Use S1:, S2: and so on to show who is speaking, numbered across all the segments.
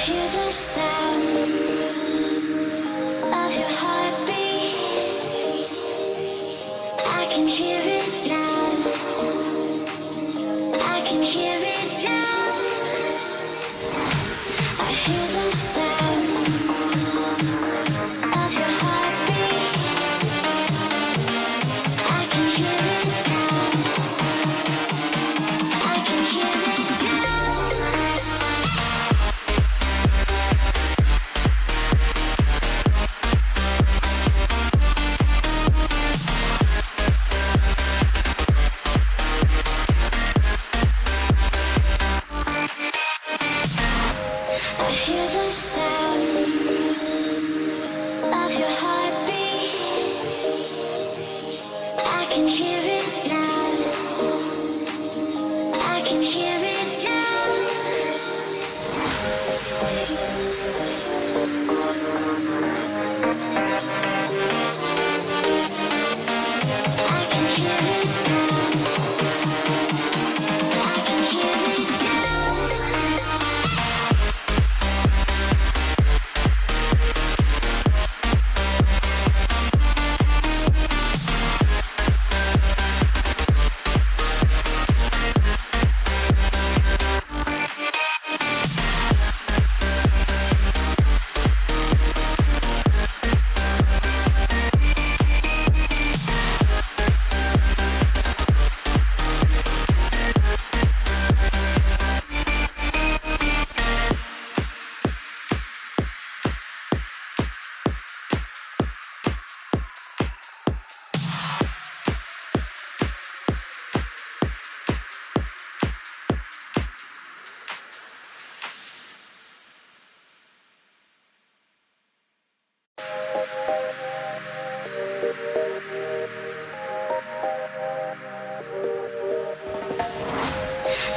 S1: hear the sounds of your heartbeat. I can hear it now. I can hear it now. I hear the sounds of your heartbeat. I can hear it now. I can hear it now. I hear the sounds of your heartbeat. I can hear it now. I can hear it now. I can hear it now. I can hear it now.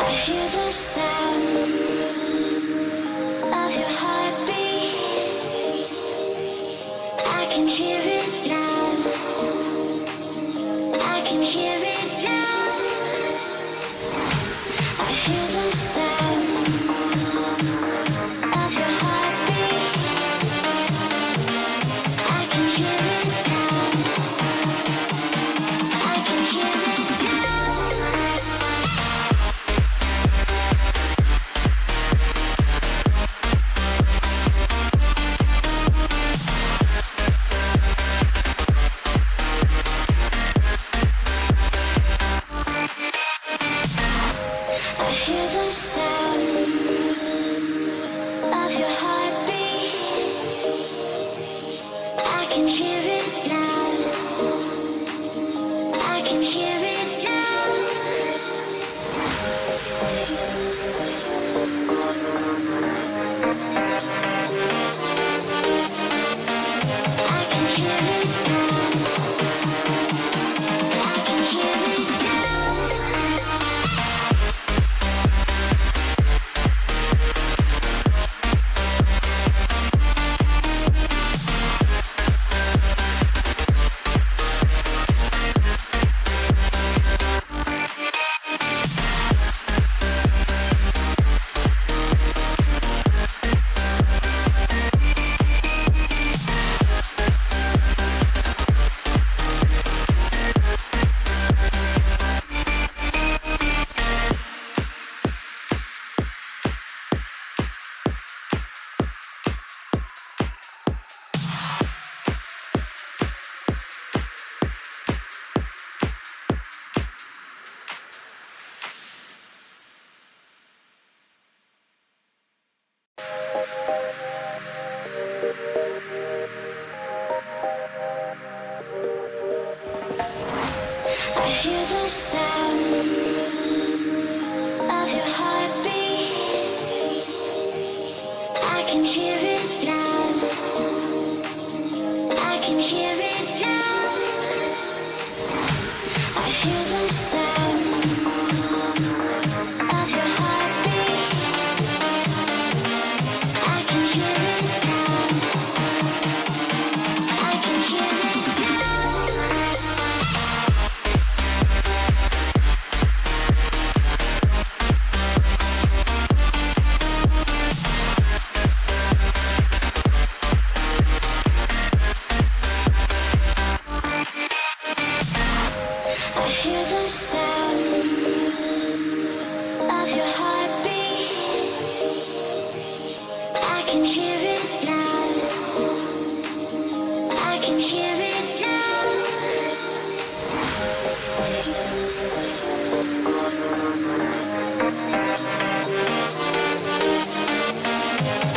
S1: I hear the sounds of your heartbeat. I can hear it now. I can hear it now. I hear the sounds of your heartbeat. I can hear it now. I can hear it now. I hear the sounds of your heartbeat. I can hear it now. I can hear it now. I can hear it now. I can hear it now. I hear the sounds of your heartbeat. I can hear it now. I can hear it now. I hear the sounds of your heartbeat. I can hear it now. I can hear it now. can hear it now. I can hear it now.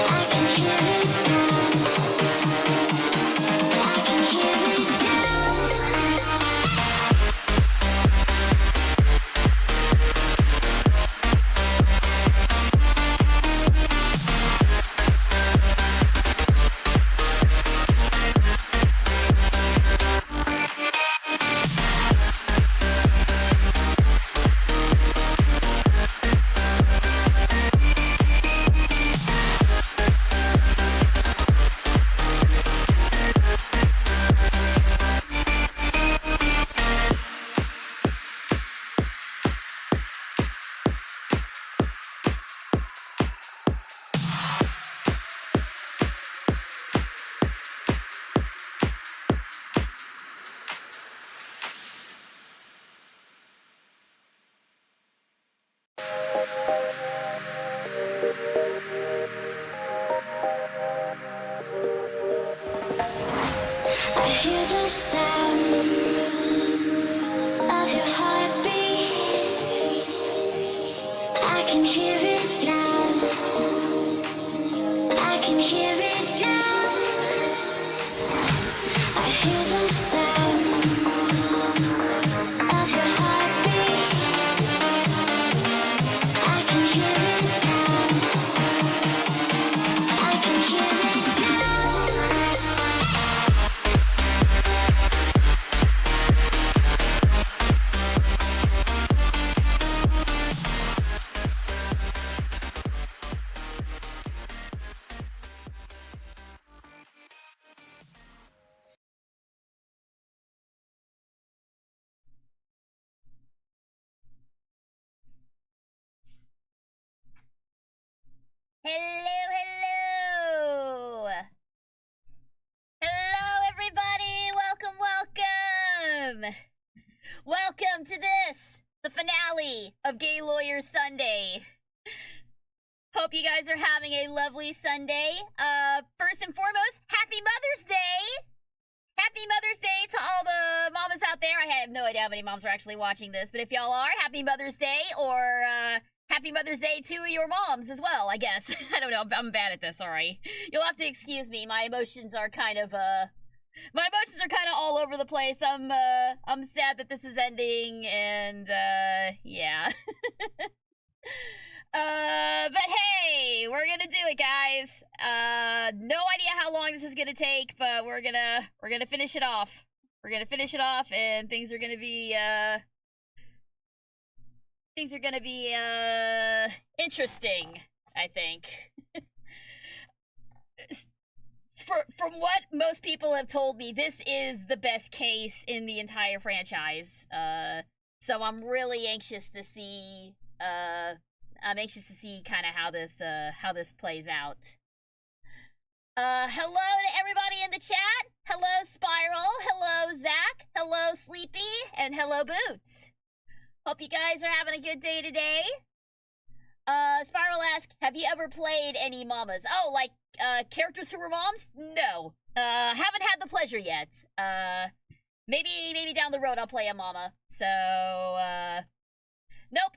S1: I can hear it now. I can hear it now. I hear the sounds of your heartbeat. I can hear it now. I can hear it now. I hear the sounds of your heartbeat. I can hear it now. I can hear it now.
S2: Hello, hello! Hello, everybody! Welcome, welcome! Welcome to this, the finale of Gay Lawyers Sunday. Hope you guys are having a lovely Sunday. First and foremost, Happy Mother's Day! Happy Mother's Day to all the mamas out there. I have no idea how many moms are actually watching this, but if y'all are, Happy Mother's Day, or, Happy Mother's Day to your moms as well, I guess. I don't know, I'm bad at this, sorry. You'll have to excuse me, my emotions are kind of all over the place. I'm sad that this is ending, and, yeah. But hey, we're gonna do it, guys. No idea how long this is gonna take, but we're gonna finish it off. We're gonna finish it off, and things are gonna be, interesting, I think. From what most people have told me, this is the best case in the entire franchise. So I'm really anxious to see, kind of how this plays out. Hello to everybody in the chat. Hello, Spiral. Hello, Zach. Hello, Sleepy. And hello, Boots. Hope you guys are having a good day today. Spiral asks, have you ever played any mamas? Oh, like, characters who were moms? No. Haven't had the pleasure yet. Maybe down the road I'll play a mama. So, nope.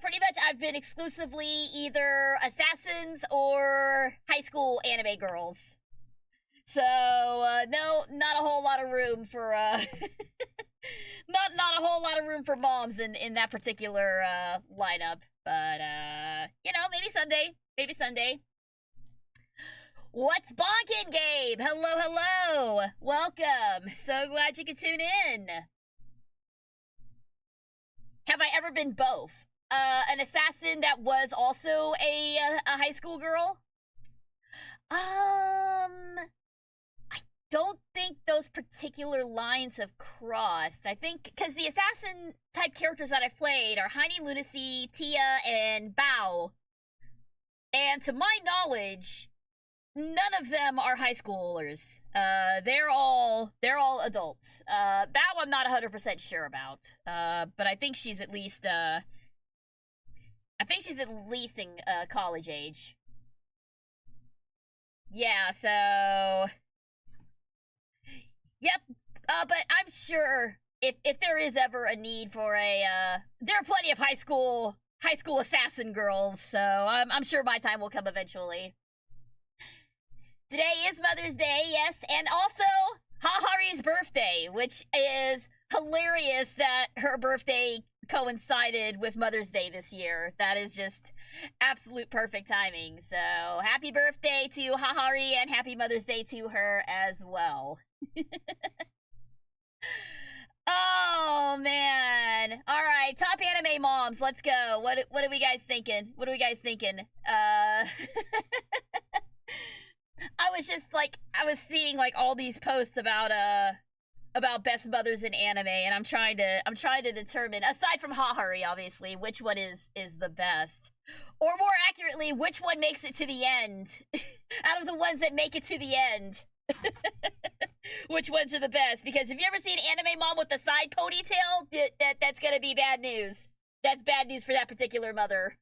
S2: Pretty much I've been exclusively either assassins or high school anime girls. So, no, not a whole lot of room for, not a whole lot of room for moms in that particular, lineup. But, you know, maybe Sunday. What's bonkin', Gabe? Hello. Welcome. So glad you could tune in. Have I ever been both? An assassin that was also a high school girl? I don't think those particular lines have crossed. I think, because the assassin type characters that I've played are Heine Lunacy, Tia, and Bao. And to my knowledge, none of them are high schoolers. They're all adults. Bao I'm not 100% sure about. But I think she's at least, in college age. yeah, so yep. But I'm sure if there is ever a need for there are plenty of high school assassin girls, so I'm sure my time will come eventually. Today is Mother's Day, yes, and also Hahari's birthday, which is hilarious that her birthday coincided with Mother's Day this year. That is just absolute perfect timing. So happy birthday to Hahari and happy Mother's Day to her as well. Oh man. All right, top anime moms, let's go. What are we guys thinking? What are we guys thinking? I was just like I was seeing like all these posts about best mothers in anime, and I'm trying to determine, aside from Hahari obviously, which one is the best. Or more accurately, which one makes it to the end. Out of the ones that make it to the end. Which ones are the best? Because if you ever see an anime mom with a side ponytail, that's gonna be bad news. That's bad news for that particular mother.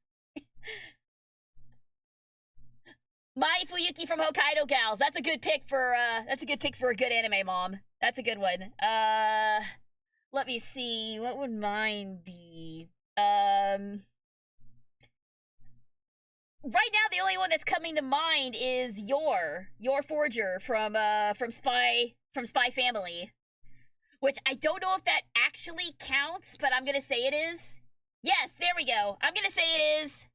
S2: Mai Fuyuki from Hokkaido Gals. That's a good pick for a good anime mom. That's a good one. Let me see. What would mine be? Right now the only one that's coming to mind is your Forger from Spy Family. Which I don't know if that actually counts, but I'm gonna say it is. Yes, there we go. I'm gonna say it is.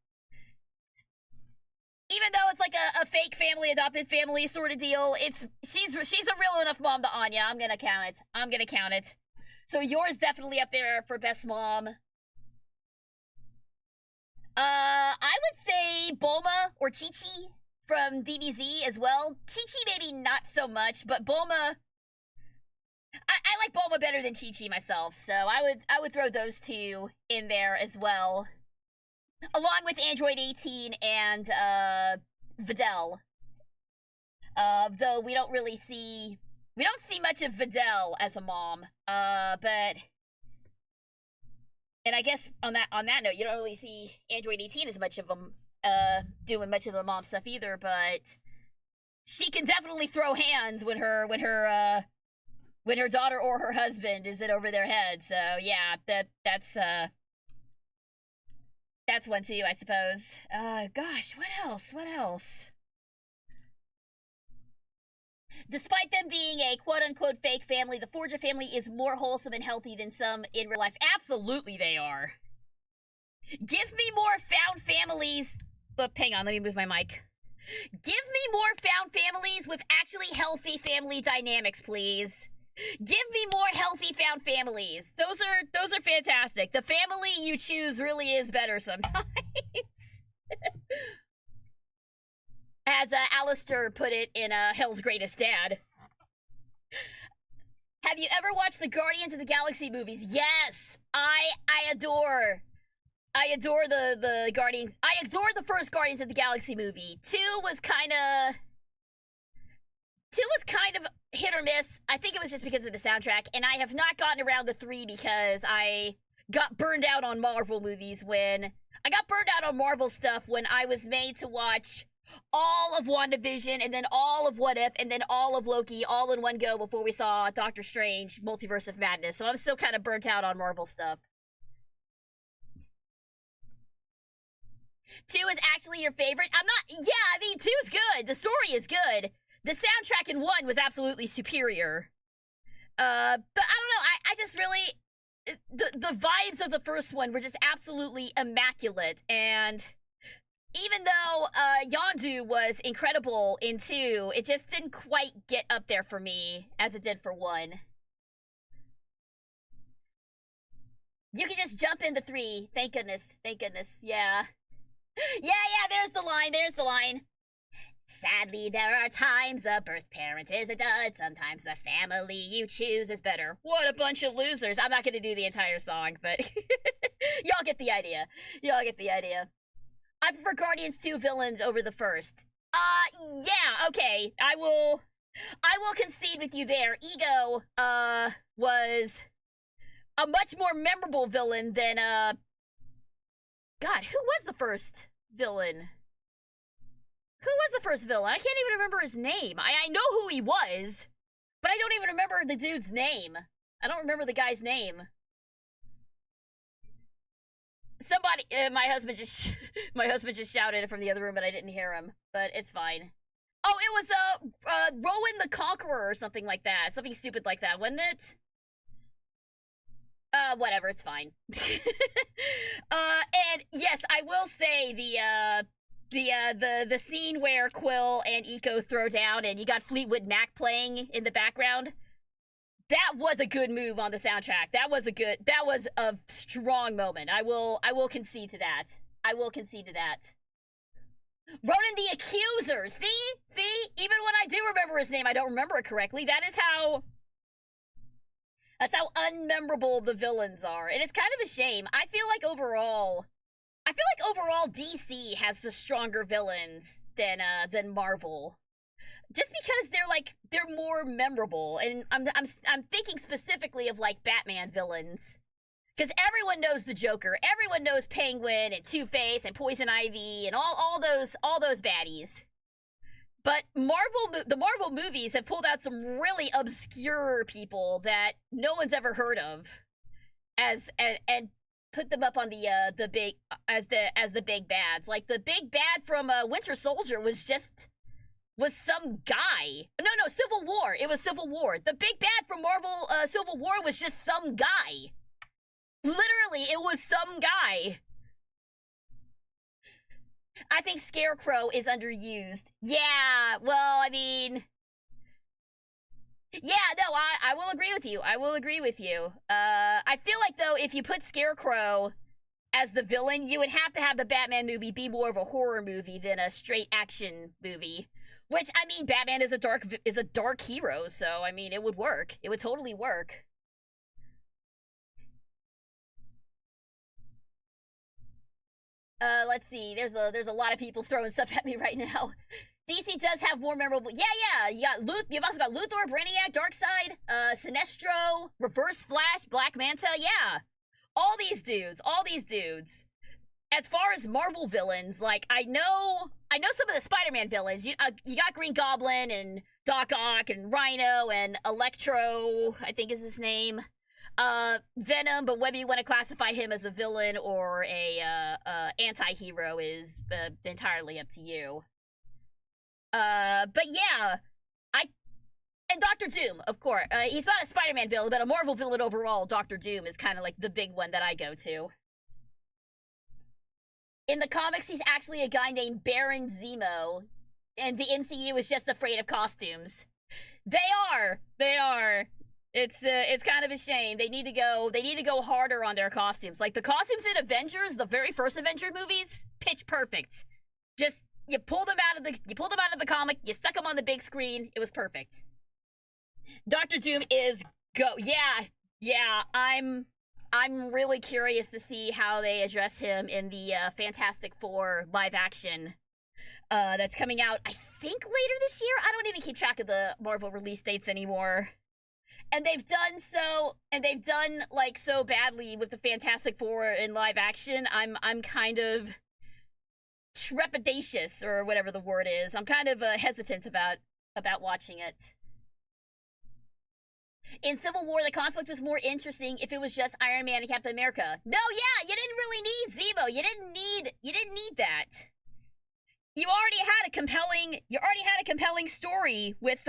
S2: Even though it's like a fake family, adopted family sort of deal, she's a real enough mom to Anya. I'm gonna count it. So yours definitely up there for best mom. I would say Bulma or Chi-Chi from DBZ as well. Chi-Chi maybe not so much, but Bulma, I like Bulma better than Chi-Chi myself, so I would throw those two in there as well. Along with Android 18 and Videl. Though we don't see much of Videl as a mom. But and I guess on that note, you don't really see Android 18 as much of them doing much of the mom stuff either, but she can definitely throw hands when her daughter or her husband is in over their head. So yeah, that's one too, I suppose. Gosh, what else? Despite them being a quote-unquote fake family, the Forger family is more wholesome and healthy than some in real life. Absolutely they are. Give me more found families. But hang on, let me move my mic. Give me more found families with actually healthy family dynamics, please. Give me more healthy found families. Those are fantastic. The family you choose really is better sometimes. As Alistair put it in Hell's Greatest Dad. Have you ever watched the Guardians of the Galaxy movies? Yes! I adore the Guardians. I adore the first Guardians of the Galaxy movie. Two was kind of hit or miss. I think it was just because of the soundtrack, and I have not gotten around to 3 because I got burned out on Marvel movies when I got burned out on Marvel stuff when I was made to watch all of WandaVision and then all of What If and then all of Loki all in one go before we saw Doctor Strange Multiverse of Madness. So I'm still kind of burnt out on Marvel stuff. 2 is actually your favorite? I'm not. Yeah, I mean 2 is good. The story is good. The soundtrack in 1 was absolutely superior. But I don't know. I just really the vibes of the first one were just absolutely immaculate, and even though Yondu was incredible in 2, it just didn't quite get up there for me as it did for 1. You can just jump into 3. Thank goodness. Yeah. Yeah, there's the line. Sadly, there are times a birth parent is a dud. Sometimes the family you choose is better. What a bunch of losers. I'm not going to do the entire song, but y'all get the idea. I prefer Guardians 2 villains over the first. Yeah, okay. I will concede with you there. Ego, was a much more memorable villain than, God, who was the first villain? Who was the first villain? I can't even remember his name. I know who he was, but I don't even remember the dude's name. I don't remember the guy's name. Somebody, my husband just shouted it from the other room, but I didn't hear him. But it's fine. Oh, it was Rowan the Conqueror or something like that. Something stupid like that, wasn't it? Whatever, it's fine. And yes, I will say the scene where Quill and Eco throw down and you got Fleetwood Mac playing in the background. That was a good move on the soundtrack. That was a strong moment. I will concede to that. I will concede to that. Ronan the Accuser. See? Even when I do remember his name, I don't remember it correctly. That's how unmemorable the villains are. And it's kind of a shame. I feel like overall DC has the stronger villains than Marvel. Just because they're more memorable, and I'm thinking specifically of like Batman villains, because everyone knows the Joker, everyone knows Penguin and Two-Face and Poison Ivy and all those baddies. But the Marvel movies have pulled out some really obscure people that no one's ever heard of, and put them up on the big as the big bads. Like the big bad from Winter Soldier was some guy. No, Civil War. It was Civil War. The big bad from Marvel Civil War was just some guy. Literally, it was some guy. I think Scarecrow is underused. Yeah, well, I mean... Yeah, no, I will agree with you. I will agree with you. I feel like, though, if you put Scarecrow as the villain, you would have to have the Batman movie be more of a horror movie than a straight action movie. Which, I mean, Batman is a dark hero, so, I mean, it would work. It would totally work. Let's see. There's a lot of people throwing stuff at me right now. DC does have more memorable. Yeah. You've also got Luthor, Brainiac, Darkseid, Sinestro, Reverse Flash, Black Manta. Yeah, all these dudes. As far as Marvel villains, like I know some of the Spider-Man villains. You got Green Goblin and Doc Ock and Rhino and Electro, I think is his name. Venom, but whether you want to classify him as a villain or a anti-hero is entirely up to you. But yeah, and Doctor Doom, of course. He's not a Spider-Man villain, but a Marvel villain overall. Doctor Doom is kind of like the big one that I go to. In the comics, he's actually a guy named Baron Zemo, and the MCU is just afraid of costumes. They are. It's kind of a shame. They need to go harder on their costumes. Like the costumes in Avengers, the very first Avenger movies, pitch perfect. Just you pulled them out of the comic, you stuck them on the big screen. It was perfect. Doctor Doom is go. Yeah. I'm really curious to see how they address him in the Fantastic Four live action that's coming out, I think, later this year. I don't even keep track of the Marvel release dates anymore. And they've done like so badly with the Fantastic Four in live action. I'm kind of trepidatious, or whatever the word is. I'm kind of hesitant about watching it. In Civil War, the conflict was more interesting if it was just Iron Man and Captain America. No, yeah, you didn't really need Zemo. You didn't need that. You already had a compelling story with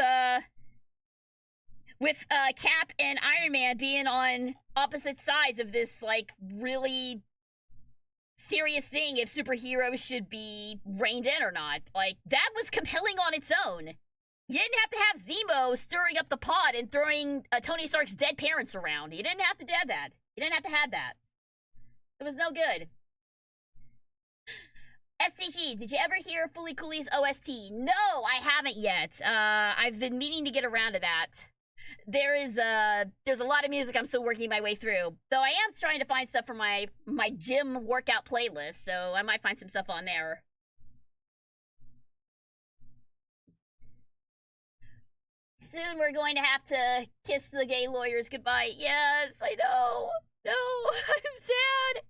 S2: Cap and Iron Man being on opposite sides of this like really serious thing if superheroes should be reined in or not. Like that was compelling on its own. You didn't have to have Zemo stirring up the pot and throwing Tony Stark's dead parents around. You didn't have to have that. You didn't have to have that. It was no good. SGG, did you ever hear Fully Cooley's OST? No, I haven't yet. I've been meaning to get around to that. There's a lot of music I'm still working my way through. Though I am trying to find stuff for my gym workout playlist, so I might find some stuff on there. Soon we're going to have to kiss the gay lawyers goodbye. Yes, I know. No, I'm sad.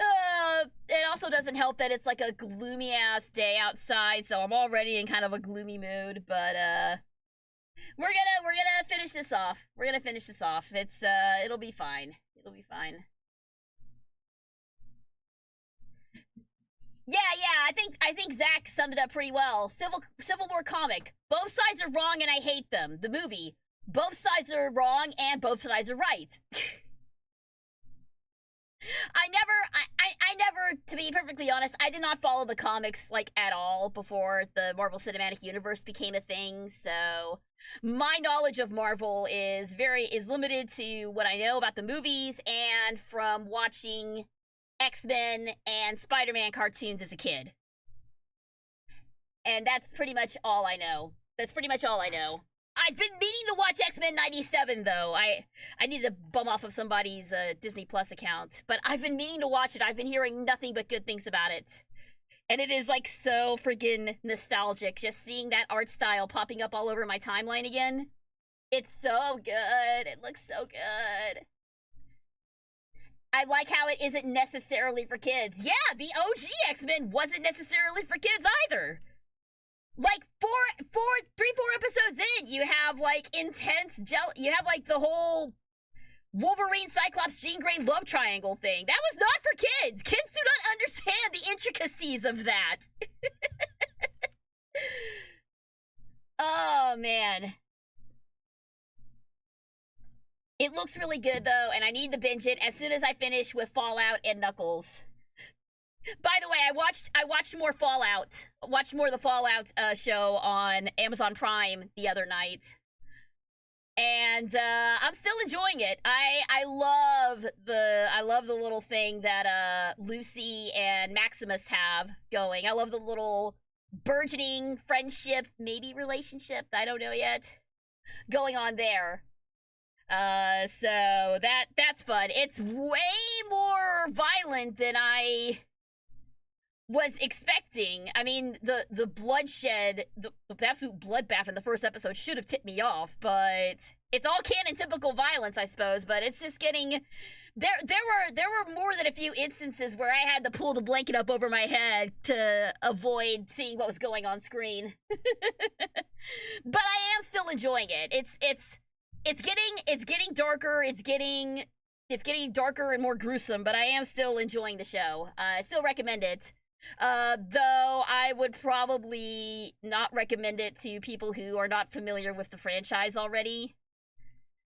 S2: It also doesn't help that it's like a gloomy ass day outside, so I'm already in kind of a gloomy mood. But we're gonna finish this off. We're gonna finish this off. It's it'll be fine. It'll be fine. Yeah, I think Zach summed it up pretty well. Civil War comic. Both sides are wrong and I hate them. The movie. Both sides are wrong and both sides are right. I never, to be perfectly honest, I did not follow the comics like at all before the Marvel Cinematic Universe became a thing. So my knowledge of Marvel is limited to what I know about the movies and from watching X-Men and Spider-Man cartoons as a kid. And that's pretty much all I know. I've been meaning to watch X-Men 97, though. I need to bum off of somebody's Disney Plus account. But I've been meaning to watch it. I've been hearing nothing but good things about it. And it is, like, so friggin' nostalgic, just seeing that art style popping up all over my timeline again. It's so good. It looks so good. I like how it isn't necessarily for kids. Yeah, the OG X-Men wasn't necessarily for kids either. Like, 4 episodes in, you have, like, intense you have, like, the whole Wolverine, Cyclops, Jean Grey love triangle thing. That was not for kids. Kids do not understand the intricacies of that. Oh, man. It looks really good, though, and I need to binge it as soon as I finish with Fallout and Knuckles. By the way, I watched more Fallout. Watched more of the Fallout show on Amazon Prime the other night. And I'm still enjoying it. I love the little thing that Lucy and Maximus have going. I love the little burgeoning friendship, maybe relationship, I don't know yet, going on there. So that's fun. It's way more violent than I was expecting. I mean, the bloodshed, the absolute bloodbath in the first episode should have tipped me off, but it's all canon typical violence, I suppose, but it's just getting there were more than a few instances where I had to pull the blanket up over my head to avoid seeing what was going on screen. But I am still enjoying it. It's getting darker, it's getting darker and more gruesome, but I am still enjoying the show. I still recommend it. Though I would probably not recommend it to people who are not familiar with the franchise already.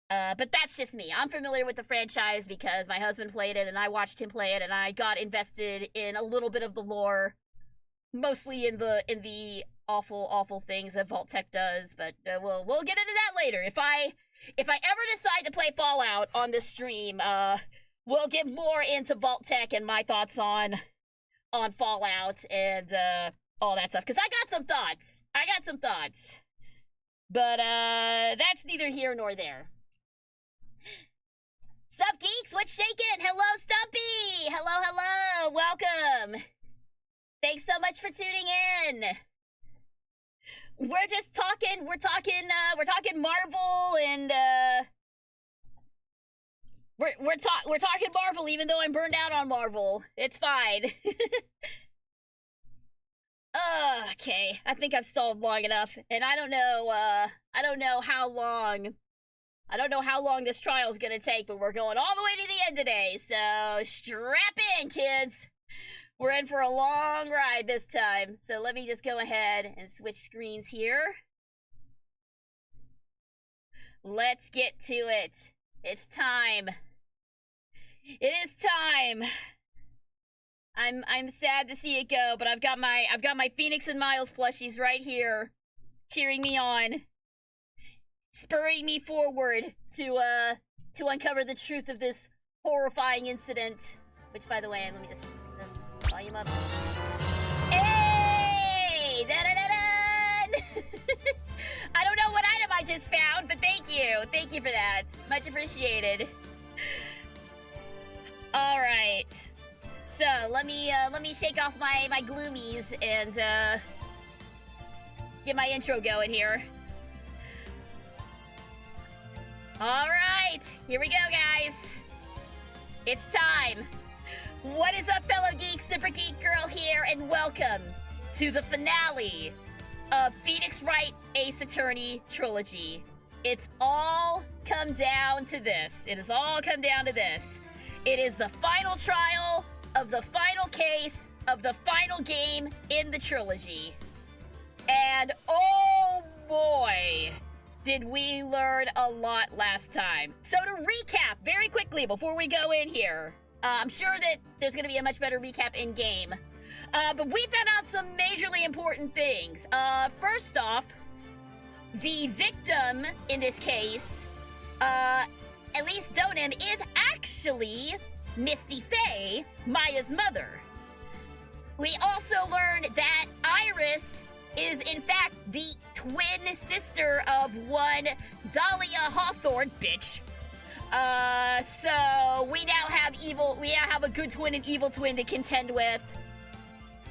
S2: But that's just me. I'm familiar with the franchise because my husband played it and I watched him play it and I got invested in a little bit of the lore, mostly in the awful things that Vault-Tec does, but we'll get into that later. If I ever decide to play Fallout on this stream, we'll get more into Vault-Tec and my thoughts on Fallout and all that stuff, because I got some thoughts. But that's neither here nor there. Sup, geeks? What's shaking? Hello, Stumpy! Hello! Welcome! Thanks so much for tuning in. We're just talking, we're talking Marvel and, we're talking Marvel even though I'm burned out on Marvel. It's fine. Okay, I think I've stalled long enough, and I don't know how long this trial's gonna take, but we're going all the way to the end today, so strap in, kids. We're in for a long ride this time, so let me just go ahead and switch screens here. Let's get to it. It's time. It is time. I'm sad to see it go, but I've got my Phoenix and Miles plushies right here, cheering me on, spurring me forward to uncover the truth of this horrifying incident. Which, by the way, let me just volume up. Hey! Da-da-da-da! I don't know what item I just found, but thank you. Thank you for that. Much appreciated. All right. So, let me shake off my gloomies and get my intro going here. All right. Here we go, guys. It's time. What is up, fellow geeks? Super Geek Girl here, and welcome to the finale of Phoenix Wright Ace Attorney Trilogy. It's all come down to this. It has all come down to this. It is the final trial of the final case of the final game in the trilogy. And oh boy, did we learn a lot last time. So to recap very quickly before we go in here, I'm sure that there's going to be a much better recap in game. But we found out some majorly important things. First off, the victim in this case, Elise Donim, is actually Misty Faye, Maya's mother. We also learned that Iris is in fact the twin sister of one Dahlia Hawthorne, bitch. So we now have a good twin and evil twin to contend with.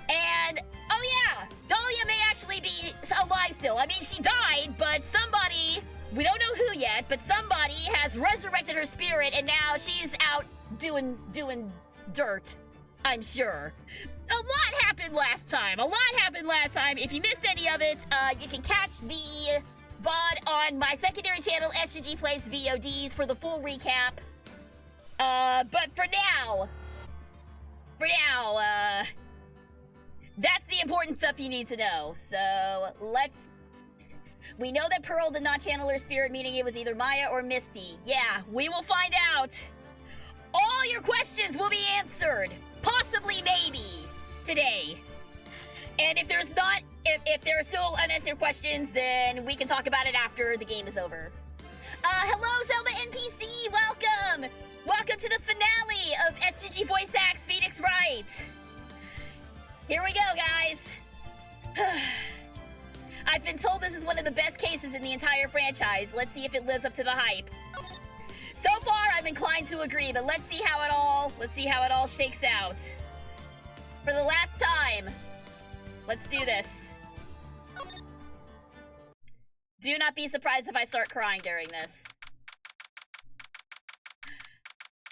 S2: And, oh yeah, Dahlia may actually be alive still. I mean, she died, but somebody, we don't know who yet, but somebody has resurrected her spirit, and now she's out doing dirt, I'm sure. A lot happened last time. If you missed any of it, you can catch the VOD on my secondary channel, SGGPlays VODs, for the full recap. But for now, that's the important stuff you need to know. So we know that Pearl did not channel her spirit, meaning it was either Maya or Misty. Yeah, we will find out. All your questions will be answered, possibly, maybe, today. And if there's not, if there are still unanswered questions, then we can talk about it after the game is over. Hello, Zelda NPC, welcome! Welcome to the finale of SGG Voice Acts Phoenix Wright. Here we go, guys. I've been told this is one of the best cases in the entire franchise. Let's see if it lives up to the hype. So far, I'm inclined to agree, but let's see how it all shakes out. For the last time, let's do this. Do not be surprised if I start crying during this.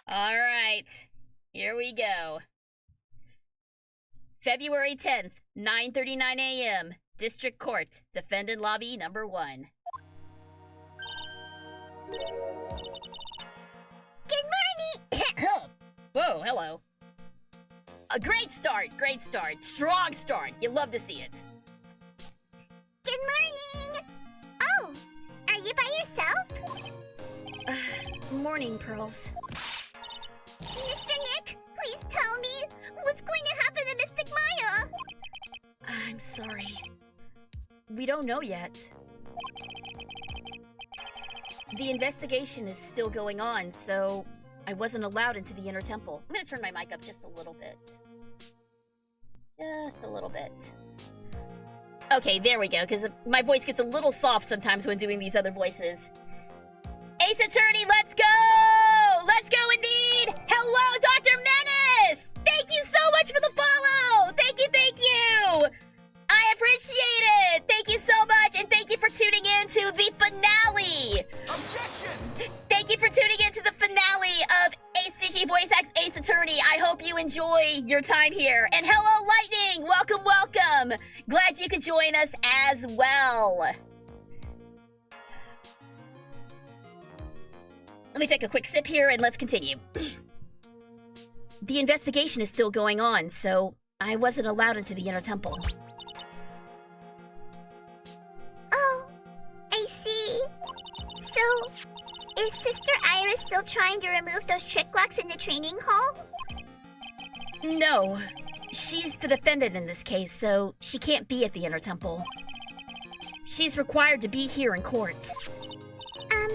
S2: All right, here we go. February 10th, 9:39 a.m., District Court, Defendant Lobby number 1. Good morning! Whoa, hello. A great start, strong start. You love to see it.
S1: Good morning! Oh, are you by yourself?
S2: Morning, Pearls.
S1: Mr. Nick, please tell me what's going to happen to Mystic Maya?
S2: I'm sorry. We don't know yet. The investigation is still going on, so I wasn't allowed into the inner temple. I'm gonna turn my mic up just a little bit. Just a little bit. Okay, there we go, because my voice gets a little soft sometimes when doing these other voices. Ace Attorney, let's go! Let's go indeed! Hello, Dr. Menace! Thank you so much for the follow! Thank you! I appreciate it! Thank you so much, and thank you for tuning in to the finale!
S3: Objection!
S2: Thank you for tuning in to the finale of SGG Voice Acts Ace Attorney. I hope you enjoy your time here. And hello, Lightning! Welcome! Glad you could join us as well. Let me take a quick sip here and let's continue. The investigation is still going on, so I wasn't allowed into the inner temple.
S1: Oh, I see. So, is Sister Iris still trying to remove those trick locks in the training hall?
S2: No, she's the defendant in this case, so she can't be at the inner temple. She's required to be here in court.
S1: Then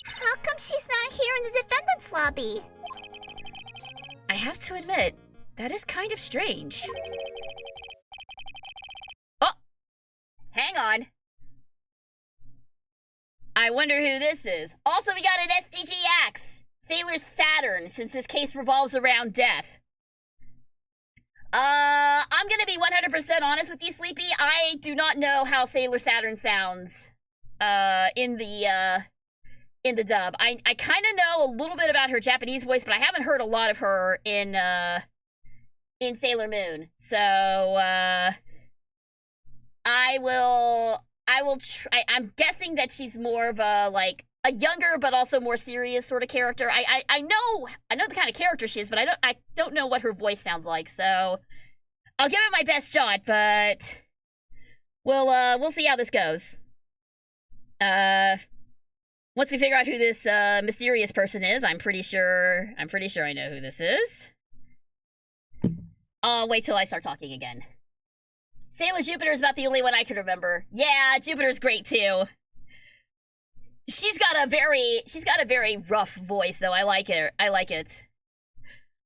S1: how come she's not here in the defendant's lobby?
S2: I have to admit, that is kind of strange. Oh! Hang on. I wonder who this is. Also, we got an SGG axe. Sailor Saturn, since this case revolves around death. I'm gonna be 100% honest with you, Sleepy. I do not know how Sailor Saturn sounds, in in the dub. I kind of know a little bit about her Japanese voice, but I haven't heard a lot of her in Sailor Moon. So I'm guessing that she's more of a younger but also more serious sort of character. I know the kind of character she is, but I don't know what her voice sounds like. So I'll give it my best shot, but we'll see how this goes. Once we figure out who this mysterious person is, I'm pretty sure I know who this is. I'll wait till I start talking again. Sailor Jupiter is about the only one I can remember. Yeah, Jupiter's great too. She's got a very rough voice though. I like it.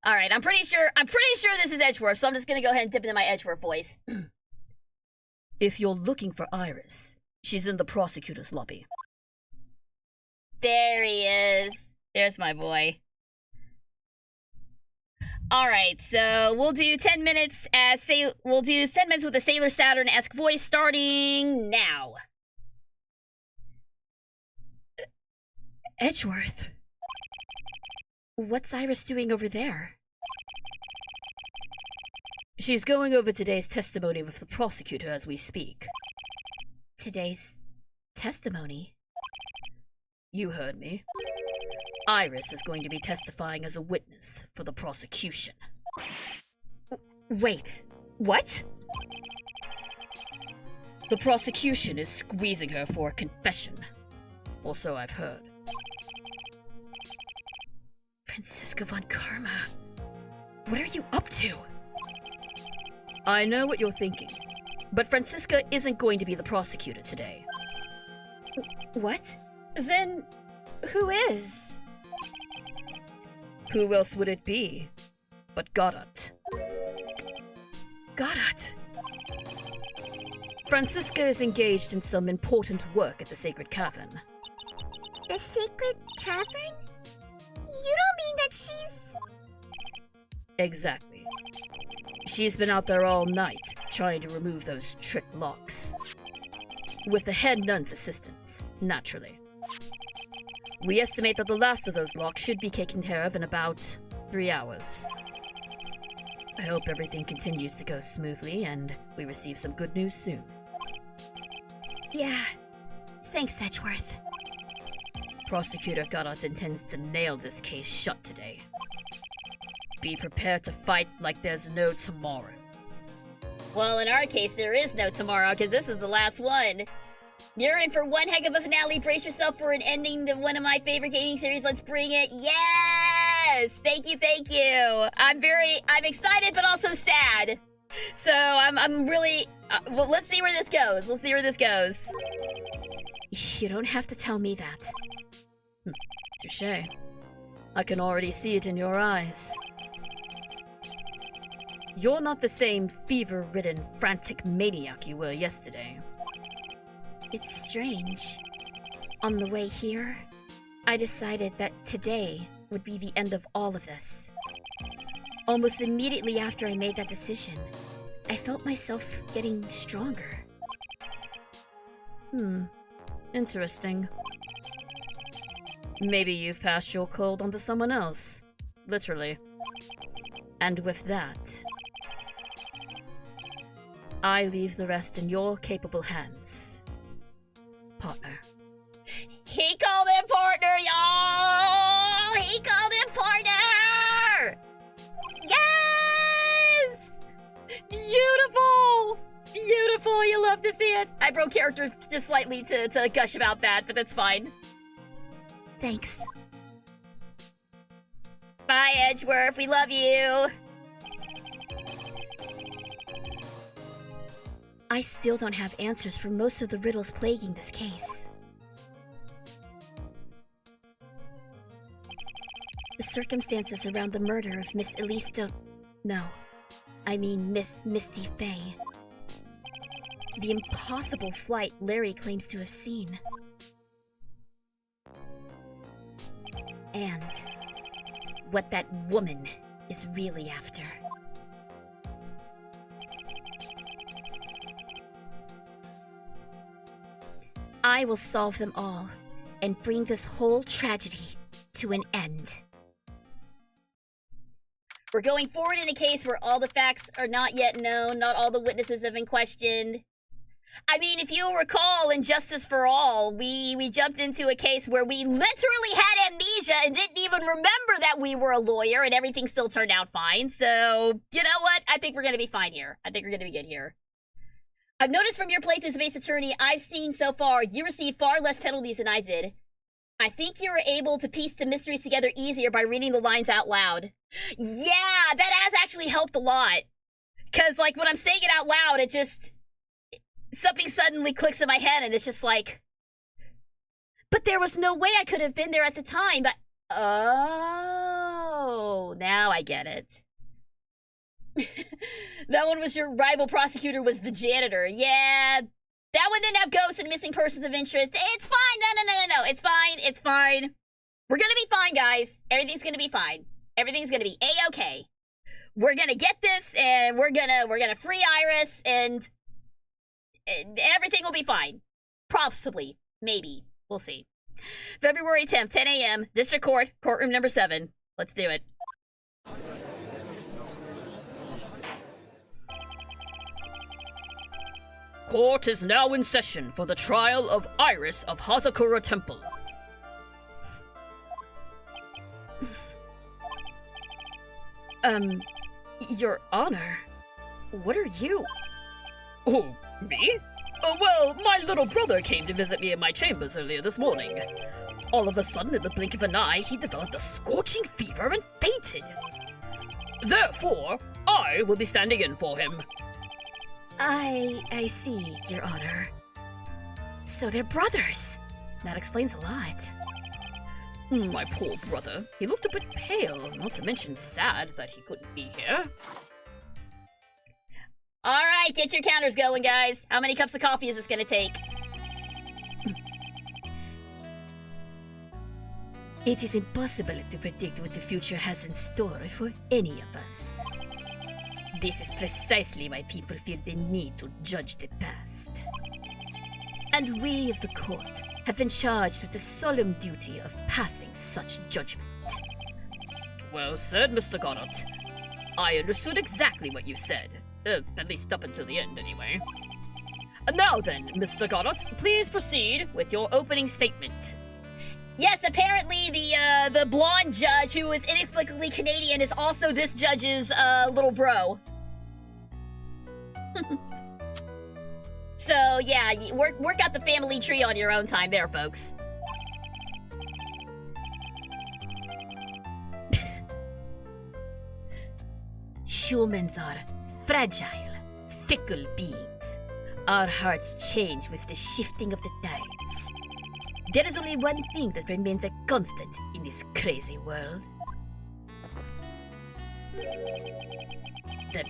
S2: All right, I'm pretty sure this is Edgeworth, so I'm just gonna go ahead and dip into my Edgeworth voice. If you're looking for Iris, she's in the prosecutor's lobby. There he is. There's my boy. All right, so we'll do 10 minutes with a Sailor Saturn-esque voice starting now. Edgeworth. What's Iris doing over there? She's going over today's testimony with the prosecutor as we speak. Today's testimony? You heard me. Iris is going to be testifying as a witness for the prosecution. Wait, what? The prosecution is squeezing her for a confession. Or so I've heard. Franziska von Karma. What are you up to? I know what you're thinking, but Franziska isn't going to be the prosecutor today. What? Then, who is? Who else would it be but Goddard? Goddard? Franziska is engaged in some important work at the Sacred Cavern.
S1: The Sacred Cavern? You don't mean that she's...
S2: Exactly. She's been out there all night, trying to remove those trick locks. With the head nun's assistance, naturally. We estimate that the last of those locks should be taken care of in about 3 hours. I hope everything continues to go smoothly and we receive some good news soon.
S1: Yeah. Thanks, Edgeworth.
S2: Prosecutor Goddard intends to nail this case shut today. Be prepared to fight like there's no tomorrow. Well, in our case, there is no tomorrow, because this is the last one. You're in for one heck of a finale. Brace yourself for an ending to one of my favorite gaming series. Let's bring it. Yes! Thank you, thank you. I'm excited, but also sad. So I'm really, well, let's see where this goes. Let's see where this goes. You don't have to tell me that. Touché. I can already see it in your eyes. You're not the same fever-ridden, frantic maniac you were yesterday.
S1: It's strange. On the way here, I decided that today would be the end of all of this. Almost immediately after I made that decision, I felt myself getting stronger.
S2: Interesting. Maybe you've passed your cold onto someone else. Literally. And with that, I leave the rest in your capable hands, partner. He called him partner, y'all! He called him partner! Yes! Beautiful! Beautiful, you love to see it. I broke character just slightly to gush about that, but that's fine.
S1: Thanks.
S2: Bye, Edgeworth. We love you.
S1: I still don't have answers for most of the riddles plaguing this case. The circumstances around the murder of Miss Elise don't... No. I mean Miss Misty Faye. The impossible flight Larry claims to have seen. And what that woman is really after. I will solve them all, and bring this whole tragedy to an end.
S2: We're going forward in a case where all the facts are not yet known, not all the witnesses have been questioned. I mean, if you'll recall in Justice for All, we jumped into a case where we literally had amnesia and didn't even remember that we were a lawyer and everything still turned out fine. So, you know what? I think we're going to be fine here. I think we're going to be good here. I've noticed from your playthroughs of Ace Attorney I've seen so far, you receive far less penalties than I did. I think you were able to piece the mysteries together easier by reading the lines out loud. Yeah, that has actually helped a lot. Because, like, when I'm saying it out loud, it just... something suddenly clicks in my head and it's just like... But there was no way I could have been there at the time, but... Oh, now I get it. That one was your rival prosecutor was the janitor. Yeah, that one didn't have ghosts and missing persons of interest. It's fine. No. It's fine. It's fine. We're gonna be fine, guys. Everything's gonna be fine. Everything's gonna be A-okay. We're gonna get this, and we're gonna free Iris, and everything will be fine. Possibly. Maybe. We'll see. February 10th, 10 a.m., District Court, courtroom number 7. Let's do it.
S3: Court is now in session for the trial of Iris of Hazakura Temple.
S1: Your Honor, what are you?
S3: Oh, me? Well, my little brother came to visit me in my chambers earlier this morning. All of a sudden, in the blink of an eye, he developed a scorching fever and fainted. Therefore, I will be standing in for him.
S1: I see, Your Honor. So they're brothers. That explains a lot.
S3: My poor brother. He looked a bit pale, not to mention sad that he couldn't be here.
S2: Alright, get your counters going, guys. How many cups of coffee is this gonna take?
S1: It is impossible to predict what the future has in store for any of us. This is precisely why people feel the need to judge the past. And we of the court have been charged with the solemn duty of passing such judgment.
S3: Well said, Mr. Goddard. I understood exactly what you said. At least up until the end, anyway. Now then, Mr. Goddard, please proceed with your opening statement.
S2: Yes, apparently the blonde judge who is inexplicably Canadian is also this judge's little bro. So yeah, work out the family tree on your own time there, folks.
S1: Humans are fragile, fickle beings. Our hearts change with the shifting of the tides. There is only one thing that remains a constant in this crazy world. The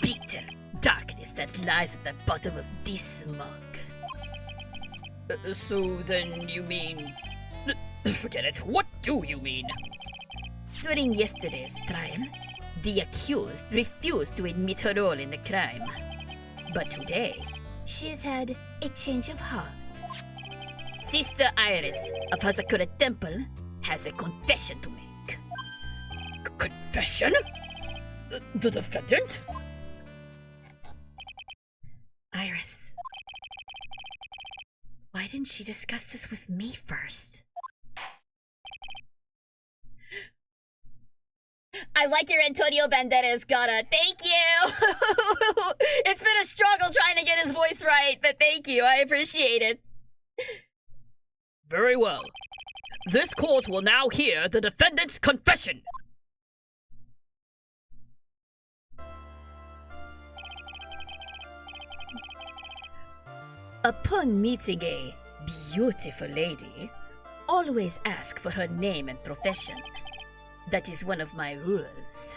S1: bitter darkness that lies at the bottom of this mug.
S3: So then you mean... Forget it. What do you mean?
S1: During yesterday's trial, the accused refused to admit her role in the crime. But today, she has had a change of heart. Sister Iris of Hazakura Temple has a confession to make.
S3: Confession? The defendant?
S1: Iris, why didn't she discuss this with me first?
S2: I like your Antonio Banderas, Gotta. Thank you! It's been a struggle trying to get his voice right, but thank you. I appreciate it.
S3: Very well. This court will now hear the defendant's confession.
S1: Upon meeting a beautiful lady, always ask for her name and profession. That is one of my rules.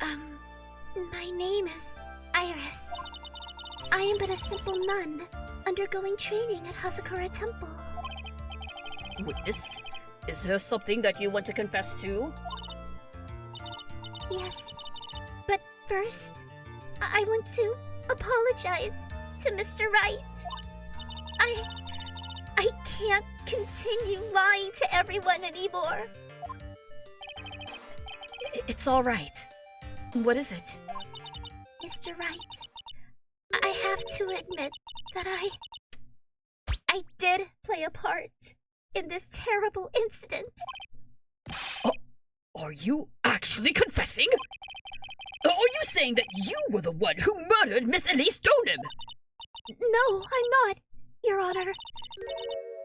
S4: My name is Iris. I am but a simple nun, undergoing training at Hazakura Temple.
S3: Witness, is there something that you want to confess to?
S4: Yes, but first, I want to apologize to Mr. Wright. I can't continue lying to everyone anymore.
S1: It's all right. What is it?
S4: Mr. Wright, I have to admit that I did play a part in this terrible incident.
S3: Are you actually confessing? Are you saying that you were the one who murdered Miss Elise Stoneham?
S4: No, I'm not, Your Honor.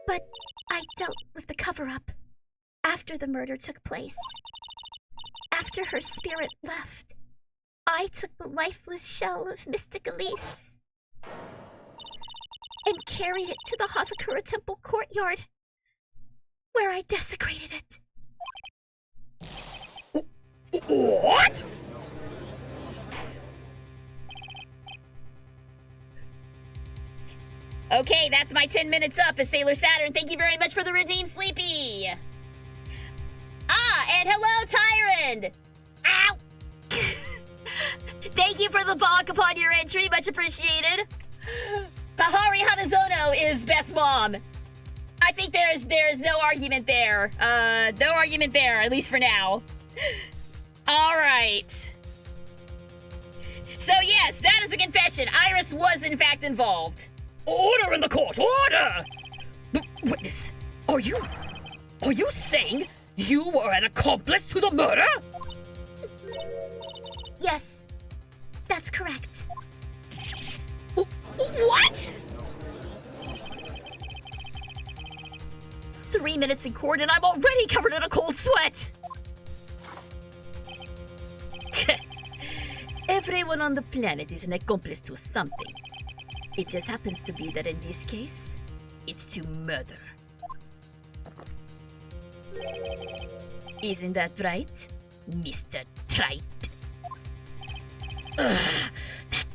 S4: But I dealt with the cover-up after the murder took place. After her spirit left, I took the lifeless shell of Mystic Elise and carried it to the Hazakura Temple courtyard, where I desecrated it.
S3: What?
S2: Okay, that's my 10 minutes up as Sailor Saturn. Thank you very much for the redeem, Sleepy. And hello, Tyrant. Ow! Thank you for the bonk upon your entry. Much appreciated. Pahari Hanazono is best mom. I think there's no argument there. No argument there, at least for now. All right. So yes, that is a confession. Iris was in fact involved.
S3: Order in the court! Order! Witness, are you saying you were an accomplice to the murder?
S4: Yes, that's correct.
S2: What?
S1: 3 minutes in court and I'm already covered in a cold sweat! Everyone on the planet is an accomplice to something. It just happens to be that in this case, it's to murder. Isn't that right, Mr. Trite?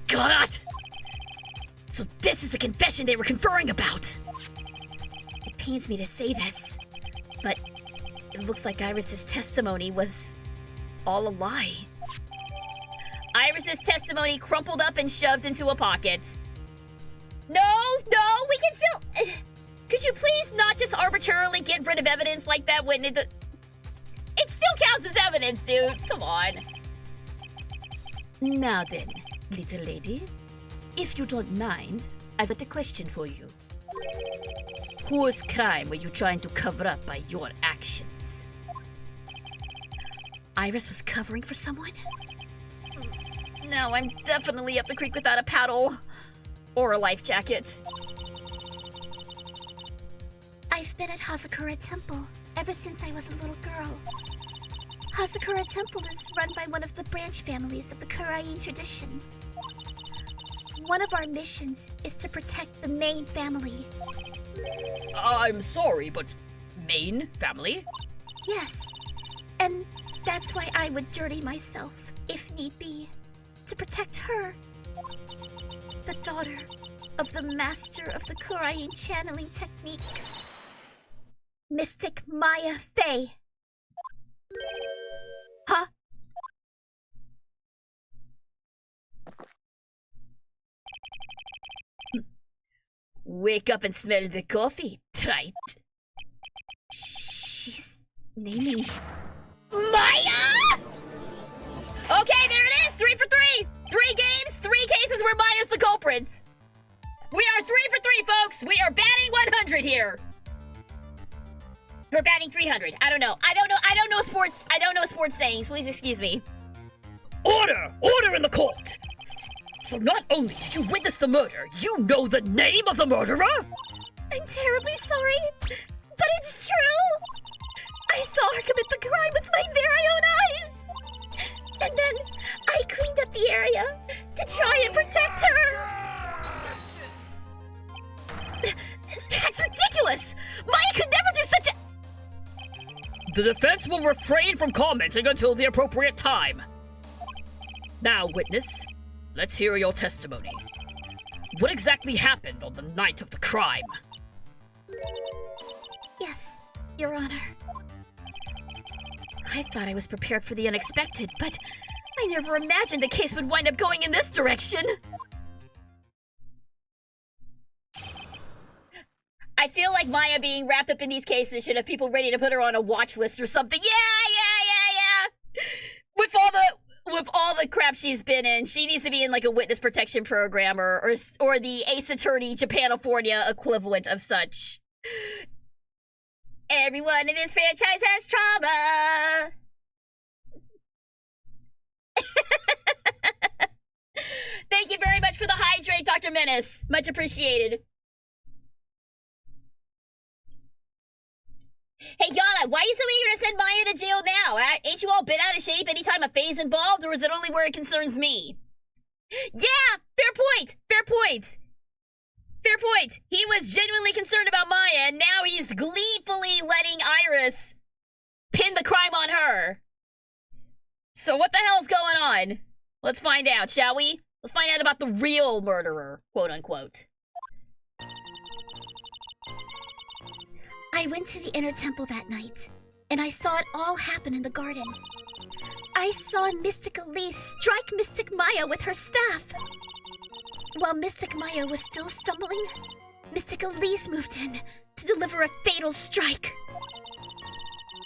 S3: God!
S1: So this is the confession they were conferring about! It pains me to say this, but it looks like Iris's testimony was all a lie.
S2: Iris's testimony crumpled up and shoved into a pocket. No, we can still... Could you please not just arbitrarily get rid of evidence like that when it still counts as evidence, dude. Come on.
S1: Now then, little lady, if you don't mind, I've got a question for you. Whose crime were you trying to cover up by your actions? Iris was covering for someone?
S2: No, I'm definitely up the creek without a paddle. Or a life jacket.
S4: I've been at Hazakura Temple ever since I was a little girl. Hazakura Temple is run by one of the branch families of the Kurain tradition. One of our missions is to protect the main family.
S3: I'm sorry, but main family?
S4: Yes, and that's why I would dirty myself, if need be, to protect her. The daughter of the master of the Kurain channeling technique, Mystic Maya Fey. Huh?
S1: Wake up and smell the coffee, Trite.
S4: She's naming
S2: Maya! Okay, there it is! 3 for 3! 3 games, 3 cases where Maya's the culprit. We are 3 for 3, folks! We are batting 100 here. We're batting 300. I don't know sports sayings. Please excuse me.
S3: Order! Order in the court! So not only did you witness the murder, you know the name of the murderer?
S4: I'm terribly sorry, but it's true. I saw her commit the crime with my very own eyes. And then I cleaned up the area to try and protect her.
S1: That's ridiculous! Maya could never do such a...
S3: The defense will refrain from commenting until the appropriate time. Now, witness, let's hear your testimony. What exactly happened on the night of the crime?
S4: Yes, Your Honor.
S1: I thought I was prepared for the unexpected, but I never imagined the case would wind up going in this direction.
S2: I feel like Maya being wrapped up in these cases should have people ready to put her on a watch list or something. Yeah. With all the crap she's been in, she needs to be in like a witness protection program or the Ace Attorney Japanifornia equivalent of such. Everyone in this franchise has trauma. Thank you very much for the hydrate, Dr. Menace. Much appreciated. Hey, Yana, why are you so eager to send Maya to jail now? Ain't you all been out of shape anytime a phase involved, or is it only where it concerns me? Yeah, fair point. He was genuinely concerned about Maya, and now he's gleefully letting Iris pin the crime on her. So what the hell's going on? Let's find out, shall we? Let's find out about the real murderer, quote unquote.
S4: I went to the inner temple that night, and I saw it all happen in the garden. I saw Mystic Elise strike Mystic Maya with her staff. While Mystic Maya was still stumbling, Mystic Elise moved in to deliver a fatal strike.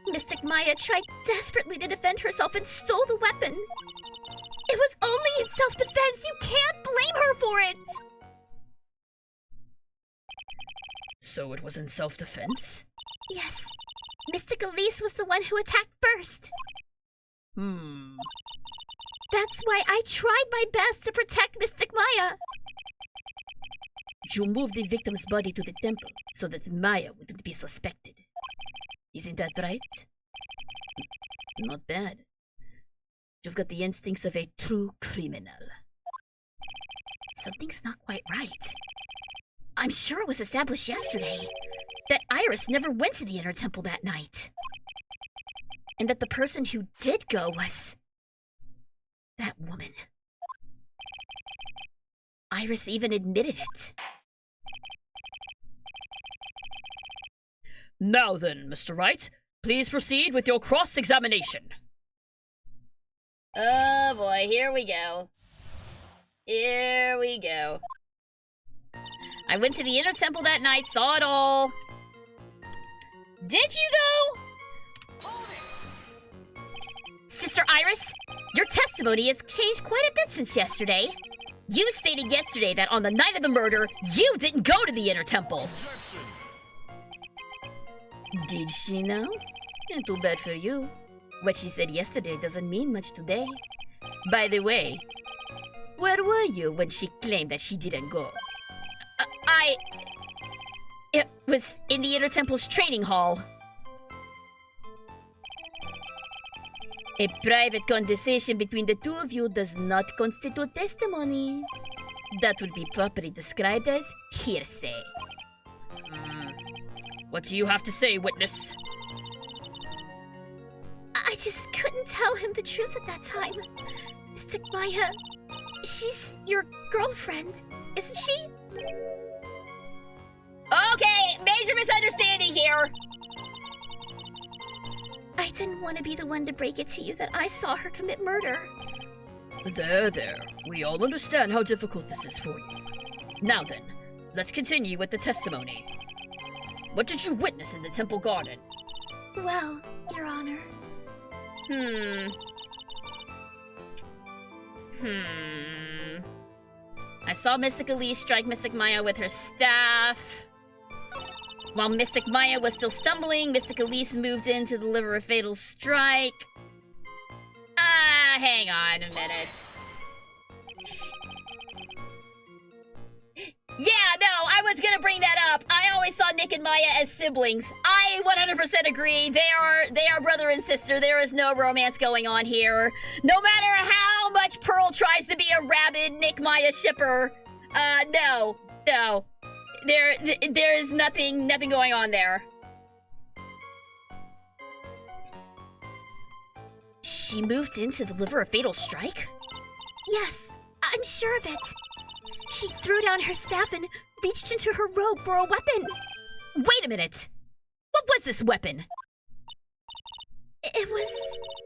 S4: Mystic Maya tried desperately to defend herself and stole the weapon. It was only in self-defense. You can't blame her for it.
S3: So it was in self-defense?
S4: Yes. Mystic Elise was the one who attacked first. That's why I tried my best to protect Mystic Maya.
S3: You moved the victim's body to the temple so that Maya wouldn't be suspected. Isn't that right? Not bad. You've got the instincts of a true criminal.
S4: Something's not quite right. I'm sure it was established yesterday that Iris never went to the inner temple that night. And that the person who did go was that woman. Iris even admitted it.
S3: Now then, Mr. Wright, please proceed with your cross-examination.
S2: Oh boy, here we go. I went to the inner temple that night, saw it all. Did you though?
S4: Sister Iris, your testimony has changed quite a bit since yesterday. You stated yesterday that on the night of the murder, you didn't go to the inner temple.
S3: Did she now? Too bad for you. What she said yesterday doesn't mean much today. By the way, where were you when she claimed that she didn't go?
S4: It was in the inner temple's training hall.
S3: A private conversation between the two of you does not constitute testimony. That would be properly described as hearsay. What do you have to say, witness?
S4: I just couldn't tell him the truth at that time. Mystic Maya, she's your girlfriend, isn't she?
S2: Okay, major misunderstanding here.
S4: I didn't want to be the one to break it to you that I saw her commit murder.
S3: There. We all understand how difficult this is for you. Now then, let's continue with the testimony. What did you witness in the temple garden?
S4: Well, Your Honor.
S2: I saw Mystic Elise strike Mystic Maya with her staff. While Mystic Maya was still stumbling, Mystic Elise moved in to deliver a fatal strike. Hang on a minute. Yeah, no, I was gonna bring that up. I always saw Nick and Maya as siblings. I 100% agree. They are brother and sister. There is no romance going on here. No matter how much Pearl tries to be a rabid Nick-Maya shipper, no. There is nothing going on there.
S4: She moved in to deliver a fatal strike? Yes, I'm sure of it. She threw down her staff and reached into her robe for a weapon.
S3: Wait a minute! What was this weapon?
S4: It was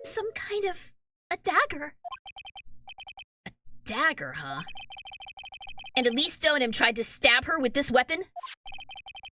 S4: some kind of a dagger.
S3: A dagger, huh? And Elise Stoneham tried to stab her with this weapon?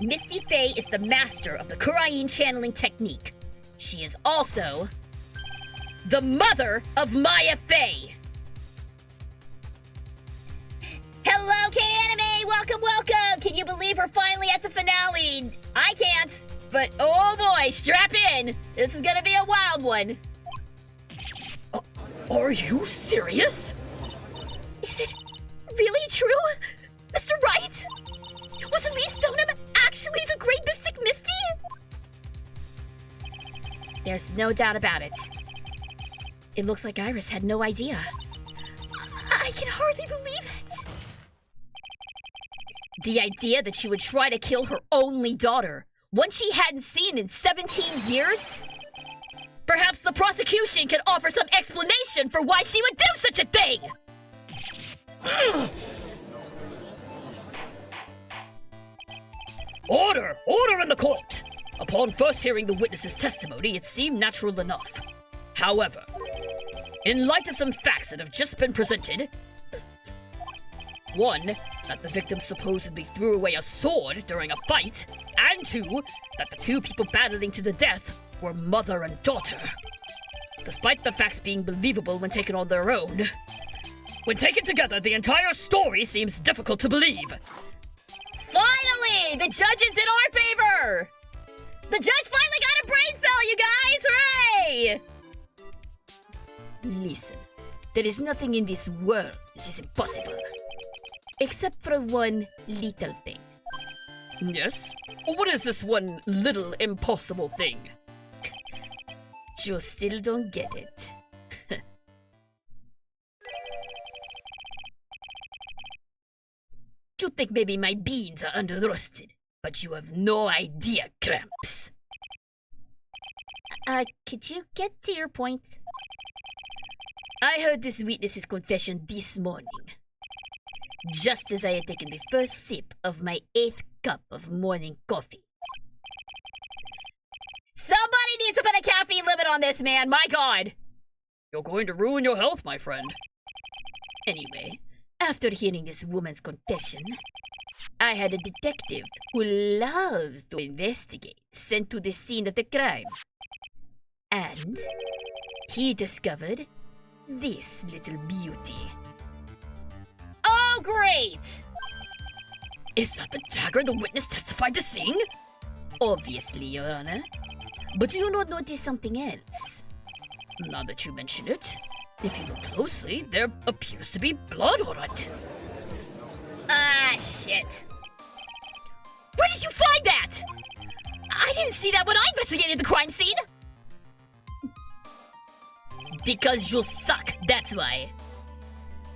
S1: Misty Faye is the master of the Kurain channeling technique. She is also the mother of Maya Faye.
S2: Hello, K-Anime! Welcome, welcome! Can you believe we're finally at the finale? I can't.
S1: But oh boy, strap in! This is gonna be a wild one.
S3: Are you serious?
S4: Is it really true? Mr. Wright? Was Elise Stoneham actually the Great Mystic Misty?
S1: There's no doubt about it. It looks like Iris had no idea.
S4: I can hardly believe it.
S1: The idea that she would try to kill her only daughter, one she hadn't seen in 17 years? Perhaps the prosecution could offer some explanation for why she would do such a thing!
S3: Order! Order in the court! Upon first hearing the witness's testimony, it seemed natural enough. However, in light of some facts that have just been presented, 1, that the victim supposedly threw away a sword during a fight, and 2, that the two people battling to the death were mother and daughter. Despite the facts being believable when taken on their own, when taken together, the entire story seems difficult to believe.
S1: Finally! The judge is in our favor! The judge finally got a brain cell, you guys! Hooray! Listen, there is nothing in this world that is impossible. Except for one little thing.
S3: Yes? What is this one little impossible thing?
S1: You still don't get it. You think maybe my beans are under-roasted, but you have no idea, Cramps. Could you get to your point? I heard this witness's confession this morning, just as I had taken the first sip of my 8th cup of morning coffee. Somebody needs to put a caffeine limit on this, man, my god!
S3: You're going to ruin your health, my friend.
S1: Anyway, after hearing this woman's confession, I had a detective who loves to investigate sent to the scene of the crime. And he discovered this little beauty.
S2: Oh, great!
S3: Is that the dagger the witness testified to seeing?
S1: Obviously, Your Honor. But do you not notice something else?
S3: Now that you mention it, if you look closely, there appears to be blood on it.
S2: Ah, shit.
S1: Where did you find that? I didn't see that when I investigated the crime scene. Because you suck, that's why.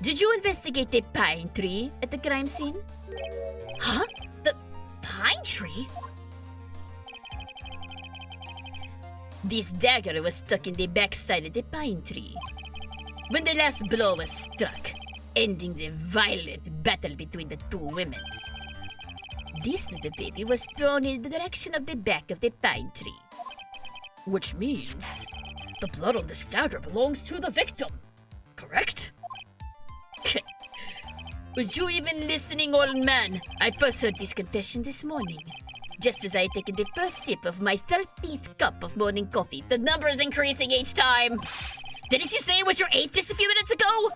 S1: Did you investigate the pine tree at the crime scene?
S2: Huh? The pine tree?
S1: This dagger was stuck in the backside of the pine tree when the last blow was struck, ending the violent battle between the two women. This little baby was thrown in the direction of the back of the pine tree.
S3: Which means the blood on this dagger belongs to the victim, correct?
S1: Was you even listening, old man? I first heard this confession this morning, just as I had taken the first sip of my 13th cup of morning coffee.
S2: The number is increasing each time.
S1: Didn't you say it was your 8th just a few minutes ago?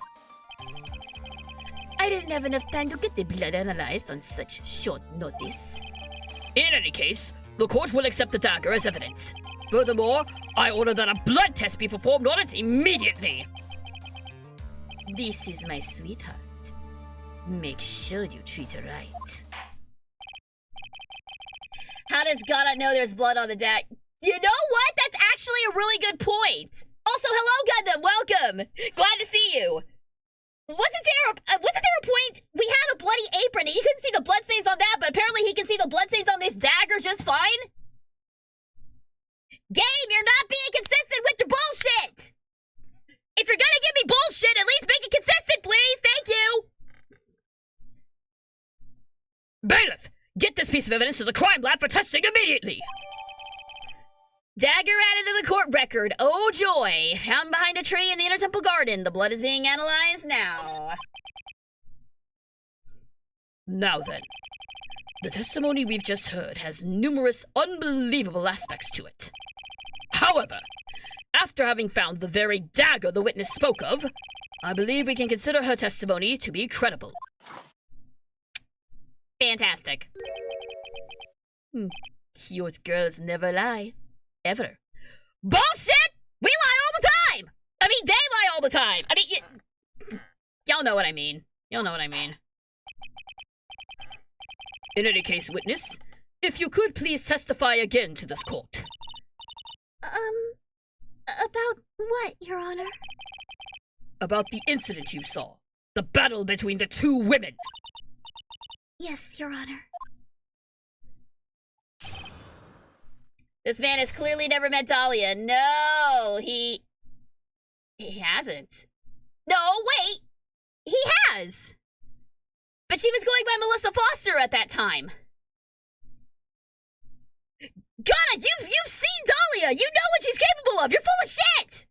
S1: I didn't have enough time to get the blood analyzed on such short notice.
S3: In any case, the court will accept the dagger as evidence. Furthermore, I order that a blood test be performed on it immediately.
S1: This is my sweetheart. Make sure you treat her right.
S2: How does God know there's blood on the deck? You know what? That's actually a really good point. Also, hello, Gundam. Welcome. Glad to see you. Wasn't there a point we had a bloody apron and you couldn't see the bloodstains on that, but apparently he can see the bloodstains on this dagger just fine? Game, you're not being consistent with your bullshit. If you're gonna give me bullshit, at least make it consistent, please. Thank you.
S3: Bailiff, get this piece of evidence to the crime lab for testing immediately!
S2: Dagger added to the court record. Oh joy. Found behind a tree in the Inner Temple Garden. The blood is being analyzed now.
S3: Now then, The testimony we've just heard has numerous unbelievable aspects to it. However, after having found the very dagger the witness spoke of, I believe we can consider her testimony to be credible.
S2: Fantastic.
S1: Cute girls never lie. Ever.
S2: Bullshit! We lie all the time! I mean, they lie all the time! I mean, y'all know what I mean. Y'all know what I mean.
S3: In any case, witness, if you could please testify again to this court.
S4: About what, Your Honor?
S3: About the incident you saw. The battle between the two women.
S4: Yes, Your Honor.
S2: This man has clearly never met Dahlia. No, he hasn't. No, wait! He has! But she was going by Melissa Foster at that time. God, you've seen Dahlia! You know what she's capable of! You're full of shit!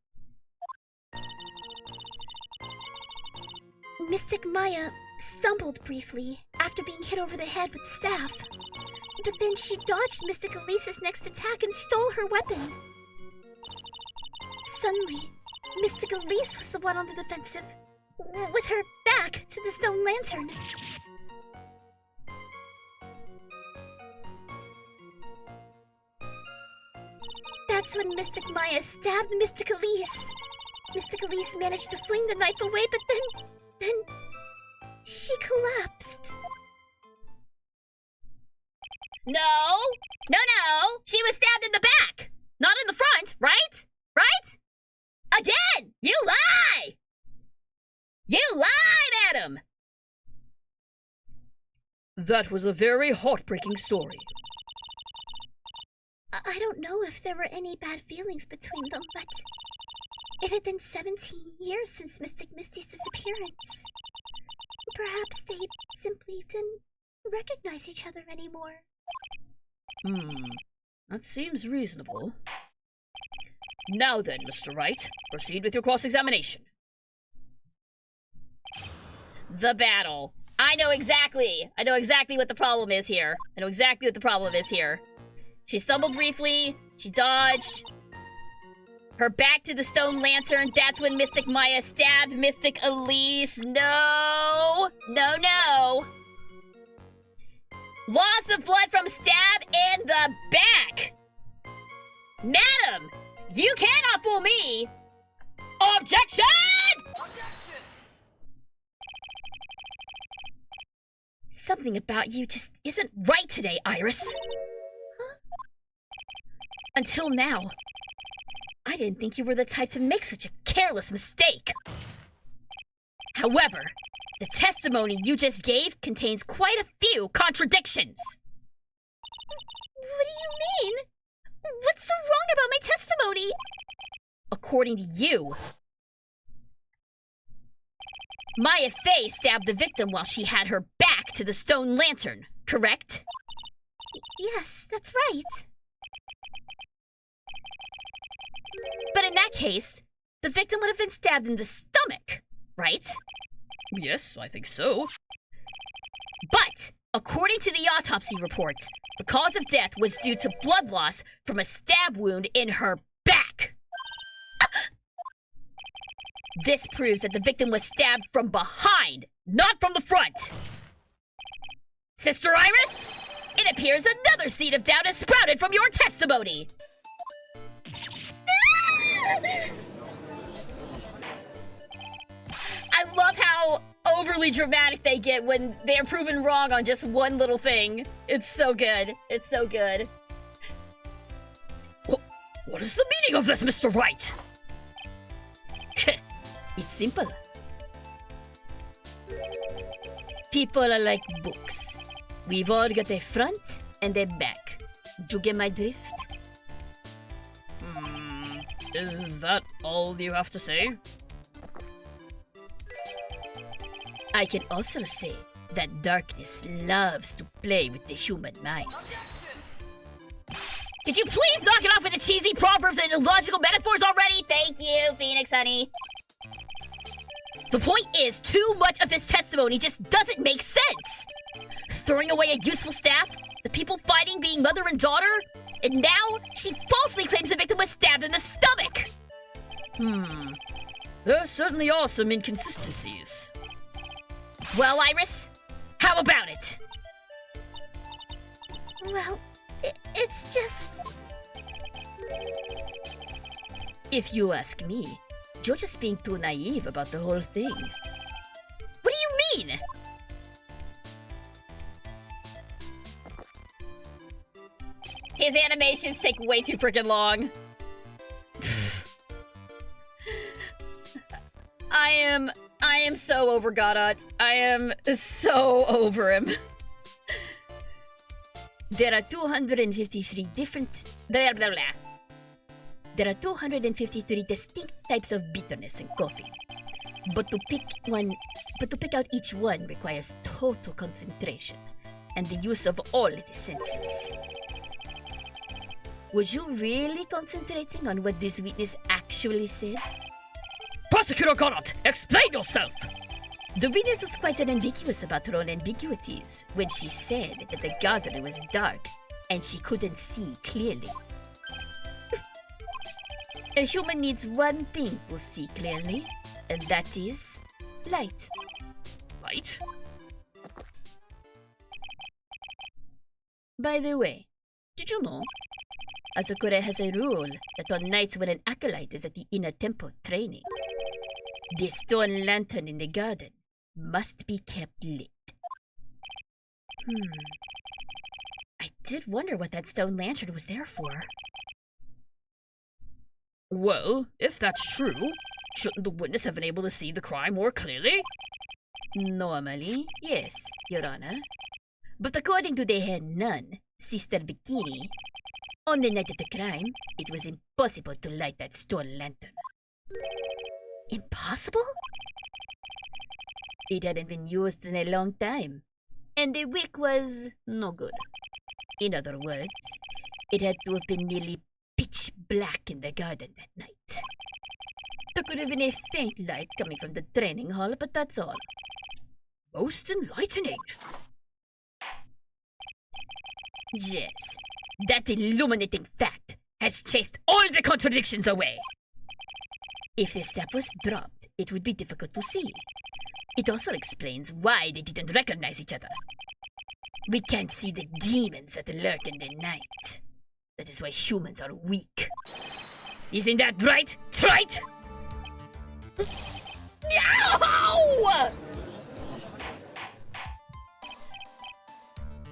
S4: Mystic Maya stumbled briefly after being hit over the head with the staff. But then she dodged Mystic Elise's next attack and stole her weapon. Suddenly, Mystic Elise was the one on the defensive, with her back to the stone lantern. That's when Mystic Maya stabbed Mystic Elise. Mystic Elise managed to fling the knife away, but then she collapsed.
S2: No! She was stabbed in the back! Not in the front, right? Right? Again! You lie! You lie, madam!
S3: That was a very heartbreaking story.
S4: I don't know if there were any bad feelings between them, but it had been 17 years since Mystic Misty's disappearance. Perhaps they simply didn't recognize each other anymore.
S3: That seems reasonable. Now then, Mr. Wright, proceed with your cross-examination.
S2: The battle. I know exactly what the problem is here. She stumbled briefly, she dodged. Her back to the stone lantern, that's when Mystic Maya stabbed Mystic Elise. No! Loss of blood from stab in the back! Madam! You cannot fool me! Objection!
S1: Something about you just isn't right today, Iris. Huh? Until now, I didn't think you were the type to make such a careless mistake. However, the testimony you just gave contains quite a few contradictions.
S4: What do you mean? What's so wrong about my testimony?
S1: According to you, Maya Fey stabbed the victim while she had her back to the stone lantern, correct?
S4: Yes, that's right.
S1: But in that case, the victim would have been stabbed in the stomach, right?
S3: Yes, I think so.
S1: But, according to the autopsy report, the cause of death was due to blood loss from a stab wound in her back. This proves that the victim was stabbed from behind, not from the front. Sister Iris, it appears another seed of doubt has sprouted from your testimony.
S2: I love how overly dramatic they get when they're proven wrong on just one little thing. It's so good.
S3: What is the meaning of this, Mr. Wright?
S1: It's simple. People are like books. We've all got a front and a back. Do you get my drift?
S3: Is that all you have to say?
S1: I can also say that darkness loves to play with the human mind.
S2: Could you please knock it off with the cheesy proverbs and illogical metaphors already? Thank you, Phoenix, honey.
S1: The point is, too much of this testimony just doesn't make sense. throwing away a useful staff, the people fighting being mother and daughter, and now she falsely claims the victim was stabbed in the stomach!
S3: There certainly are some inconsistencies.
S1: Well, Iris, how about it?
S4: Well, it's just...
S1: If you ask me, you're just being too naive about the whole thing. What do you mean?
S2: His animations take way too freaking long. I am so over Godot. I am so over him.
S1: There are 253 different... Blah, blah, blah. There are 253 distinct types of bitterness in coffee. But to pick out each one requires total concentration and the use of all the senses. Was you really concentrating on what this witness actually said?
S3: Prosecutor Godot, explain yourself!
S1: The witness was quite unambiguous about her own ambiguities when she said that the garden was dark and she couldn't see clearly. A human needs one thing to see clearly, and that is light.
S3: Light?
S1: By the way, did you know? Asakura has a rule that on nights when an acolyte is at the inner temple training, the stone lantern in the garden must be kept lit. I did wonder what that stone lantern was there for.
S3: Well, if that's true, shouldn't the witness have been able to see the crime more clearly?
S1: Normally, yes, Your Honor. But according to the head nun, Sister Bikini, on the night of the crime, it was impossible to light that stone lantern. Impossible? It hadn't been used in a long time, and the wick was no good. In other words, it had to have been nearly pitch black in the garden that night. There could have been a faint light coming from the training hall, but that's all.
S3: Most enlightening.
S1: Yes, that illuminating fact has chased all the contradictions away. If the step was dropped, it would be difficult to see. It also explains why they didn't recognize each other. We can't see the demons that lurk in the night. That is why humans are weak. Isn't that right, Trite?
S2: No!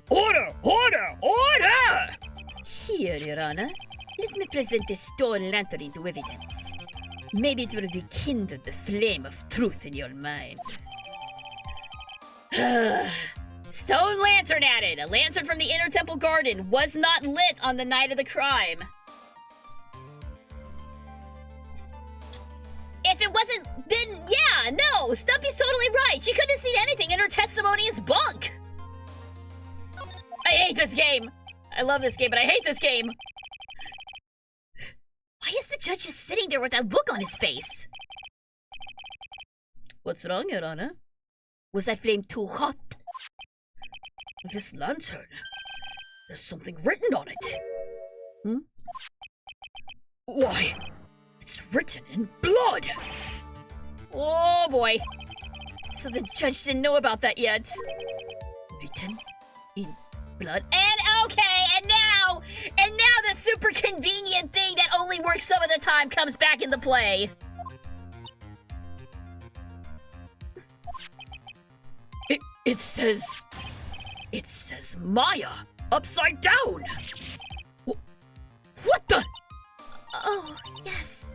S3: Order! Order! Order!
S1: Here, Your Honor. Let me present the stone lantern into evidence. Maybe it will rekindle the flame of truth in your mind.
S2: Stone lantern added. A lantern from the inner temple garden was not lit on the night of the crime. If it wasn't, then yeah, no, Stumpy's totally right. She couldn't have seen anything and her testimony is bunk. I hate this game. I love this game, but I hate this game.
S1: Why is the judge just sitting there with that look on his face? What's wrong, Your Honor? Was that flame too hot?
S3: This lantern. There's something written on it. Why? It's written in blood.
S2: Oh boy. So the judge didn't know about that yet.
S1: Written in blood?
S2: And okay, and now the super convenient thing that only works some of the time comes back into play.
S3: It says Maya upside down. What the?
S4: Oh, yes.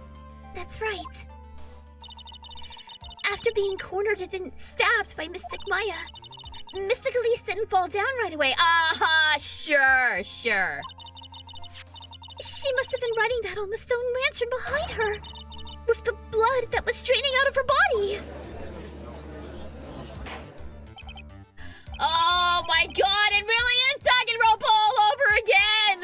S4: That's right. After being cornered and then stabbed by Mystic Maya, Mystic Elise didn't fall down right away.
S2: Sure.
S4: She must have been writing that on the stone lantern behind her, with the blood that was draining out of her body.
S2: Oh my god, it really is Danganronpa all over again!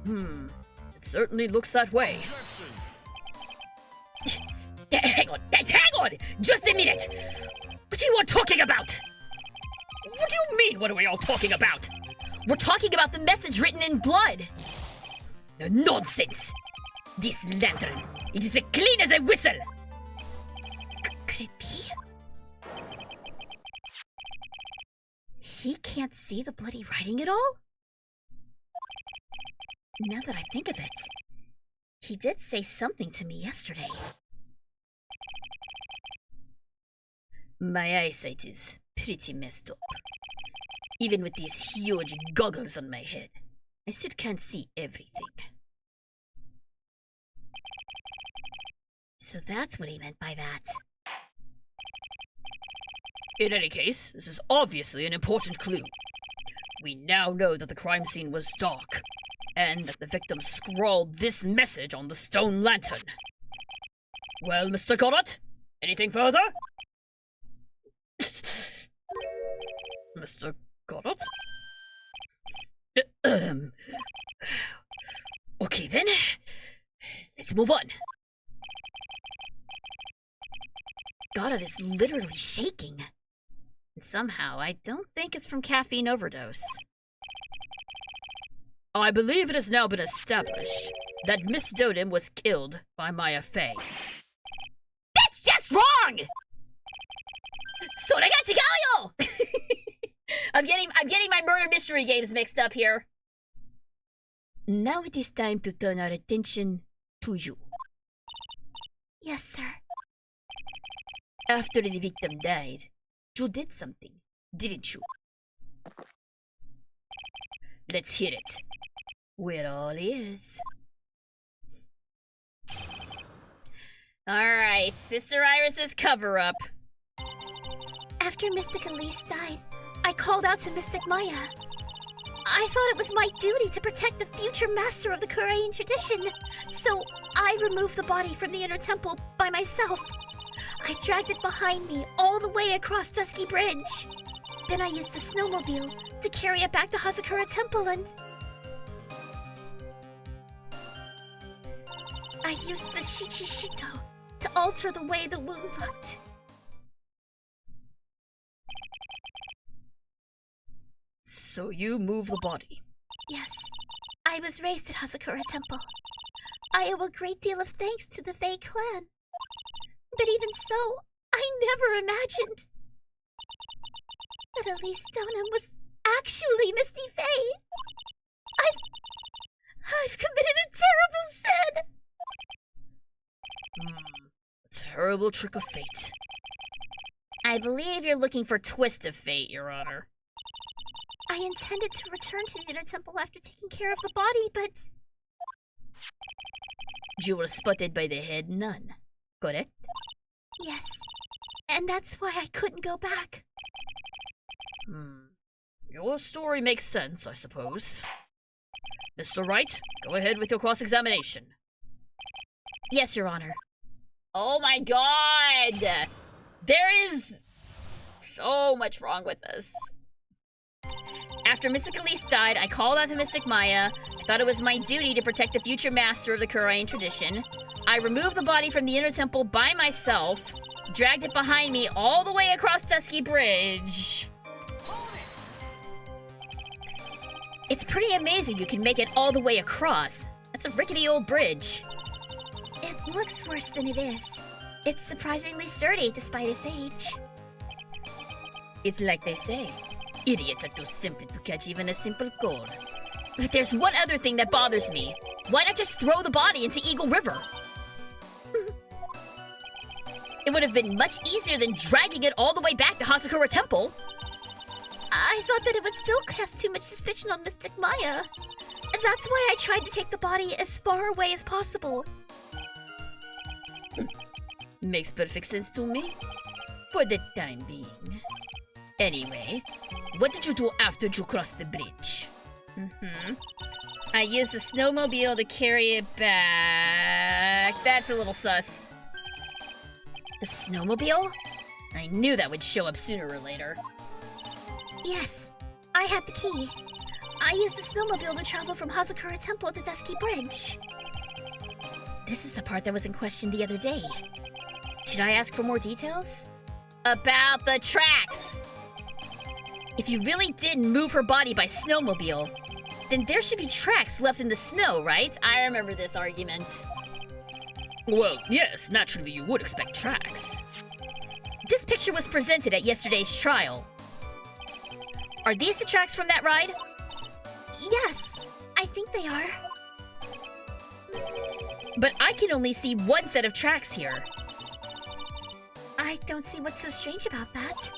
S2: 11037!
S3: It certainly looks that way.
S1: Hang on! Just a minute! Would
S3: are you all talking about? What do you mean, what are we all talking about?
S1: We're talking about the message written in blood.
S3: Nonsense! This lantern, it is as clean as a whistle!
S1: Could it be? He can't see the bloody writing at all? Now that I think of it, he did say something to me yesterday.
S3: My eyesight is pretty messed up. Even with these huge goggles on my head, I still can't see everything.
S1: So that's what he meant by that.
S3: In any case, this is obviously an important clue. We now know that the crime scene was dark, and that the victim scrawled this message on the stone lantern. Well, Mr. Goddard, anything further? Mr. Goddard? Okay then, let's move on.
S1: Goddard is literally shaking. And somehow, I don't think it's from caffeine overdose.
S3: I believe it has now been established that Miss Doden was killed by Maya Fey.
S1: That's just wrong! Soregachigayo! I'm getting my murder mystery games mixed up here.
S3: Now it is time to turn our attention to you.
S4: Yes, sir.
S3: After the victim died, you did something, didn't you? Let's hear it. We're all ears.
S1: Alright, Sister Iris's cover-up.
S4: After Mystic Elise died, I called out to Mystic Maya. I thought it was my duty to protect the future master of the Korean tradition, so I removed the body from the inner temple by myself. I dragged it behind me all the way across Dusky Bridge. Then I used the snowmobile to carry it back to Hazakura Temple and... I used the Shichishito to alter the way the wound looked.
S3: So you move the body.
S4: Yes, I was raised at Hazakura Temple. I owe a great deal of thanks to the Fey clan. But even so, I never imagined that Elise Stoneham was actually Misty Fey. I've committed a terrible sin.
S3: A terrible trick of fate.
S1: I believe you're looking for Twist of Fate, Your Honor.
S4: I intended to return to the inner temple after taking care of the body, but...
S3: You were spotted by the head nun, correct?
S4: Yes, and that's why I couldn't go back.
S3: Your story makes sense, I suppose. Mr. Wright, go ahead with your cross-examination.
S1: Yes, Your Honor.
S2: Oh my god! There is so much wrong with this.
S1: After Mystic Elise died, I called out to Mystic Maya. I thought it was my duty to protect the future master of the Korean tradition. I removed the body from the inner temple by myself, dragged it behind me all the way across Dusky Bridge. It's pretty amazing you can make it all the way across. That's a rickety old bridge.
S4: It looks worse than it is. It's surprisingly sturdy despite its age.
S3: It's like they say, idiots are too simple to catch even a simple cold.
S1: But there's one other thing that bothers me. Why not just throw the body into Eagle River? It would have been much easier than dragging it all the way back to Hazakura Temple.
S4: I thought that it would still cast too much suspicion on Mystic Maya. That's why I tried to take the body as far away as possible.
S3: Makes perfect sense to me. For the time being. Anyway, what did you do after you crossed the bridge?
S1: I used the snowmobile to carry it back. That's a little sus. The snowmobile? I knew that would show up sooner or later.
S4: Yes, I had the key. I used the snowmobile to travel from Hazakura Temple to Dusky Bridge.
S1: This is the part that was in question the other day. Should I ask for more details?
S2: about the tracks.
S1: If you really did move her body by snowmobile, then there should be tracks left in the snow, right?
S2: I remember this argument.
S3: Well, yes, naturally you would expect tracks.
S1: This picture was presented at yesterday's trial. Are these the tracks from that ride?
S4: Yes, I think they are.
S1: But I can only see one set of tracks here.
S4: I don't see what's so strange about that.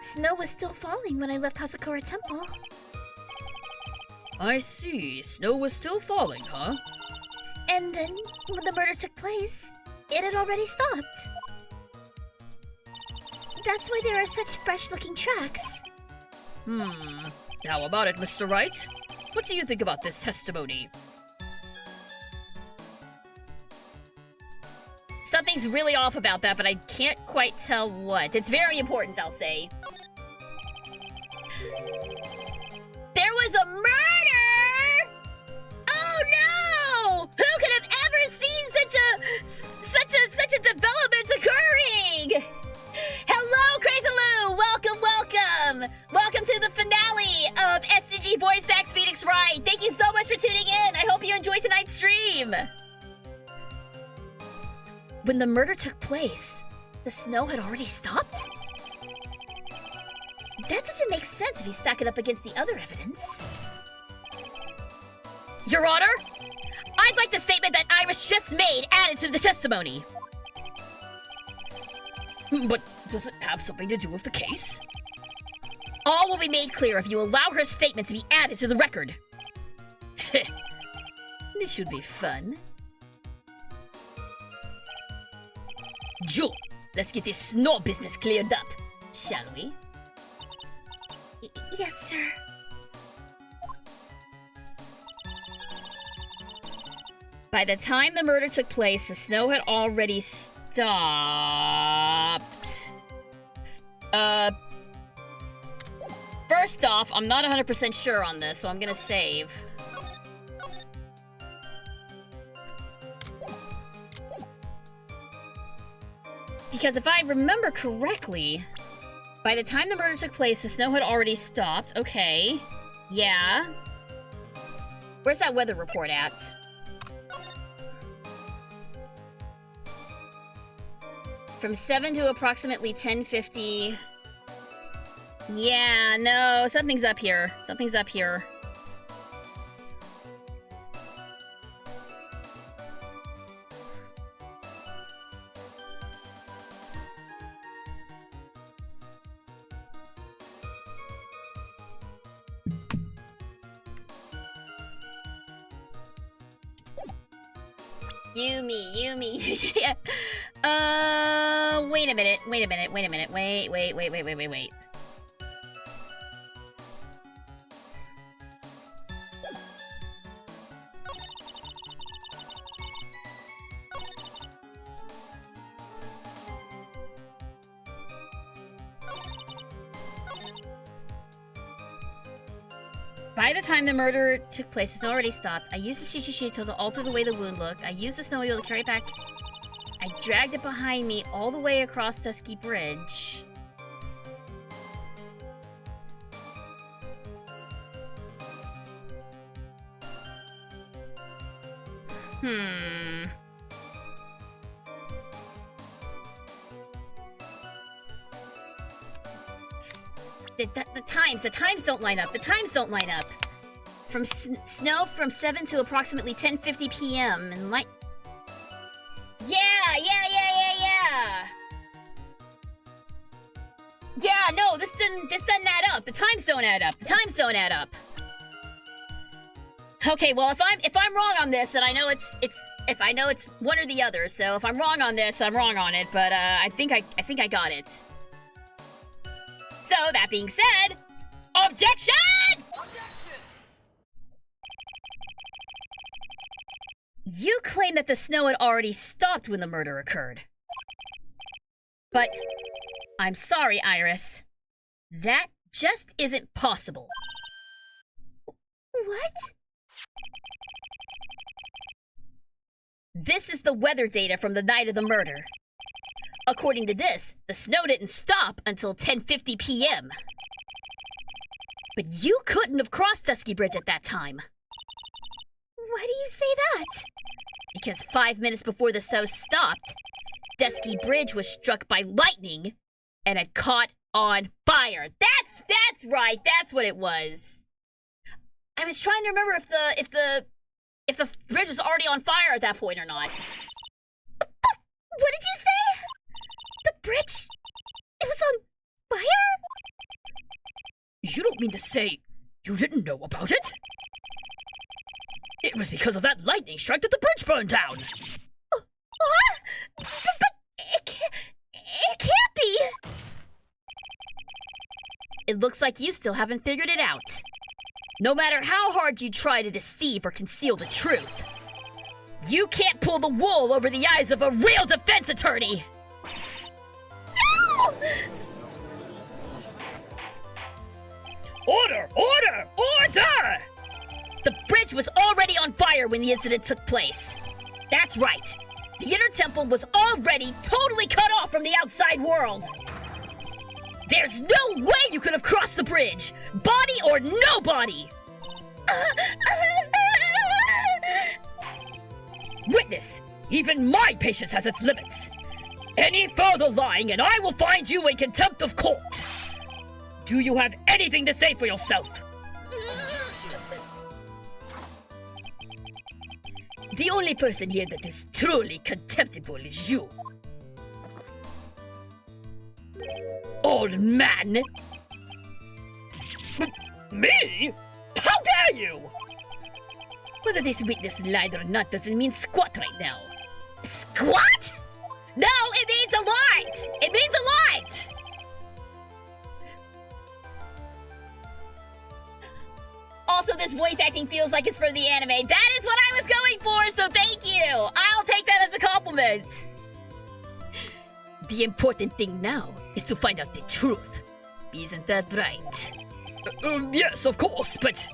S4: Snow was still falling when I left Hasakura Temple.
S3: I see, snow was still falling, huh?
S4: And then, when the murder took place, it had already stopped. That's why there are such fresh-looking tracks.
S3: How about it, Mr. Wright? What do you think about this testimony?
S2: Something's really off about that, but I can't quite tell what. It's very important, I'll say. There was a murder! Oh no! Who could have ever seen such a development occurring? Hello, Crazy Lou! Welcome! Welcome to the finale of SGG Voice Acts Phoenix Wright. Thank you so much for tuning in. I hope you enjoyed tonight's stream.
S1: When the murder took place, the snow had already stopped? That doesn't make sense if you stack it up against the other evidence.
S2: Your Honor, I'd like the statement that Iris just made added to the testimony.
S3: But does it have something to do with the case?
S2: All will be made clear if you allow her statement to be added to the record.
S1: This should be fun.
S2: Joe, let's get this snow business cleared up, shall we?
S4: Yes, sir.
S1: By the time the murder took place, the snow had already stopped.
S2: First off, I'm not 100% sure on this, so I'm gonna save.
S1: Because if I remember correctly, by the time the murder took place, the snow had already stopped. Okay. Yeah.
S2: Where's that weather report at?
S1: From 7 to approximately 10:50. Yeah, no, something's up here. Something's up here.
S2: Yumi.
S1: Wait a minute. Wait. By the time the murder took place, it's already stopped. I used the Shichishito to alter the way the wound looked. I used the snowmobile to carry it back. I dragged it behind me all the way across Dusky Bridge. The times don't line up. The times don't line up. From snow from 7 to approximately 10:50 p.m. and light.
S2: Yeah. Yeah, no, this doesn't add up. The times don't add up. Okay, well, if I'm wrong on this, then I know it's one or the other. So if I'm wrong on this, I'm wrong on it. But I think I got it. So that being said, objection!
S1: You claim that the snow had already stopped when the murder occurred. But I'm sorry, Iris. That just isn't possible.
S4: What?
S1: This is the weather data from the night of the murder. According to this, the snow didn't stop until 10:50 p.m. But you couldn't have crossed Dusky Bridge at that time.
S4: Why do you say that?
S1: Because 5 minutes before the snow stopped, Dusky Bridge was struck by lightning and had caught on fire. That's right. That's what it was. I was trying to remember if the bridge was already on fire at that point or not.
S4: What did you say? The bridge? It was on fire?
S3: You don't mean to say you didn't know about it? It was because of that lightning strike that the bridge burned down.
S4: What? But it can't be.
S1: It looks like you still haven't figured it out. No matter how hard you try to deceive or conceal the truth, you can't pull the wool over the eyes of a real defense attorney!
S4: No!
S3: Order! Order! Order!
S1: The bridge was already on fire when the incident took place. That's right. The inner temple was already totally cut off from the outside world. There's no way you could have crossed the bridge, body or no body.
S3: Witness, even my patience has its limits. Any further lying and I will find you in contempt of court. Do you have anything to say for yourself?
S1: The only person here that is truly contemptible is you.
S3: Old man! Me? How dare you!
S1: Whether this witness lied or not doesn't mean squat right now. Squat? No, it means a lot! It means a lot! Also, this voice acting feels like it's from the anime. That is what I was going for, so thank you! I'll take that as a compliment! The important thing now is to find out the truth. Isn't that right?
S3: Yes, of course, but...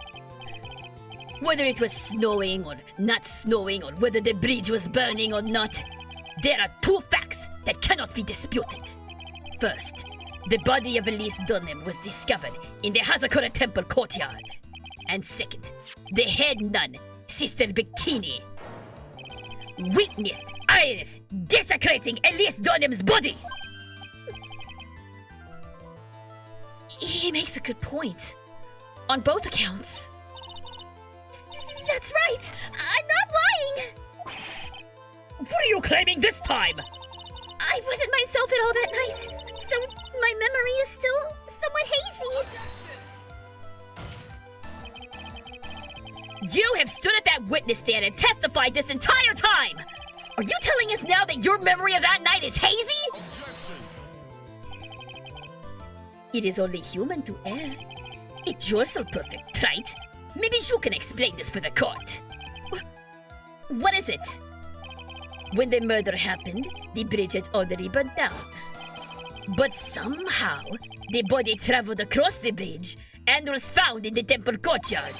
S1: Whether it was snowing or not snowing, or whether the bridge was burning or not, there are two facts that cannot be disputed. First, the body of Elise Dunham was discovered in the Hazakura Temple courtyard. And second, the head nun, Sister Bikini, witnessed Iris desecrating Elise Dunham's body! He makes a good point. On both accounts.
S4: That's right. I'm not lying.
S3: What are you claiming this time?
S4: I wasn't myself at all that night, so my memory is still somewhat hazy.
S1: You have stood at that witness stand and testified this entire time! Are you telling us now that your memory of that night is hazy? It is only human to err. It's yours so perfect, right? Maybe you can explain this for the court. What is it? When the murder happened, the bridge had already burnt down. But somehow, the body traveled across the bridge and was found in the temple courtyard.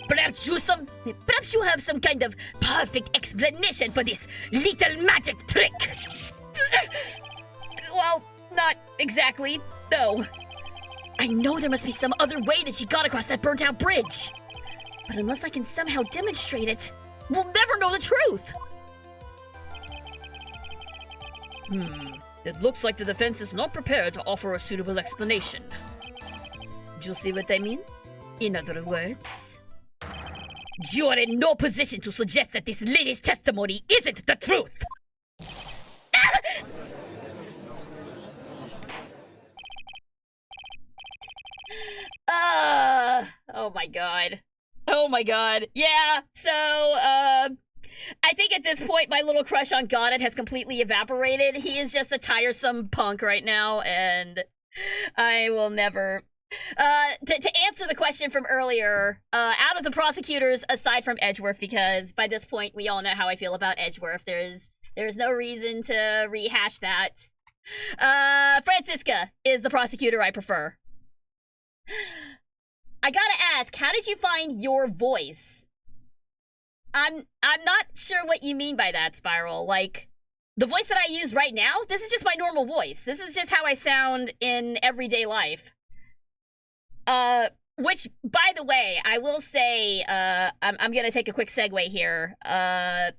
S1: Perhaps you have some kind of perfect explanation for this little magic trick. Well, not exactly, no. I know there must be some other way that she got across that burnt out bridge. But unless I can somehow demonstrate it, we'll never know the truth.
S3: It looks like the defense is not prepared to offer a suitable explanation.
S1: Do you see what I mean? In other words, you are in no position to suggest that this lady's testimony isn't the truth. Oh my god. Oh my god. Yeah, so, I think at this point my little crush on Goddard has completely evaporated. He is just a tiresome punk right now, and I will never... To answer the question from earlier, out of the prosecutors, aside from Edgeworth, because by this point we all know how I feel about Edgeworth, there's no reason to rehash that. Francisca is the prosecutor I prefer. I gotta ask, how did you find your voice? I'm not sure what you mean by that, Spiral. Like, The voice that I use right now, this is just my normal voice. This is just how I sound in everyday life. Which, by the way, I will say, I'm gonna take a quick segue here. To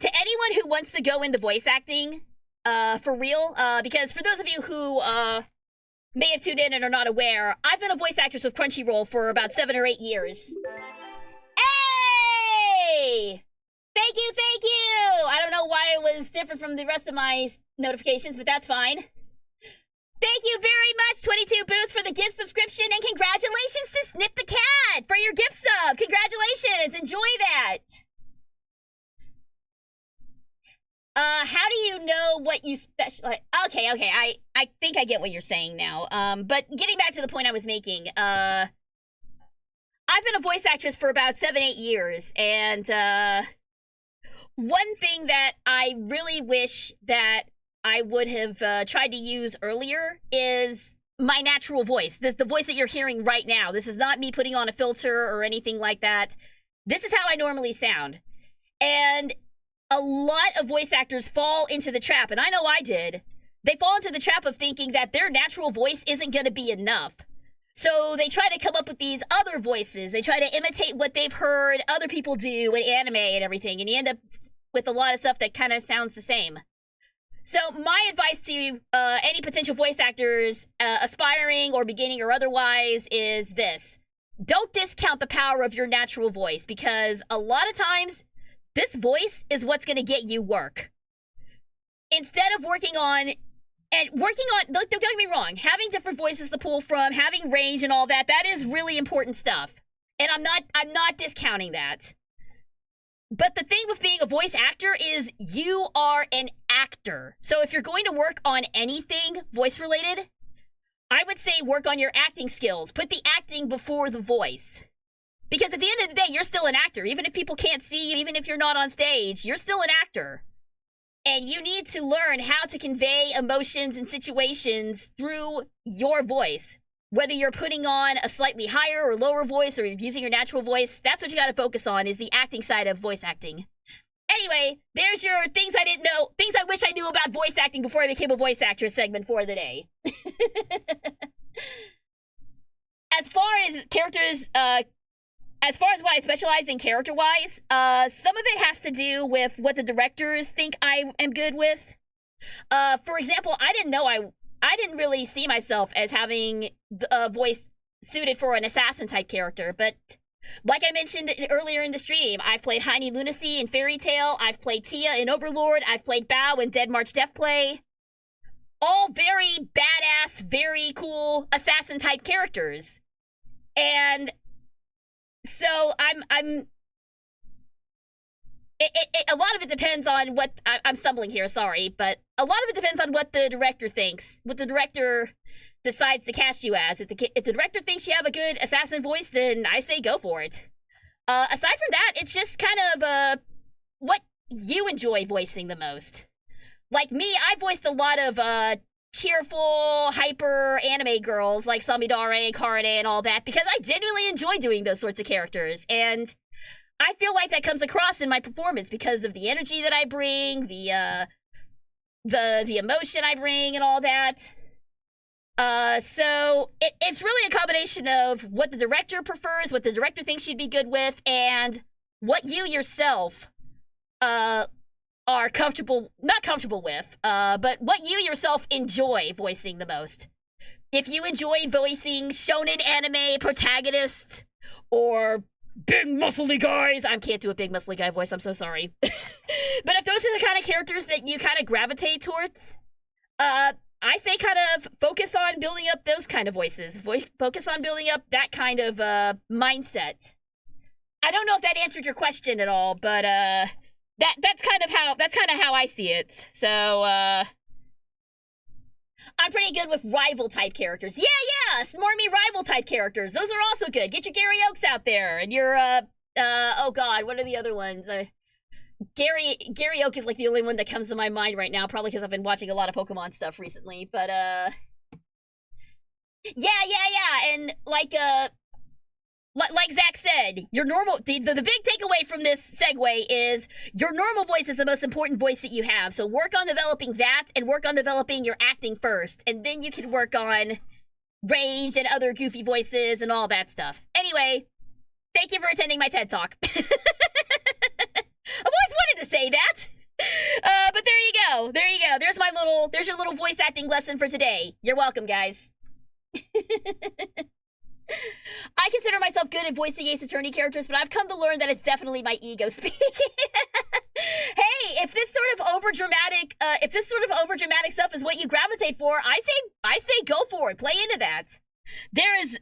S1: anyone who wants to go into voice acting, for real, because for those of you who, may have tuned in and are not aware, I've been a voice actress with Crunchyroll for about 7 or 8 years. Hey! Thank you, thank you! I don't know why it was different from the rest of my notifications, but that's fine. Thank you very much, 22 Boots, for the gift subscription, and congratulations to Snip the Cat for your gift sub! Congratulations! Enjoy that! How do you know what you specialize? Okay, I think I get what you're saying now. But getting back to the point I was making, I've been a voice actress for about 7-8 years, and, one thing that I really wish that I would have, tried to use earlier is my natural voice. The voice that you're hearing right now. This is not me putting on a filter or anything like that. This is how I normally sound. And a lot of voice actors fall into the trap, and I know I did. They fall into the trap of thinking that their natural voice isn't going to be enough. So they try to come up with these other voices. They try to imitate what they've heard other people do in anime and everything, and you end up with a lot of stuff that kind of sounds the same. So my advice to any potential voice actors, aspiring or beginning or otherwise, is this. Don't discount the power of your natural voice, because a lot of times, this voice is what's going to get you work. Instead of working on, don't get me wrong, having different voices to pull from, having range and all that, that is really important stuff. And I'm not discounting that. But the thing with being a voice actor is you are an actor. So if you're going to work on anything voice related, I would say work on your acting skills. Put the acting before the voice. Because at the end of the day, you're still an actor. Even if people can't see you, even if you're not on stage, you're still an actor. And you need to learn how to convey emotions and situations through your voice. Whether you're putting on a slightly higher or lower voice, or you're using your natural voice, that's what you gotta focus on, is the acting side of voice acting. Anyway, there's your things I didn't know, things I wish I knew about voice acting before I became a voice actress segment for the day. As far as characters, as far as what I specialize in character-wise, some of it has to do with what the directors think I am good with. For example, I didn't really see myself as having a voice suited for an assassin-type character, but like I mentioned earlier in the stream, I've played Heine Lunacy in Fairy Tail, I've played Tia in Overlord, I've played Bao in Dead March Death Play. All very badass, very cool assassin-type characters. And so a lot of it depends on what, I'm stumbling here, sorry, but a lot of it depends on what the director thinks, what the director decides to cast you as. If the director thinks you have a good assassin voice, then I say go for it. Aside from that, it's just kind of what you enjoy voicing the most. Like me, I voiced a lot of cheerful, hyper anime girls like Samidare and Karane and all that because I genuinely enjoy doing those sorts of characters, and I feel like that comes across in my performance because of the energy that I bring, the emotion I bring, and all that. So it's really a combination of what the director prefers, what the director thinks you'd be good with, and what you yourself are not comfortable with, but what you yourself enjoy voicing the most. If you enjoy voicing shonen anime protagonists or big muscly guys, I can't do a big muscly guy voice, I'm so sorry. But if those are the kind of characters that you kind of gravitate towards, I say kind of focus on building up those kind of voices. Focus on building up that kind of mindset. I don't know if that answered your question at all, but that's kind of how I see it. So I'm pretty good with rival type characters. Yeah, smarmy rival type characters. Those are also good. Get your Gary Oaks out there, and your oh god, what are the other ones? Gary Oak is like the only one that comes to my mind right now, probably because I've been watching a lot of Pokemon stuff recently. But yeah, and like
S2: like Zach said, your normal the big takeaway from this segue is your normal voice is the most important voice that you have. So work on developing that and work on developing your acting first, and then you can work on range and other goofy voices and all that stuff. Anyway, thank you for attending my TED Talk. I've always wanted to say that. But there you go. There you go. There's your little voice acting lesson for today. You're welcome, guys. I consider myself good at voicing Ace Attorney characters, but I've come to learn that it's definitely my ego speaking. Hey, if this sort of overdramatic stuff is what you gravitate for, I say go for it. Play into that. There is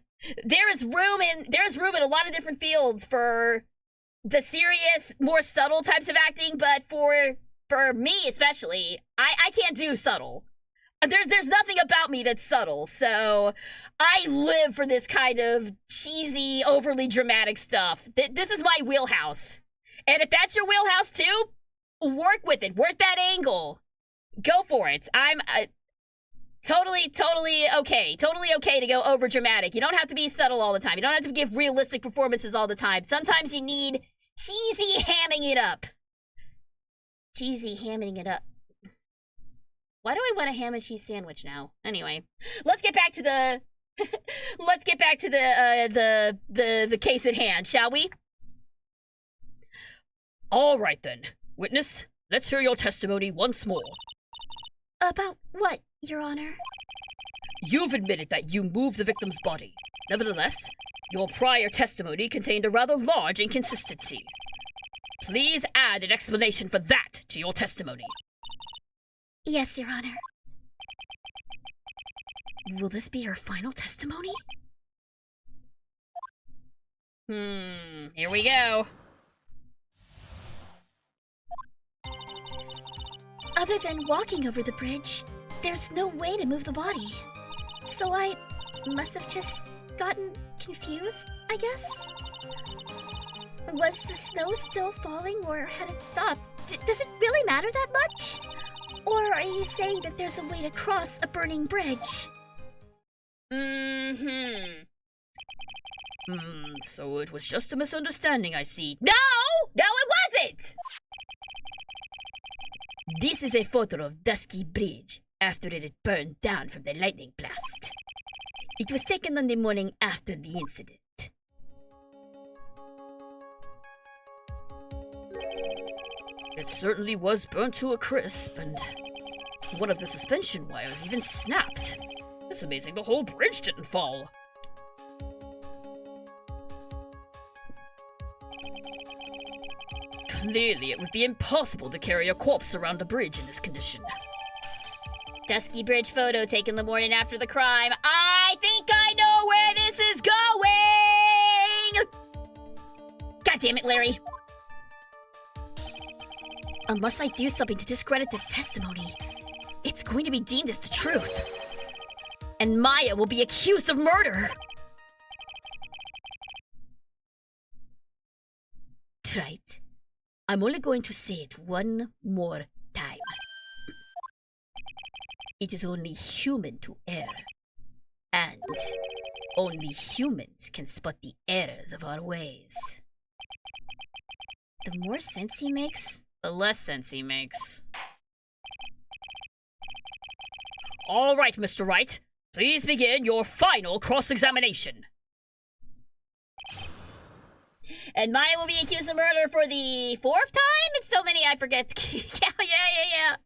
S2: room in a lot of different fields for the serious, more subtle types of acting, but for me especially, I can't do subtle. There's nothing about me that's subtle, so I live for this kind of cheesy, overly dramatic stuff. This is my wheelhouse. And if that's your wheelhouse too, work with it. Work that angle. Go for it. I'm totally okay. Totally okay to go over dramatic. You don't have to be subtle all the time. You don't have to give realistic performances all the time. Sometimes you need cheesy hamming it up. Cheesy hamming it up. Why do I want a ham and cheese sandwich now? Anyway, let's get back to the the case at hand, shall we?
S3: All right then. Witness, let's hear your testimony once more.
S4: About what, Your Honor?
S3: You've admitted that you moved the victim's body. Nevertheless, your prior testimony contained a rather large inconsistency. Please add an explanation for that to your testimony.
S4: Yes, Your Honor. Will this be your final testimony?
S2: Here we go.
S4: Other than walking over the bridge, there's no way to move the body. So I must have just gotten confused, I guess? Was the snow still falling or had it stopped? Does it really matter that much? Or are you saying that there's a way to cross a burning bridge?
S3: So it was just a misunderstanding, I see.
S2: No, it wasn't!
S3: This is a photo of Dusky Bridge after it had burned down from the lightning blast. It was taken on the morning after the incident. It certainly was burnt to a crisp, and one of the suspension wires even snapped. It's amazing the whole bridge didn't fall. Clearly, it would be impossible to carry a corpse around a bridge in this condition.
S2: Dusky Bridge photo taken the morning after the crime. I think I know where this is going! God damn it, Larry.
S1: Unless I do something to discredit this testimony, it's going to be deemed as the truth. And Maya will be accused of murder! Right. I'm only going to say it one more time. It is only human to err. And only humans can spot the errors of our ways. The more sense he makes, the less sense he makes.
S3: All right, Mr. Wright. Please begin your final cross-examination.
S2: And Maya will be accused of murder for the 4th time? It's so many I forget. Yeah.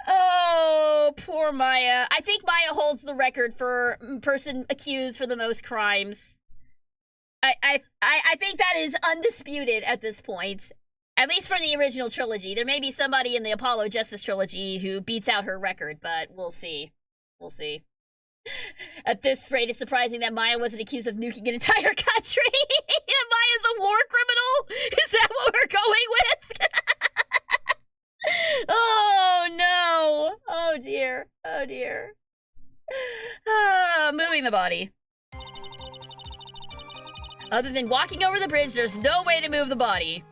S2: Oh, poor Maya. I think Maya holds the record for person accused for the most crimes. I think that is undisputed at this point. At least for the original trilogy. There may be somebody in the Apollo Justice trilogy who beats out her record, but we'll see. We'll see. At this rate, it's surprising that Maya wasn't accused of nuking an entire country. Maya's a war criminal? Is that what we're going with? Oh, no. Oh, dear. Oh, dear. Moving the body. Other than walking over the bridge, there's no way to move the body.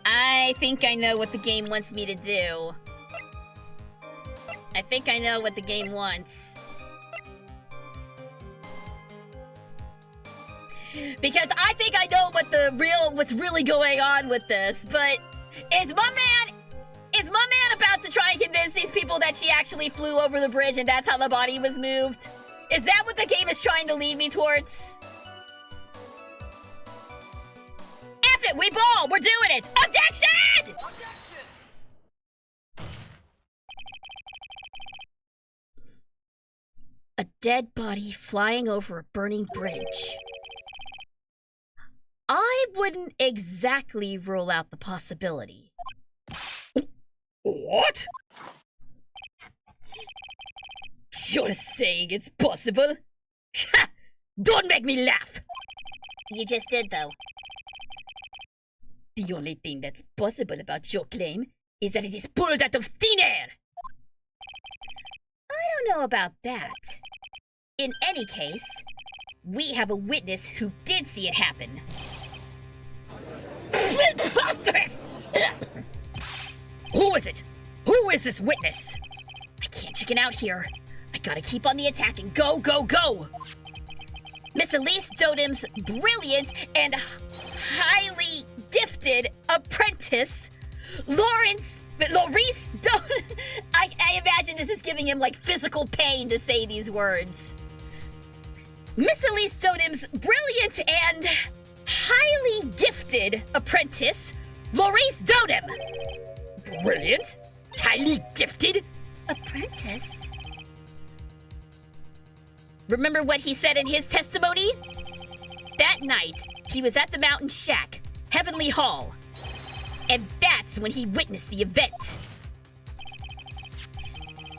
S2: I think I know what the game wants me to do. I think I know what the game wants. Because I think I know what's really going on with this, but is my man about to try and convince these people that she actually flew over the bridge and that's how the body was moved? Is that what the game is trying to lead me towards? F it, we ball! We're doing it! Objection!
S1: A dead body flying over a burning bridge. I wouldn't exactly rule out the possibility.
S3: What? You're saying it's possible? Ha! Don't make me laugh!
S2: You just did, though.
S3: The only thing that's possible about your claim is that it is pulled out of thin air!
S1: I don't know about that. In any case, we have a witness who did see it happen.
S3: Who is it? Who is this witness?
S1: I can't chicken out here. I gotta keep on the attack and go, go, go! Miss Elise Dotem's brilliant and highly gifted apprentice, Maurice Dotem. I imagine this is giving him like physical pain to say these words. Miss Elise Dotem's brilliant and highly gifted apprentice, Maurice Dotem.
S3: Brilliant? Highly gifted?
S1: Apprentice? Remember what he said in his testimony? That night, he was at the mountain shack, Heavenly Hall. And that's when he witnessed the event.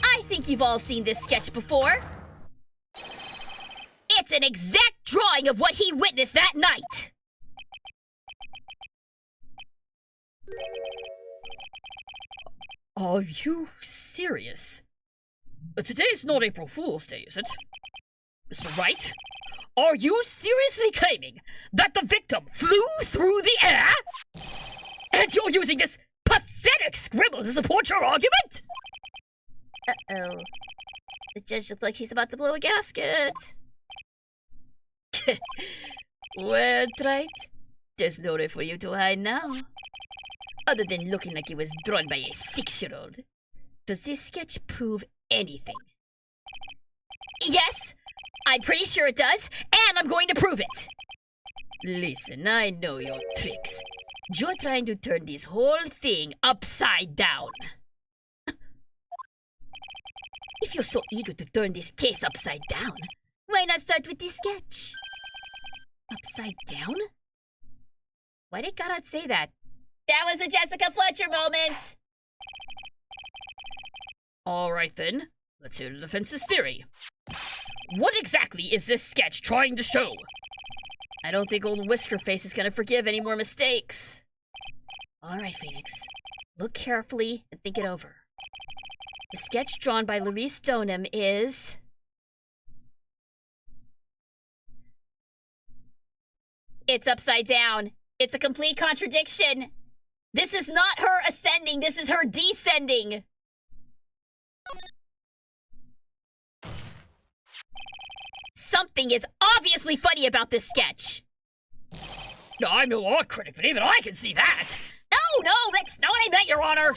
S1: I think you've all seen this sketch before. It's an exact drawing of what he witnessed that night.
S3: Are you serious? Today's not April Fool's Day, is it? Mr. Wright, are you seriously claiming that the victim flew through the air? And you're using this pathetic scribble to support your argument?
S1: Uh-oh. The judge looked like he's about to blow a gasket.
S3: Well, Wright, there's nowhere for you to hide now. Other than looking like it was drawn by a 6-year-old. Does this sketch prove anything?
S1: Yes, I'm pretty sure it does, and I'm going to prove it.
S3: Listen, I know your tricks. You're trying to turn this whole thing upside down.
S1: If you're so eager to turn this case upside down, why not start with this sketch? Upside down? Why did God say that?
S2: That was a Jessica Fletcher moment.
S3: Alright then, let's hear the defense's theory. What exactly is this sketch trying to show?
S1: I don't think old Whisker Face is gonna forgive any more mistakes. Alright, Phoenix. Look carefully and think it over. The sketch drawn by Maurice Dotem is...
S2: It's upside down. It's a complete contradiction. This is not her ascending, this is her descending.
S1: Something is obviously funny about this sketch.
S3: No, I'm no art critic, but even I can see that.
S2: No, that's not what I meant, Your Honor.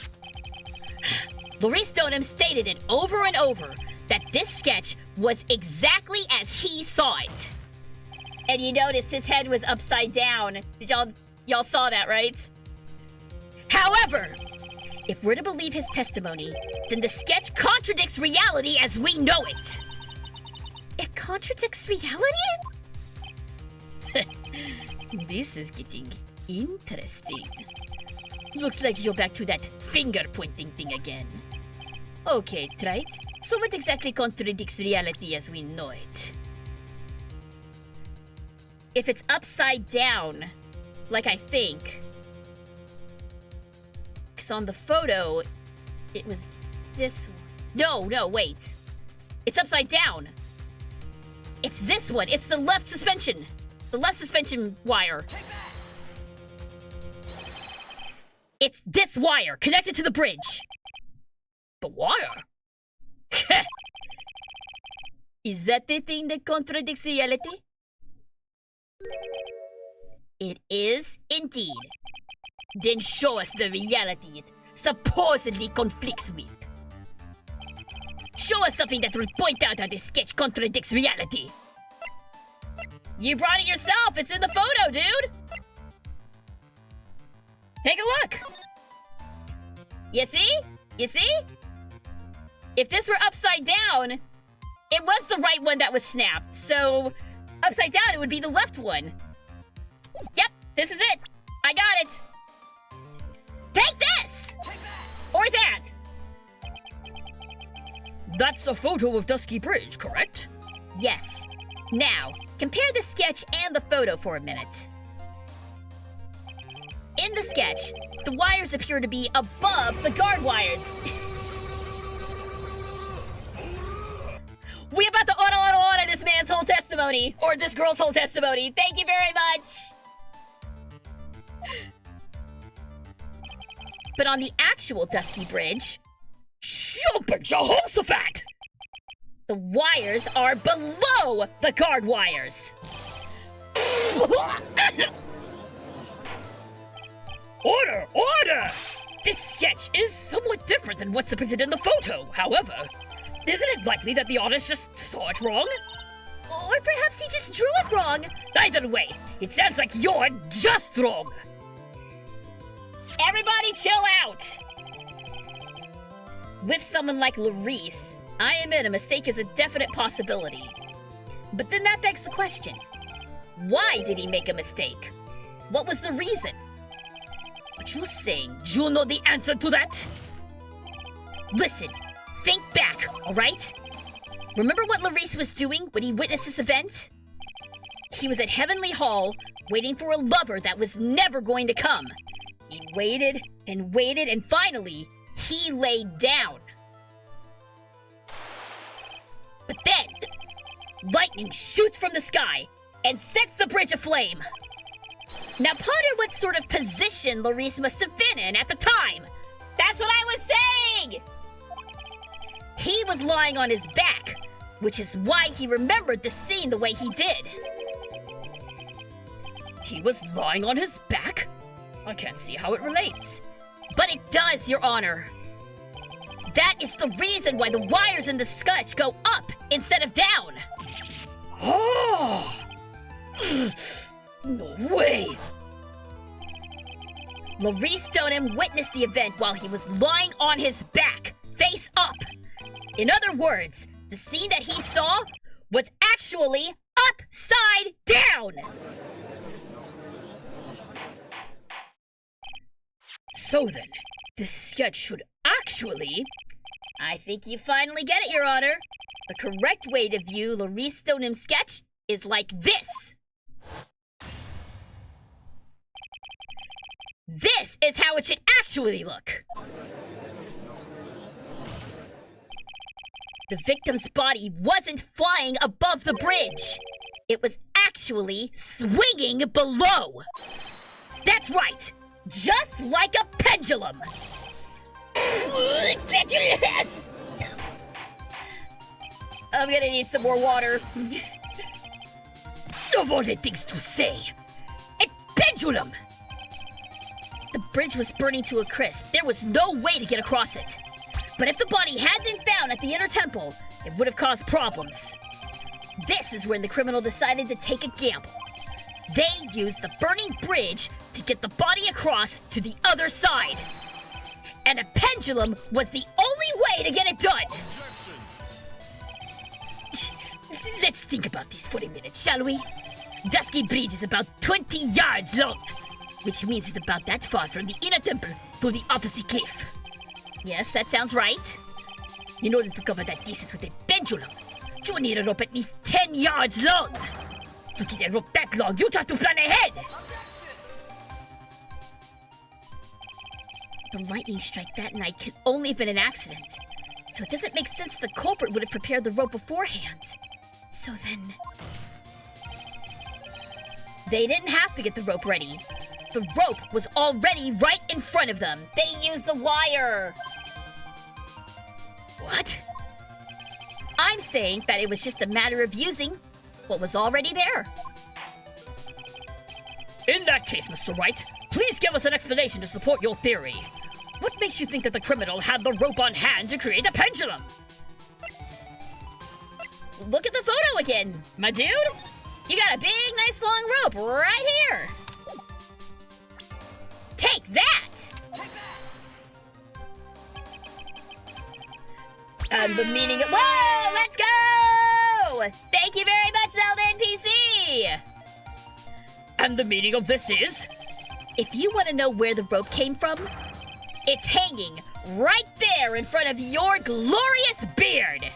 S1: Maurice Dotem stated it over and over that this sketch was exactly as he saw it.
S2: And you noticed his head was upside down. Did y'all saw that, right?
S1: However, if we're to believe his testimony, then the sketch contradicts reality as we know it. It contradicts reality?
S3: This is getting interesting. Looks like you're back to that finger-pointing thing again. Okay, Trite, so what exactly contradicts reality as we know it?
S1: If it's upside down, like I think. Because on the photo, it was this one. No, wait. It's upside down. It's this one. It's the left suspension. The left suspension wire. It's this wire connected to the bridge.
S3: The wire?
S1: Is that the thing that contradicts reality?
S2: It is indeed. Then show us the reality it supposedly conflicts with. Show us something that will point out how this sketch contradicts reality. You brought it yourself. It's in the photo, dude. Take a look. You see? You see? If this were upside down, it was the right one that was snapped. So upside down, it would be the left one. Yep, this is it. I got it. Take this! Or that.
S3: That's a photo of Dusky Bridge, correct?
S2: Yes. Now, compare the sketch and the photo for a minute. In the sketch, the wires appear to be above the guard wires. We about to order this man's whole testimony, or this girl's whole testimony. Thank you very much. But on the actual Dusky Bridge,
S3: Jumping Jehoshaphat!
S2: the wires are below the guard wires.
S3: Order! Order! This sketch is somewhat different than what's depicted in the photo. However, isn't it likely that the artist just saw it wrong?
S2: Or perhaps he just drew it wrong.
S3: Either way, it sounds like you're just wrong.
S2: Everybody chill out! With someone like Larice, I admit a mistake is a definite possibility. But then that begs the question. Why did he make a mistake? What was the reason?
S3: What you saying? Do you know the answer to that?
S2: Listen, think back, alright? Remember what Larice was doing when he witnessed this event? He was at Heavenly Hall, waiting for a lover that was never going to come. He waited, and finally, he laid down. But then, lightning shoots from the sky and sets the bridge aflame. Now ponder what sort of position Larice must have been in at the time. That's what I was saying! He was lying on his back, which is why he remembered the scene the way he did.
S3: He was lying on his back? I can't see how it relates.
S2: But it does, Your Honor. That is the reason why the wires in the sketch go up instead of down.
S3: Oh! No way!
S2: Larice Stoneham witnessed the event while he was lying on his back, face up. In other words, the scene that he saw was actually upside down.
S3: So then, this sketch should actually...
S2: I think you finally get it, Your Honor. The correct way to view Larice Stoneham's sketch is like this. This is how it should actually look. The victim's body wasn't flying above the bridge. It was actually swinging below. That's right, just like a pendulum. Ridiculous! I'm gonna need some more water.
S3: Of all the things to say, a pendulum!
S2: The bridge was burning to a crisp. There was no way to get across it. But if the body had been found at the inner temple, it would have caused problems. This is when the criminal decided to take a gamble. They used the burning bridge to get the body across to the other side. And a pendulum was the only way to get it done. Let's think about this for a minute, shall we? Dusky Bridge is about 20 yards long, which means it's about that far from the inner temple to the opposite cliff. Yes, that sounds right. In order to cover that distance with a pendulum, you need a rope at least 10 yards long. To get a rope that long, you have to plan ahead. The lightning strike that night could only have been an accident, so it doesn't make sense the culprit would have prepared the rope beforehand. So then... They didn't have to get the rope ready. The rope was already right in front of them. They used the wire. What? I'm saying that it was just a matter of using what was already there.
S3: In that case, Mr. Wright, please give us an explanation to support your theory. What makes you think that the criminal had the rope on hand to create a pendulum?
S2: Look at the photo again, my dude. You got a big, nice long rope right here. Take that!
S3: And the meaning of—
S2: Whoa, let's go! Thank you very much, Zelda NPC!
S3: And the meaning of this is—
S1: If you want to know where the rope came from,
S2: It's hanging right there in front of your glorious beard!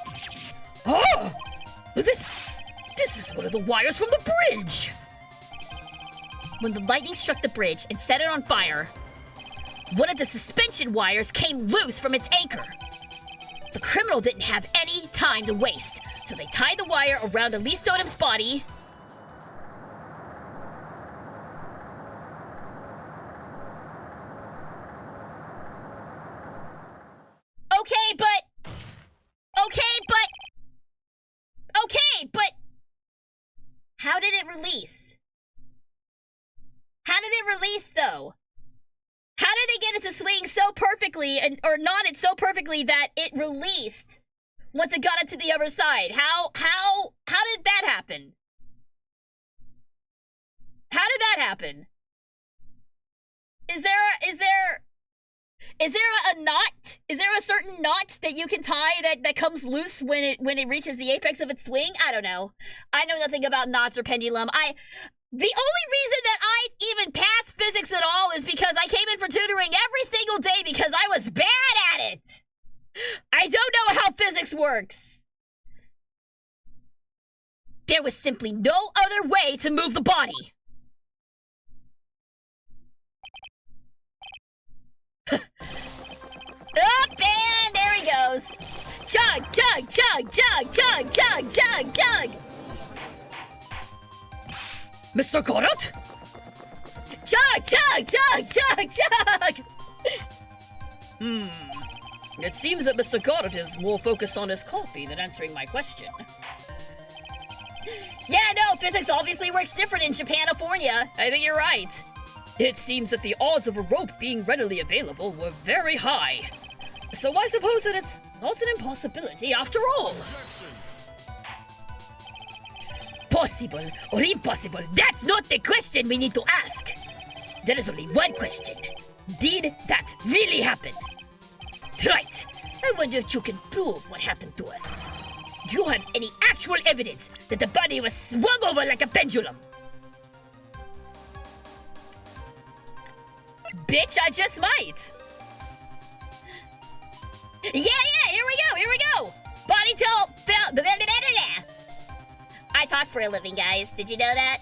S3: Oh! This is one of the wires from the bridge!
S1: when the lightning struck the bridge and set it on fire, one of the suspension wires came loose from its anchor. The criminal didn't have any time to waste, so they tied the wire around Elise Totem's body.
S2: Okay, but how did it release? How did it release, though? How did they get it to swing so perfectly or knot it so perfectly that it released once it got it to the other side? How did that happen? How did that happen? Is there a knot? Is there a certain knot that you can tie that comes loose when it reaches the apex of its swing? I don't know. I know nothing about knots or pendulum. The only reason that I even passed physics at all is because I came in for tutoring every single day because I was bad at it. I don't know how physics works.
S1: There was simply no other way to move the body.
S2: Up and there he goes.
S1: Chug, chug, chug, chug, chug, chug, chug, chug.
S3: Mr. Goddard?
S1: Chug, chug, chug, chug, chug.
S3: It seems that Mr. Goddard is more focused on his coffee than answering my question.
S2: Yeah, no, physics obviously works different in Japanifornia. I think you're right.
S3: It seems that the odds of a rope being readily available were very high. So I suppose that it's not an impossibility after all.
S1: Possible or impossible, that's not the question we need to ask. There is only one question. Did that really happen? Right. I wonder if you can prove what happened to us. Do you have any actual evidence that the body was swung over like a pendulum?
S2: Bitch, I just might. Yeah, here we go. Body fell. I talk for a living, guys. Did you know that?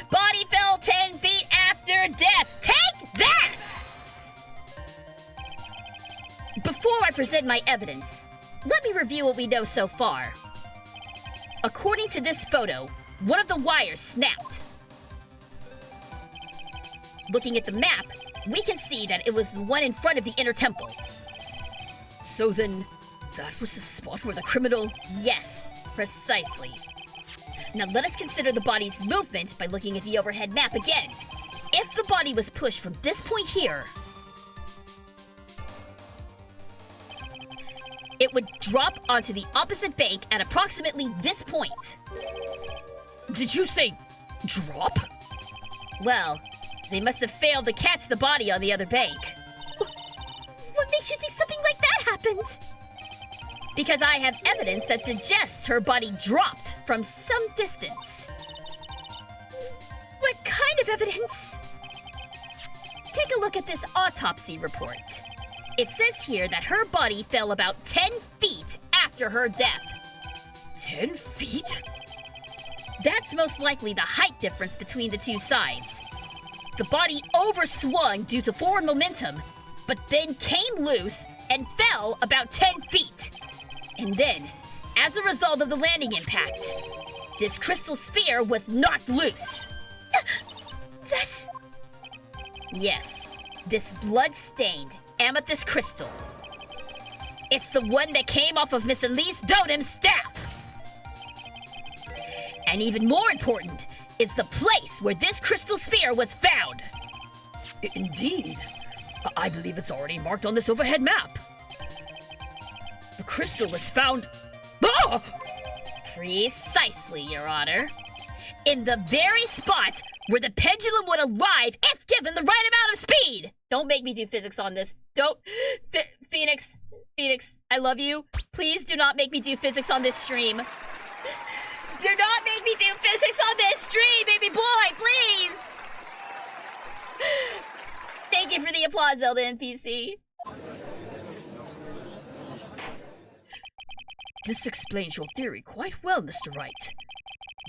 S2: Body fell 10 feet after death. Take that!
S1: Before I present my evidence, let me review what we know so far. According to this photo, one of the wires snapped. Looking at the map, we can see that it was the one in front of the inner temple.
S3: So then, that was the spot where the criminal—
S1: Yes, precisely. Now let us consider the body's movement by looking at the overhead map again. If the body was pushed from this point here, it would drop onto the opposite bank at approximately this point.
S3: Did you say drop?
S1: Well, they must have failed to catch the body on the other bank.
S4: What makes you think something like that happened?
S1: Because I have evidence that suggests her body dropped from some distance.
S4: What kind of evidence?
S1: Take a look at this autopsy report. It says here that her body fell about 10 feet after her death.
S3: 10 feet?
S1: That's most likely the height difference between the two sides. The body overswung due to forward momentum, but then came loose and fell about 10 feet. And then, as a result of the landing impact, this crystal sphere was knocked loose.
S4: That's...
S1: Yes, this blood-stained amethyst crystal. It's the one that came off of Miss Elise Totem's staff. And even more important,
S3: is the place where this crystal sphere was found. Indeed. I believe it's already marked on this overhead map. The crystal was found... Ah!
S2: Precisely, Your Honor. In the very spot where the pendulum would arrive if given the right amount of speed. Don't make me do physics on this. Don't... Phoenix, I love you. Please do not make me do physics on this stream. Do not make me do physics on this stream, baby boy, please! Thank you for the applause, Zelda NPC.
S3: This explains your theory quite well, Mr. Wright.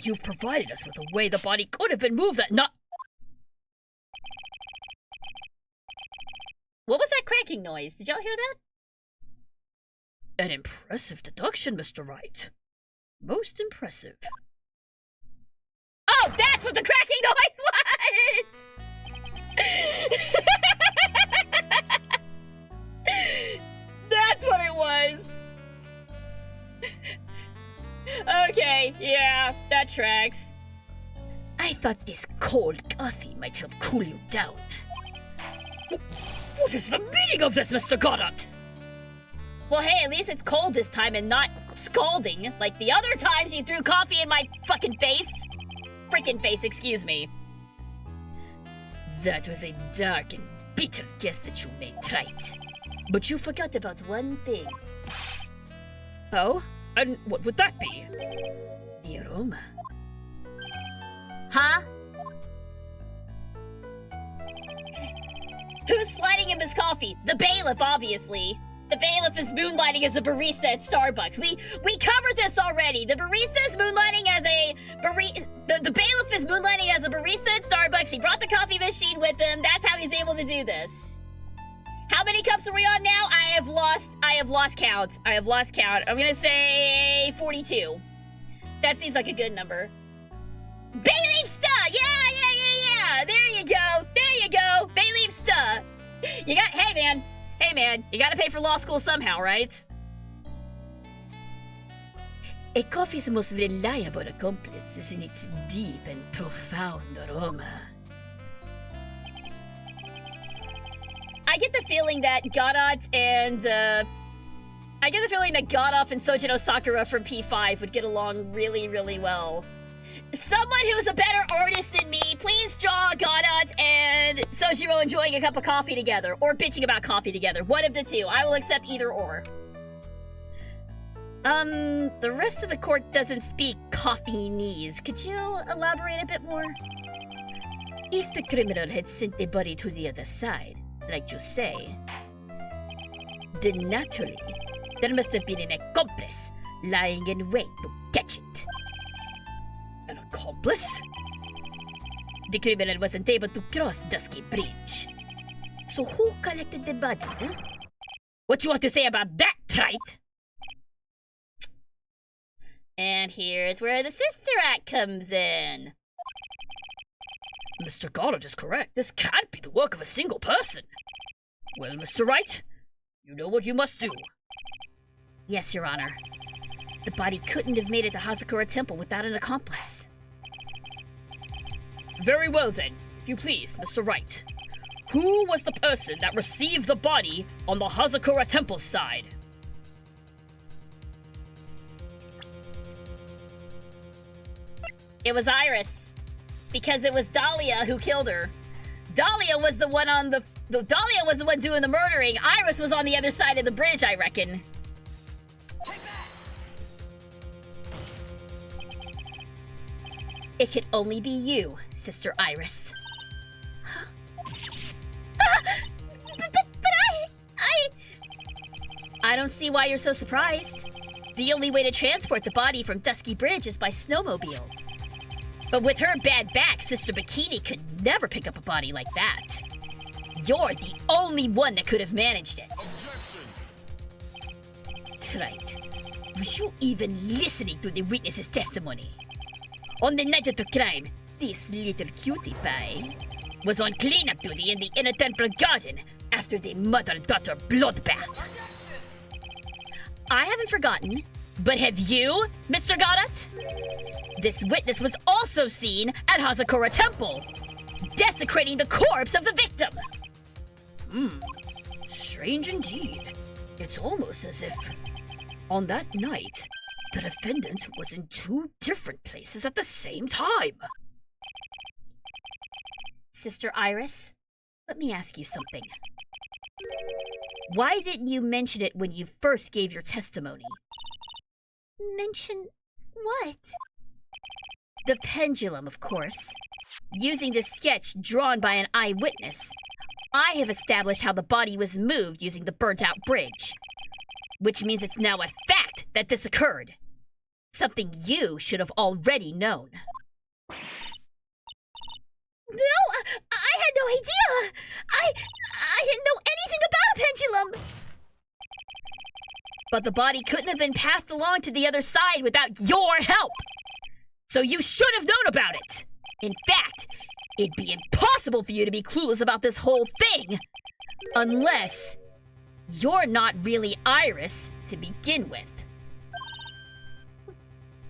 S3: You've provided us with a way the body could have been moved that not...
S2: What was that cracking noise? Did y'all hear that?
S3: An impressive deduction, Mr. Wright. Most impressive.
S2: Oh, that's what the cracking noise was! That's what it was! Okay, yeah, that tracks.
S3: I thought this cold coffee might help cool you down. What is the meaning of this, Mr. Goddard?
S2: Well, hey, at least it's cold this time and not scalding, like the other times you threw coffee in my fucking face. Freaking face, excuse me.
S3: That was a dark and bitter guess that you made, Wright. But you forgot about one thing. Oh? And what would that be? The aroma.
S2: Huh? Who's sliding him his coffee? The bailiff, obviously. The bailiff is moonlighting as a barista at Starbucks. We covered this already. The barista is moonlighting as a the bailiff is moonlighting as a barista at Starbucks. He brought the coffee machine with him. That's how he's able to do this. How many cups are we on now? I have lost count. I'm gonna say 42. That seems like a good number. Bayleaf Sta! Yeah! There you go! Bayleaf Sta! You got, hey man, you gotta pay for law school somehow, right?
S3: A coffee's most reliable accomplice is in its deep and profound aroma.
S2: I get the feeling that Godot and Sojiro Sakura from P5 would get along really, really well. Someone who's a better artist than me, please draw Godot and Sojiro enjoying a cup of coffee together, or bitching about coffee together. One of the two. I will accept either or. The rest of the court doesn't speak coffee-nese. Could you elaborate a bit more?
S3: If the criminal had sent the body to the other side, like you say, then naturally, there must have been an accomplice lying in wait to catch it. An accomplice? The criminal wasn't able to cross Dusky Bridge. So who collected the body, huh?
S2: What you want to say about that, Wright? And here's where the Sister Act comes in.
S3: Mr. Goddard is correct. This can't be the work of a single person. Well, Mr. Wright, you know what you must do.
S1: Yes, Your Honor. The body couldn't have made it to Hazakura Temple without an accomplice.
S3: Very well then, if you please, Mr. Wright. Who was the person that received the body on the Hazakura Temple side?
S2: It was Iris. Because it was Dahlia who killed her. Dahlia was the one Dahlia was the one doing the murdering. Iris was on the other side of the bridge, I reckon.
S1: It could only be you, Sister Iris. I don't see why you're so surprised. The only way to transport the body from Dusky Bridge is by snowmobile. But with her bad back, Sister Bikini could never pick up a body like that. You're the only one that could have managed it. Right. Were you even listening to the witness's testimony? On the night of the crime, this little cutie pie was on cleanup duty in the inner temple garden after the mother-daughter bloodbath. I haven't forgotten. But have you, Mr. Godot? This witness was also seen at Hazakura Temple, desecrating the corpse of the victim.
S3: Strange indeed. It's almost as if, on that night, the defendant was in two different places at the same time.
S1: Sister Iris, let me ask you something. Why didn't you mention it when you first gave your testimony?
S4: Mention what?
S1: The pendulum, of course. Using the sketch drawn by an eyewitness, I have established how the body was moved using the burnt-out bridge. Which means it's now a fact that this occurred. Something you should have already known.
S4: No, I had no idea. I didn't know anything about a pendulum.
S1: But the body couldn't have been passed along to the other side without your help. So you should have known about it. In fact, it'd be impossible for you to be clueless about this whole thing. Unless you're not really Iris to begin with.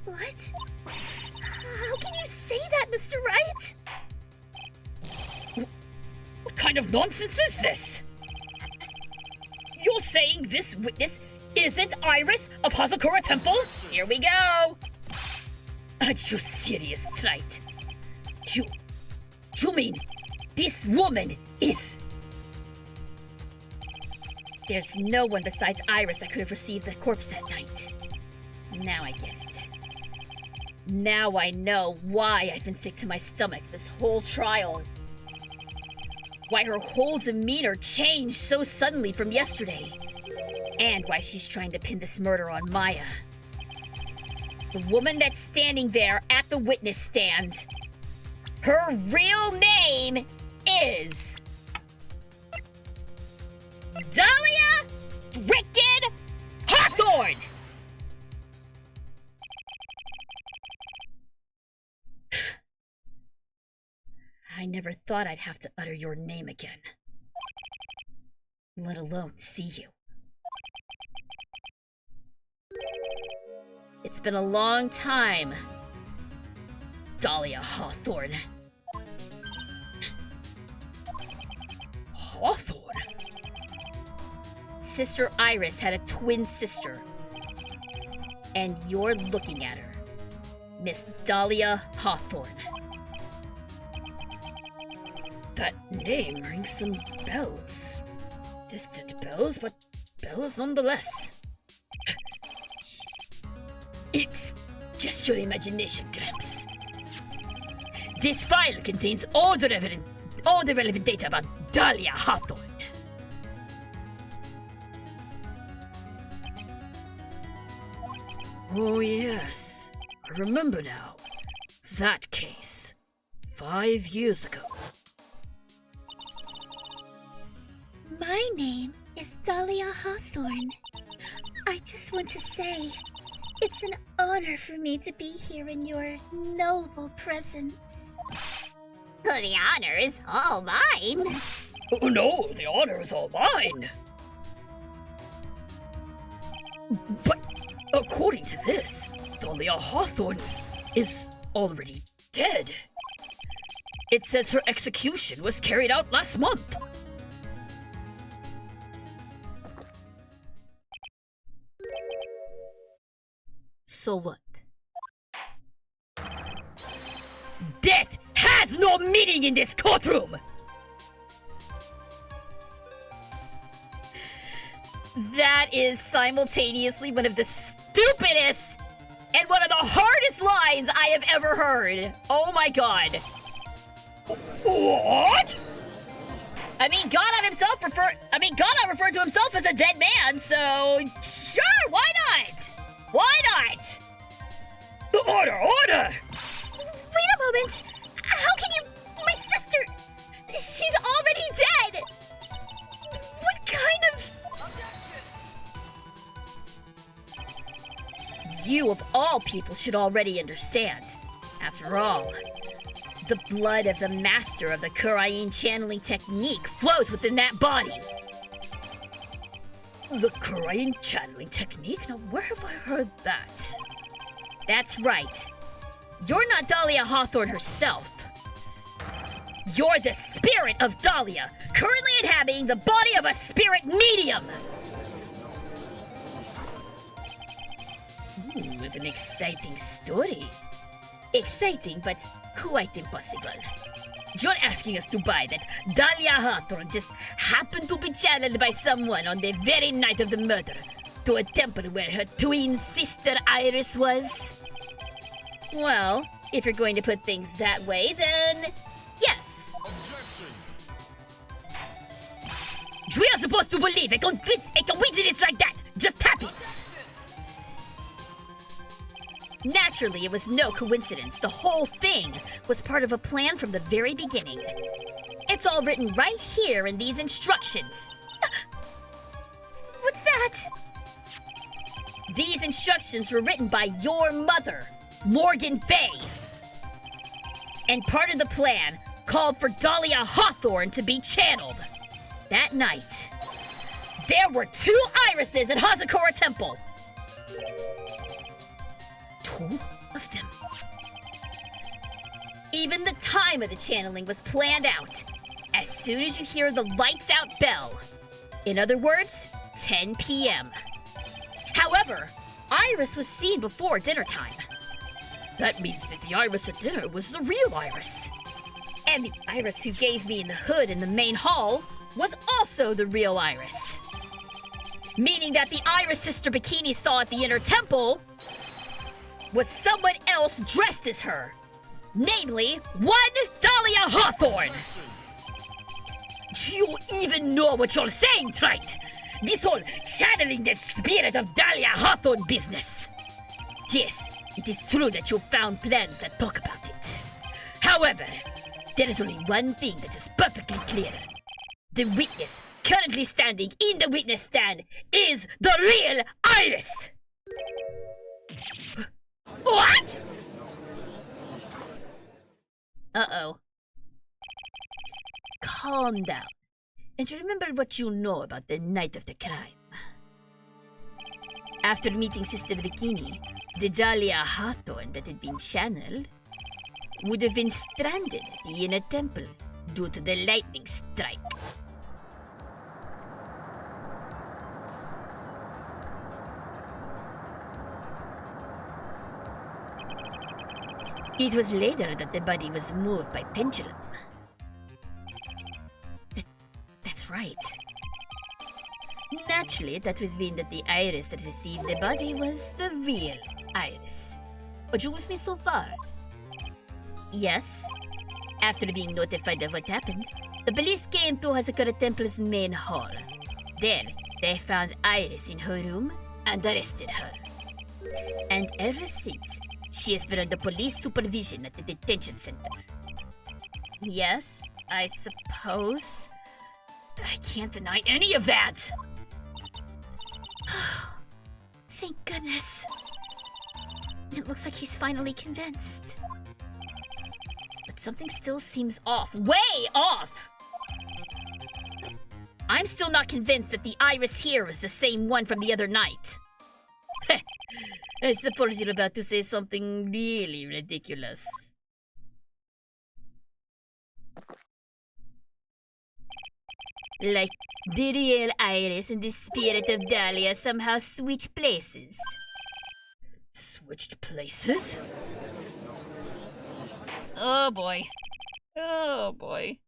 S4: What? How can you say that, Mr. Wright?
S3: What kind of nonsense is this? You're saying this witness isn't Iris of Hazakura Temple?
S1: Here we go.
S3: Are you serious, Wright? You mean this woman is...
S1: There's no one besides Iris that could have received the corpse that night. Now I get it. Now I know why I've been sick to my stomach this whole trial. Why her whole demeanor changed so suddenly from yesterday. And why she's trying to pin this murder on Maya. The woman that's standing there at the witness stand. Her real name is... Dahlia frickin' Hawthorne! I never thought I'd have to utter your name again. Let alone see you. It's been a long time, Dahlia Hawthorne.
S3: Hawthorne?
S1: Sister Iris had a twin sister. And you're looking at her. Miss Dahlia Hawthorne.
S3: That name rings some bells. Distant bells, but bells nonetheless. It's just your imagination, Gramps. This file contains all the relevant data about Dahlia Hawthorne. Oh yes, I remember now. That case. 5 years ago.
S4: My name is Dahlia Hawthorne. I just want to say, it's an honor for me to be here in your noble presence.
S2: The honor is all mine.
S3: Oh no, the honor is all mine. But according to this, Dahlia Hawthorne is already dead. It says her execution was carried out last month.
S1: So what?
S3: Death has no meaning in this courtroom!
S1: That is simultaneously one of the stupidest and one of the hardest lines I have ever heard. Oh my god.
S3: What?
S1: God referred to himself as a dead man, so sure, why not? Why not?
S3: Order!
S4: Wait a moment! How can you... My sister... She's already dead! What kind of...
S1: You of all people should already understand. After all, the blood of the master of the Kurain channeling technique flows within that body.
S3: The crying channeling technique? Now, where have I heard that?
S1: That's right. You're not Dahlia Hawthorne herself. You're the spirit of Dahlia, currently inhabiting the body of a spirit medium.
S3: With an exciting story.
S1: Exciting, but quite impossible.
S3: You're asking us to buy that Dahlia Hawthorne just happened to be channeled by someone on the very night of the murder to a temple where her twin sister Iris was?
S1: Well, if you're going to put things that way, then yes.
S3: We are supposed to believe a coincidence like that just happens.
S1: Naturally, it was no coincidence. The whole thing was part of a plan from the very beginning. It's all written right here in these instructions.
S4: What's that?
S1: These instructions were written by your mother, Morgan Fay. And part of the plan called for Dahlia Hawthorne to be channeled. That night, there were 2 irises at Hazakura Temple.
S3: 2 of them?
S1: Even the time of the channeling was planned out. As soon as you hear the lights out bell. In other words, 10 p.m. However, Iris was seen before dinner time.
S3: That means that the Iris at dinner was the real Iris.
S1: And the Iris who gave me in the hood in the main hall was also the real Iris. Meaning that the Iris Sister Bikini saw at the inner temple was someone else dressed as her. Namely, one Dahlia Hawthorne.
S3: Do you even know what you're saying, Wright? This whole channeling the spirit of Dahlia Hawthorne business. Yes, it is true that you found plans that talk about it. However, there is only one thing that is perfectly clear. The witness currently standing in the witness stand is the real Iris! What?
S1: Uh-oh.
S3: Calm down, and remember what you know about the night of the crime.
S1: After meeting Sister Bikini,
S3: The Dahlia Hawthorne that had been channeled would have been stranded at the inner temple due to the lightning strike. It was later that the body was moved by pendulum. That's right. Naturally, that would mean that the Iris that received the body was the real Iris. Are you with me so far?
S1: yes,
S3: After being notified of what happened, the police came to Hazakura Temple's main hall. There, they found Iris in her room and arrested her. And ever since, she has been under police supervision at the detention center.
S1: yes, I suppose.
S3: I can't deny any of that!
S4: Thank goodness. It looks like he's finally convinced.
S1: But something still seems off. Way off! I'm still not convinced that the Iris here is the same one from the other night.
S3: I suppose you're about to say something really ridiculous. Like the real Iris and the spirit of Dahlia somehow switched places. Switched places?
S1: Oh boy. Oh boy.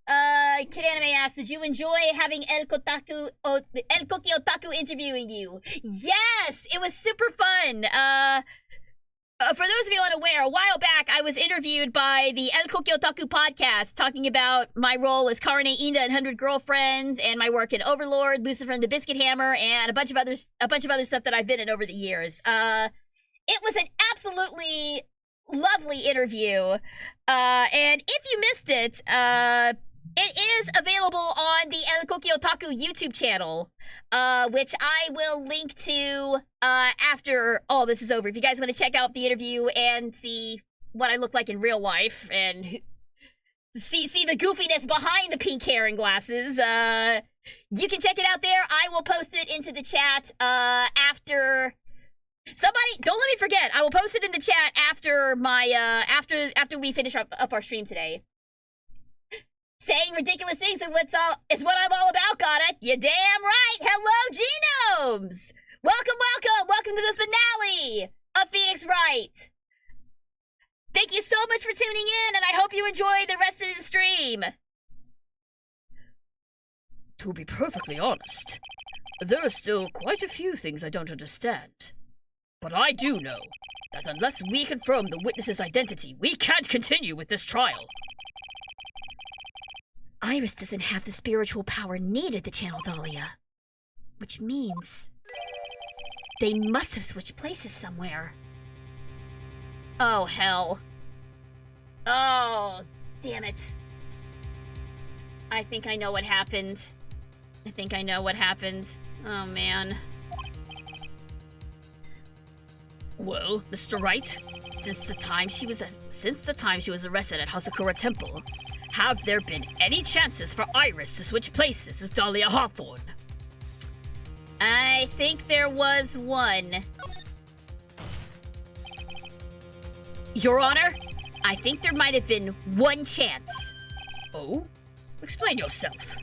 S1: Kid Anime asked, did you enjoy having El Koki Otaku interviewing you? Yes! It was super fun! For those of you unaware, a while back I was interviewed by the El Koki Otaku podcast talking about my role as Karane Ina in 100 Girlfriends and my work in Overlord, Lucifer and the Biscuit Hammer, and a bunch of other stuff that I've been in over the years. It was an absolutely lovely interview. And if you missed it, it is available on the El Koki Otaku YouTube channel, which I will link to after all this is over. If you guys want to check out the interview and see what I look like in real life and
S2: see the goofiness behind the pink hair and glasses. You can check it out there. I will post it into the chat after. Somebody, don't let me forget. I will post it in the chat after my after we finish up our stream today. Saying ridiculous things is what I'm all about. Got it? You damn right. Hello, Genomes. Welcome to the finale of Phoenix Wright. Thank you so much for tuning in, and I hope you enjoy the rest of the stream.
S3: To be perfectly honest, there are still quite a few things I don't understand. But I do know that unless we confirm the witness's identity, we can't continue with this trial.
S1: Iris doesn't have the spiritual power needed to channel Dahlia. Which means they must have switched places somewhere.
S2: Oh, hell. Oh, damn it. I think I know what happened. Oh, man.
S3: Well, Mr. Wright, since the time she was arrested at Hasakura Temple, have there been any chances for Iris to switch places with Dahlia Hawthorne?
S2: I think there was one.
S1: Your Honor, I think there might have been one chance.
S3: Oh? Explain yourself.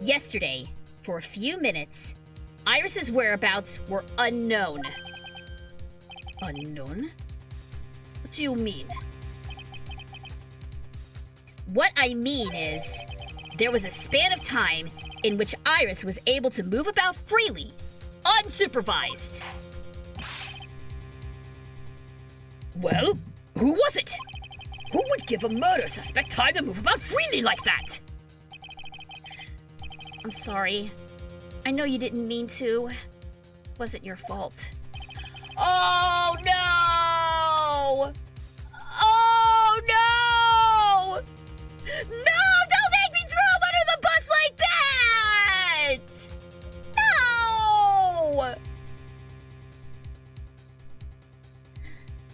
S1: Yesterday, for a few minutes, Iris's whereabouts were unknown.
S3: Unknown? What do you mean?
S1: What I mean is, there was a span of time in which Iris was able to move about freely, unsupervised.
S3: Well, who was it? Who would give a murder suspect time to move about freely like that?
S1: I'm sorry. I know you didn't mean to. Wasn't your fault.
S2: Oh, no! Oh, no! No! Don't make me throw him under the bus like that! No!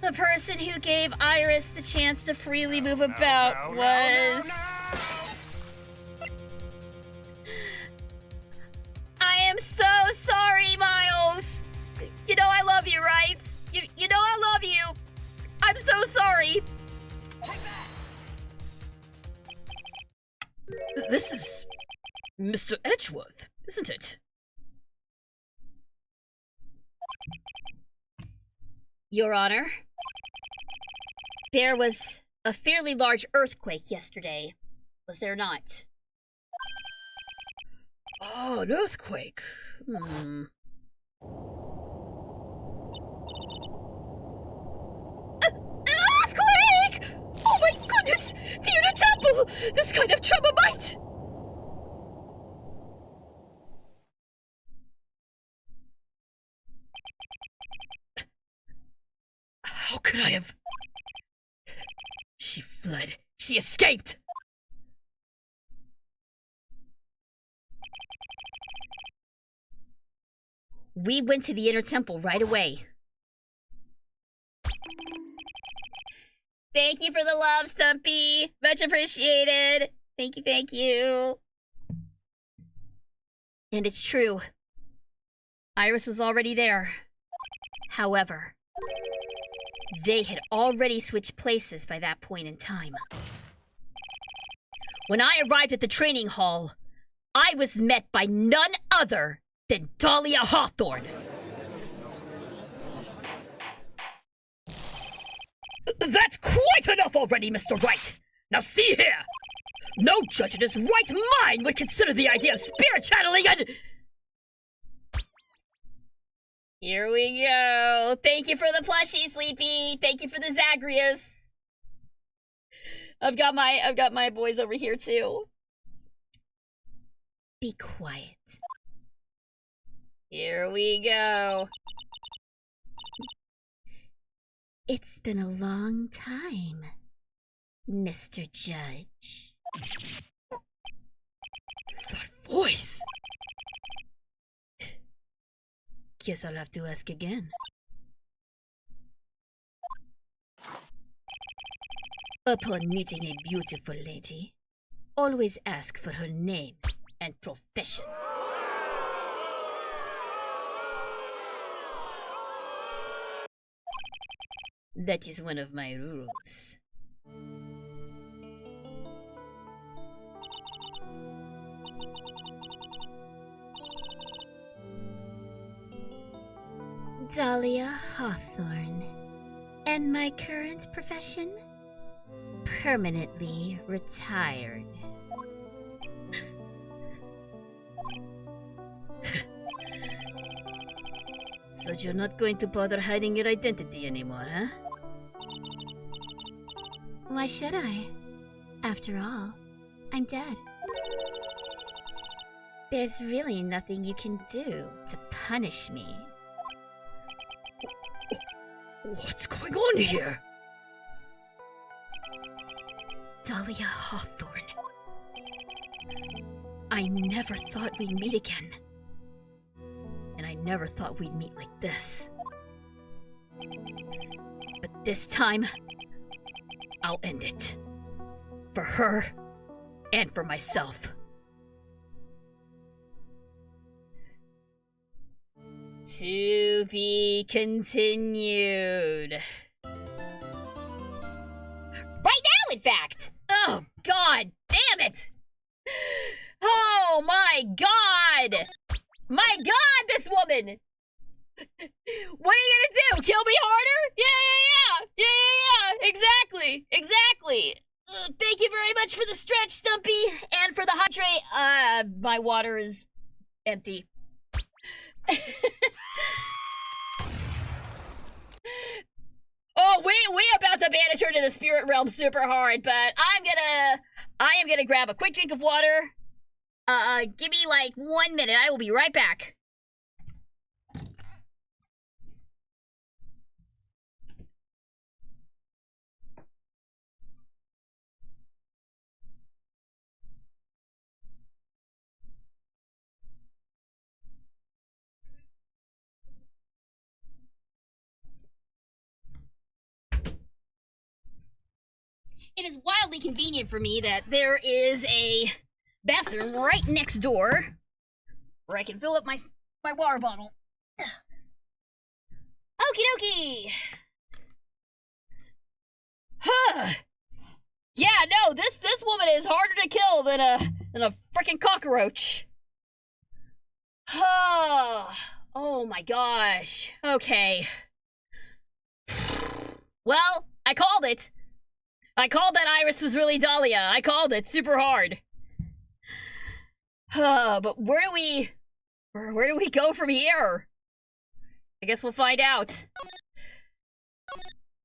S2: The person who gave Iris the chance to freely move about was... I am so sorry, Miles. You know I love you, right? You know I love you. I'm so sorry.
S3: This is Mr. Edgeworth, isn't it?
S1: Your Honor, there was a fairly large earthquake yesterday, was there not?
S3: Oh, an earthquake.
S2: Earthquake! Oh my goodness! The Inner Temple! This kind of trouble might...
S3: How could I have... She fled. She escaped!
S1: We went to the Inner Temple right away.
S2: Thank you for the love, Stumpy. Much appreciated. Thank you.
S1: And it's true. Iris was already there. However, they had already switched places by that point in time. When I arrived at the training hall, I was met by none other than Dahlia Hawthorne.
S3: That's quite enough already, Mr. Wright! Now see here! No judge in his right mind would consider the idea of spirit channeling and...
S2: Here we go. Thank you for the plushie, Sleepy. Thank you for the Zagreus. I've got my boys over here too.
S1: Be quiet.
S2: Here we go.
S1: It's been a long time, Mr. Judge.
S3: That voice!
S1: Guess I'll have to ask again. Upon meeting a beautiful lady, always ask for her name and profession. That is one of my rules. Dahlia Hawthorne. And my current profession? Permanently retired. So you're not going to bother hiding your identity anymore, huh? Why should I? After all, I'm dead. There's really nothing you can do to punish me.
S3: What's going on here?
S1: Dahlia Hawthorne. I never thought we'd meet again. And I never thought we'd meet like this. But this time, I'll end it. For her, and for myself. To be continued. Right now, in fact! Oh, God damn it! Oh, my God! My God, this woman! What are you gonna do? Kill me harder? Yeah! Exactly! Thank you very much for the stretch, Stumpy, and for the hydrate. My water is empty. Oh, we about to banish her to the spirit realm super hard, but I am gonna grab a quick drink of water. Give me like 1 minute. I will be right back. It is wildly convenient for me that there is a bathroom right next door where I can fill up my water bottle. Okie dokie! Huh. Yeah, no, this woman is harder to kill than a freaking cockroach. Oh my gosh. Okay. Well, I called it. I called that Iris was really Dahlia. I called it super hard. But where do we go from here? I guess we'll find out.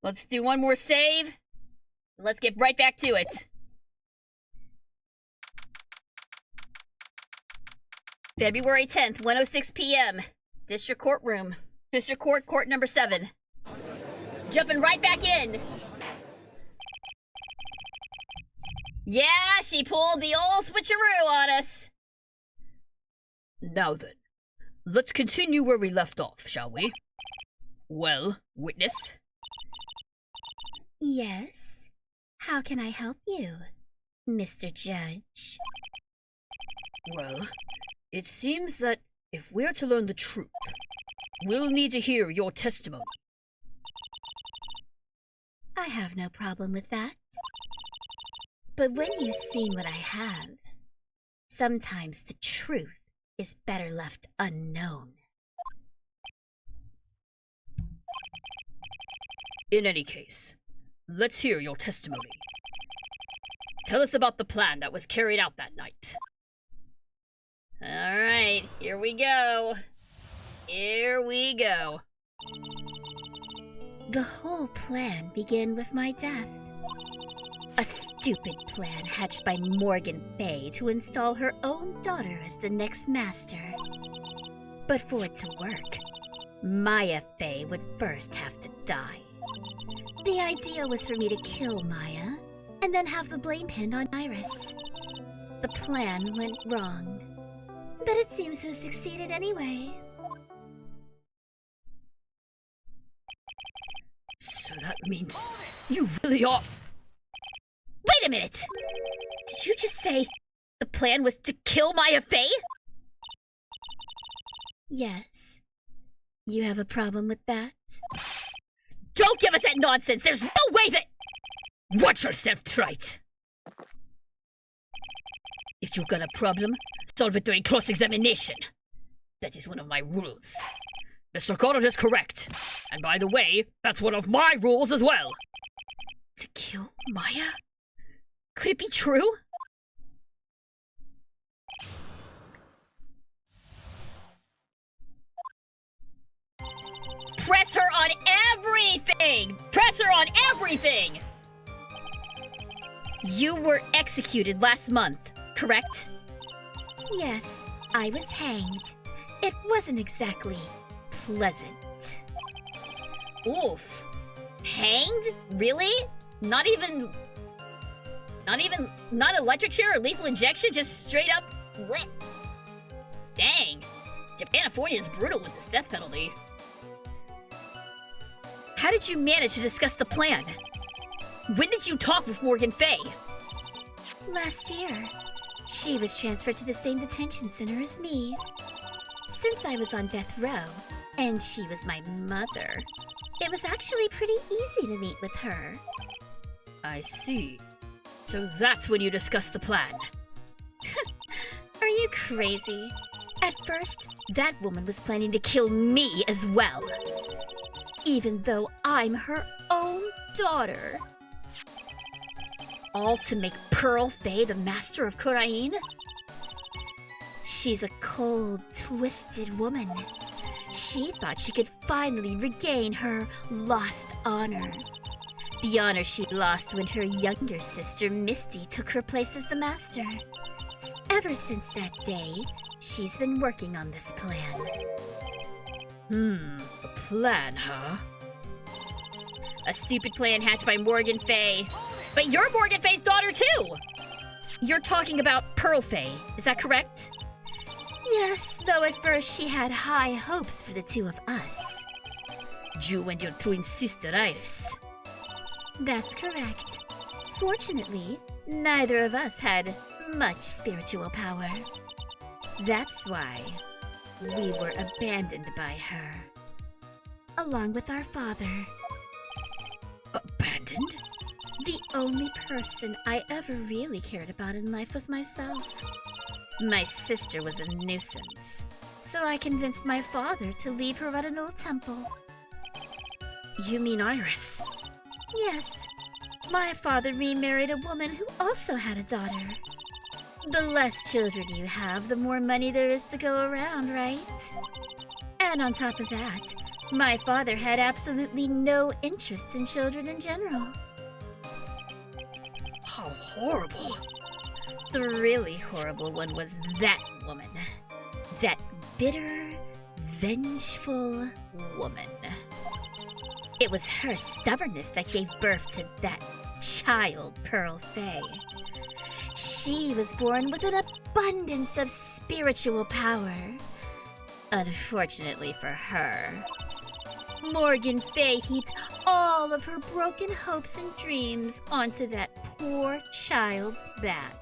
S1: Let's do one more save. Let's get right back to it. February 10th, 1:06 p.m. District Courtroom. District Court, Court number 7. Jumping right back in. Yeah, she pulled the old switcheroo on us.
S3: Now then, let's continue where we left off, shall we? Well, witness?
S1: Yes. How can I help you, Mr. Judge?
S3: Well, it seems that if we're to learn the truth, we'll need to hear your testimony.
S1: I have no problem with that. But when you've seen what I have, sometimes the truth is better left unknown.
S3: In any case, let's hear your testimony. Tell us about the plan that was carried out that night.
S1: Alright, here we go. Here we go. The whole plan began with my death. A stupid plan hatched by Morgan Fay to install her own daughter as the next master. But for it to work, Maya Fay would first have to die. The idea was for me to kill Maya, and then have the blame pinned on Iris. The plan went wrong, but it seems to have succeeded anyway.
S3: So that means you really are...
S1: a minute! Did you just say the plan was to kill Maya Fey?
S4: Yes. You have a problem with that?
S1: Don't give us that nonsense! There's no way that— Watch yourself, Wright! If you got a problem, solve it during cross-examination. That is one of my rules. Mr. Goddard is correct. And by the way, that's one of my rules as well. To kill Maya? Could it be true? Press her on everything! Press her on everything! You were executed last month, correct?
S4: Yes, I was hanged. It wasn't exactly pleasant.
S1: Oof. Hanged? Really? Not electric chair or lethal injection, just straight up lit. Dang. Japanifornia is brutal with this death penalty. How did you manage to discuss the plan? When did you talk with Morgan Fay?
S4: Last year, she was transferred to the same detention center as me. Since I was on death row, and she was my mother, it was actually pretty easy to meet with her.
S3: I see. So that's when you discussed the plan.
S1: Are you crazy? At first, that woman was planning to kill me as well. Even though I'm her own daughter. All to make Pearl Fay the master of Kurain? She's a cold, twisted woman. She thought she could finally regain her lost honor. The honor she lost when her younger sister Misty took her place as the master. Ever since that day, she's been working on this plan.
S3: A plan, huh?
S1: A stupid plan hatched by Morgan Fay. But you're Morgan Fay's daughter too! You're talking about Pearl Fay, is that correct? Yes, though at first she had high hopes for the two of us.
S3: You and your twin sister Iris.
S1: That's correct. Fortunately, neither of us had much spiritual power. That's why we were abandoned by her. Along with our father.
S3: Abandoned?
S1: The only person I ever really cared about in life was myself. My sister was a nuisance, so I convinced my father to leave her at an old temple.
S3: You mean Iris?
S1: Yes, my father remarried a woman who also had a daughter. The less children you have, the more money there is to go around, right? And on top of that, my father had absolutely no interest in children in general.
S3: How horrible.
S1: The really horrible one was that woman. That bitter, vengeful woman. It was her stubbornness that gave birth to that child, Pearl Fay. She was born with an abundance of spiritual power. Unfortunately for her, Morgan Fay heaped all of her broken hopes and dreams onto that poor child's back.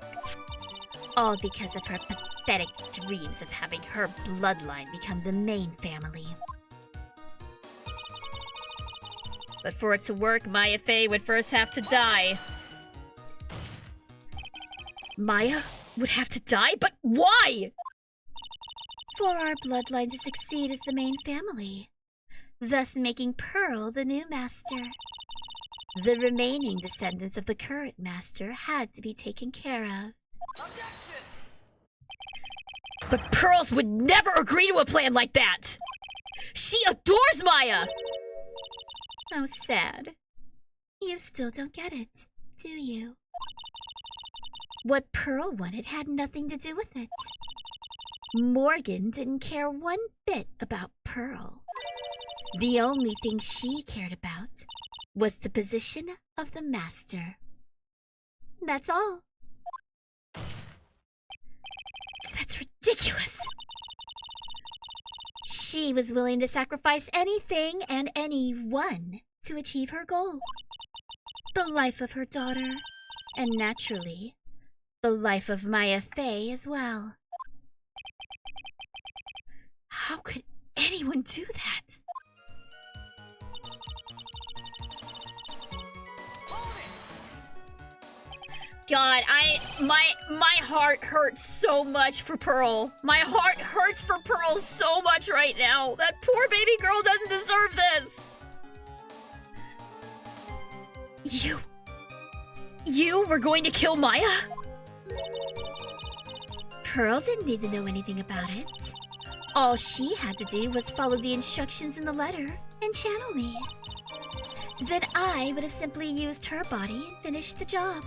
S1: All because of her pathetic dreams of having her bloodline become the main family. But for it to work, Maya Fay would first have to die. Maya would have to die? But why? For our bloodline to succeed as the main family, thus making Pearl the new master. The remaining descendants of the current master had to be taken care of. But Pearls would never agree to a plan like that! She adores Maya! How sad. You still don't get it, do you? What Pearl wanted had nothing to do with it. Morgan didn't care one bit about Pearl. The only thing she cared about was the position of the master. That's all. That's ridiculous. She was willing to sacrifice anything and anyone to achieve her goal. The life of her daughter,
S4: And naturally, the life of Maya Fey as well. How could anyone do that?
S1: God, my heart hurts so much for Pearl. My heart hurts for Pearl so much right now. That poor baby girl doesn't deserve this. You were going to kill Maya?
S4: Pearl didn't need to know anything about it. All she had to do was follow the instructions in the letter and channel me. Then I would have simply used her body and finished the job.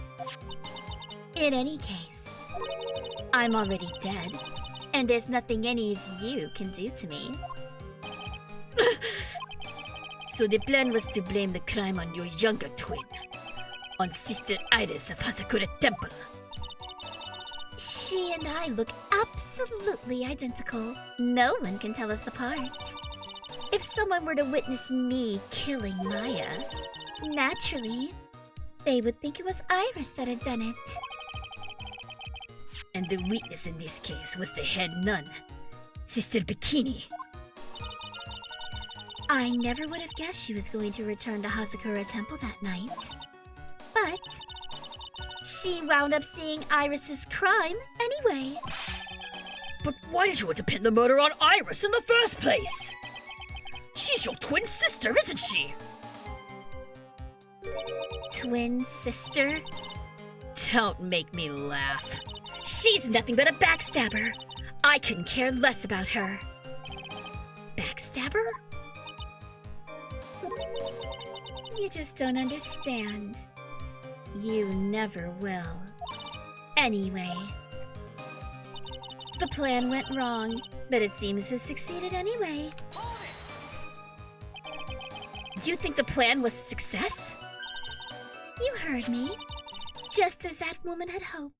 S4: In any case, I'm already dead, and there's nothing any of you can do to me.
S1: So the plan was to blame the crime on your younger twin, on Sister Iris of Hasakura Temple.
S4: She and I look absolutely identical. No one can tell us apart. If someone were to witness me killing Maya, naturally, they would think it was Iris that had done it.
S1: And the witness in this case was the head nun, Sister Bikini.
S4: I never would have guessed she was going to return to Hazakura Temple that night. But she wound up seeing Iris's crime anyway.
S3: But why did you want to pin the murder on Iris in the first place? She's your twin sister, isn't she?
S4: Twin sister?
S1: Don't make me laugh. She's nothing but a backstabber. I couldn't care less about her.
S4: Backstabber? You just don't understand. You never will. Anyway, the plan went wrong, but it seems to have succeeded anyway.
S1: You think the plan was a success?
S4: You heard me. Just as that woman had hoped.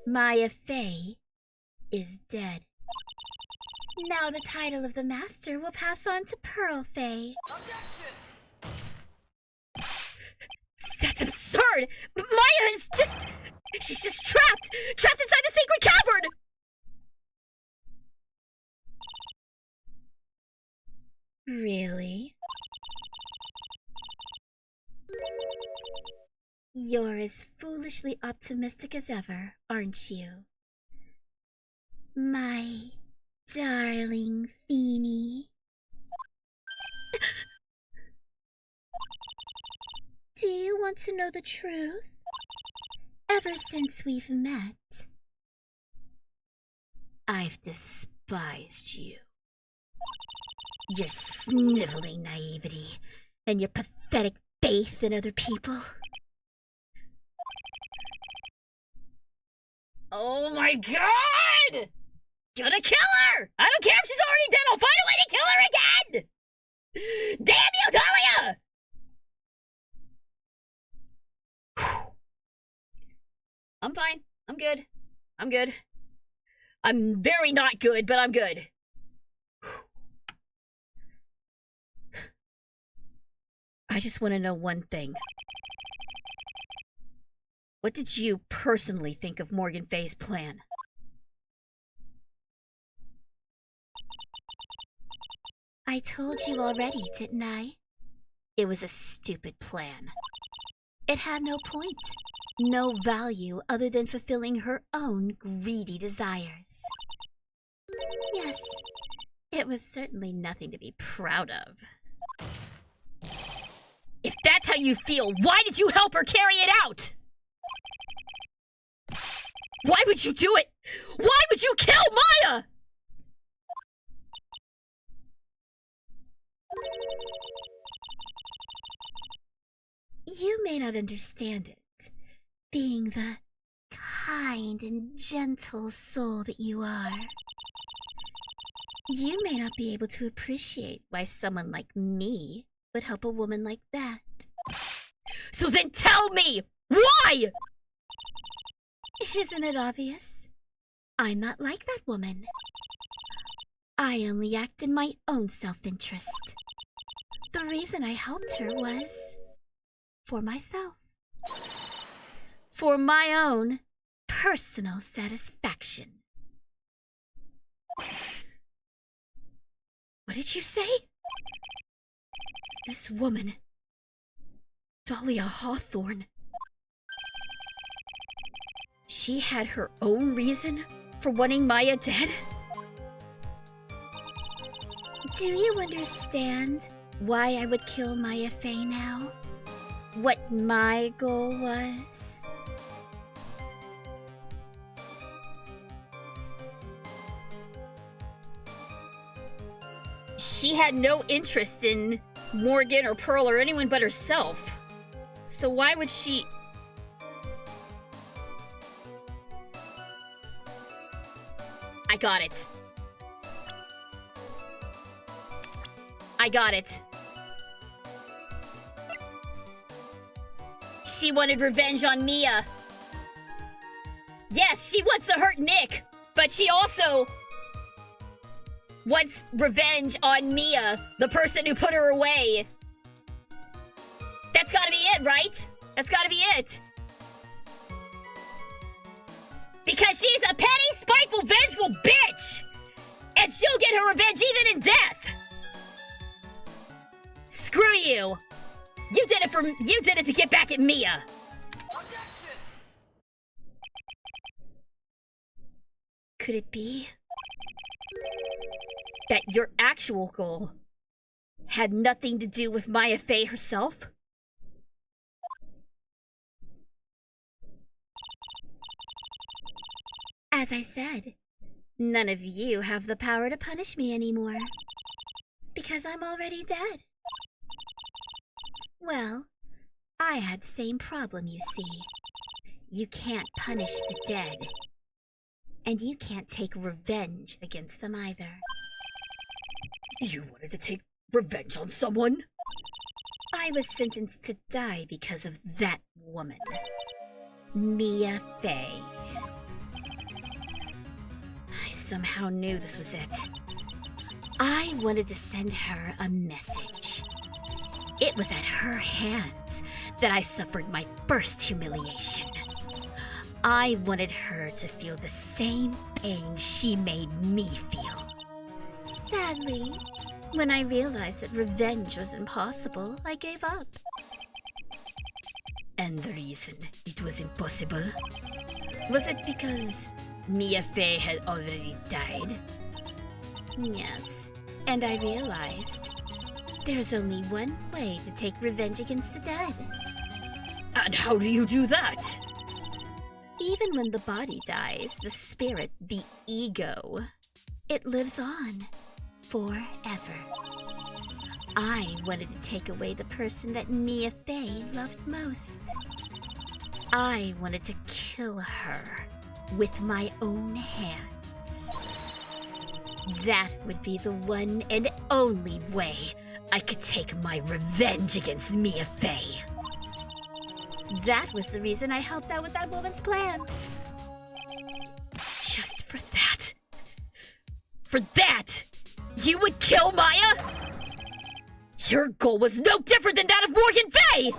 S4: Maya Fey is dead. Now the title of the master will pass on to Pearl Fey.
S1: That's absurd! Maya is just... She's just trapped! Trapped inside the sacred cavern!
S4: Really? You're as foolishly optimistic as ever, aren't you? My darling Feeny. Do you want to know the truth? Ever since we've met, I've despised you. Your sniveling naivety and your pathetic faith in other people.
S1: Oh my god! Gonna kill her! I don't care if she's already dead, I'll find a way to kill her again! Damn you, Talia! I'm fine. I'm good. I'm good. I'm very not good, but I'm good. I just want to know one thing. What did you personally think of Morgan Fay's plan?
S4: I told you already, didn't I? It was a stupid plan. It had no point, no value other than fulfilling her own greedy desires. Yes, it was certainly nothing to be proud of.
S1: If that's how you feel, why did you help her carry it out? Why would you do it? Why would you kill Maya?
S4: You may not understand it, being the kind and gentle soul that you are. You may not be able to appreciate why someone like me would help a woman like that.
S1: So then tell me, why?
S4: Isn't it obvious? I'm not like that woman. I only act in my own self-interest. The reason I helped her was for myself.
S1: for my own personal satisfaction. What did you say? This woman, Dahlia Hawthorne. She had her own reason for wanting Maya dead? Do you understand why I would kill Maya Fey now? What my goal was? She had no interest in Morgan or Pearl or anyone but herself. So why would she... I got it. I got it. She wanted revenge on Mia. Yes, she wants to hurt Nick, but she also wants revenge on Mia, the person who put her away. That's gotta be it, right? That's gotta be it. Because she's a petty, spiteful, vengeful bitch! And she'll get her revenge even in death! Screw you! You did it to get back at Mia! Could it be that your actual goal had nothing to do with Maya Fey herself? As I said, none of you have the power to punish me anymore. Because I'm already dead. Well, I had the same problem, you see. You can't punish the dead. And you can't take revenge against them either.
S3: You wanted to take revenge on someone?
S1: I was sentenced to die because of that woman. Mia Fey. I somehow knew this was it. I wanted to send her a message. It was at her hands that I suffered my first humiliation. I wanted her to feel the same pain she made me feel. Sadly, when I realized that revenge was impossible, I gave up. And the reason it was impossible? Was it because Mia Fey had already died? Yes, and I realized there's only one way to take revenge against the dead.
S3: And how do you do that?
S1: Even when the body dies, the spirit, the ego, it lives on forever. I wanted to take away the person that Mia Fey loved most. I wanted to kill her with my own hands. That would be the one and only way I could take my revenge against Mia Fey. That was the reason I helped out with that woman's plans. Just for that. For that, you would kill Maya? Your goal was no different than that of Morgan Fey!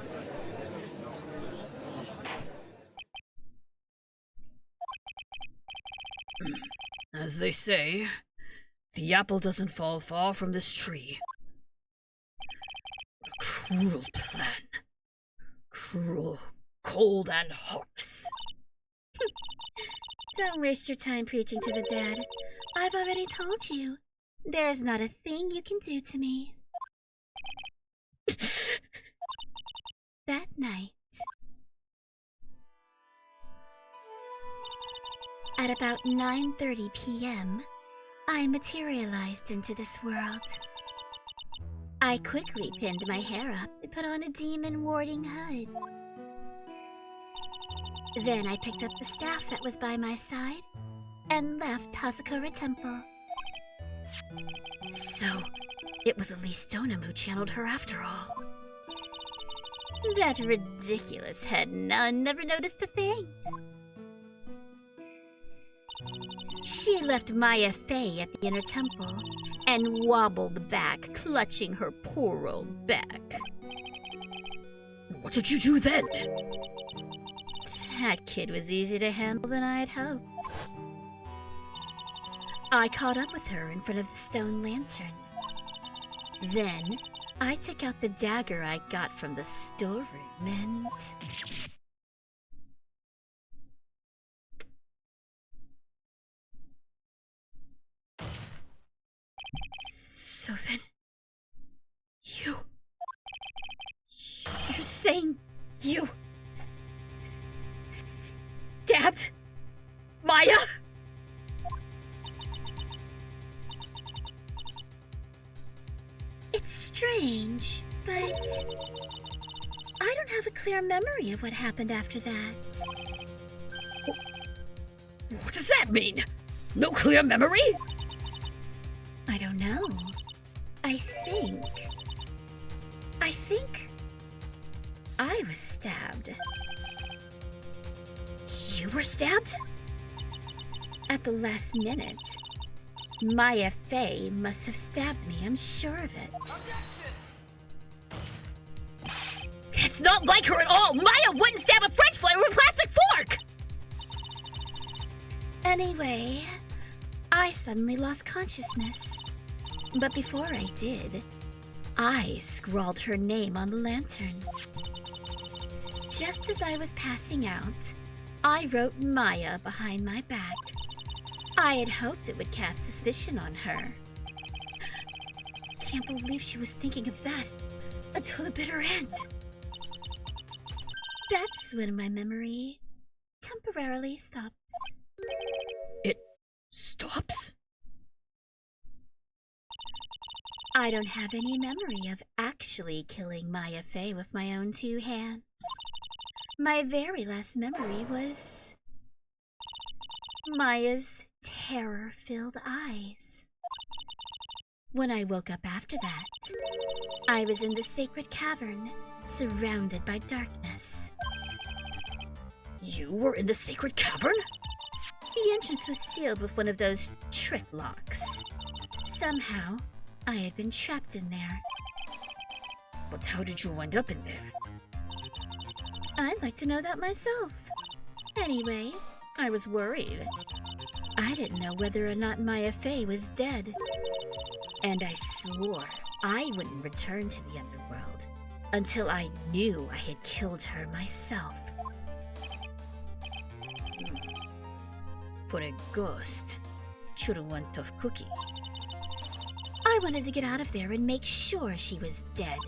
S3: As they say, the apple doesn't fall far from this tree. A cruel plan. Cruel, cold, and heartless.
S1: Don't waste your time preaching to the dead. I've already told you. There's not a thing you can do to me. That night, at about 9:30 p.m., I materialized into this world. I quickly pinned my hair up and put on a demon-warding hood. Then I picked up the staff that was by my side and left Hazakura Temple. So, it was Elise Stoneham who channeled her after all. That ridiculous head nun never noticed a thing. She left Maya Fey at the inner temple and wobbled back, clutching her poor old back.
S3: What did you do then?
S1: That kid was easier to handle than I had hoped. I caught up with her in front of the stone lantern. Then, I took out the dagger I got from the storeroom and... So then... You're saying you... stabbed... Maya?
S4: It's strange, but I don't have a clear memory of what happened after that.
S3: What does that mean? No clear memory?
S4: I don't know. I think I was stabbed.
S1: You were stabbed?
S4: At the last minute. Maya Fey must have stabbed me, I'm sure of it.
S3: That's not like her at all! Maya wouldn't stab a french fry with a plastic fork!
S4: Anyway, I suddenly lost consciousness. But before I did, I scrawled her name on the lantern. Just as I was passing out, I wrote Maya behind my back. I had hoped it would cast suspicion on her. Can't believe she was thinking of that until the bitter end. That's when my memory temporarily stops.
S3: It stops?
S4: I don't have any memory of actually killing Maya Fey with my own two hands. My very last memory was Maya's terror-filled eyes. When I woke up after that, I was in the sacred cavern, surrounded by darkness.
S3: You were in the sacred cavern?
S4: The entrance was sealed with one of those trick locks. Somehow, I had been trapped in there.
S3: But how did you wind up in there?
S4: I'd like to know that myself. Anyway, I was worried. I didn't know whether or not Maya Fey was dead. And I swore I wouldn't return to the underworld until I knew I had killed her myself.
S3: For a ghost, should one tough cookie.
S4: I wanted to get out of there and make sure she was dead.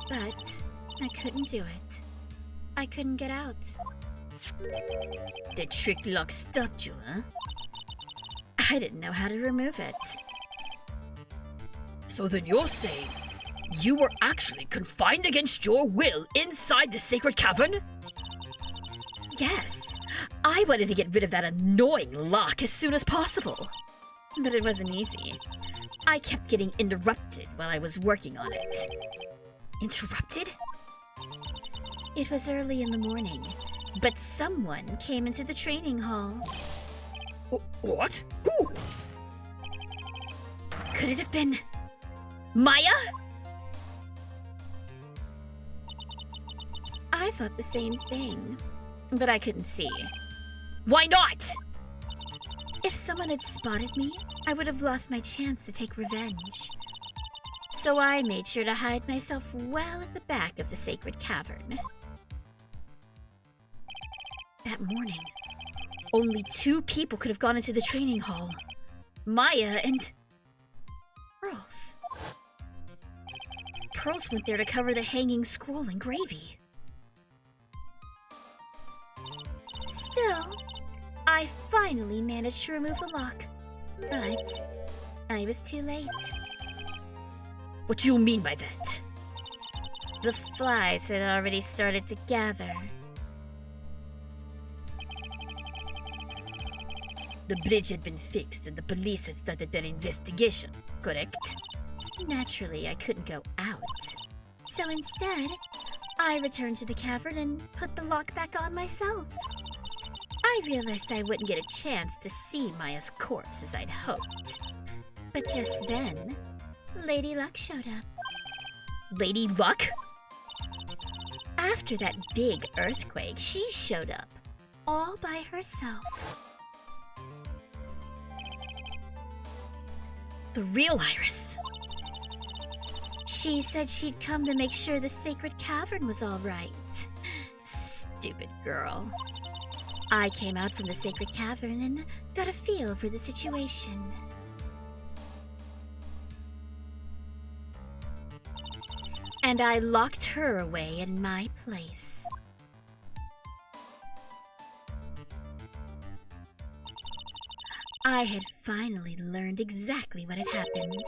S4: But I couldn't do it. I couldn't get out.
S3: The trick lock stopped you, huh?
S4: I didn't know how to remove it.
S3: So then you're saying you were actually confined against your will inside the sacred cavern?
S1: Yes, I wanted to get rid of that annoying lock as soon as possible. But it wasn't easy. I kept getting interrupted while I was working on it.
S3: Interrupted?
S4: It was early in the morning, but someone came into the training hall.
S3: What? Who?
S1: Could it have been Maya?
S4: I thought the same thing, but I couldn't see.
S3: Why not?
S4: If someone had spotted me, I would have lost my chance to take revenge. So I made sure to hide myself well at the back of the sacred cavern.
S1: That morning, only 2 people could have gone into the training hall. Maya and Pearls. Pearls went there to cover the hanging scroll in gravy.
S4: Still, I finally managed to remove the lock. But I was too late.
S3: What do you mean by that?
S4: The flies had already started to gather.
S3: The bridge had been fixed and the police had started their investigation, correct?
S4: Naturally, I couldn't go out. So instead, I returned to the cavern and put the lock back on myself. I realized I wouldn't get a chance to see Maya's corpse as I'd hoped. But just then, Lady Luck showed up.
S1: Lady Luck?
S4: After that big earthquake, she showed up. all by herself.
S3: The real Iris.
S4: She said she'd come to make sure the sacred cavern was all right. Stupid girl. I came out from the sacred cavern and got a feel for the situation. And I locked her away in my place. I had finally learned exactly what had happened.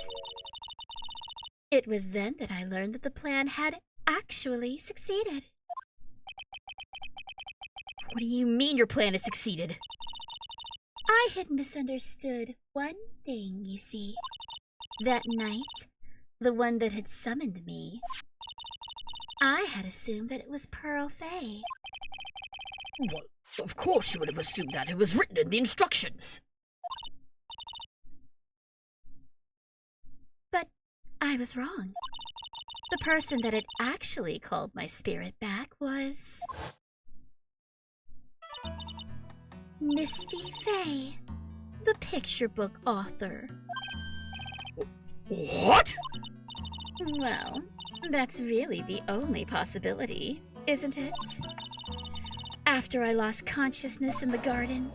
S4: It was then that I learned that the plan had actually succeeded.
S3: What do you mean your plan has succeeded?
S4: I had misunderstood one thing, you see. That night, the one that had summoned me, I had assumed that it was Pearl Faye.
S3: Well, of course you would have assumed that. It was written in the instructions.
S4: But I was wrong. The person that had actually called my spirit back was Misty Faye, the picture book author.
S3: What?
S4: Well, that's really the only possibility, isn't it? After I lost consciousness in the garden,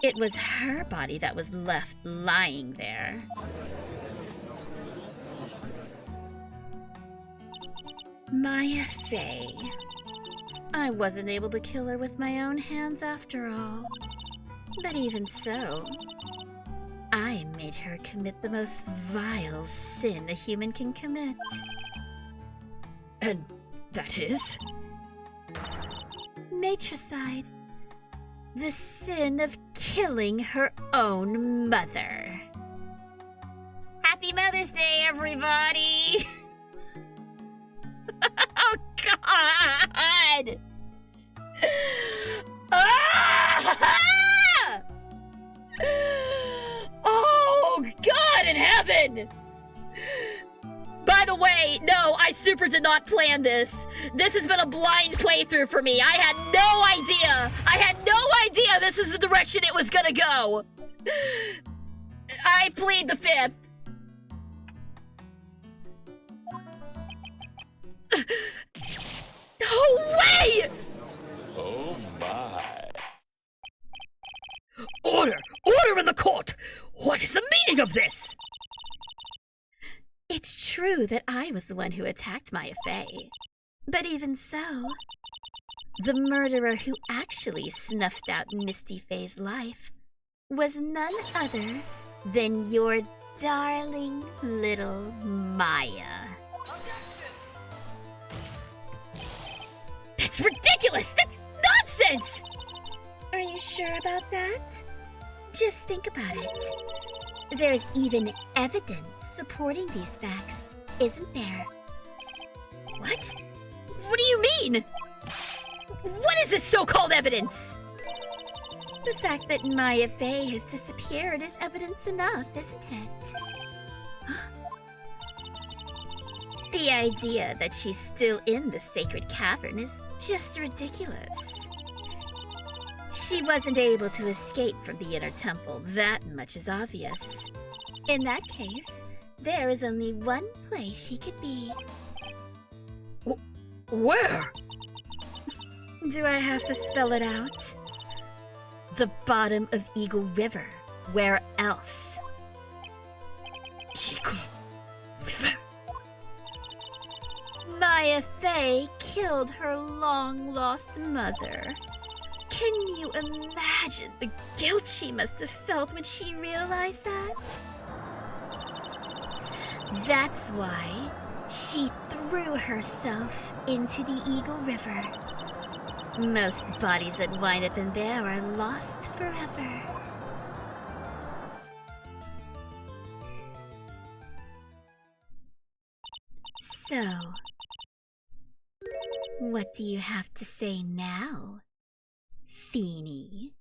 S4: it was her body that was left lying there. Maya Faye. I wasn't able to kill her with my own hands after all. But even so, I made her commit the most vile sin a human can commit.
S3: And that is?
S4: Matricide. The sin of killing her own mother.
S2: Happy Mother's Day, everybody!
S3: Oh, God! Ah! Oh, God in heaven! By the way, no, I super did not plan this. This has been a blind playthrough for me. I had no idea. I had no idea this is the direction it was gonna go. I plead the fifth. No way!
S5: Oh my.
S3: Order! Order in the court! What is the meaning of this?
S4: It's true that I was the one who attacked Maya Faye. But even so, the murderer who actually snuffed out Misty Faye's life was none other than your darling little Maya.
S3: That's ridiculous! That's nonsense!
S4: Are you sure about that? Just think about it. There's even evidence supporting these facts, isn't there?
S3: What? What do you mean? What is this so-called evidence?
S4: The fact that Maya Faye has disappeared is evidence enough, isn't it? The idea that she's still in the sacred cavern is just ridiculous. She wasn't able to escape from the inner temple, that much is obvious. In that case, there is only one place she could be.
S3: Where?
S4: Do I have to spell it out? The bottom of Eagle River. Where else?
S3: Eagle River?
S4: Maya Faye killed her long-lost mother. Can you imagine the guilt she must have felt when she realized that? That's why she threw herself into the Eagle River. Most bodies that wind up in there are lost forever. So, what do you have to say now, Feeny?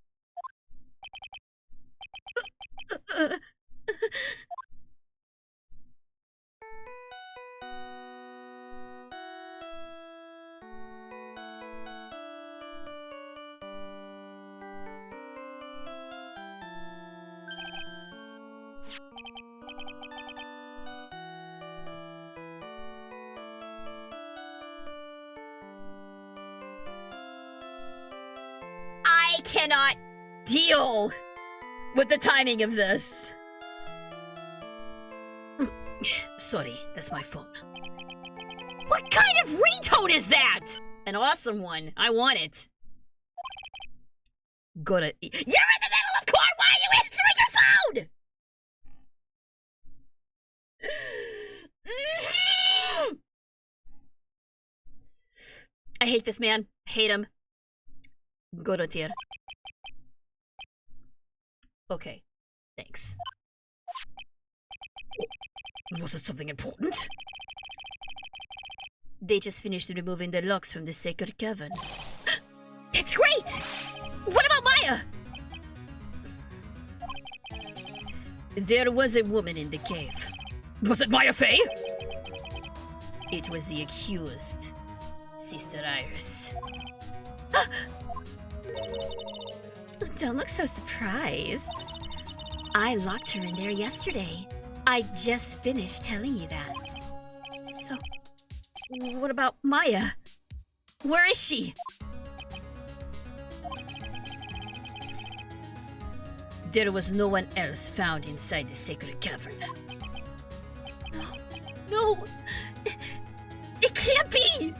S2: cannot deal with the timing of this.
S3: Sorry, that's my phone.
S2: What kind of ringtone is that? An awesome one. I want it.
S3: Gotta.
S2: You're in the middle of court. Why are you answering your phone?
S3: I hate this man. Hate him. Gotta tier. Okay. Thanks. Was it something important? They just finished removing the locks from the sacred cavern.
S2: That's great! What about Maya?
S3: There was a woman in the cave. Was it Maya Fey? It was the accused, Sister Iris.
S1: Don't look so surprised. I locked her in there yesterday. I just finished telling you that.
S3: So, what about Maya? Where is she? There was no one else found inside the sacred cavern.
S1: No! It can't be!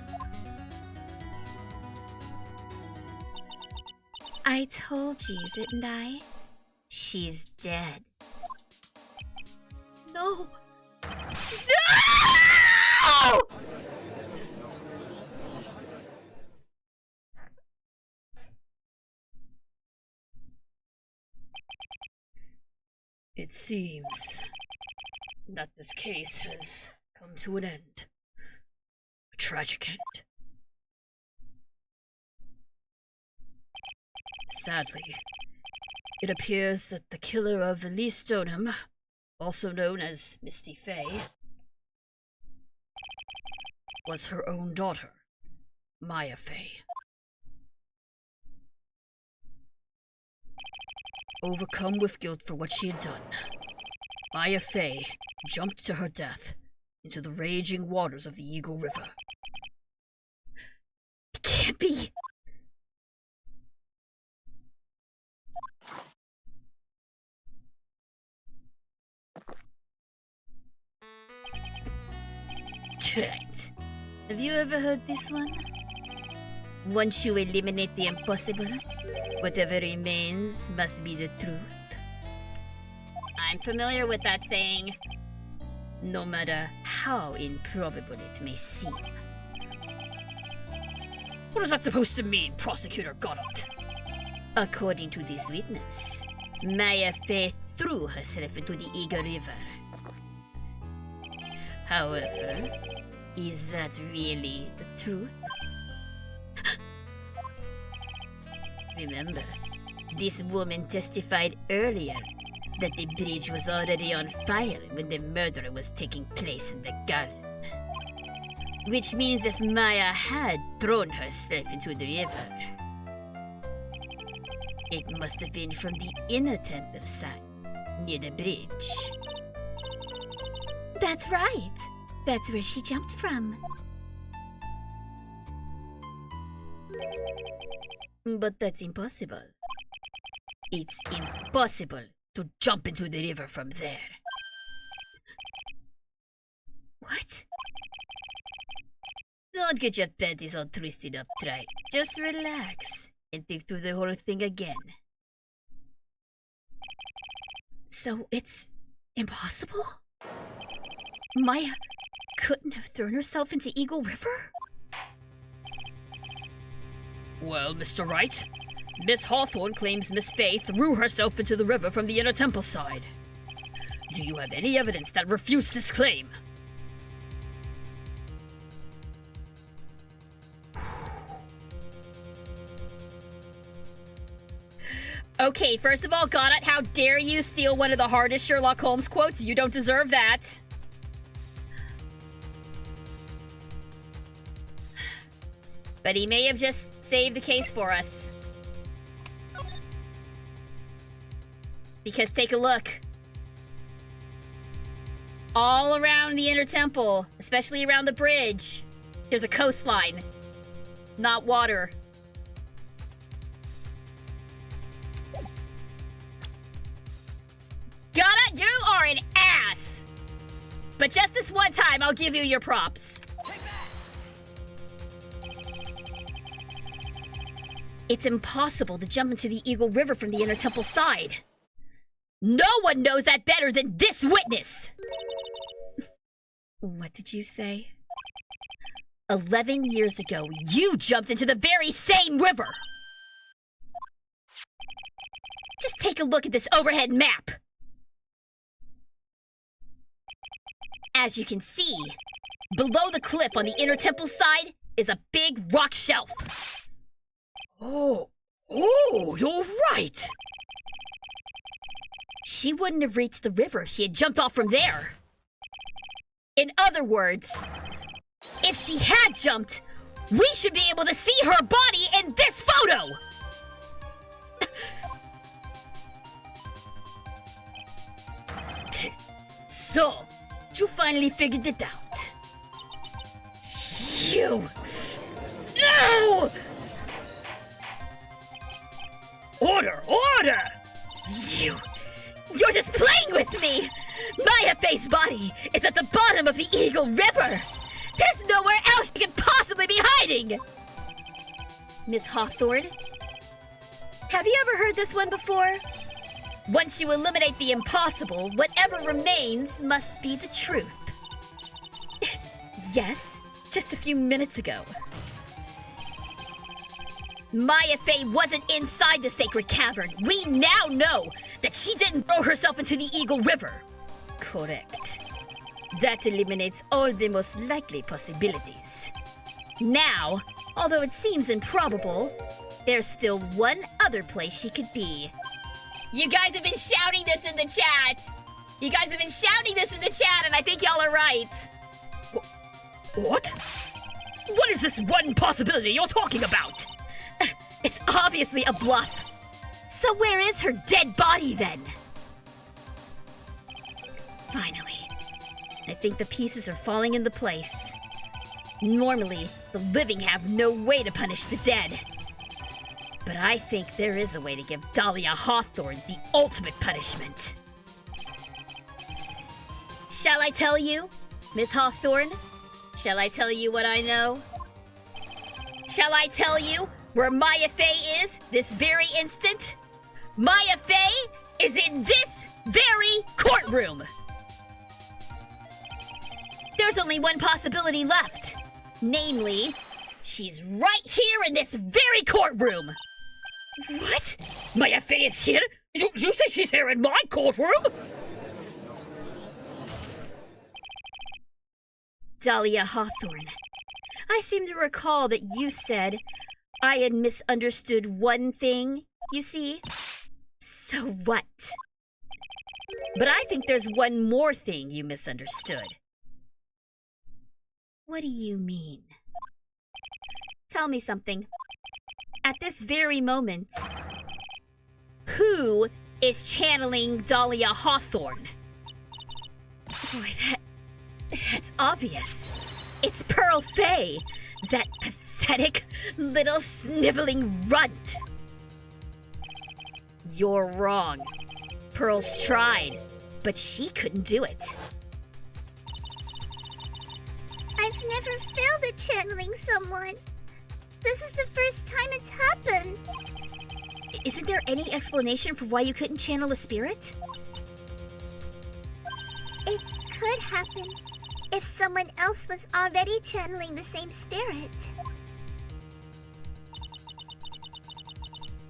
S1: I told you, didn't I? She's dead.
S2: No. No!
S3: It seems that this case has come to an end. A tragic end. Sadly, it appears that the killer of Elise Stoneham, also known as Misty Fey, was her own daughter, Maya Fey. Overcome with guilt for what she had done, Maya Fey jumped to her death into the raging waters of the Eagle River.
S1: It can't be!
S3: Right. Have you ever heard this one? Once you eliminate the impossible, whatever remains must be the truth.
S2: I'm familiar with that saying.
S3: No matter how improbable it may seem. What is that supposed to mean, Prosecutor Goddard? According to this witness, Maya Fey threw herself into the Eagle River. However, is that really the truth? Remember, this woman testified earlier that the bridge was already on fire when the murder was taking place in the garden. Which means if Maya had thrown herself into the river, it must have been from the inner temple side, near the bridge.
S1: That's right. That's where she jumped from.
S3: But that's impossible. It's impossible to jump into the river from there.
S1: What?
S3: Don't get your panties all twisted up, Wright. Just relax and think through the whole thing again.
S1: So it's impossible? Maya couldn't have thrown herself into Eagle River?
S3: Well, Mr. Wright, Miss Hawthorne claims Miss Fey threw herself into the river from the inner temple side. Do you have any evidence that refutes this claim?
S2: Okay, first of all, Goddard, how dare you steal one of the hardest Sherlock Holmes quotes? You don't deserve that. But he may have just saved the case for us. Because take a look. All around the inner temple, especially around the bridge, there's a coastline, not water. but just this one time, I'll give you your props.
S1: It's impossible to jump into the Eagle River from the inner temple side. No one knows that better than this witness! What did you say? 11 years ago, you jumped into the very same river! Just take a look at this overhead map. As you can see, below the cliff on the inner temple side is a big rock shelf.
S3: Oh, you're right.
S1: She wouldn't have reached the river if she had jumped off from there. In other words, if she had jumped, we should be able to see her body in this photo! So, you finally figured it out. You... No!
S3: Order!
S1: You're just playing with me! Maya Faye's body is at the bottom of the Eagle River! There's nowhere else she could possibly be hiding! Miss Hawthorne, have you ever heard this one before? Once you eliminate the impossible, whatever remains must be the truth. Yes, just a few minutes ago. Maya Faye wasn't inside the sacred cavern. We now know that she didn't throw herself into the Eagle River. Correct. That eliminates all the most likely possibilities. Now, although it seems improbable, there's still one other place she could be.
S2: You guys have been shouting this in the chat. And I think y'all are right.
S3: What? What is this one possibility you're talking about?
S1: It's obviously a bluff. So where is her dead body then? Finally, I think the pieces are falling into place. Normally, the living have no way to punish the dead. But I think there is a way to give Dahlia Hawthorne the ultimate punishment. Shall I tell you, Miss Hawthorne? Shall I tell you what I know? Shall I tell you where Maya Faye is this very instant? Maya Faye is in this very courtroom! There's only one possibility left. Namely, she's right here in this very courtroom! What?
S3: Maya Faye is here? You say she's here in my courtroom?
S1: Dahlia Hawthorne, I seem to recall that you said I had misunderstood one thing, you see? So what? But I think there's one more thing you misunderstood. What do you mean? Tell me something. At this very moment, who is channeling Dahlia Hawthorne? Boy, that's obvious. It's Pearl Faye, that pathetic little sniveling runt. You're wrong. Pearl's tried, but she couldn't do it.
S4: I've never failed at channeling someone. This is the first time it's happened.
S1: Isn't there any explanation for why you couldn't channel a spirit?
S4: It could happen if someone else was already channeling the same spirit.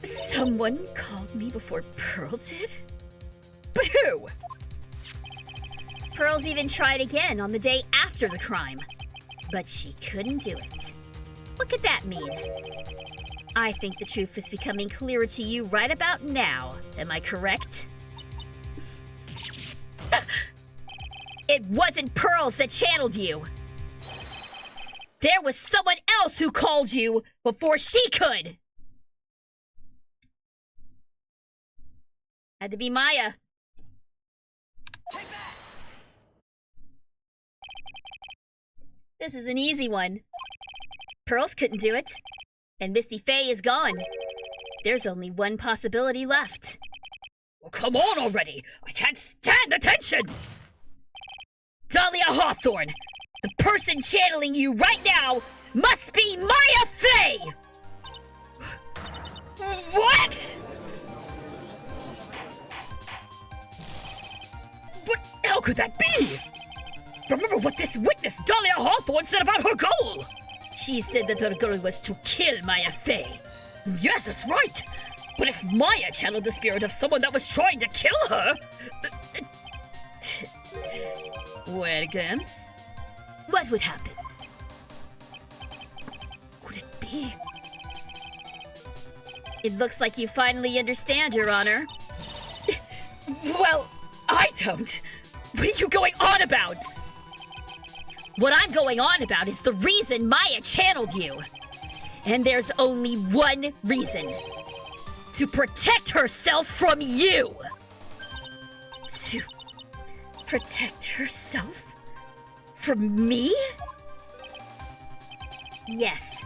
S1: Someone called me before Pearl did?
S3: But who?
S1: Pearl's even tried again on the day after the crime, but she couldn't do it. What could that mean? I think the truth is becoming clearer to you right about now. Am I correct? It wasn't Pearls that channeled you. There was someone else who called you before she could. Had to be Maya. This is an easy one. Pearls couldn't do it, and Misty Faye is gone. There's only one possibility left.
S3: Well, come on already! I can't stand the tension! Dahlia Hawthorne, the person channeling you right now must be Maya Fey! What? But how could that be? Remember what this witness, Dahlia Hawthorne, said about her goal! She said that her goal was to kill Maya Fey. Yes, that's right. But if Maya channeled the spirit of someone that was trying to kill her... Well, Gramps, what would happen? Could it be?
S1: It looks like you finally understand, Your Honor.
S3: Well, I don't. What are you going on about?
S1: What I'm going on about is the reason Maya channeled you. And there's only one reason.
S3: To protect herself from you!
S1: To protect herself from me? Yes.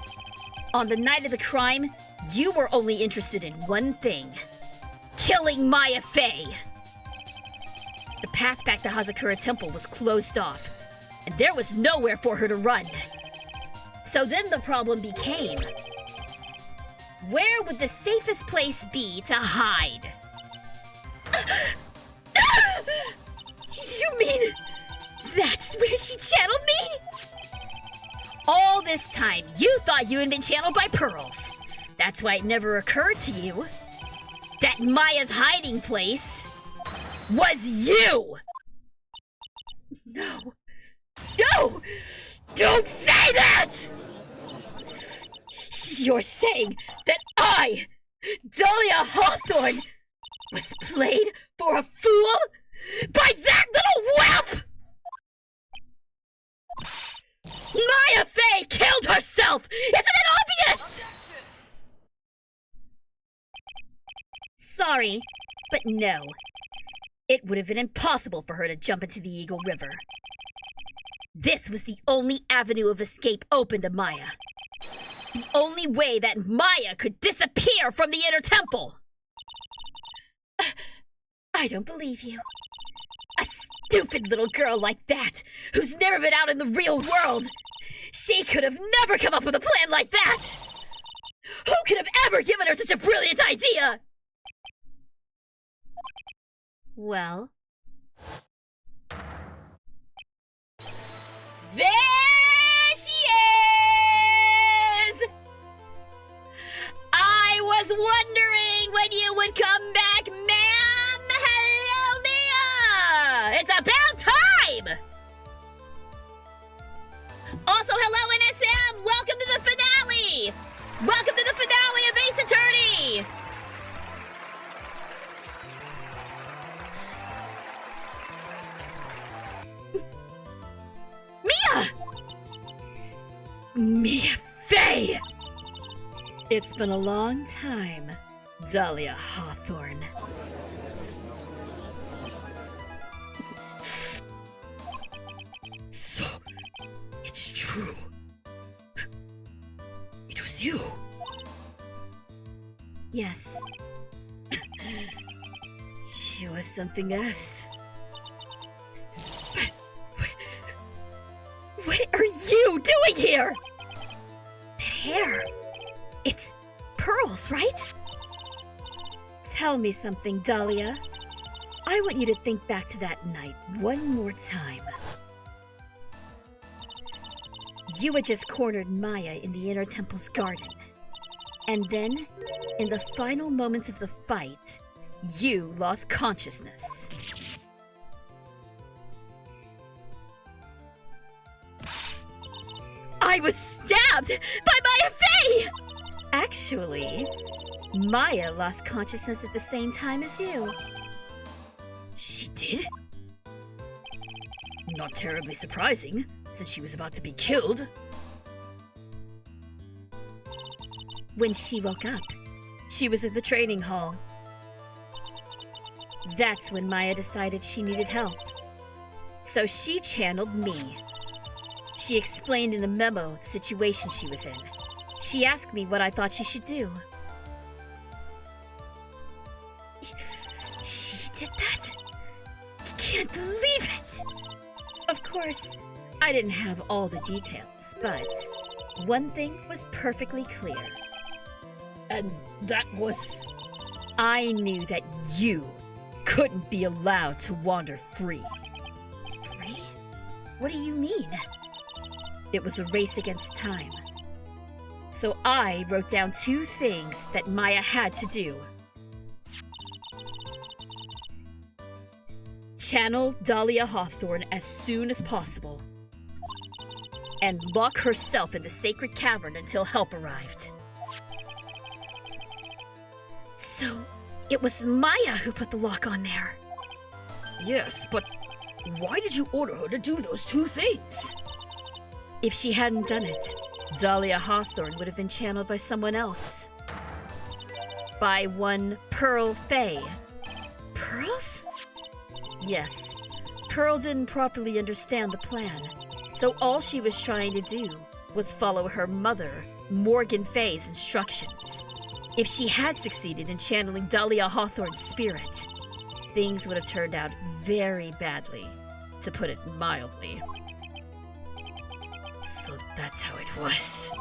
S1: On the night of the crime, you were only interested in one thing. Killing Maya Fey. The path back to Hazakura Temple was closed off, and there was nowhere for her to run. So then the problem became, where would the safest place be to hide? You mean that's where she channeled me? All this time, you thought you had been channeled by Pearls. That's why it never occurred to you that Maya's hiding place was you! No. No! Don't say that! You're saying that I, Dahlia Hawthorne, was played for a fool by that little whelp? Maya Fey killed herself! Isn't it obvious? Sorry, but no. It would have been impossible for her to jump into the Eagle River. This was the only avenue of escape open to Maya. The only way that Maya could disappear from the Inner Temple. I don't believe you. A stupid little girl like that, who's never been out in the real world. She could have never come up with a plan like that. Who could have ever given her such a brilliant idea? Well, there she is! I was wondering when you would come back, ma'am! Hello, Mia! It's about time! Also, hello, NSM! Welcome to the finale! Welcome to the finale of Ace Attorney! Mia Fey! It's been a long time, Dahlia Hawthorne. So, it's true. It was you. Yes. She was something else. But what are you doing here? That hair. It's Pearls, right? Tell me something, Dahlia. I want you to think back to that night one more time. You had just cornered Maya in the Inner Temple's garden. And then, in the final moments of the fight, you lost consciousness. I was stabbed by Maya Fey! Actually, Maya lost consciousness at the same time as you. She did? Not terribly surprising, since she was about to be killed. When she woke up, she was at the training hall. That's when Maya decided she needed help. So she channeled me. She explained in a memo the situation she was in. She asked me what I thought she should do. She did that? I can't believe it! Of course, I didn't have all the details, but one thing was perfectly clear.
S3: And that was...
S1: I knew that you couldn't be allowed to wander free. Free? What do you mean? It was a race against time. So I wrote down 2 things that Maya had to do. Channel Dahlia Hawthorne as soon as possible. And lock herself in the sacred cavern until help arrived. So, it was Maya who put the lock on there.
S3: Yes, but why did you order her to do those 2 things?
S1: If she hadn't done it, Dahlia Hawthorne would have been channeled by someone else. By one Pearl Faye. Pearls? Yes, Pearl didn't properly understand the plan, so all she was trying to do was follow her mother, Morgan Faye's instructions. If she had succeeded in channeling Dahlia Hawthorne's spirit, things would have turned out very badly, to put it mildly. So that's how it was.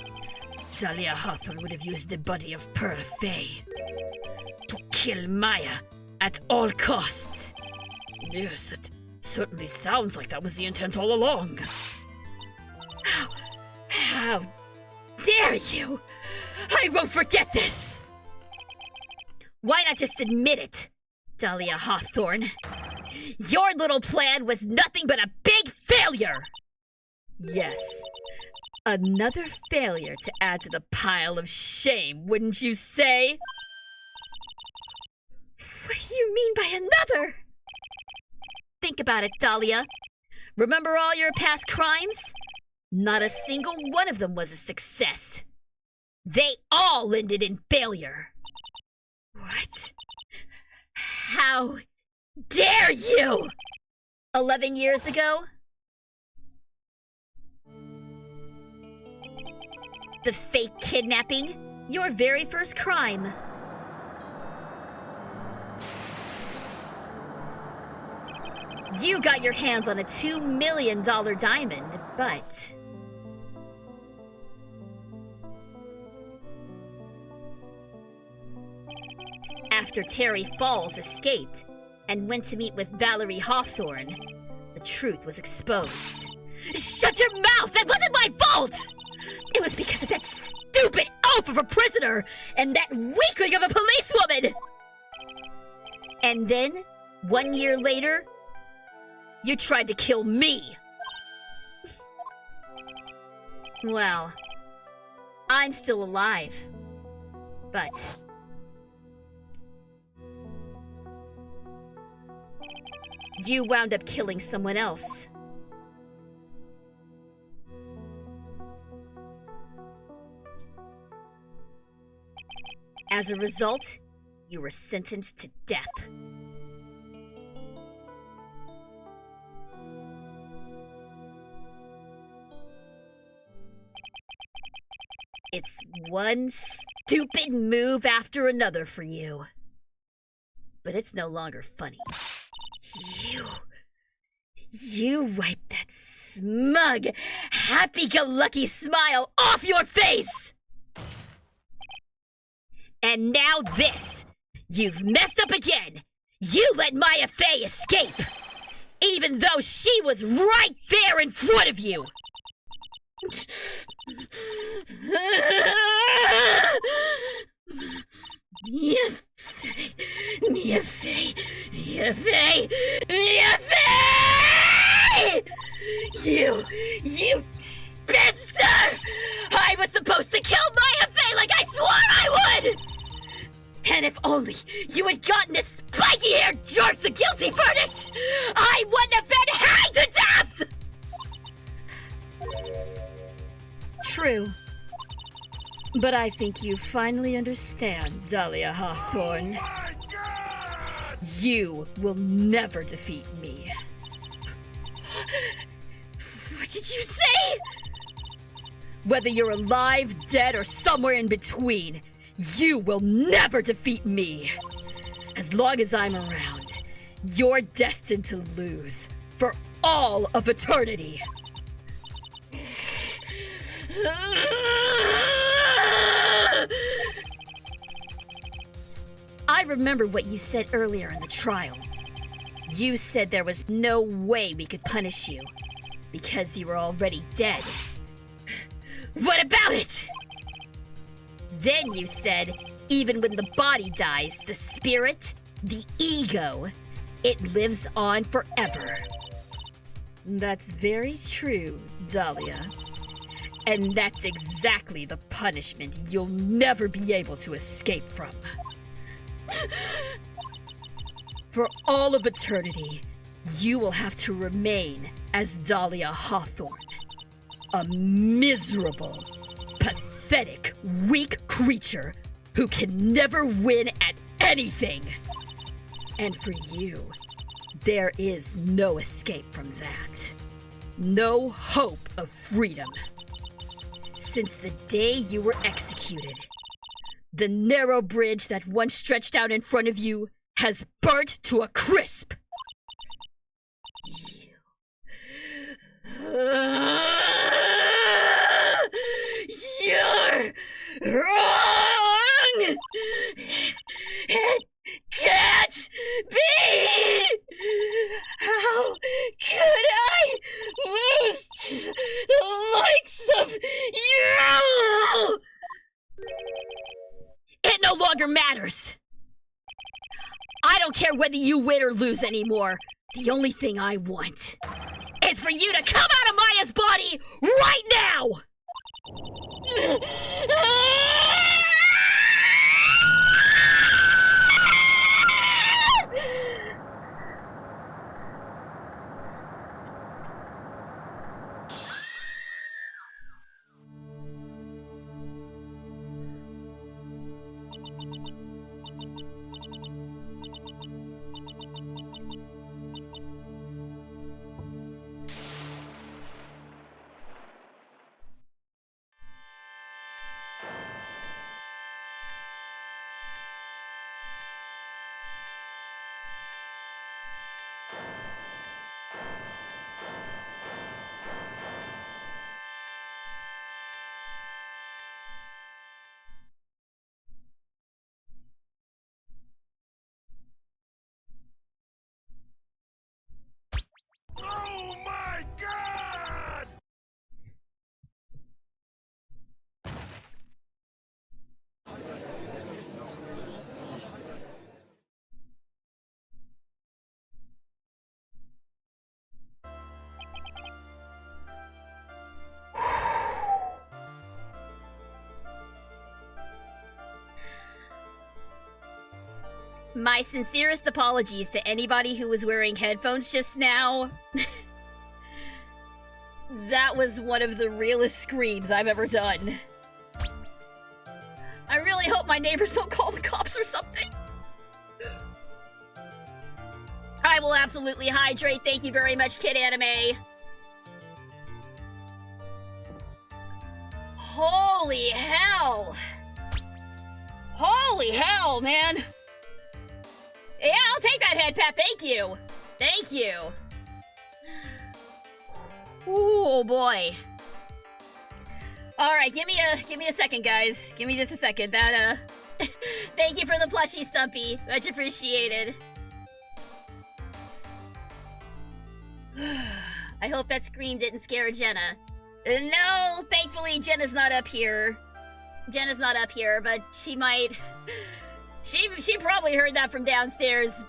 S1: Dahlia Hawthorne would have used the body of Pearl Faye to kill Maya at all costs.
S3: Yes, it certainly sounds like that was the intent all along.
S1: How dare you! I won't forget this! Why not just admit it, Dahlia Hawthorne? Your little plan was nothing but a big failure! Yes, another failure to add to the pile of shame, wouldn't you say? What do you mean by another? Think about it, Dahlia. Remember all your past crimes? Not a single one of them was a success. They all ended in failure. What? How dare you! 11 years ago? The fake kidnapping? Your very first crime. You got your hands on a $2 million diamond, but... After Terry Falls escaped and went to meet with Valerie Hawthorne, the truth was exposed. Shut your mouth! That wasn't my fault! It was because of that stupid oaf of a prisoner and that weakling of a policewoman! And then, 1 year later, you tried to kill me! Well, I'm still alive, but... you wound up killing someone else. As a result, you were sentenced to death. It's one stupid move after another for you. But it's no longer funny. You wipe that smug, happy-go-lucky smile off your face! And now this! You've messed up again! You let Maya Fey escape! Even though she was right there in front of you! Mia Fey! You spinster! I was supposed to kill Maya Fey like I swore I would! And if only you had gotten this spiky-haired jerk the guilty verdict, I wouldn't have been hanged to death! True. But I think you finally understand, Dahlia Hawthorne. You will never defeat me. What did you say? Whether you're alive, dead, or somewhere in between, you will never defeat me. As long as I'm around, you're destined to lose for
S3: all of eternity.
S1: I remember what you said earlier in the trial. You said there was no way we could punish you because you were already dead. What about it? Then you said, even when the body dies, the spirit, the ego, it lives on forever. That's very true, Dahlia. And that's exactly the punishment you'll never be able to escape from. For all of eternity, you will have to remain as Dahlia Hawthorne. A miserable, pathetic, weak creature who can never win at anything. And for you, there is no escape from that. No hope of freedom. Since the day you were executed, the narrow bridge that once stretched out in front of you has burnt to a crisp. You're wrong! It can't be! How could I lose to the likes of you? It no longer matters. I don't care whether you win or lose anymore. The only thing I want is for you to come out of Maya's body right now!
S5: Oh my God!
S1: My sincerest apologies to anybody who was wearing headphones just now. That was one of the realest screams I've ever done. I really hope my neighbors don't call the cops or something. I will absolutely hydrate. Thank you very much, Kid Anime. Holy hell. Holy hell, man. Yeah, I'll take that head pat. Thank you. Thank you. Oh boy. All right, give me a second, guys. Give me just a second. That thank you for the plushie, Stumpy. Much appreciated. I hope that scream didn't scare Jenna. No, thankfully Jenna's not up here. Jenna's not up here, but she might. She probably heard that from downstairs.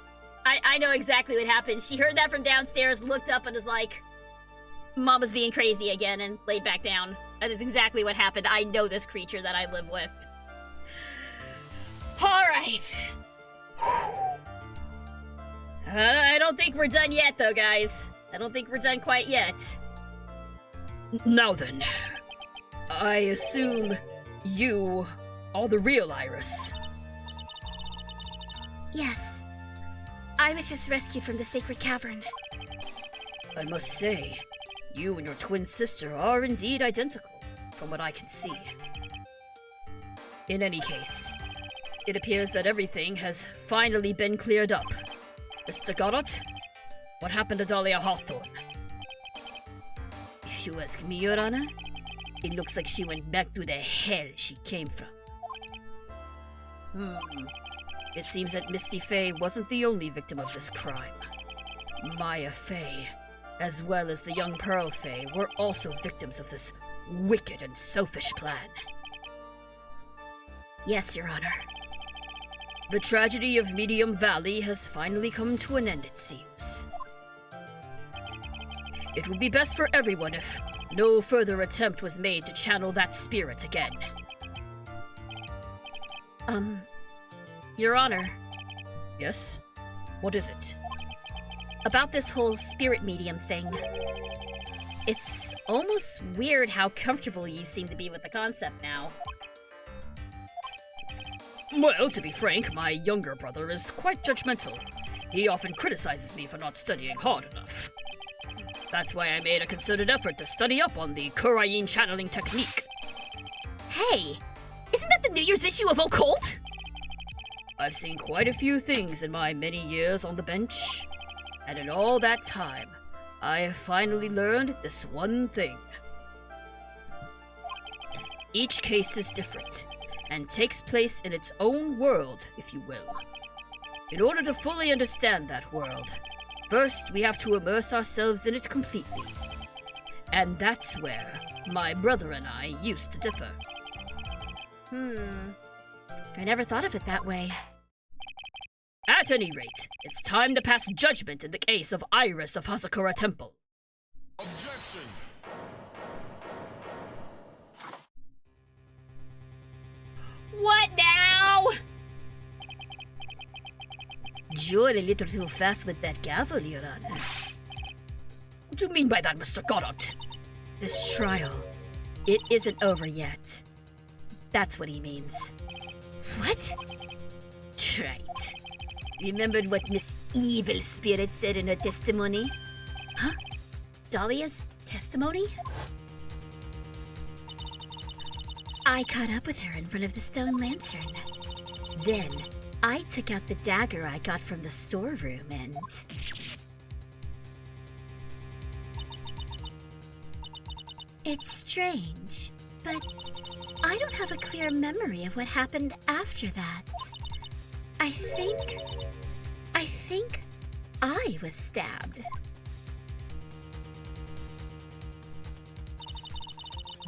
S1: I know exactly what happened. She heard that from downstairs, looked up and was like, Mama's being crazy again, and laid back down. That is exactly what happened. I know this creature that I live with. Alright. I don't think we're done yet, though, guys. I don't think we're done quite yet.
S3: Now then, I assume you are the real Iris.
S4: Yes. I was just rescued from the sacred cavern.
S3: I must say, you and your twin sister are indeed identical, from what I can see. In any case, it appears that everything has finally been cleared up. Mr. Goddard, what happened to Dahlia Hawthorne? If you ask me, Your Honor, it looks like she went back to the hell she came from. It seems that Misty Faye wasn't the only victim of this crime. Maya Faye, as well as the young Pearl Faye, were also victims of this wicked and selfish plan.
S1: Yes, Your Honor.
S3: The tragedy of Medium Valley has finally come to an end, it seems. It would be best for everyone if no further attempt was made to channel that spirit again.
S1: Your Honor,
S3: Yes? What is it?
S1: about this whole spirit medium thing. It's almost weird how comfortable you seem to be with the concept now.
S3: Well, to be frank, my younger brother is quite judgmental. He often criticizes me for not studying hard enough. That's why I made a concerted effort to study up on the Kurain channeling technique.
S1: Hey, isn't that the New Year's issue of Occult?
S3: I've seen quite a few things in my many years on the bench, and in all that time, I have finally learned this one thing. Each case is different, and takes place in its own world, if you will. In order to fully understand that world, first we have to immerse ourselves in it completely. And that's where my brother and I used to differ.
S1: I never thought of it that way.
S3: At any rate, it's time to pass judgment in the case of Iris of Hasakura Temple.
S5: Objection!
S1: What now?
S3: You're a little too fast with that gavel, Your Honor. What do you mean by that, Mr. Goddard?
S1: This trial, it isn't over yet. That's what he means.
S4: What?
S1: Right. Remembered what Miss Evil Spirit said in her testimony?
S4: Huh? Dahlia's testimony? I caught up with her in front of the stone lantern. Then, I took out the dagger I got from the storeroom and... It's strange, but I don't have a clear memory of what happened after that. I think I was stabbed.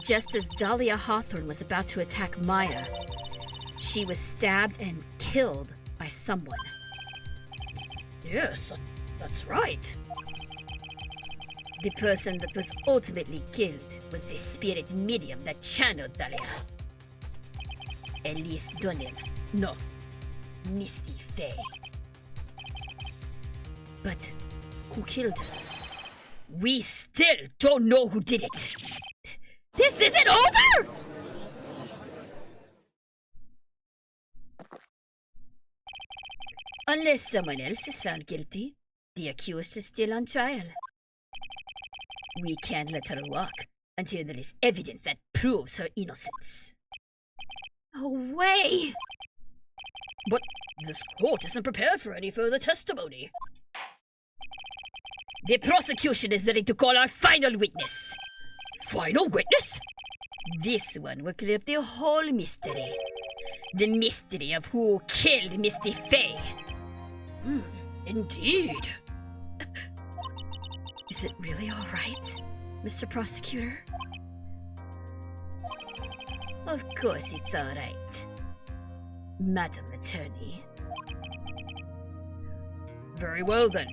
S1: Just as Dahlia Hawthorne was about to attack Maya, she was stabbed and killed by someone.
S3: Yes, that's right.
S1: The person that was ultimately killed was the spirit medium that channeled Dahlia. Elise Dunham. No, Misty Faye. But who killed her?
S3: We still don't know who did it.
S1: This isn't over! Unless someone else is found guilty, the accused is still on trial. We can't let her walk until there is evidence that proves her innocence.
S4: No way!
S3: But this court isn't prepared for any further testimony.
S1: The prosecution is ready to call our final witness.
S3: Final witness?
S1: This one will clear the whole mystery. The mystery of who killed Misty Faye.
S3: Indeed.
S1: Is it really all right, Mr. Prosecutor? Of course it's all right, Madam Attorney.
S3: Very well then.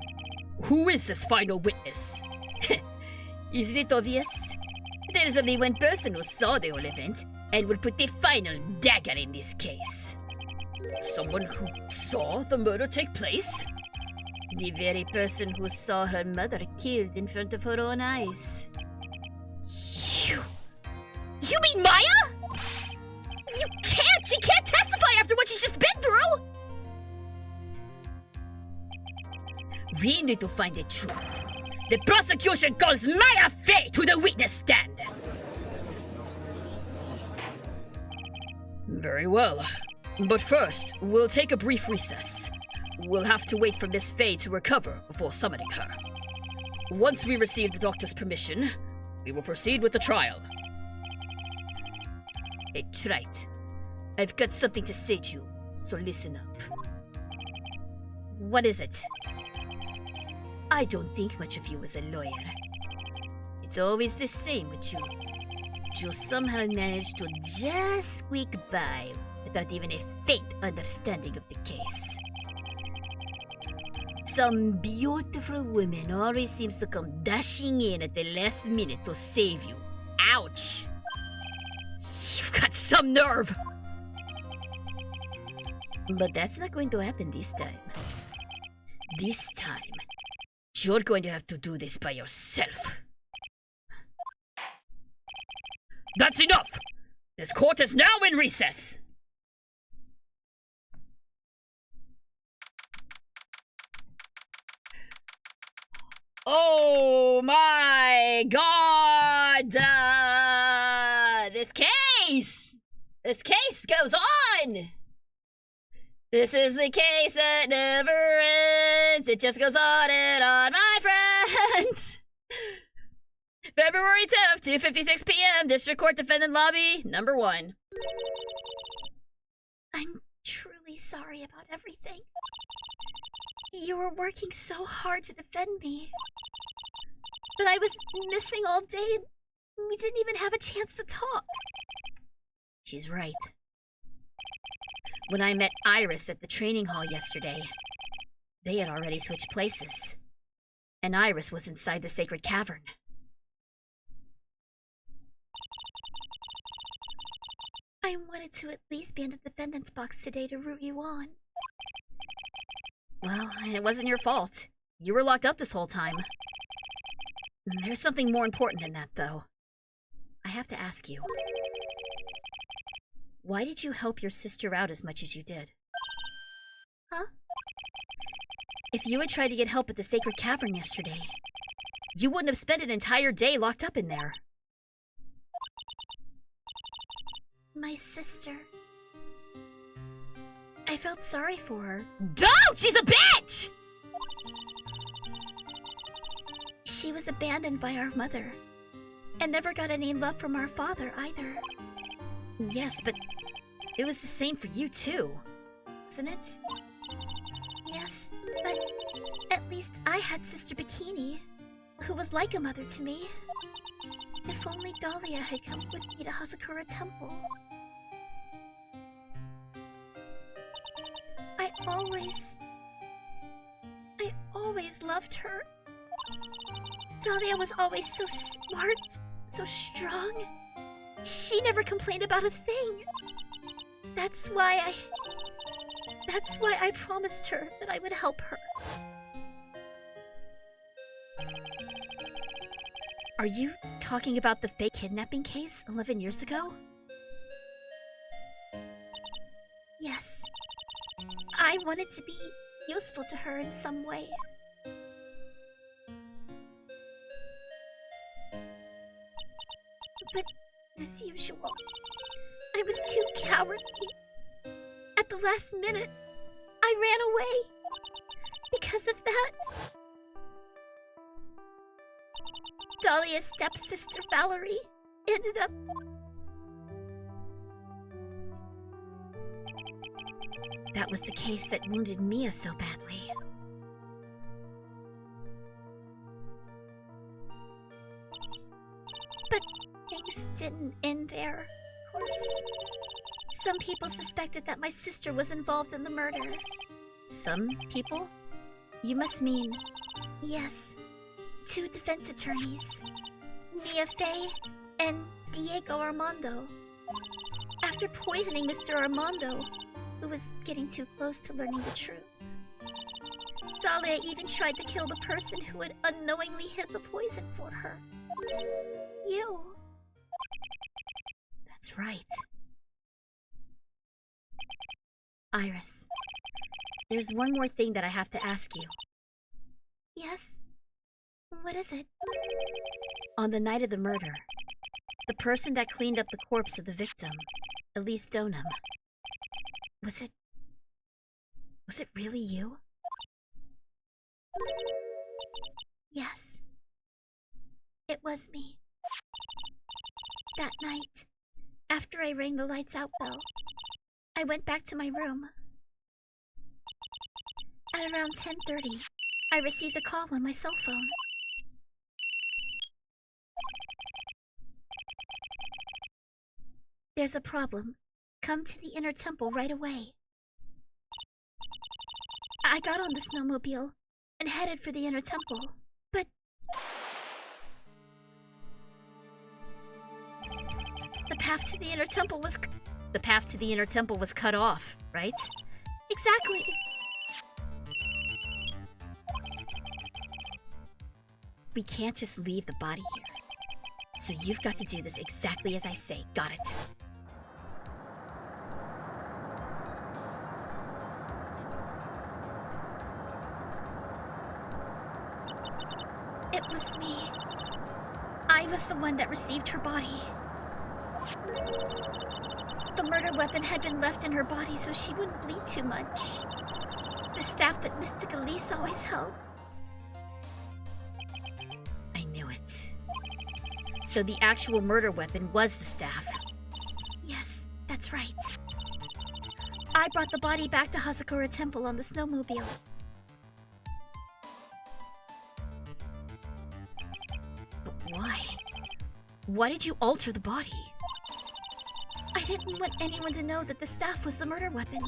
S3: Who is this final witness?
S1: Isn't it obvious? There's only one person who saw the whole event and will put the final dagger in this case.
S3: Someone who saw the murder take place?
S1: The very person who saw her mother killed in front of her own eyes.
S4: You mean Maya? She can't testify after what she's just been through!
S1: We need to find the truth. The prosecution calls Maya Faye to the witness stand.
S3: Very well. But first, we'll take a brief recess. We'll have to wait for Miss Faye to recover before summoning her. Once we receive the doctor's permission, we will proceed with the trial.
S1: Hey, Wright. I've got something to say to you, so listen up. What is it? I don't think much of you as a lawyer. It's always the same with you. You somehow manage to just squeak by without even a faint understanding of the case. Some beautiful woman always seems to come dashing in at the last minute to save you. Ouch! You've got some nerve! But that's not going to happen this time. This time, you're going to have to do this by yourself.
S3: That's enough! This court is now in recess! Oh my god! This case goes on! This is the case that never ends. It just goes on and on, my friends! February 10th, 2:56 p.m., District Court Defendant Lobby, number 1.
S4: I'm truly sorry about everything. You were working so hard to defend me. But I was missing all day and we didn't even have a chance to talk.
S1: She's right. When I met Iris at the training hall yesterday, they had already switched places. And Iris was inside the sacred cavern.
S4: I wanted to at least be in the defendant's box today to root you on.
S1: Well, it wasn't your fault. You were locked up this whole time. There's something more important than that, though. I have to ask you. Why did you help your sister out as much as you did?
S4: Huh?
S1: If you had tried to get help at the sacred cavern yesterday, you wouldn't have spent an entire day locked up in there.
S4: My sister. I felt sorry for her.
S1: Don't! She's a bitch!
S4: She was abandoned by our mother. And never got any love from our father either.
S1: Yes, but it was the same for you too, wasn't it?
S4: Yes, but at least I had Sister Bikini, who was like a mother to me. If only Dahlia had come with me to Hazakura Temple. I always loved her. Dahlia was always so smart, so strong. She never complained about a thing. That's why I promised her that I would help her.
S1: Are you talking about the fake kidnapping case 11 years ago?
S4: Yes. I wanted to be useful to her in some way. But as usual, I was too cowardly. At the last minute, I ran away. Because of that, Dahlia's stepsister Valerie ended up...
S1: That was the case that wounded Mia so badly.
S4: But things didn't end there, of course. Some people suspected that my sister was involved in the murder.
S1: Some people? You must mean...
S4: Yes. 2 defense attorneys. Mia Fey and Diego Armando. After poisoning Mr. Armando, who was getting too close to learning the truth. Dahlia even tried to kill the person who had unknowingly hid the poison for her. You.
S1: That's right. Iris, there's one more thing that I have to ask you.
S4: Yes? What is it?
S1: On the night of the murder, the person that cleaned up the corpse of the victim, Elise Donham, was it really you?
S4: Yes. It was me. That night, after I rang the lights out bell, I went back to my room. At around 10:30, I received a call on my cell phone. There's a problem. Come to the inner temple right away. I got on the snowmobile and headed for the inner temple, but the path to the inner temple was
S1: cut off, right?
S4: exactly.
S1: We can't just leave the body here. So you've got to do this exactly as I say. Got it?
S4: It was me. I was the one that received her body. The murder weapon had been left in her body so she wouldn't bleed too much. The staff that Mystic Elise always held.
S1: I knew it. So the actual murder weapon was the staff.
S4: Yes, that's right. I brought the body back to Hazakura Temple on the snowmobile.
S1: But why? Why did you alter the body?
S4: I didn't want anyone to know that the staff was the murder weapon.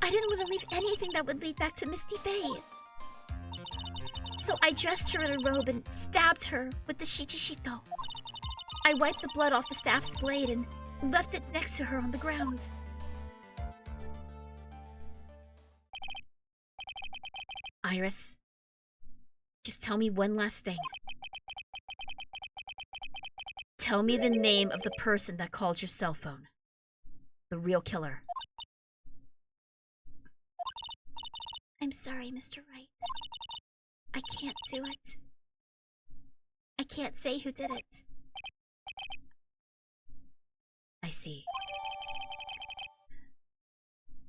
S4: I didn't want to leave anything that would lead back to Misty Faye. So I dressed her in a robe and stabbed her with the shichishito. I wiped the blood off the staff's blade and left it next to her on the ground.
S1: Iris, just tell me one last thing. Tell me the name of the person that called your cell phone. The real killer.
S4: I'm sorry, Mr. Wright. I can't do it. I can't say who did it.
S1: I see.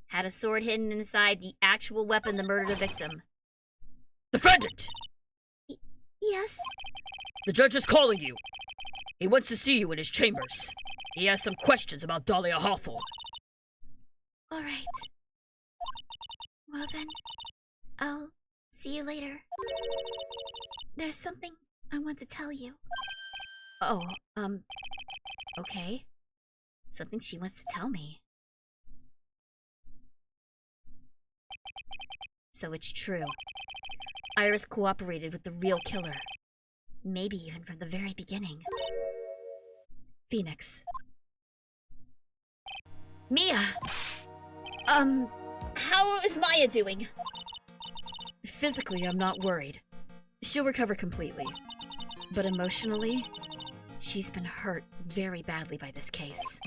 S1: Had a sword hidden inside the actual weapon that murdered the victim.
S3: Defendant!
S4: Yes?
S3: The judge is calling you. He wants to see you in his chambers. He has some questions about Dahlia Hawthorne.
S4: All right. Well then, I'll see you later. There's something I want to tell you.
S1: Oh, okay. Something she wants to tell me. So it's true. Iris cooperated with the real killer. Maybe even from the very beginning. Phoenix. Mia!
S2: How is Maya doing?
S1: Physically, I'm not worried. She'll recover completely. But emotionally, she's been hurt very badly by this case.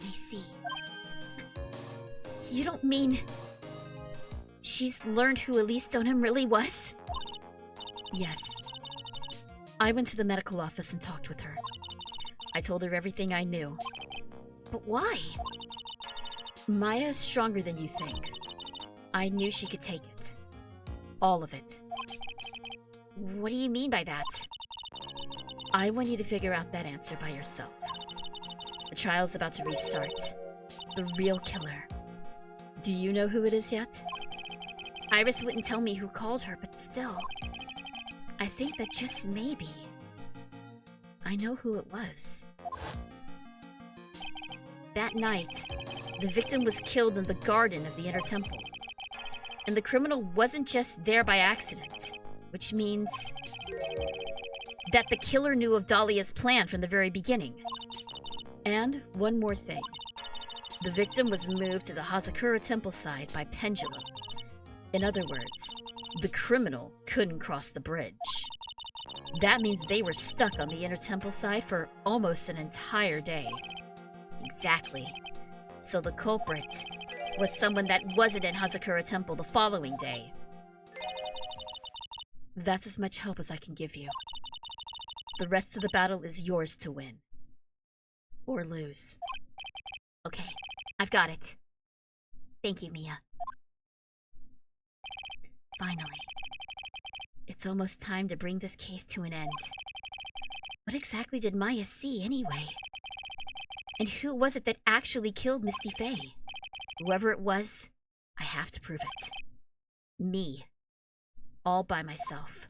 S4: I see.
S1: You don't mean... she's learned who Elise Stoneham really was? Yes. I went to the medical office and talked with her. I told her everything I knew. But why? Maya is stronger than you think. I knew she could take it. All of it. What do you mean by that? I want you to figure out that answer by yourself. The trial's about to restart. The real killer. Do you know who it is yet? Iris wouldn't tell me who called her, but still. I think that just maybe, I know who it was. That night, the victim was killed in the garden of the Inner Temple. And the criminal wasn't just there by accident, which means that the killer knew of Dahlia's plan from the very beginning. And one more thing. The victim was moved to the Hazakura Temple side by pendulum. In other words, the criminal couldn't cross the bridge. That means they were stuck on the Inner Temple side for almost an entire day. Exactly. So the culprit was someone that wasn't in Hazakura Temple the following day. That's as much help as I can give you. The rest of the battle is yours to win. Or lose. Okay, I've got it. Thank you, Mia. Finally. It's almost time to bring this case to an end. What exactly did Maya see anyway? And who was it that actually killed Misty Faye? Whoever it was, I have to prove it. Me. All by myself.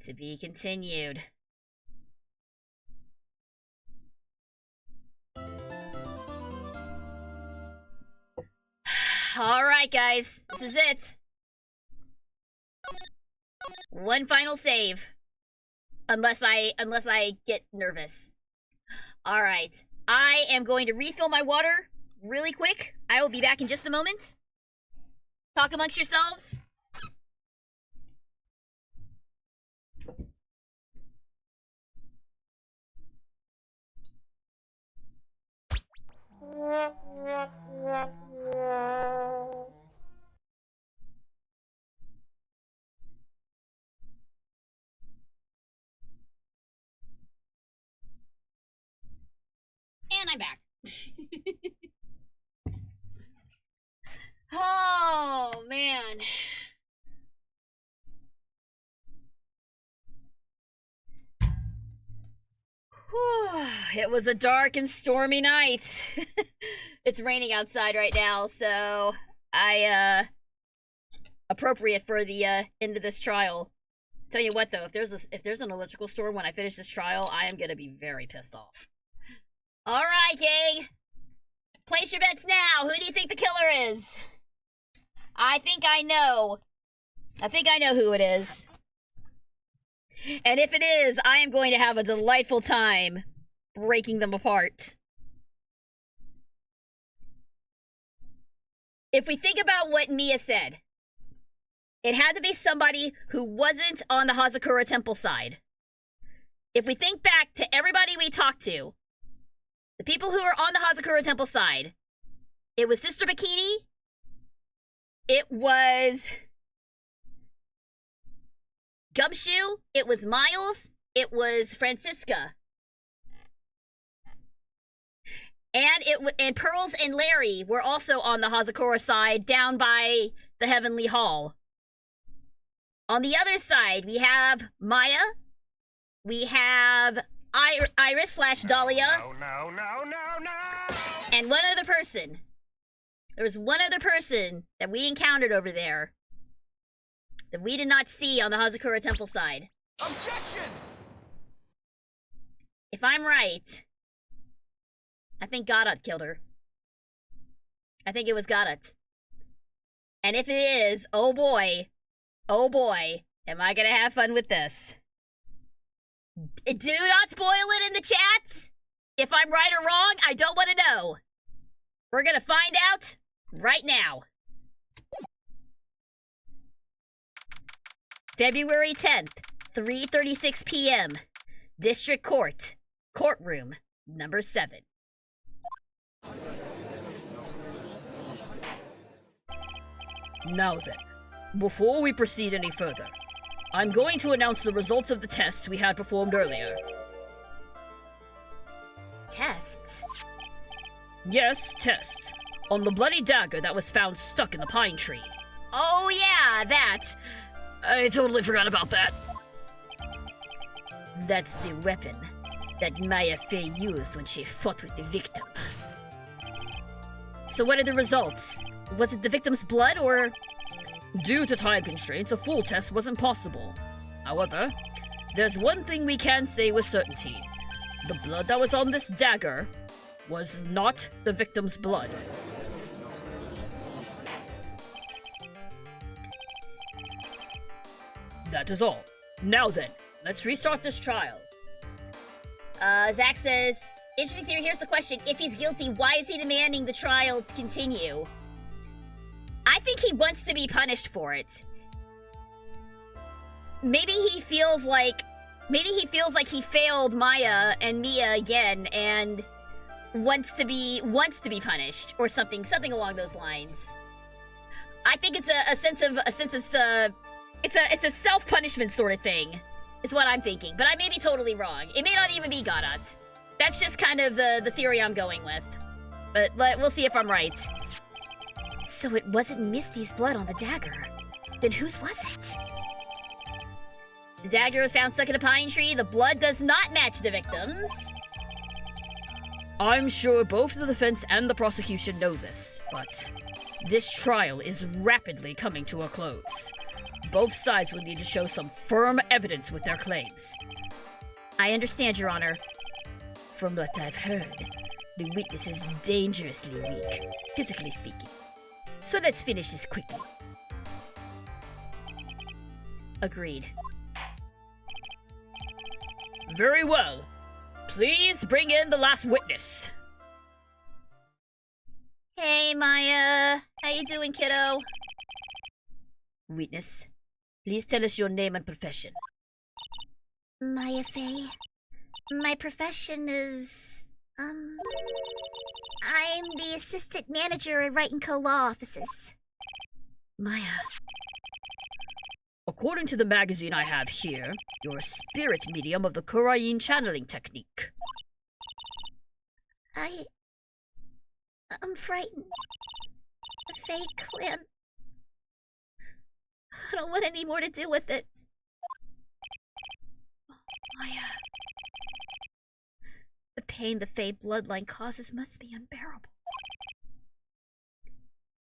S1: To be continued. Alright guys, this is it. One final save. Unless I get nervous. Alright. I am going to refill my water really quick. I will be back in just a moment. Talk amongst yourselves. And I'm back. Oh, man. Whew. It was a dark and stormy night. It's raining outside right now, so appropriate for the end of this trial. Tell you what though, if there's an electrical storm when I finish this trial, I am gonna be very pissed off. Alright, gang. Place your bets now. Who do you think the killer is? I think I know. I think I know who it is. And if it is, I am going to have a delightful time breaking them apart. If we think about what Mia said, it had to be somebody who wasn't on the Hazakura Temple side. If we think back to everybody we talked to, the people who are on the Hazakura Temple side, it was Sister Bikini, it was Gumshoe, it was Miles, it was Francisca. And Pearls and Larry were also on the Hazakura side down by the Heavenly Hall. On the other side, we have Maya, we have Iris/Dahlia,
S5: No.
S1: and one other person. There was one other person that we encountered over there that we did not see on the Hazakura Temple side.
S5: Objection!
S1: If I'm right, I think Godot killed her. I think it was Godot. And if it is, oh boy, am I gonna have fun with this. Do not spoil it in the chat. If I'm right or wrong, I don't want to know. We're gonna find out right now. February 10th, 3:36 p.m. District Court, courtroom number 7.
S3: Now then, before we proceed any further, I'm going to announce the results of the tests we had performed earlier.
S1: Tests?
S3: Yes, tests. On the bloody dagger that was found stuck in the pine tree.
S1: Oh yeah, that.
S3: I totally forgot about that.
S1: That's the weapon that Maya Fey used when she fought with the victim. So what are the results? Was it the victim's blood or...
S3: Due to time constraints, a full test wasn't possible. However, there's one thing we can say with certainty. The blood that was on this dagger was not the victim's blood. That is all. Now then, let's restart this trial.
S1: Zach says, interesting theory, here's the question. If he's guilty, why is he demanding the trial to continue? I think he wants to be punished for it. Maybe he feels like he failed Maya and Mia again and wants to be punished or something along those lines. I think it's a self-punishment sort of thing, is what I'm thinking. But I may be totally wrong. It may not even be Godot. That's just kind of the theory I'm going with. But we'll see if I'm right. So it wasn't Misty's blood on the dagger. Then whose was it?
S2: The dagger was found stuck in a pine tree. The blood does not match the victims.
S3: I'm sure both the defense and the prosecution know this, but this trial is rapidly coming to a close. Both sides will need to show some firm evidence with their claims.
S1: I understand, Your Honor.
S3: From what I've heard, the witness is dangerously weak, physically speaking. So let's finish this quickly.
S1: Agreed.
S3: Very well. Please bring in the last witness.
S2: Hey, Maya. How you doing, kiddo?
S3: Witness, please tell us your name and profession.
S4: Maya Fey. My profession is, I'm the assistant manager at Wright & Co. Law Offices.
S3: Maya. According to the magazine I have here, you're a spirit medium of the Korean channeling technique.
S4: I'm frightened. The Fey clan. I don't want any more to do with it.
S1: Maya. The pain the Fey bloodline causes must be unbearable.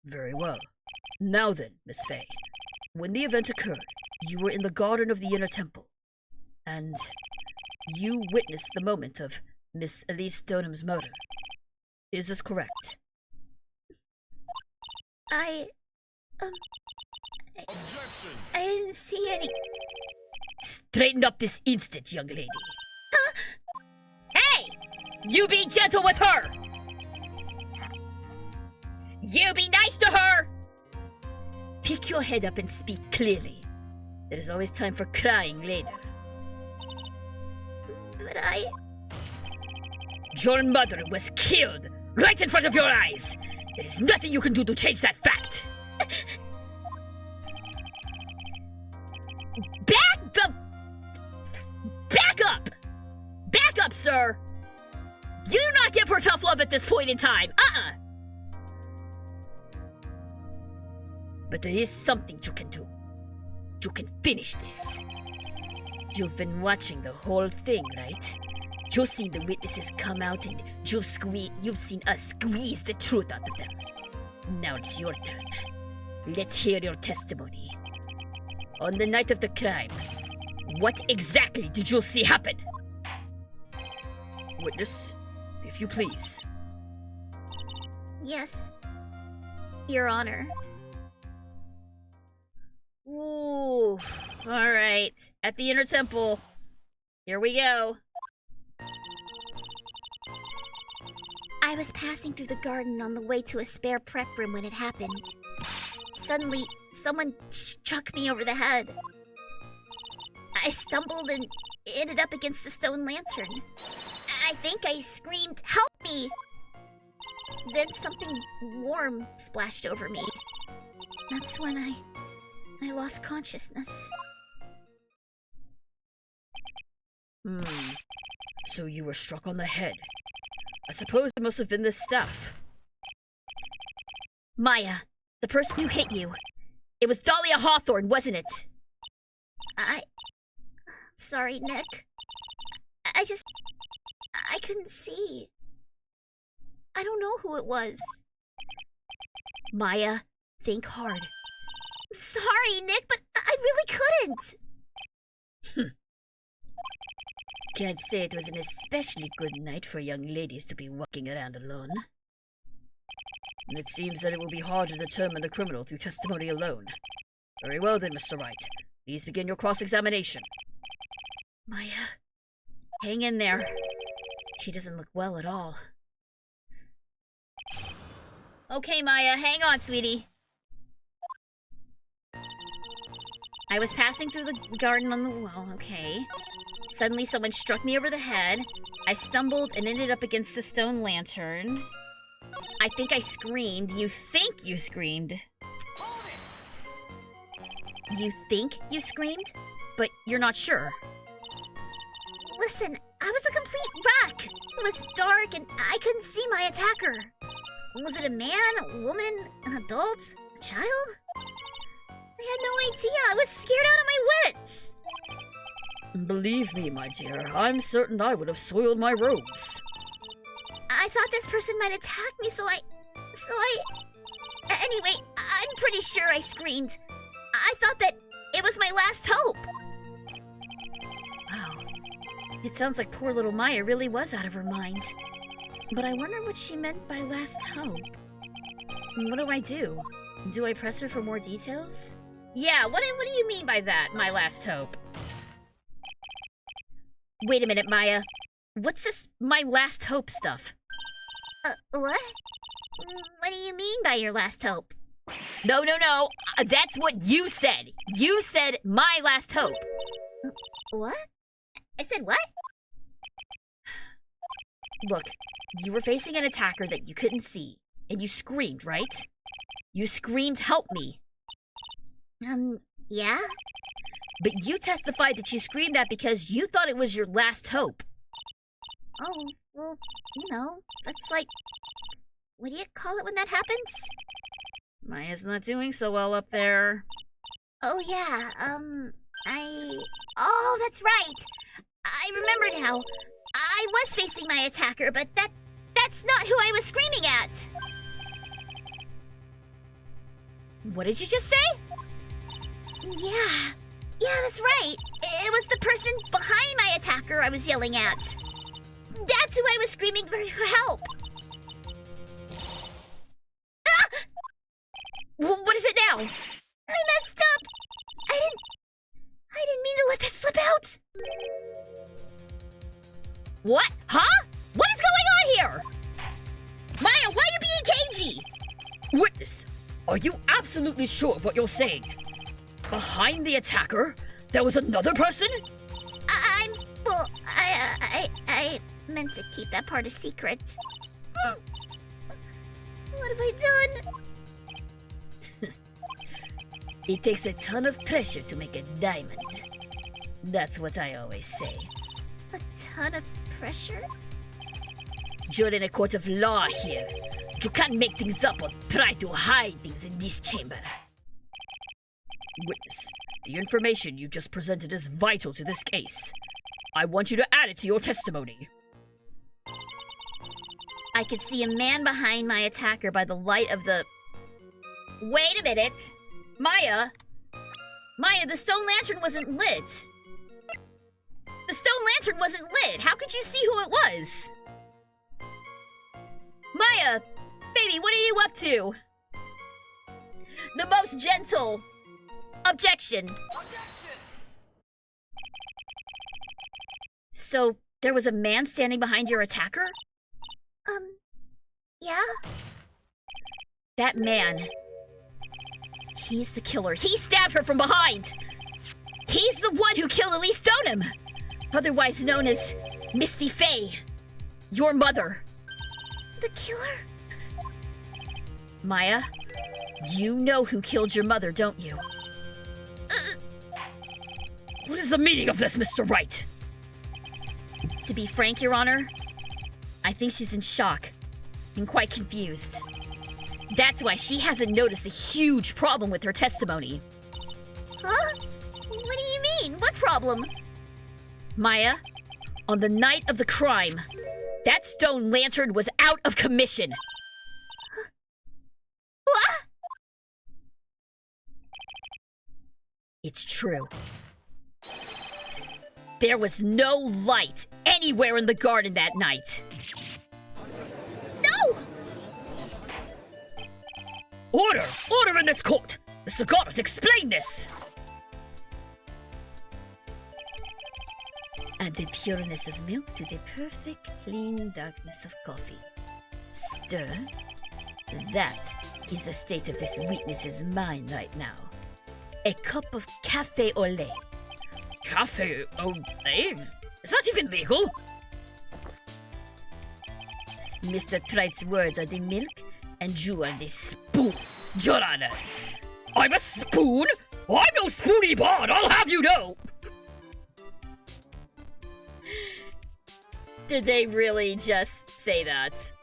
S3: Very well. Now then, Miss Fey. When the event occurred, you were in the garden of the inner temple, and you witnessed the moment of Miss Elise Stonham's murder. Is this correct?
S4: I didn't see any.
S3: Straighten up this instant, young lady. Hey! You be gentle with her! You be nice to her! Pick your head up and speak clearly. There's always time for crying later.
S4: But
S3: Your mother was killed right in front of your eyes. There is nothing you can do to change that fact. Back up! Back up, sir! You do not give her tough love at this point in time. But there is something you can do. You can finish this. You've been watching the whole thing, right? You've seen the witnesses come out and you've seen us squeeze the truth out of them. Now it's your turn. Let's hear your testimony. On the night of the crime, what exactly did you see happen? Witness, if you please.
S4: Yes, Your Honor.
S2: Ooh. Alright. At the inner temple. Here we go.
S4: I was passing through the garden on the way to a spare prep room when it happened. Suddenly, someone struck me over the head. I stumbled and ended up against a stone lantern. I think I screamed, "Help me!" Then something warm splashed over me. That's when I lost consciousness.
S3: So you were struck on the head. I suppose it must have been this staff.
S1: Maya, the person who hit you. It was Dahlia Hawthorne, wasn't it?
S4: Sorry, Nick. I couldn't see. I don't know who it was.
S1: Maya, think hard.
S4: Sorry, Nick, but I really couldn't.
S3: Can't say it was an especially good night for young ladies to be walking around alone. It seems that it will be hard to determine the criminal through testimony alone. Very well then, Mr. Wright. Please begin your cross-examination.
S1: Maya, hang in there. She doesn't look well at all.
S2: Okay, Maya, hang on, sweetie.
S1: I was passing through the garden on the wall, okay. Suddenly someone struck me over the head. I stumbled and ended up against the stone lantern. I think I screamed. You think you screamed. You think you screamed, but you're not sure.
S4: Listen, I was a complete wreck. It was dark and I couldn't see my attacker. Was it a man, a woman, an adult, a child? I had no idea. I was scared out of my wits.
S3: Believe me, my dear, I'm certain I would have soiled my robes.
S4: I thought this person might attack me, so I... Anyway, I'm pretty sure I screamed. I thought that it was my last hope.
S1: Wow. It sounds like poor little Maya really was out of her mind. But I wonder what she meant by last hope. What do I do? Do I press her for more details? Yeah, what do you mean by that, my last hope? Wait a minute, Maya. What's this my last hope stuff?
S4: What? What do you mean by your last hope?
S1: No. That's what you said. You said my last hope.
S4: What? I said what?
S1: Look, you were facing an attacker that you couldn't see, and you screamed, right? You screamed, "Help me!"
S4: Yeah?
S1: But you testified that you screamed that because you thought it was your last hope.
S4: Oh, well, that's like... What do you call it when that happens?
S1: Maya's not doing so well up there.
S4: Oh, yeah, Oh, that's right! I remember now. I was facing my attacker, but that's not who I was screaming at!
S1: What did you just say?
S4: Yeah, that's right. It was the person behind my attacker I was yelling at. That's who I was screaming for help. Ah!
S1: What is it now?
S4: I messed up. I didn't mean to let that slip out.
S1: What? Huh? What is going on here? Maya, why are you being cagey?
S3: Witness, are you absolutely sure of what you're saying? Behind the attacker, there was another person?
S4: I meant to keep that part a secret. What have I done?
S3: It takes a ton of pressure to make a diamond. That's what I always say.
S4: A ton of pressure?
S3: You're in a court of law here. You can't make things up or try to hide things in this chamber. Witness, the information you just presented is vital to this case. I want you to add it to your testimony.
S1: I could see a man behind my attacker by the light of the... Wait a minute! Maya, the stone lantern wasn't lit. The stone lantern wasn't lit. How could you see who it was? Maya, baby, what are you up to? The most gentle. Objection. So, there was a man standing behind your attacker?
S4: Yeah?
S1: That man, he's the killer. He stabbed her from behind. He's the one who killed Elise Stoneham, otherwise known as Misty Faye, your mother.
S4: The killer?
S1: Maya, you know who killed your mother, don't you?
S3: What is the meaning of this, Mr. Wright?
S1: To be frank, Your Honor, I think she's in shock and quite confused. That's why she hasn't noticed the huge problem with her testimony.
S4: Huh? What do you mean? What problem?
S1: Maya, on the night of the crime, that stone lantern was out of commission.
S4: What?
S1: It's true. There was no light anywhere in the garden that night.
S4: No!
S3: Order! Order in this court! Mr. Goddard, explain this!
S1: Add the pureness of milk to the perfect clean darkness of coffee. Stir. That is the state of this witness's mind right now. A cup of cafe au lait.
S3: Cafe au lait? Is that even legal?
S1: Mr. Trite's words are the milk, and you are the spoon.
S3: Your Honor, I'm a spoon? I'm no spoony bard, I'll have you know!
S1: Did they really just say that?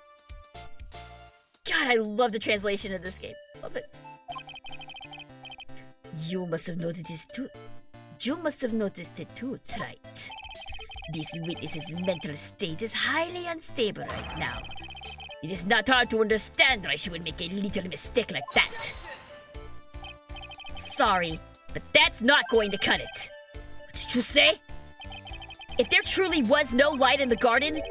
S1: God, I love the translation of this game. Love it.
S3: You must have noted this too.
S1: You must have noticed it too, right? This witness's mental state is highly unstable right now. It is not hard to understand why she would make a little mistake like that. Sorry, but that's not going to cut it. What did you say? If there truly was no light in the garden,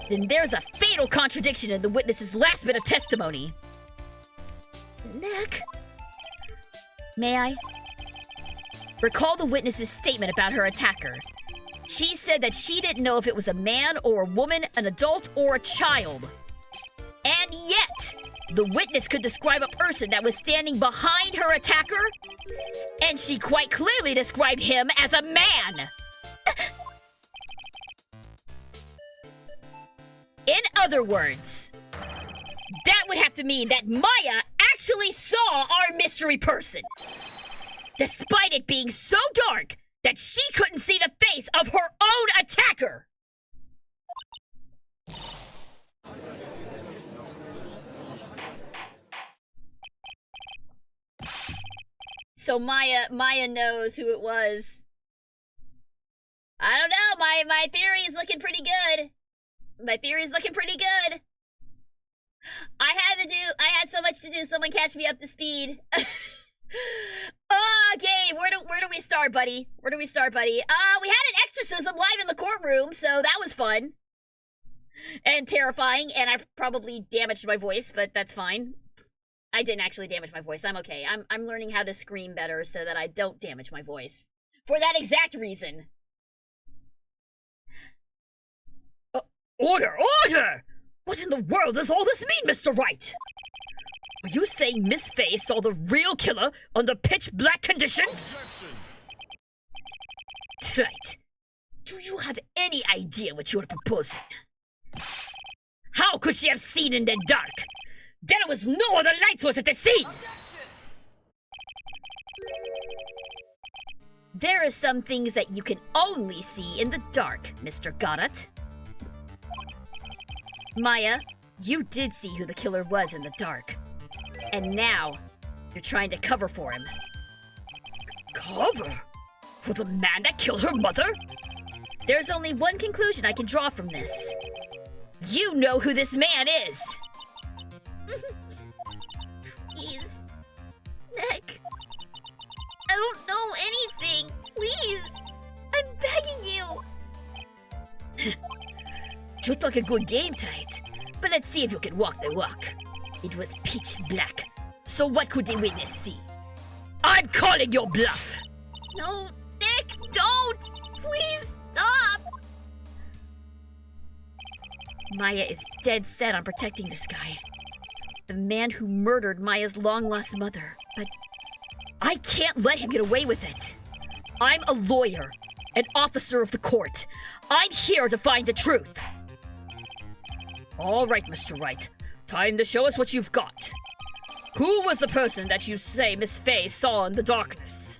S1: then there's a fatal contradiction in the witness's last bit of testimony.
S4: Nick?
S1: May I? Recall the witness's statement about her attacker. She said that she didn't know if it was a man or a woman, an adult or a child. And yet, the witness could describe a person that was standing behind her attacker, and she quite clearly described him as a man. In other words, that would have to mean that Maya actually saw our mystery person, despite it being so dark that she couldn't see the face of her own attacker. So Maya knows who it was. I don't know, my theory is looking pretty good. My theory's looking pretty good. I had so much to do. Someone catch me up to speed. Okay, where do we start, buddy? Where do we start, buddy? We had an exorcism live in the courtroom, so that was fun. And terrifying, and I probably damaged my voice, but that's fine. I didn't actually damage my voice. I'm okay. I'm learning how to scream better so that I don't damage my voice. For that exact reason.
S3: Order! Order! What in the world does all this mean, Mr. Wright? Are you saying Miss Faye saw the real killer under pitch-black conditions?
S1: Right. Do you have any idea what you are proposing? How could she have seen in the dark? There was no other light source at the scene! There are some things that you can only see in the dark, Mr. Goddard. Maya, you did see who the killer was in the dark. And now, you're trying to cover for him.
S3: Cover? For the man that killed her mother?
S1: There's only one conclusion I can draw from this. You know who this man is!
S4: Please. Nick. I don't know anything. Please. I'm begging you.
S1: You took a good game tonight, but let's see if you can walk the walk. It was pitch black, so what could the witness see?
S3: I'm calling your bluff!
S4: No, Nick, don't! Please stop!
S1: Maya is dead set on protecting this guy. The man who murdered Maya's long-lost mother. But I can't let him get away with it. I'm a lawyer, an officer of the court. I'm here to find the truth.
S3: All right, Mr. Wright. Time to show us what you've got. Who was the person that you say Miss Faye saw in the darkness?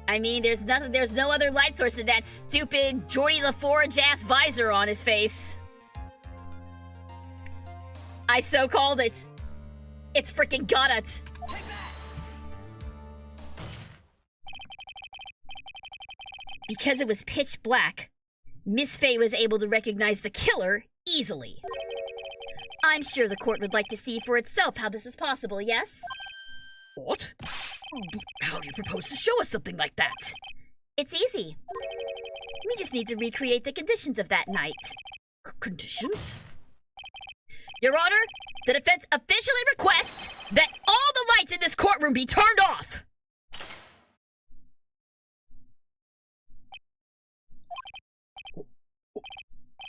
S1: I mean, there's no other light source than that stupid Geordie LaForge-ass visor on his face. I so called it. It's freaking got it. Because it was pitch black, Miss Faye was able to recognize the killer easily. I'm sure the court would like to see for itself how this is possible, yes?
S3: What? How do you propose to show us something like that?
S1: It's easy. We just need to recreate the conditions of that night.
S3: Conditions?
S1: Your Honor, the defense officially requests that all the lights in this courtroom be turned off!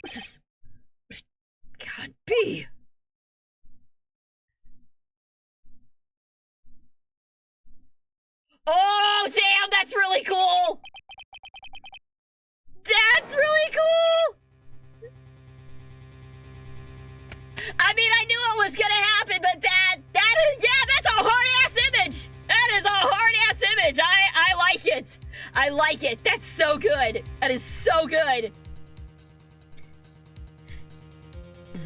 S3: This can't be.
S1: Oh, damn, that's really cool! That's really cool! I mean, I knew it was gonna happen, but that's a hard-ass image! That is a hard-ass image! I like it! I like it! That's so good! That is so good!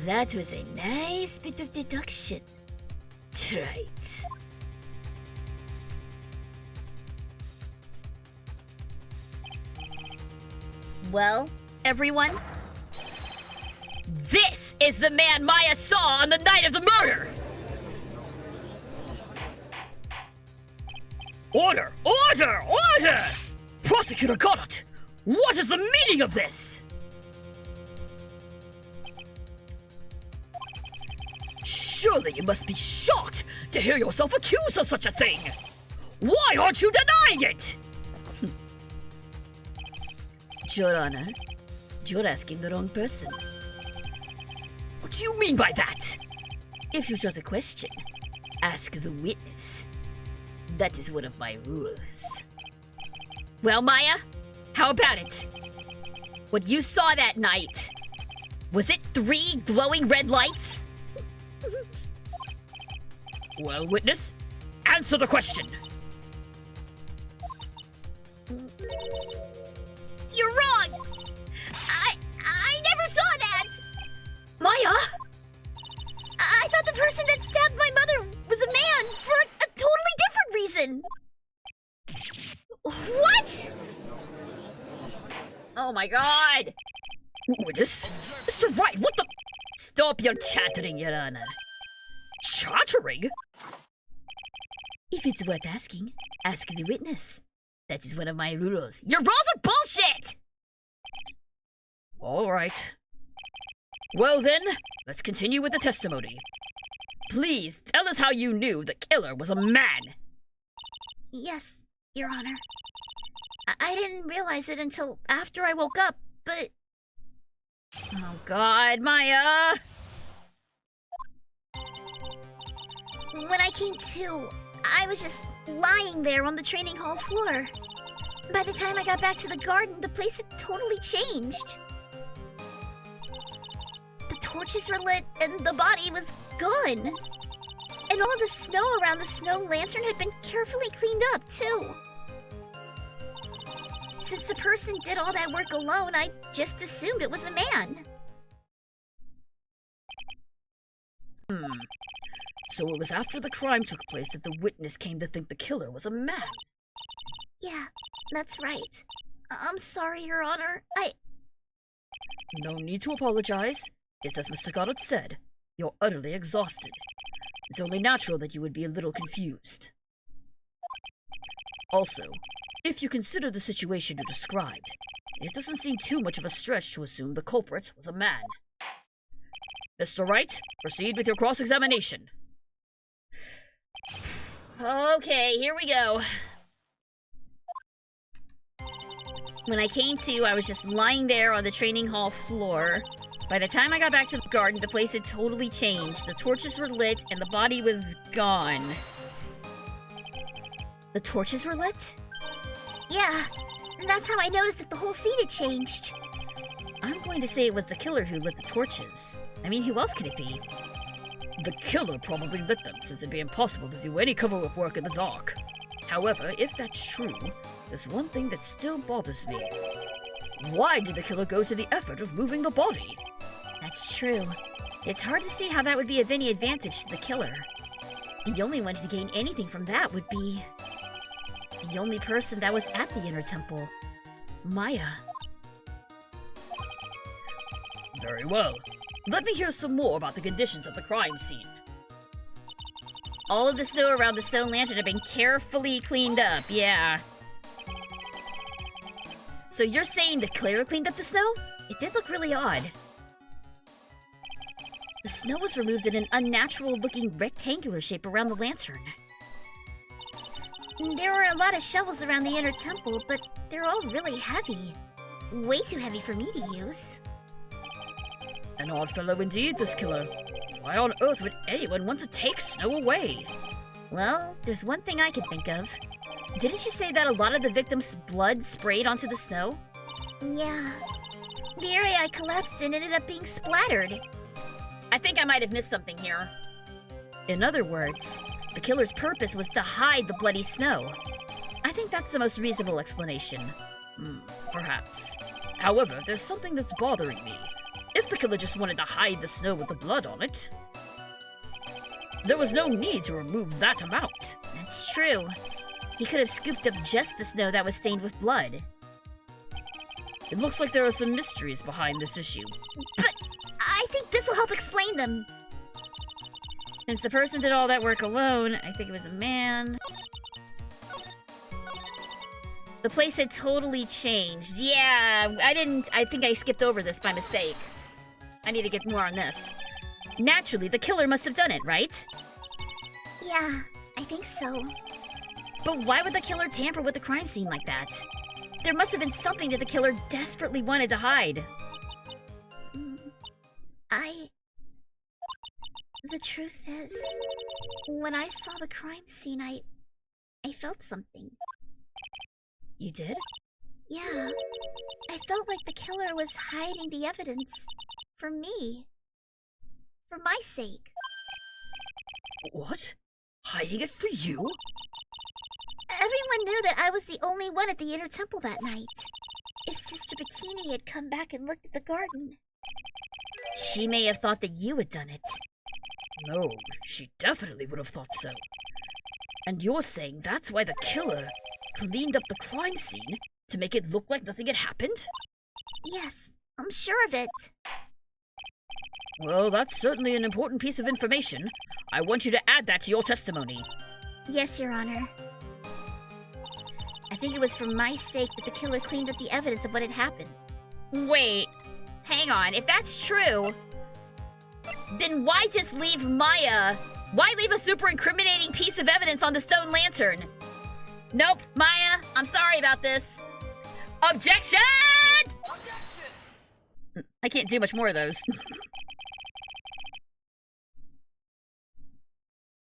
S1: That was a nice bit of deduction. Right.
S2: Well, everyone,
S3: This is the man Maya saw on the night of the murder! Order! Order! Order! Prosecutor Goddard! What is the meaning of this? Surely you must be shocked to hear yourself accused of such a thing! Why aren't you denying it?
S1: Your Honor, you're asking the wrong person.
S3: What do you mean by that?
S1: If you've got a question, ask the witness. That is one of my rules.
S3: Well, Maya, how about it? What you saw that night, was it 3 glowing red lights? Well, witness, answer the question.
S2: you're wrong! I never saw that!
S1: Maya!
S4: I thought the person that stabbed my mother was a man for a totally different reason. What?
S3: Oh my god! Witness? Mr. Wright, what the? Stop your chattering, Your Honor. Chattering?
S1: If it's worth asking, ask the witness. That is one of my rules.
S3: Your rules are bullshit! Alright. Well then, let's continue with the testimony. Please tell us how you knew the killer was a man.
S4: Yes, Your Honor. I didn't realize it until after I woke up, but
S3: Oh god, Maya!
S4: when I came to, I was just lying there on the training hall floor. By the time I got back to the garden, the place had totally changed. The torches were lit and the body was gone. And all the snow around the snow lantern had been carefully cleaned up, too. Since the person did all that work alone, I just assumed it was a man.
S3: So it was after the crime took place that the witness came to think the killer was a man.
S4: Yeah, that's right. I'm sorry, Your Honor.
S3: No need to apologize. It's as Mr. Goddard said. You're utterly exhausted. It's only natural that you would be a little confused. Also, if you consider the situation you described, it doesn't seem too much of a stretch to assume the culprit was a man. Mr. Wright, proceed with your cross-examination.
S2: Okay, here we go. When I came to, I was just lying there on the training hall floor. By the time I got back to the garden, the place had totally changed. The torches were lit and the body was gone.
S1: The torches were lit?
S4: Yeah, and that's how I noticed that the whole scene had changed.
S1: I'm going to say it was the killer who lit the torches. I mean, who else could it be?
S3: The killer probably lit them, since it'd be impossible to do any cover-up work in the dark. However, if that's true, there's one thing that still bothers me. Why did the killer go to the effort of moving the body?
S1: That's true. It's hard to see how that would be of any advantage to the killer. The only one to gain anything from that would be the only person that was at the inner temple, Maya.
S3: Very well. Let me hear some more about the conditions of the crime scene.
S2: All of the snow around the stone lantern had been carefully cleaned up, yeah.
S1: So you're saying the killer cleaned up the snow? It did look really odd. The snow was removed in an unnatural-looking rectangular shape around the lantern.
S4: There were a lot of shovels around the inner temple, but they're all really heavy. Way too heavy for me to use.
S3: An odd fellow indeed, this killer. Why on earth would anyone want to take snow away?
S1: Well, there's one thing I can think of. Didn't you say that a lot of the victims' blood sprayed onto the snow?
S4: Yeah. The area I collapsed in ended up being splattered.
S2: I think I might have missed something here.
S1: In other words, the killer's purpose was to hide the bloody snow. I think that's the most reasonable explanation.
S3: Perhaps. However, there's something that's bothering me. If the killer just wanted to hide the snow with the blood on it, there was no need to remove that amount.
S1: That's true. He could have scooped up just the snow that was stained with blood.
S3: It looks like there are some mysteries behind this issue.
S4: But I think this will help explain them.
S1: Since the person did all that work alone, I think it was a man. The place had totally changed. Yeah, I think I skipped over this by mistake. I need to get more on this. Naturally, the killer must have done it, right?
S4: Yeah, I think so.
S1: But why would the killer tamper with the crime scene like that? There must have been something that the killer desperately wanted to hide.
S4: The truth is, when I saw the crime scene, I felt something.
S1: You did?
S4: Yeah, I felt like the killer was hiding the evidence for me. For my sake.
S3: What? Hiding it for you?
S4: Everyone knew that I was the only one at the inner temple that night. If Sister Bikini had come back and looked at the garden.
S1: She may have thought that you had done it.
S3: No, she definitely would have thought so. And you're saying that's why the killer cleaned up the crime scene to make it look like nothing had happened?
S4: Yes, I'm sure of it.
S3: Well, that's certainly an important piece of information. I want you to add that to your testimony.
S4: Yes, Your Honor.
S1: I think it was for my sake that the killer cleaned up the evidence of what had happened.
S2: Wait, hang on. If that's true, then why just leave Maya? Why leave a super incriminating piece of evidence on the stone lantern? Nope, Maya, I'm sorry about this. Objection!
S3: I can't do much more of those.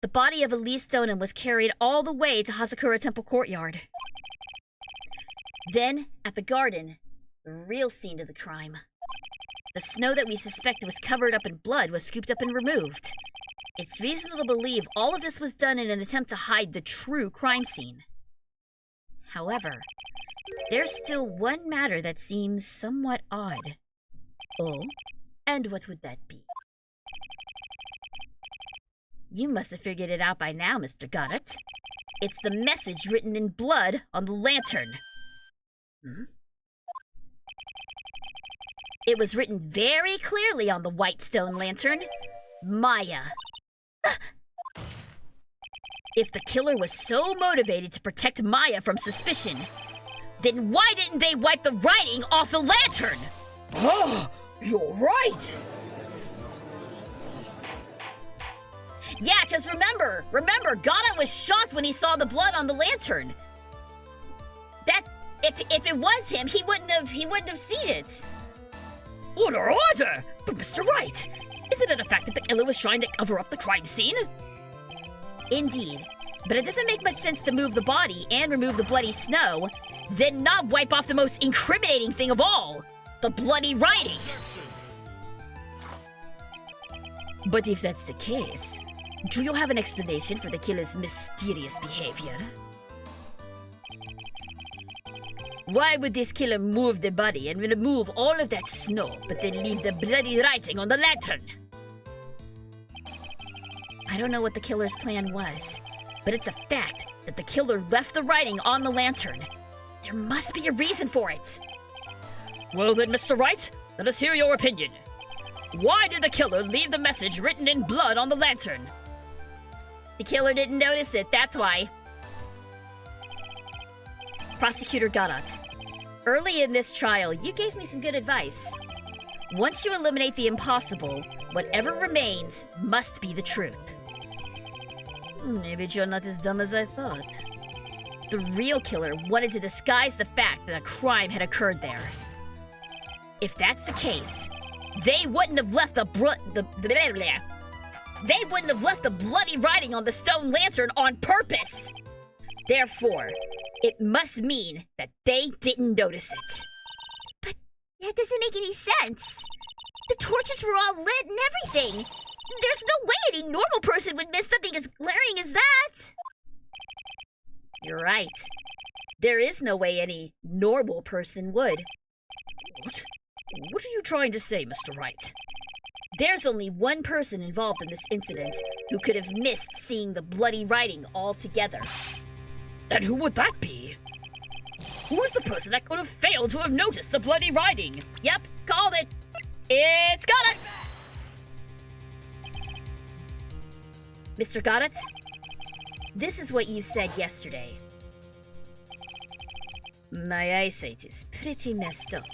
S1: The body of Elise Stoneham was carried all the way to Hazakura Temple Courtyard. Then, at the garden, the real scene of the crime. The snow that we suspected was covered up in blood was scooped up and removed. It's reasonable to believe all of this was done in an attempt to hide the true crime scene. However, there's still one matter that seems somewhat odd.
S3: Oh? And what would that be?
S1: You must have figured it out by now, Mr. Goddard. It's the message written in blood on the lantern. It was written very clearly on the white stone lantern. Maya. If the killer was so motivated to protect Maya from suspicion, then why didn't they wipe the writing off the lantern?
S3: Oh, you're right!
S2: Yeah, because remember, Goddard was shocked when he saw the blood on the lantern. If it was him, he wouldn't have seen it.
S3: Order! But Mr. Wright, isn't it a fact that the killer was trying to cover up the crime scene?
S1: Indeed, but it doesn't make much sense to move the body and remove the bloody snow, then not wipe off the most incriminating thing of all, the bloody writing.
S3: But if that's the case, do you have an explanation for the killer's mysterious behavior? Why would this killer move the body and remove all of that snow, but then leave the bloody writing on the lantern?
S1: I don't know what the killer's plan was, but it's a fact that the killer left the writing on the lantern. There must be a reason for it.
S3: Well then, Mr. Wright, let us hear your opinion. Why did the killer leave the message written in blood on the lantern?
S2: The killer didn't notice it, that's why.
S1: Prosecutor Goddard, early in this trial, you gave me some good advice. Once you eliminate the impossible, whatever remains must be the truth.
S3: Maybe you're not as dumb as I thought.
S1: The real killer wanted to disguise the fact that a crime had occurred there. If that's the case, they wouldn't have left the bloody writing on the stone lantern on purpose. Therefore, it must mean that they didn't notice it.
S4: But that doesn't make any sense. The torches were all lit and everything. There's no way any normal person would miss something as glaring as that.
S1: You're right. There is no way any normal person would.
S3: What? What are you trying to say, Mr. Wright?
S1: There's only one person involved in this incident who could have missed seeing the bloody writing altogether.
S3: And who would that be? Who is the person that could have failed to have noticed the bloody writing?
S2: Yep, called it. It's got it.
S1: Mr. Goddard, this is what you said yesterday. My eyesight is pretty messed up.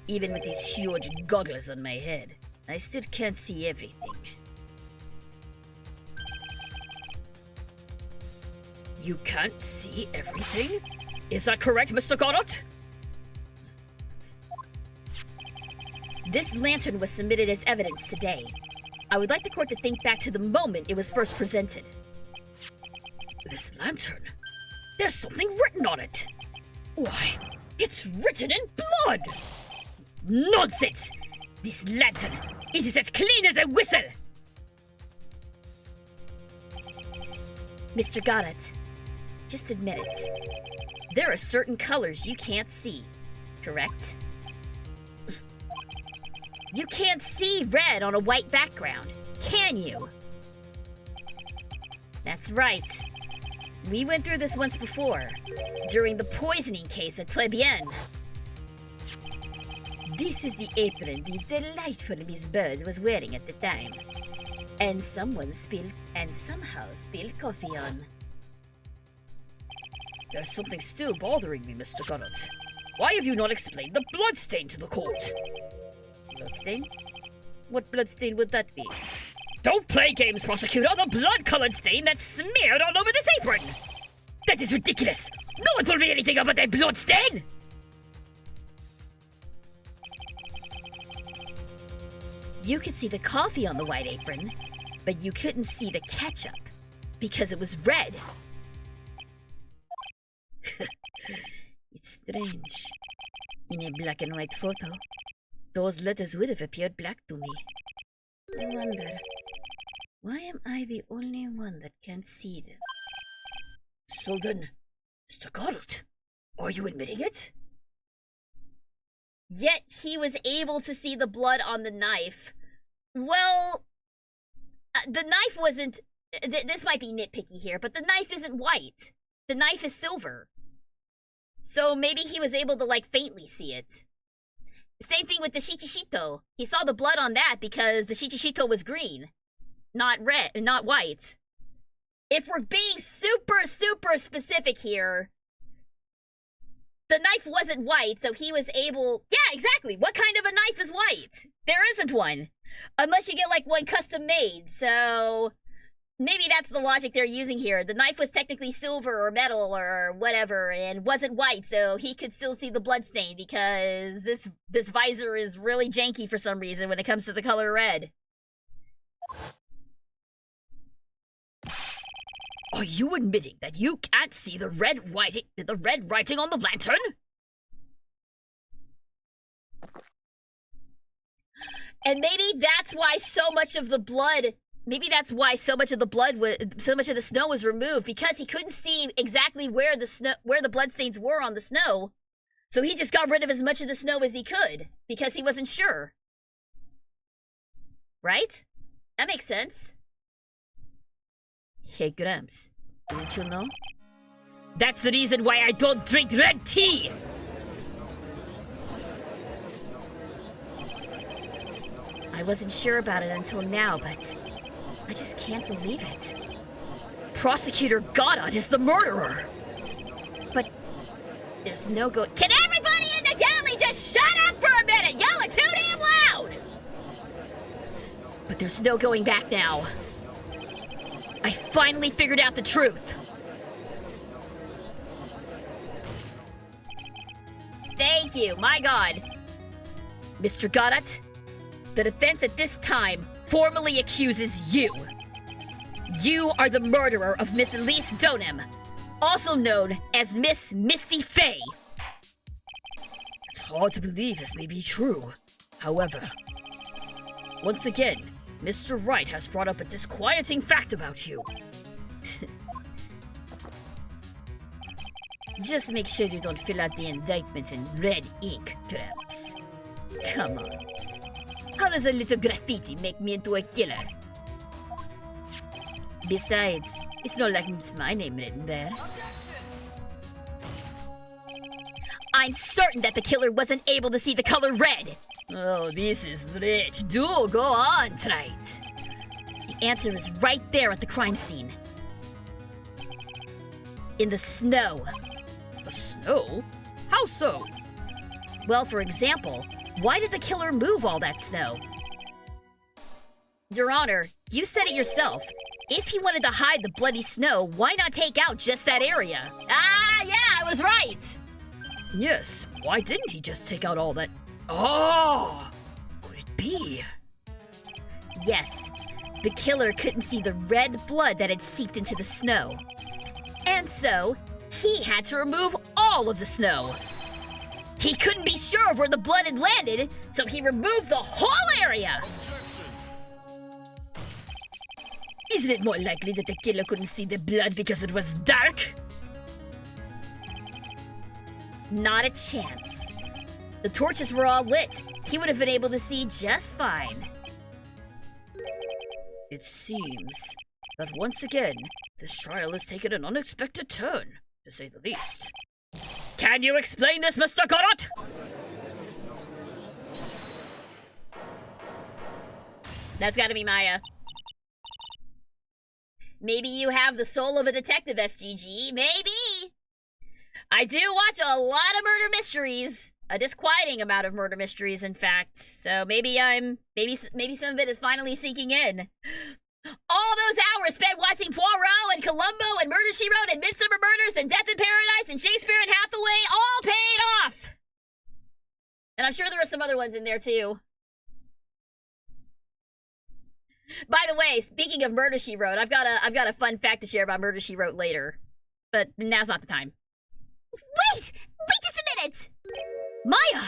S1: Even with these huge goggles on my head, I still can't see everything.
S3: You can't see everything? Is that correct, Mr. Goddard?
S1: This lantern was submitted as evidence today. I would like the court to think back to the moment it was first presented.
S3: This lantern? There's something written on it! Why, it's written in blood!
S1: Nonsense! This lantern, it is as clean as a whistle! Mr. Goddard, just admit it. There are certain colors you can't see, correct? You can't see red on a white background, can you? That's right. We went through this once before, during the poisoning case at Très Bien. This is the apron the delightful Miss Bird was wearing at the time. And someone somehow spilled coffee on.
S3: There's something still bothering me, Mr. Goddard. Why have you not explained the bloodstain to the court?
S1: Bloodstain? What bloodstain would that be?
S3: Don't play games, prosecutor! The blood-colored stain that's smeared all over this apron!
S1: That is ridiculous! No one told me anything about that bloodstain! You could see the coffee on the white apron, but you couldn't see the ketchup, because it was red. It's strange. In a black and white photo, those letters would have appeared black to me. I wonder, why am I the only one that can't see them?
S3: So then, Mr. Goddard, are you admitting it?
S2: Yet he was able to see the blood on the knife. Well, the knife wasn't... this might be nitpicky here, but the knife isn't white. The knife is silver. So maybe he was able to, like, faintly see it. Same thing with the shichishito. He saw the blood on that because the shichishito was green, not red, not white. If we're being super specific here, the knife wasn't white, so he was able... Yeah, exactly. What kind of a knife is white? There isn't one. Unless you get, like, one custom made, so... Maybe that's the logic they're using here. The knife was technically silver or metal or whatever and wasn't white, so he could still see the bloodstain because this visor is really janky for some reason when it comes to the color red.
S3: Are you admitting that you can't see the red writing on the lantern?
S2: And maybe that's why so much of the blood... Maybe that's why so much of the snow was removed, because he couldn't see exactly where the bloodstains were on the snow. So he just got rid of as much of the snow as he could, because he wasn't sure. Right? That makes sense.
S1: Hey, Gramps, don't you know? That's the reason why I don't drink red tea! I wasn't sure about it until now, but I just can't believe it. Prosecutor Goddard is the murderer! But there's no go-
S2: Can everybody in the galley just shut up for a minute? Y'all are too damn loud!
S1: But there's no going back now. I finally figured out the truth.
S2: Thank you, my god.
S1: Mr. Goddard, the defense at this time formally accuses you. You are the murderer of Miss Elise Donem, also known as Miss Misty Fey.
S3: It's hard to believe this may be true. However, once again, Mr. Wright has brought up a disquieting fact about you.
S1: Just make sure you don't fill out the indictment in red ink, Gramps.
S3: Come on. How does a little graffiti make me into a killer? Besides, it's not like it's my name written there.
S1: I'm certain that the killer wasn't able to see the color red.
S3: Oh, this is rich. Do go on, try it.
S1: The answer is right there at the crime scene. In the snow.
S3: The snow? How so?
S1: Well, for example, why did the killer move all that snow? Your Honor, you said it yourself. If he wanted to hide the bloody snow, why not take out just that area?
S2: Ah, yeah, I was right.
S3: Yes, why didn't he just take out all that? Oh! Could it be?
S1: Yes, the killer couldn't see the red blood that had seeped into the snow. And so, he had to remove all of the snow. He couldn't be sure of where the blood had landed, so he removed the whole area!
S3: Isn't it more likely that the killer couldn't see the blood because it was dark?
S1: Not a chance. The torches were all lit. He would have been able to see just fine.
S3: It seems that once again, this trial has taken an unexpected turn, to say the least. Can you explain this, Mr. Garrett?
S2: That's gotta be Maya. Maybe you have the soul of a detective, SGG. Maybe. I do watch a lot of murder mysteries. A disquieting amount of murder mysteries, in fact. So maybe some of it is finally sinking in. All those hours spent watching Poirot and Columbo and Murder, She Wrote and Midsummer Murders and Death in Paradise and Shakespeare and Hathaway all paid off. And I'm sure there were some other ones in there too. By the way, speaking of Murder, She Wrote, I've got a fun fact to share about Murder, She Wrote later. But now's not the time.
S4: Wait just a minute!
S3: Maya!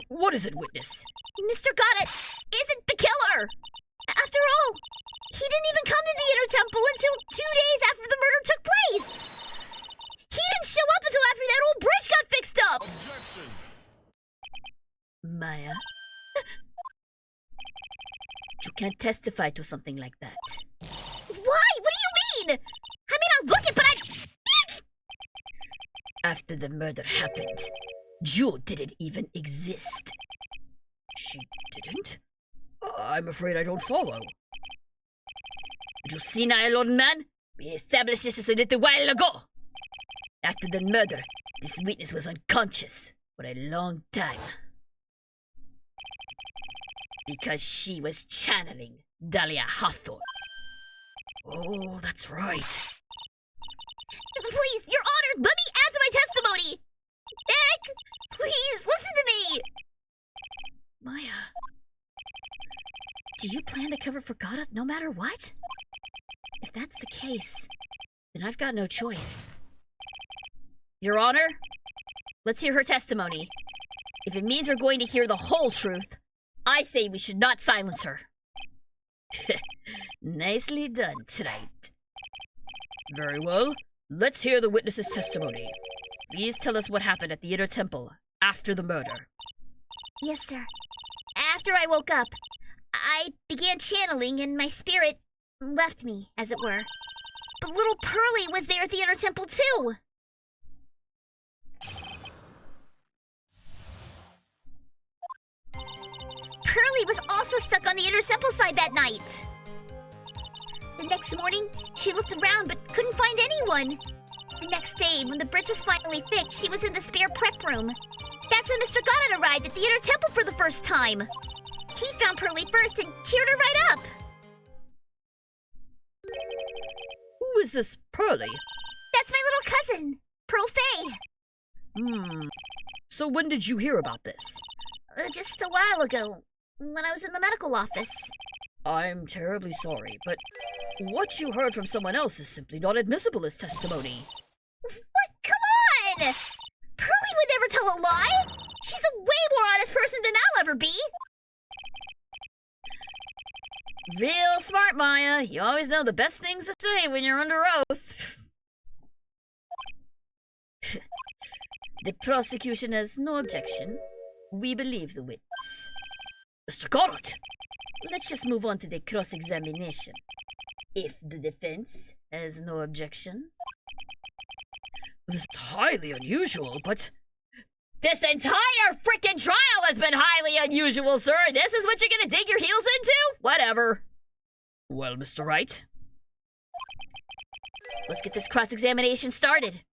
S3: What is it, witness?
S4: Mr. Goddard isn't the killer! After all, he didn't even come to the Inner Temple until 2 days after the murder took place! He didn't show up until after that old bridge got fixed up!
S5: Objection!
S3: Maya? You can't testify to something like that.
S4: Why? What do you mean? I may not look it, but
S3: After the murder happened, Jewel didn't even exist. She didn't? I'm afraid I don't follow. You senile old man? We established this just a little while ago. After the murder, this witness was unconscious for a long time. Because she was channeling Dahlia Hawthorne. Oh, that's right.
S4: please, Your Honor, let me add to my testimony! Nick, please, listen to me!
S1: Maya, do you plan to cover for Goddard no matter what? If that's the case, then I've got no choice. Your Honor, let's hear her testimony. If it means we're going to hear the whole truth, I say we should not silence her.
S3: Nicely done, Wright. Very well. Let's hear the witness's testimony. Please tell us what happened at the Inner Temple after the murder.
S4: Yes, sir. After I woke up, I began channeling and my spirit left me, as it were. But little Pearly was there at the Inner Temple, too. Pearly was also stuck on the Inner Temple side that night. The next morning, she looked around but couldn't find anyone. The next day, when the bridge was finally fixed, she was in the spare prep room. That's when Mr. Goddard arrived at the Inner Temple for the first time. He found Pearly first and cheered her right up.
S3: Who is this Pearly?
S4: That's my little cousin, Pearl Faye.
S3: So when did you hear about this?
S4: Just a while ago, when I was in the medical office.
S3: I'm terribly sorry, but what you heard from someone else is simply not admissible as testimony.
S4: What? Come on! Pearly would never tell a lie! She's a way more honest person than I'll ever be!
S3: Real smart, Maya. You always know the best things to say when you're under oath. The prosecution has no objection.
S1: We believe the witness.
S3: Mr. Goddard!
S1: Let's just move on to the cross-examination. If the defense has no objection.
S3: This is highly unusual, but...
S2: This entire freaking trial has been highly unusual, sir. This is what you're gonna dig your heels into? Whatever.
S3: Well, Mr. Wright?
S2: Let's get this cross-examination started.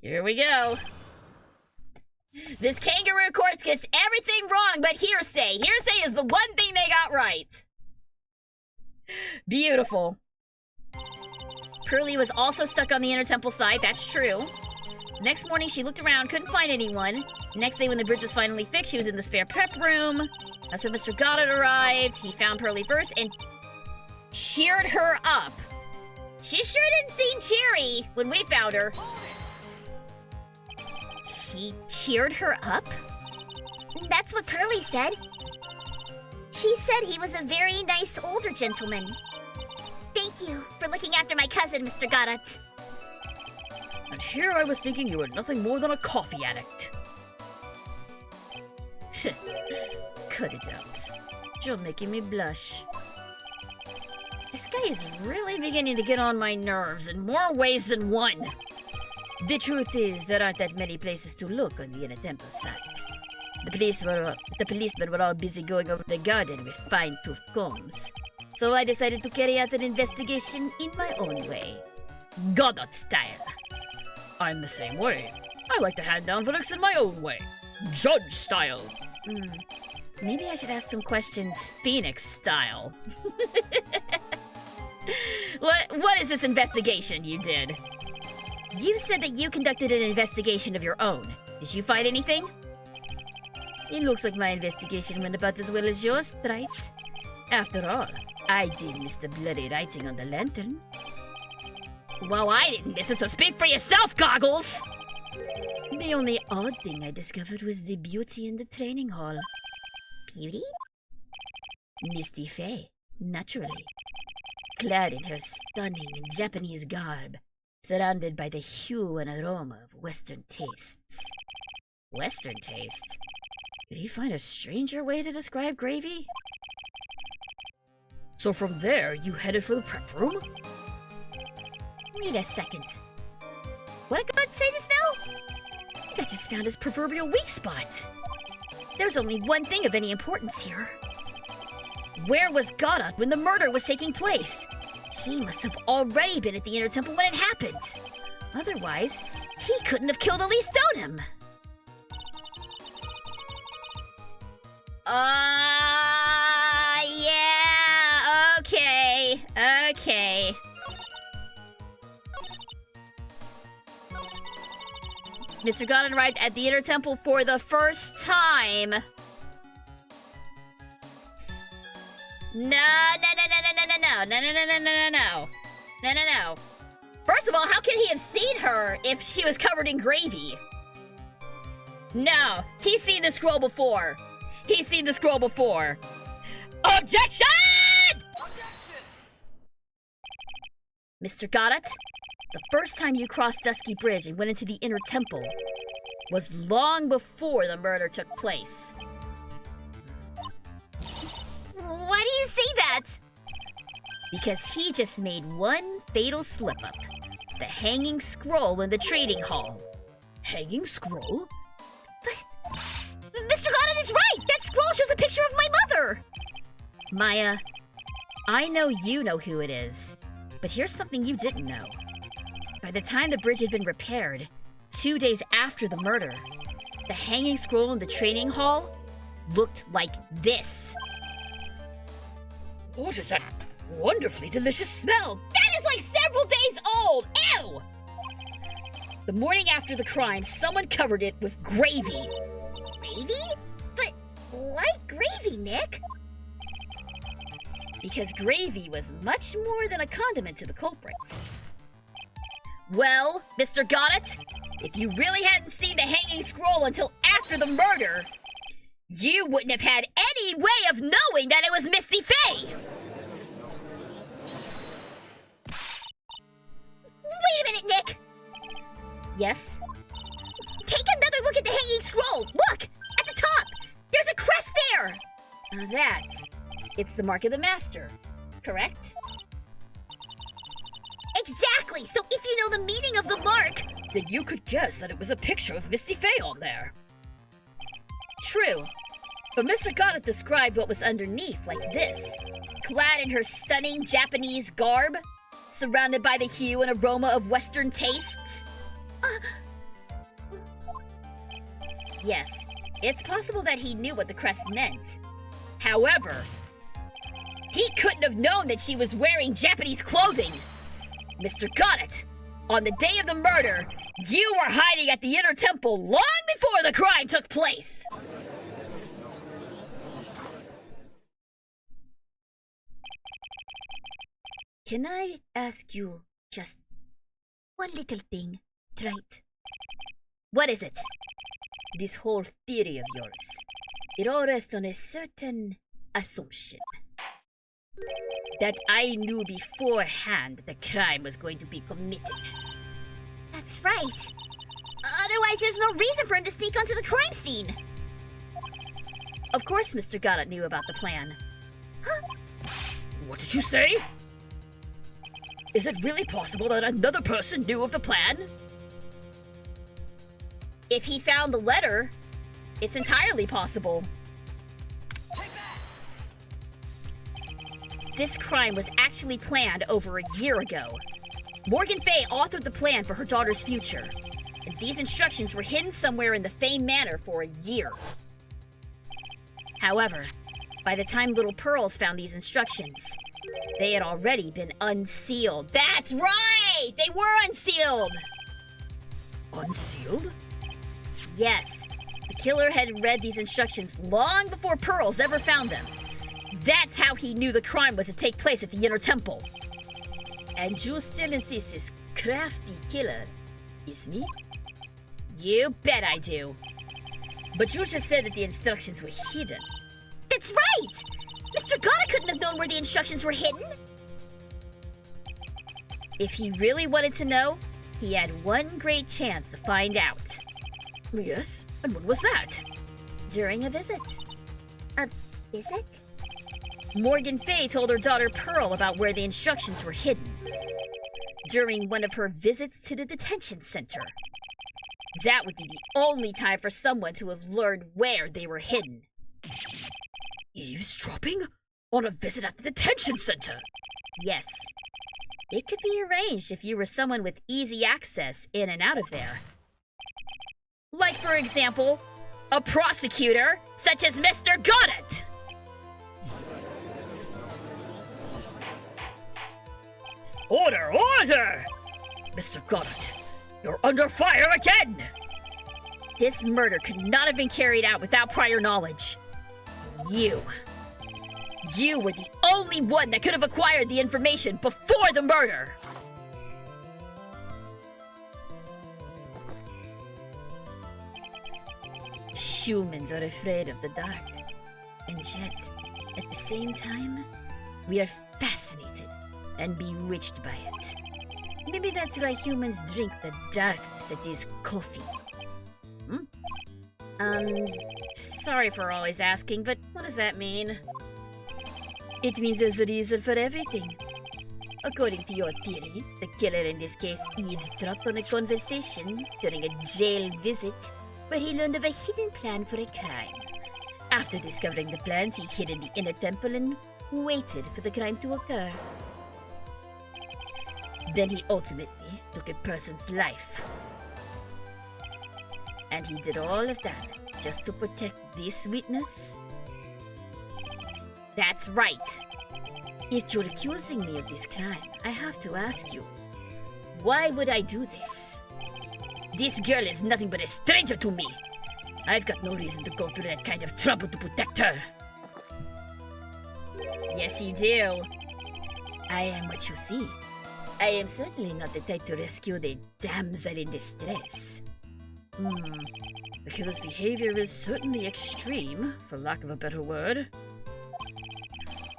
S2: Here we go. This kangaroo course gets everything wrong but hearsay. Hearsay is the one thing they got right. Beautiful. Pearlie was also stuck on the inner temple side, that's true. Next morning, she looked around, couldn't find anyone. Next day, when the bridge was finally fixed, she was in the spare prep room. That's when Mr. Goddard arrived. He found Pearlie first and cheered her up. She sure didn't seem cheery when we found her.
S4: He cheered her up? That's what Pearlie said. She said he was a very nice older gentleman. Thank you for looking after my cousin, Mr. Goddard.
S3: And here I was thinking you were nothing more than a coffee addict.
S1: Cut it out. You're making me blush. This guy is really beginning to get on my nerves in more ways than one. The truth is, there aren't that many places to look on the inner temple side. The policemen were all busy going over the garden with fine-toothed combs. So I decided to carry out an investigation in my own way. Goddard style.
S3: I'm the same way. I like to hand down verdicts in my own way. Judge style.
S1: Maybe I should ask some questions Phoenix style.
S2: What is this investigation you did?
S1: You said that you conducted an investigation of your own. Did you find anything? It looks like my investigation went about as well as yours, Wright. After all, I did miss the bloody writing on the lantern.
S2: Well, I didn't miss it, so speak for yourself, Goggles!
S1: The only odd thing I discovered was the beauty in the training hall.
S4: Beauty?
S1: Misty Faye, naturally. Clad in her stunning Japanese garb, surrounded by the hue and aroma of Western tastes.
S2: Western tastes?
S1: Did he find a stranger way to describe gravy?
S3: So from there, you headed for the prep room?
S1: Wait a second. What did God say just now? I just found his proverbial weak spot. There's only one thing of any importance here. Where was Goddard when the murder was taking place? He must have already been at the inner temple when it happened. Otherwise, he couldn't have killed Elise Stoneham.
S2: Yeah, okay. Mr. Goddard arrived at the inner temple for the first time. No. First of all, how could he have seen her if she was covered in gravy? No, he's seen the scroll before. Objection!
S1: Mr. Goddard, the first time you crossed Dusky Bridge and went into the inner temple was long before the murder took place.
S4: Why do you say that?
S1: Because he just made one fatal slip-up. The hanging scroll in the trading hall.
S3: Hanging scroll?
S4: Mr. Goddard is right! That scroll shows a picture of my mother!
S1: Maya, I know you know who it is, but here's something you didn't know. By the time the bridge had been repaired, 2 days after the murder, the hanging scroll in the trading hall looked like this.
S3: What is that wonderfully delicious smell?
S2: That is like several days old! Ew!
S1: The morning after the crime, someone covered it with gravy.
S4: Gravy? But why gravy, Nick?
S1: Because gravy was much more than a condiment to the culprit.
S2: Well, Mr. Goddard, if you really hadn't seen the hanging scroll until after the murder, you wouldn't have had any way of knowing that it was Misty Faye!
S4: Wait a minute, Nick!
S1: Yes?
S4: Take another
S2: temple! Look! At the top! There's a crest there!
S1: It's the mark of the master, correct?
S2: Exactly! So if you know the meaning of the mark...
S3: Then you could guess that it was a picture of Misty Faye on there.
S1: True. But Mr. Goddard described what was underneath like this. Clad in her stunning Japanese garb, surrounded by the hue and aroma of Western tastes. Yes, it's possible that he knew what the crest meant. However, he couldn't have known that she was wearing Japanese clothing. Mr. Goddard, on the day of the murder, you were hiding at the inner temple long before the crime took place. Can I ask you just one little thing, Wright? What is it? This whole theory of yours, it all rests on a certain assumption. That I knew beforehand the crime was going to be committed.
S2: That's right. Otherwise, there's no reason for him to sneak onto the crime scene.
S1: Of course Mr. Goddard knew about the plan.
S3: What did you say? Is it really possible that another person knew of the plan?
S1: If he found the letter, it's entirely possible. This crime was actually planned over a year ago. Morgan Fay authored the plan for her daughter's future, and these instructions were hidden somewhere in the Fay Manor for a year. However, by the time Little Pearls found these instructions, they had already been unsealed. That's right! They were unsealed!
S3: Unsealed?
S1: Yes, the killer had read these instructions long before Pearls ever found them. That's how he knew the crime was to take place at the Inner Temple. And you still insist this crafty killer is me? You bet I do. But you just said that the instructions were hidden.
S2: That's right! Mr. Goddard couldn't have known where the instructions were hidden.
S1: If he really wanted to know, he had one great chance to find out.
S3: Yes, and when was that?
S1: During a visit.
S2: A visit?
S1: Morgan Fay told her daughter Pearl about where the instructions were hidden. During one of her visits to the detention center. That would be the only time for someone to have learned where they were hidden.
S3: Eavesdropping? On a visit at the detention center?
S1: Yes. It could be arranged if you were someone with easy access in and out of there. Like, for example, a prosecutor such as Mr. Goddard!
S3: Order! Order! Mr. Goddard, you're under fire again!
S1: This murder could not have been carried out without prior knowledge. You were the only one that could have acquired the information before the murder! Humans are afraid of the dark, and yet, at the same time, we are fascinated and bewitched by it. Maybe that's why humans drink the darkness that is coffee. Sorry for always asking, but what does that mean? It means there's a reason for everything. According to your theory, the killer in this case eavesdropped on a conversation during a jail visit where he learned of a hidden plan for a crime. After discovering the plans, he hid in the inner temple and waited for the crime to occur. Then he ultimately took a person's life. And he did all of that just to protect this witness? That's right. If you're accusing me of this crime, I have to ask you, why would I do this? This girl is nothing but a stranger to me. I've got no reason to go through that kind of trouble to protect her. Yes, you do. I am what you see. I am certainly not the type to rescue the damsel in distress.
S3: The killer's behavior is certainly extreme, for lack of a better word.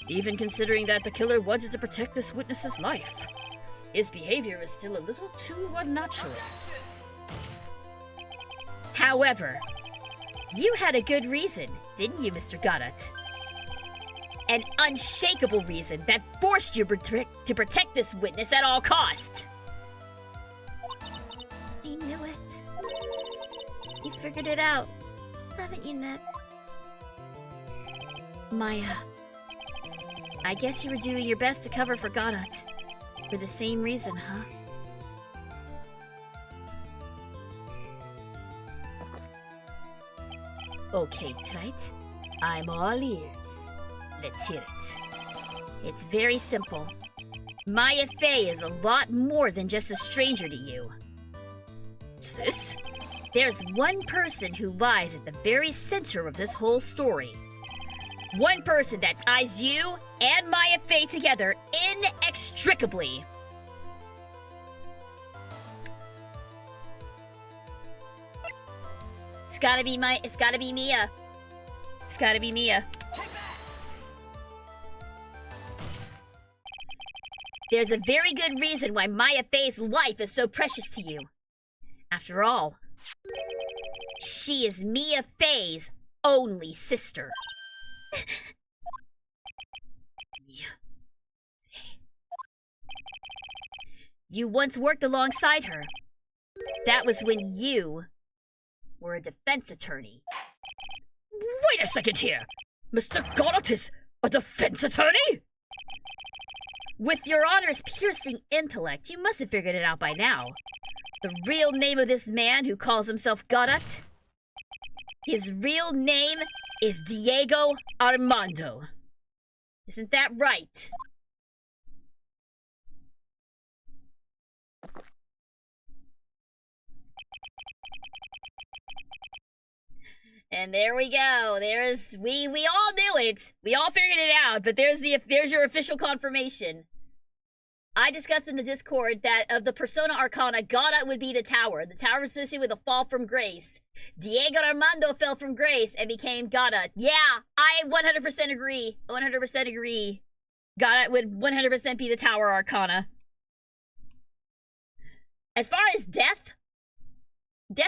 S3: Even considering that the killer wanted to protect this witness's life, his behavior is still a little too unnatural.
S1: However,
S2: You had a good reason, didn't you, Mr. Goddard? An unshakable reason that forced you to protect this witness at all cost.
S4: I knew it. You figured it out, haven't you, Ned?
S1: Maya, I guess you were doing your best to cover for Goddard. For the same reason, huh? Okay, Wright. I'm all ears. Let's hear it. It's very simple. Maya Fey is a lot more than just a stranger to you. What's this? There's one person who lies at the very center of this whole story. One person that ties you and Maya Fey together inextricably. It's gotta be Mia. It's gotta be Mia. There's a very good reason why Maya Fey's life is so precious to you. After all, she is Mia Fey's only sister. Mia Fey. You once worked alongside her. That was when you were a defense attorney.
S3: Wait a second here! Mr. Goddard is a defense attorney?
S1: With your honor's piercing intellect, you must have figured it out by now. The real name of this man who calls himself Goddard? His real name is Diego Armando. Isn't that right? And there we go. We all knew it. We all figured it out, but there's your official confirmation. I discussed in the Discord that of the Persona Arcana, Goddard would be the tower. The tower associated with a fall from grace. Diego Armando fell from grace and became Goddard. Yeah, I 100% agree. 100% agree. Goddard would 100% be the tower Arcana. As far as death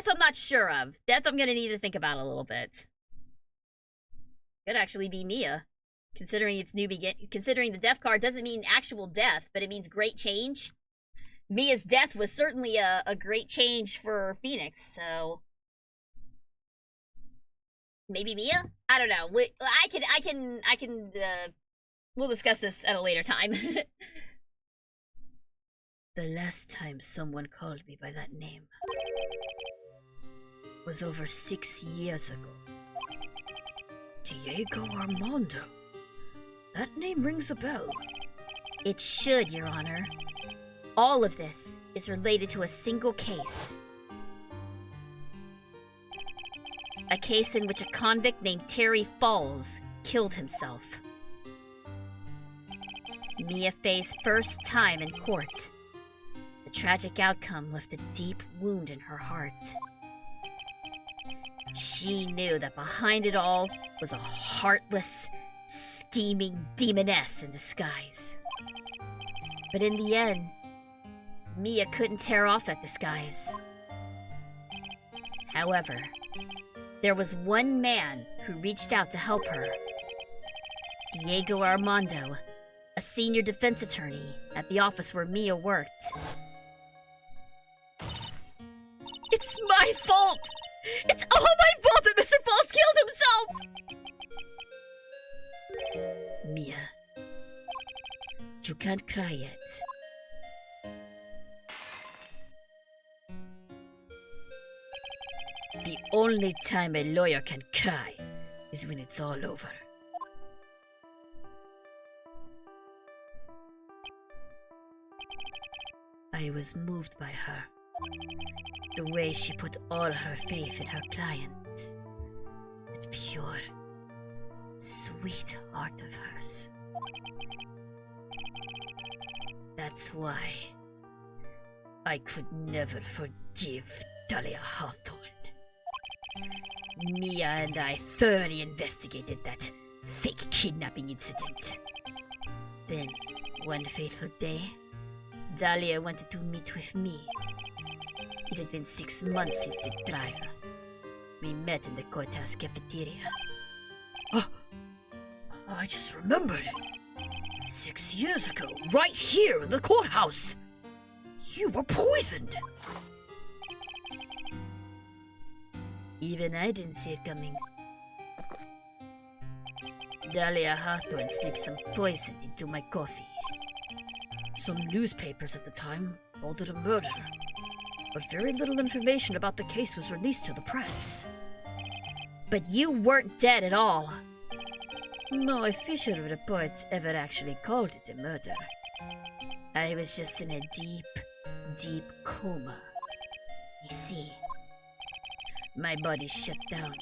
S1: I'm not sure of. Death I'm gonna need to think about a little bit. Could actually be Mia. Considering it's considering the death card doesn't mean actual death, but it means great change. Mia's death was certainly a great change for Phoenix, so maybe Mia? I don't know. We'll discuss this at a later time. The last time someone called me by that name was over 6 years ago.
S3: Diego Armando. That name rings a bell.
S1: It should, Your Honor. All of this is related to a single case. A case in which a convict named Terry Falls killed himself. Mia Fey's first time in court. The tragic outcome left a deep wound in her heart. She knew that behind it all was a heartless, scheming demoness in disguise. But in the end, Mia couldn't tear off that disguise. However, there was one man who reached out to help her. Diego Armando, a senior defense attorney at the office where Mia worked. It's my fault! It's all my fault that Mr. Falls killed himself! Mia, you can't cry yet. The only time a lawyer can cry is when it's all over. I was moved by her. The way she put all her faith in her client. That pure, sweet heart of hers. That's why I could never forgive Dahlia Hawthorne. Mia and I thoroughly investigated that fake kidnapping incident. Then, one fateful day, Dahlia wanted to meet with me. It had been 6 months since the trial. We met in the courthouse cafeteria.
S3: I just remembered. 6 years ago, right here in the courthouse, you were poisoned.
S1: Even I didn't see it coming. Dahlia Hawthorne slipped some poison into my coffee.
S3: Some newspapers at the time called it a murder, but very little information about the case was released to the press.
S1: But you weren't dead at all.
S3: No official reports ever actually called it a murder.
S1: I was just in a deep, deep coma. You see, my body shut down,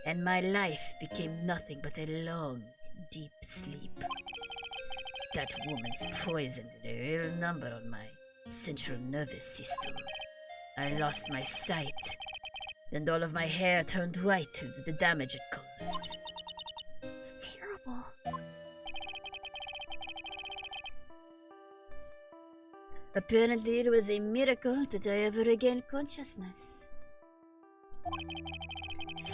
S1: and my life became nothing but a long, deep sleep. That woman's poison did a real number on my central nervous system. I lost my sight, and all of my hair turned white due to the damage it caused.
S4: It's terrible.
S1: Apparently, it was a miracle that I ever regained consciousness.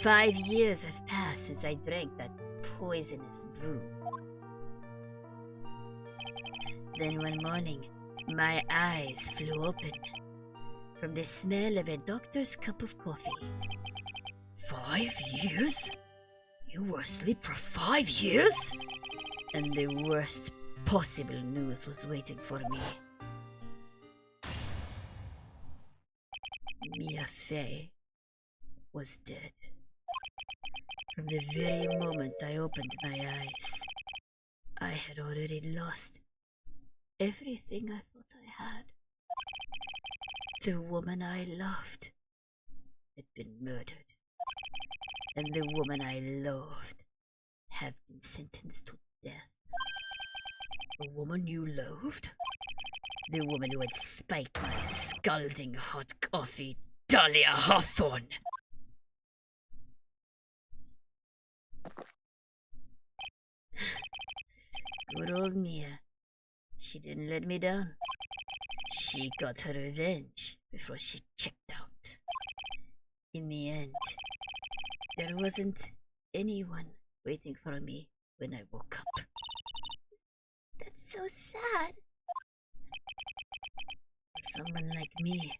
S1: 5 years have passed since I drank that poisonous brew. Then one morning, my eyes flew open from the smell of a doctor's cup of coffee.
S3: 5 years? You were asleep for 5 years?
S1: And the worst possible news was waiting for me. Mia Fey was dead. From the very moment I opened my eyes, I had already lost everything I thought I had. The woman I loved had been murdered, and the woman I loved had been sentenced to death.
S3: A woman you loathed?
S1: The woman who had spiked my scalding hot coffee,
S3: Dahlia Hawthorne!
S1: Good old Nia. She didn't let me down. She got her revenge before she checked out. In the end, there wasn't anyone waiting for me when I woke up.
S4: That's so sad.
S1: For someone like me,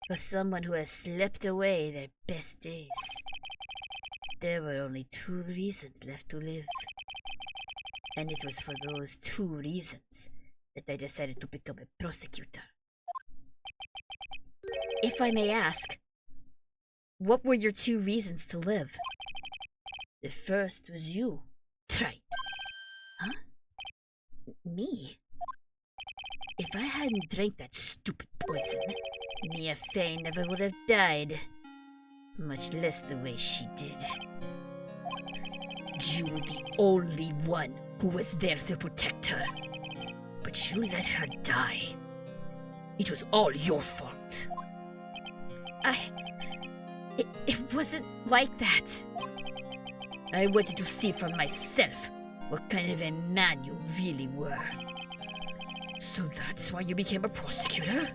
S1: for someone who has slept away their best days, there were only 2 reasons left to live. And it was for those 2 reasons that I decided to become a prosecutor. If I may ask, what were your 2 reasons to live? The first was you, Wright. Huh? Me? If I hadn't drank that stupid poison, Mia Fey never would have died. Much less the way she did. You were the only one who was there to protect her. But you let her die.
S3: It was all your fault.
S1: It wasn't like that. I wanted to see for myself what kind of a man you really were.
S3: So that's why you became a prosecutor?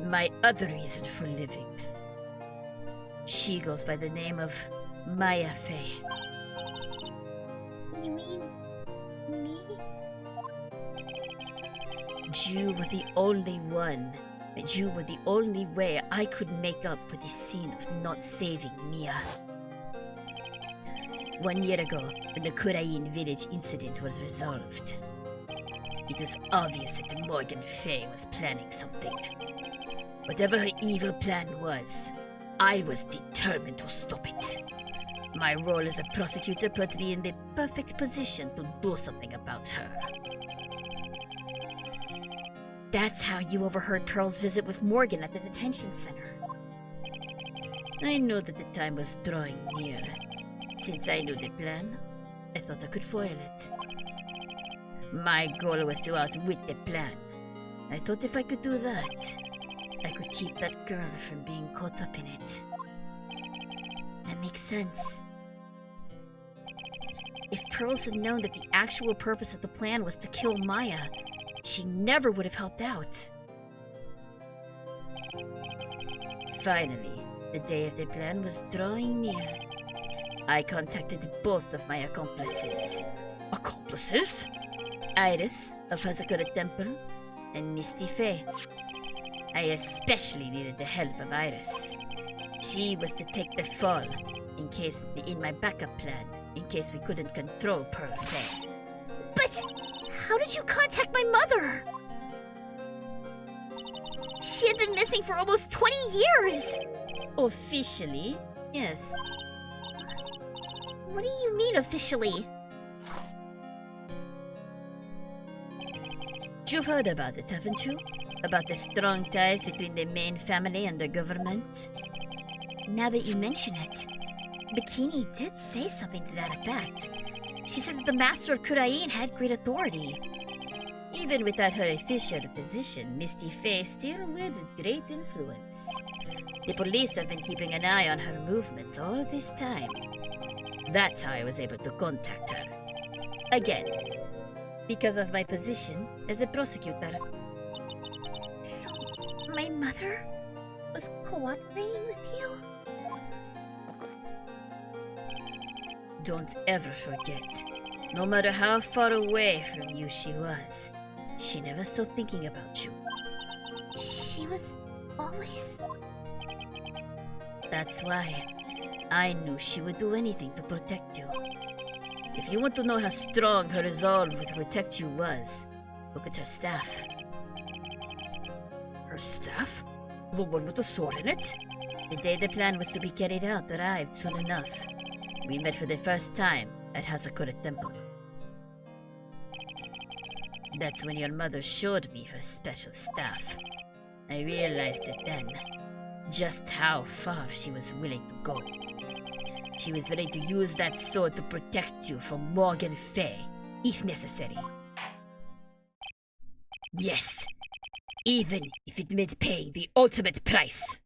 S1: My other reason for living. She goes by the name of Maya Fey.
S4: You mean me?
S1: You were the only one, and you were the only way I could make up for the sin of not saving Mia. 1 year ago, when the Kurain village incident was resolved, it was obvious that Morgan Fey was planning something. Whatever her evil plan was, I was determined to stop it. My role as a prosecutor put me in the perfect position to do something about her. That's how you overheard Pearl's visit with Morgan at the detention center. I knew that the time was drawing near. Since I knew the plan, I thought I could foil it. My goal was to outwit the plan. I thought if I could do that, I could keep that girl from being caught up in it. That makes sense. If Pearls had known that the actual purpose of the plan was to kill Maya, she never would have helped out. Finally, the day of the plan was drawing near. I contacted both of my accomplices.
S3: Accomplices?
S1: Iris of Hazakura Temple and Misty Fae. I especially needed the help of Iris. She was to take the fall in my backup plan, in case we couldn't control Pearl Fae.
S4: But how did you contact my mother? She had been missing for almost 20 years!
S1: Officially, yes.
S4: What do you mean officially?
S1: You've heard about it, haven't you? About the strong ties between the main family and the government?
S4: Now that you mention it, Bikini did say something to that effect. She said that the Master of Kurain had great authority.
S1: Even without her official position, Misty Fae still wields great influence. The police have been keeping an eye on her movements all this time. That's how I was able to contact her. Again, because of my position as a prosecutor.
S4: So, my mother was cooperating with you?
S1: Don't ever forget, no matter how far away from you she was, she never stopped thinking about you.
S4: She was always...
S1: That's why I knew she would do anything to protect you. If you want to know how strong her resolve to protect you was, look at her staff.
S3: Her staff? The one with the sword in it?
S1: The day the plan was to be carried out arrived soon enough. We met for the first time at Hazakura Temple. That's when your mother showed me her special staff. I realized it then, just how far she was willing to go. She was ready to use that sword to protect you from Morgan Fae, if necessary. Yes, even if it meant paying the ultimate price.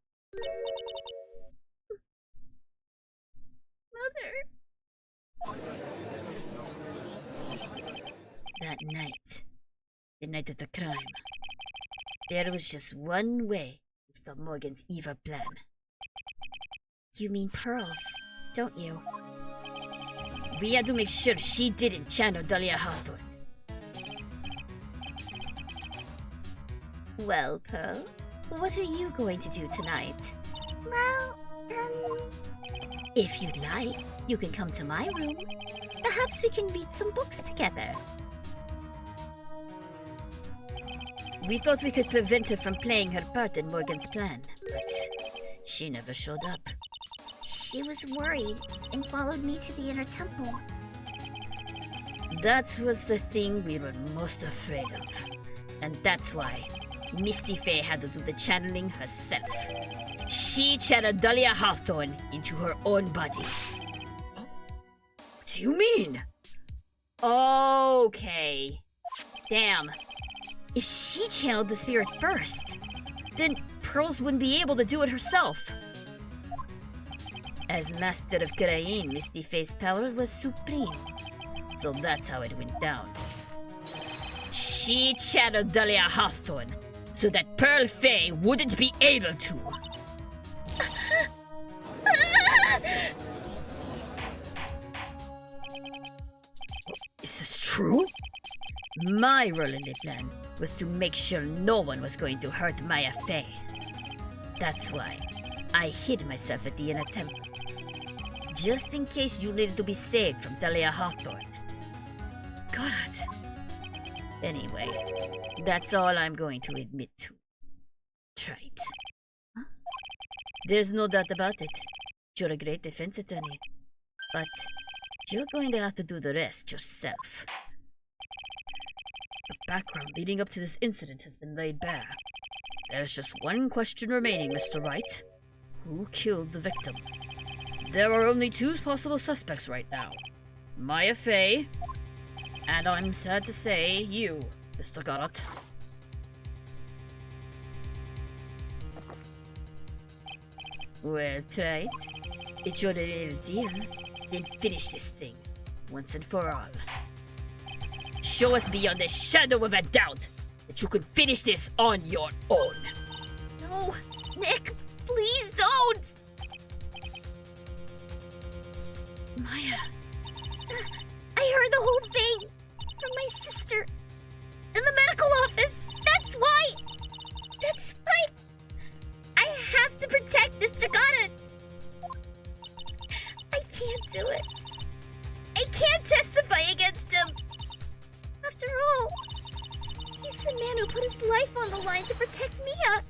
S4: Mother...
S1: That night, the night of the crime, there was just one way to stop Morgan's evil plan.
S4: You mean pearls, don't you?
S1: We had to make sure she didn't channel Dahlia Hawthorne.
S4: Well, Pearl, what are you going to do tonight? Well, if you'd like, you can come to my room. Perhaps we can read some books together.
S1: We thought we could prevent her from playing her part in Morgan's plan, but she never showed up.
S4: She was worried and followed me to the inner temple.
S1: That was the thing we were most afraid of. And that's why Misty Fae had to do the channeling herself. She channeled Dahlia Hawthorne into her own body.
S3: What do you mean?
S1: Okay. Damn. If she channeled the spirit first, then Pearls wouldn't be able to do it herself. As Master of Kurain, Misty Fae's power was supreme. So that's how it went down. She channeled Dahlia Hawthorne so that Pearl Fae wouldn't be able to.
S3: Is this true?
S1: My role in the plan was to make sure no one was going to hurt Maya Fae. That's why I hid myself at the inner temple, just in case you needed to be saved from Dahlia Hawthorne.
S3: Got it.
S1: Anyway, that's all I'm going to admit to. Tried. Huh? There's no doubt about it. You're a great defense attorney. But you're going to have to do the rest yourself.
S3: The background leading up to this incident has been laid bare. There's just one question remaining, Mr. Wright. Who killed the victim? There are only two possible suspects right now. Maya Fae, and I'm sad to say, you, Mr. Garrett.
S1: Well, tried. It's your real deal. Then finish this thing, once and for all. Show us beyond a shadow of a doubt that you can finish this on your own.
S4: No, Nick, please don't!
S1: Maya.
S4: I heard the whole thing from my sister in the medical office. That's why I have to protect Mr. Goddard. I can't do it. I can't testify against him. After all, he's the man who put his life on the line to protect Mia.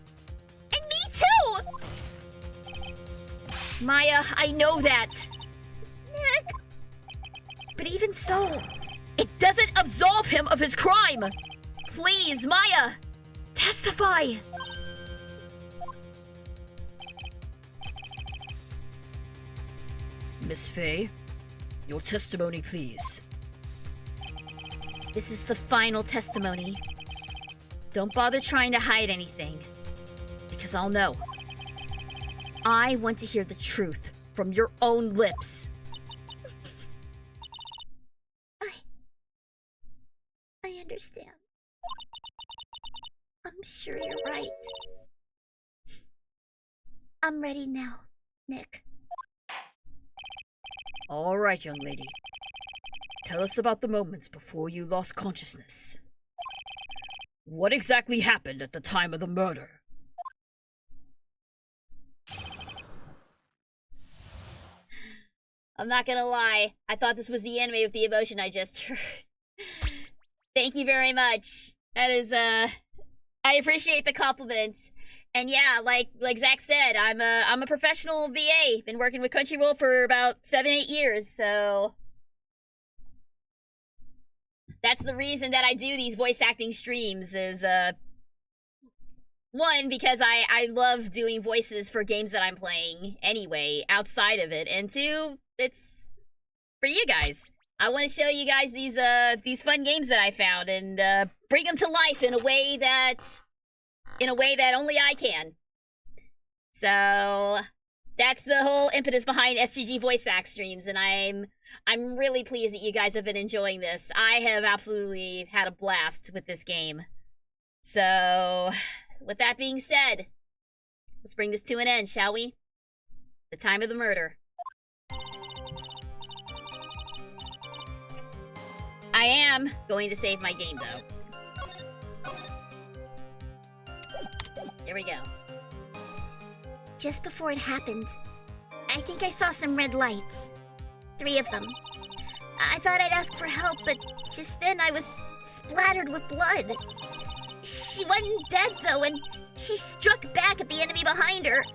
S4: And me too!
S1: Maya, I know that.
S4: Nick,
S1: But even so, it doesn't absolve him of his crime. Please, Maya, testify.
S3: Miss Faye, your testimony, please.
S1: This is the final testimony. Don't bother trying to hide anything, because I'll know. I want to hear the truth from your own lips.
S4: I understand. I'm sure you're right. I'm ready now, Nick.
S3: All right, young lady. Tell us about the moments before you lost consciousness. What exactly happened at the time of the murder?
S2: I'm not gonna lie. I thought this was the anime with the emotion I just heard. Thank you very much. That is, I appreciate the compliment. And yeah, like Zach said, I'm a professional VA. Been working with Crunchyroll for about 7-8 years, so that's the reason that I do these voice acting streams is, one, because I love doing voices for games that I'm playing anyway, outside of it, and two, it's for you guys. I want to show you guys these fun games that I found and bring them to life in a way that only I can. So that's the whole impetus behind SGG voice act streams, and I'm really pleased that you guys have been enjoying this. I have absolutely had a blast with this game. So, with that being said, let's bring this to an end, shall we? The time of the murder. I am going to save my game, though. Here we go.
S4: Just before it happened, I think I saw some red lights. 3 of them. I thought I'd ask for help, but just then I was splattered with blood. She wasn't dead, though, and she struck back at the enemy behind her.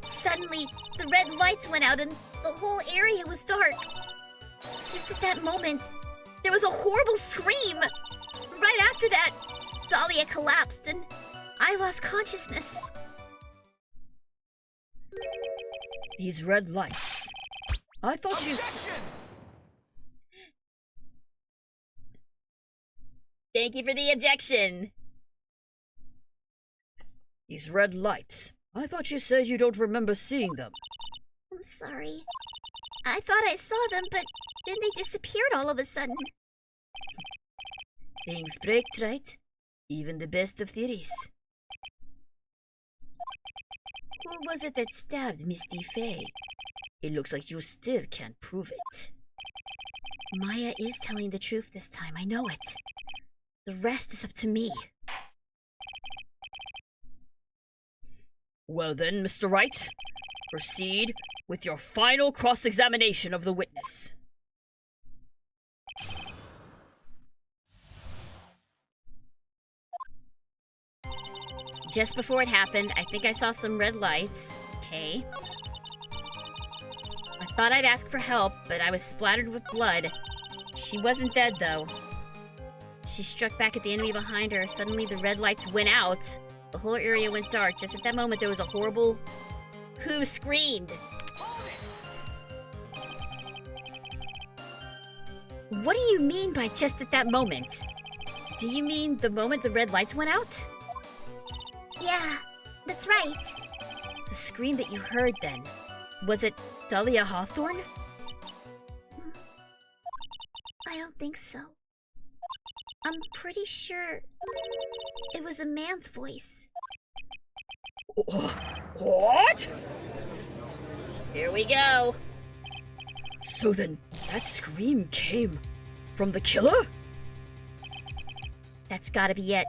S4: Suddenly, the red lights went out and the whole area was dark. Just at that moment, there was a horrible scream. Right after that, Dahlia collapsed and I lost consciousness.
S3: These red lights. I thought you...
S2: Thank you for the objection.
S3: These red lights. I thought you said you don't remember seeing them.
S4: I'm sorry. I thought I saw them, but then they disappeared all of a sudden.
S3: Things break, right? Even the best of theories. Who was it that stabbed Misty Faye? It looks like you still can't prove it.
S1: Maya is telling the truth this time, I know it. The rest is up to me.
S3: Well then, Mr. Wright, proceed with your final cross-examination of the witness.
S1: Just before it happened, I think I saw some red lights. Okay. I thought I'd ask for help, but I was splattered with blood. She wasn't dead, though. She struck back at the enemy behind her. Suddenly, the red lights went out. The whole area went dark. Just at that moment, there was a horrible...
S2: Who screamed?
S1: What do you mean by just at that moment? Do you mean the moment the red lights went out?
S4: Yeah, that's right.
S1: The scream that you heard then, was it Dahlia Hawthorne?
S4: I don't think so. I'm pretty sure it was a man's voice.
S3: What?
S2: Here we go.
S3: So then, that scream came from the killer?
S1: That's gotta be it.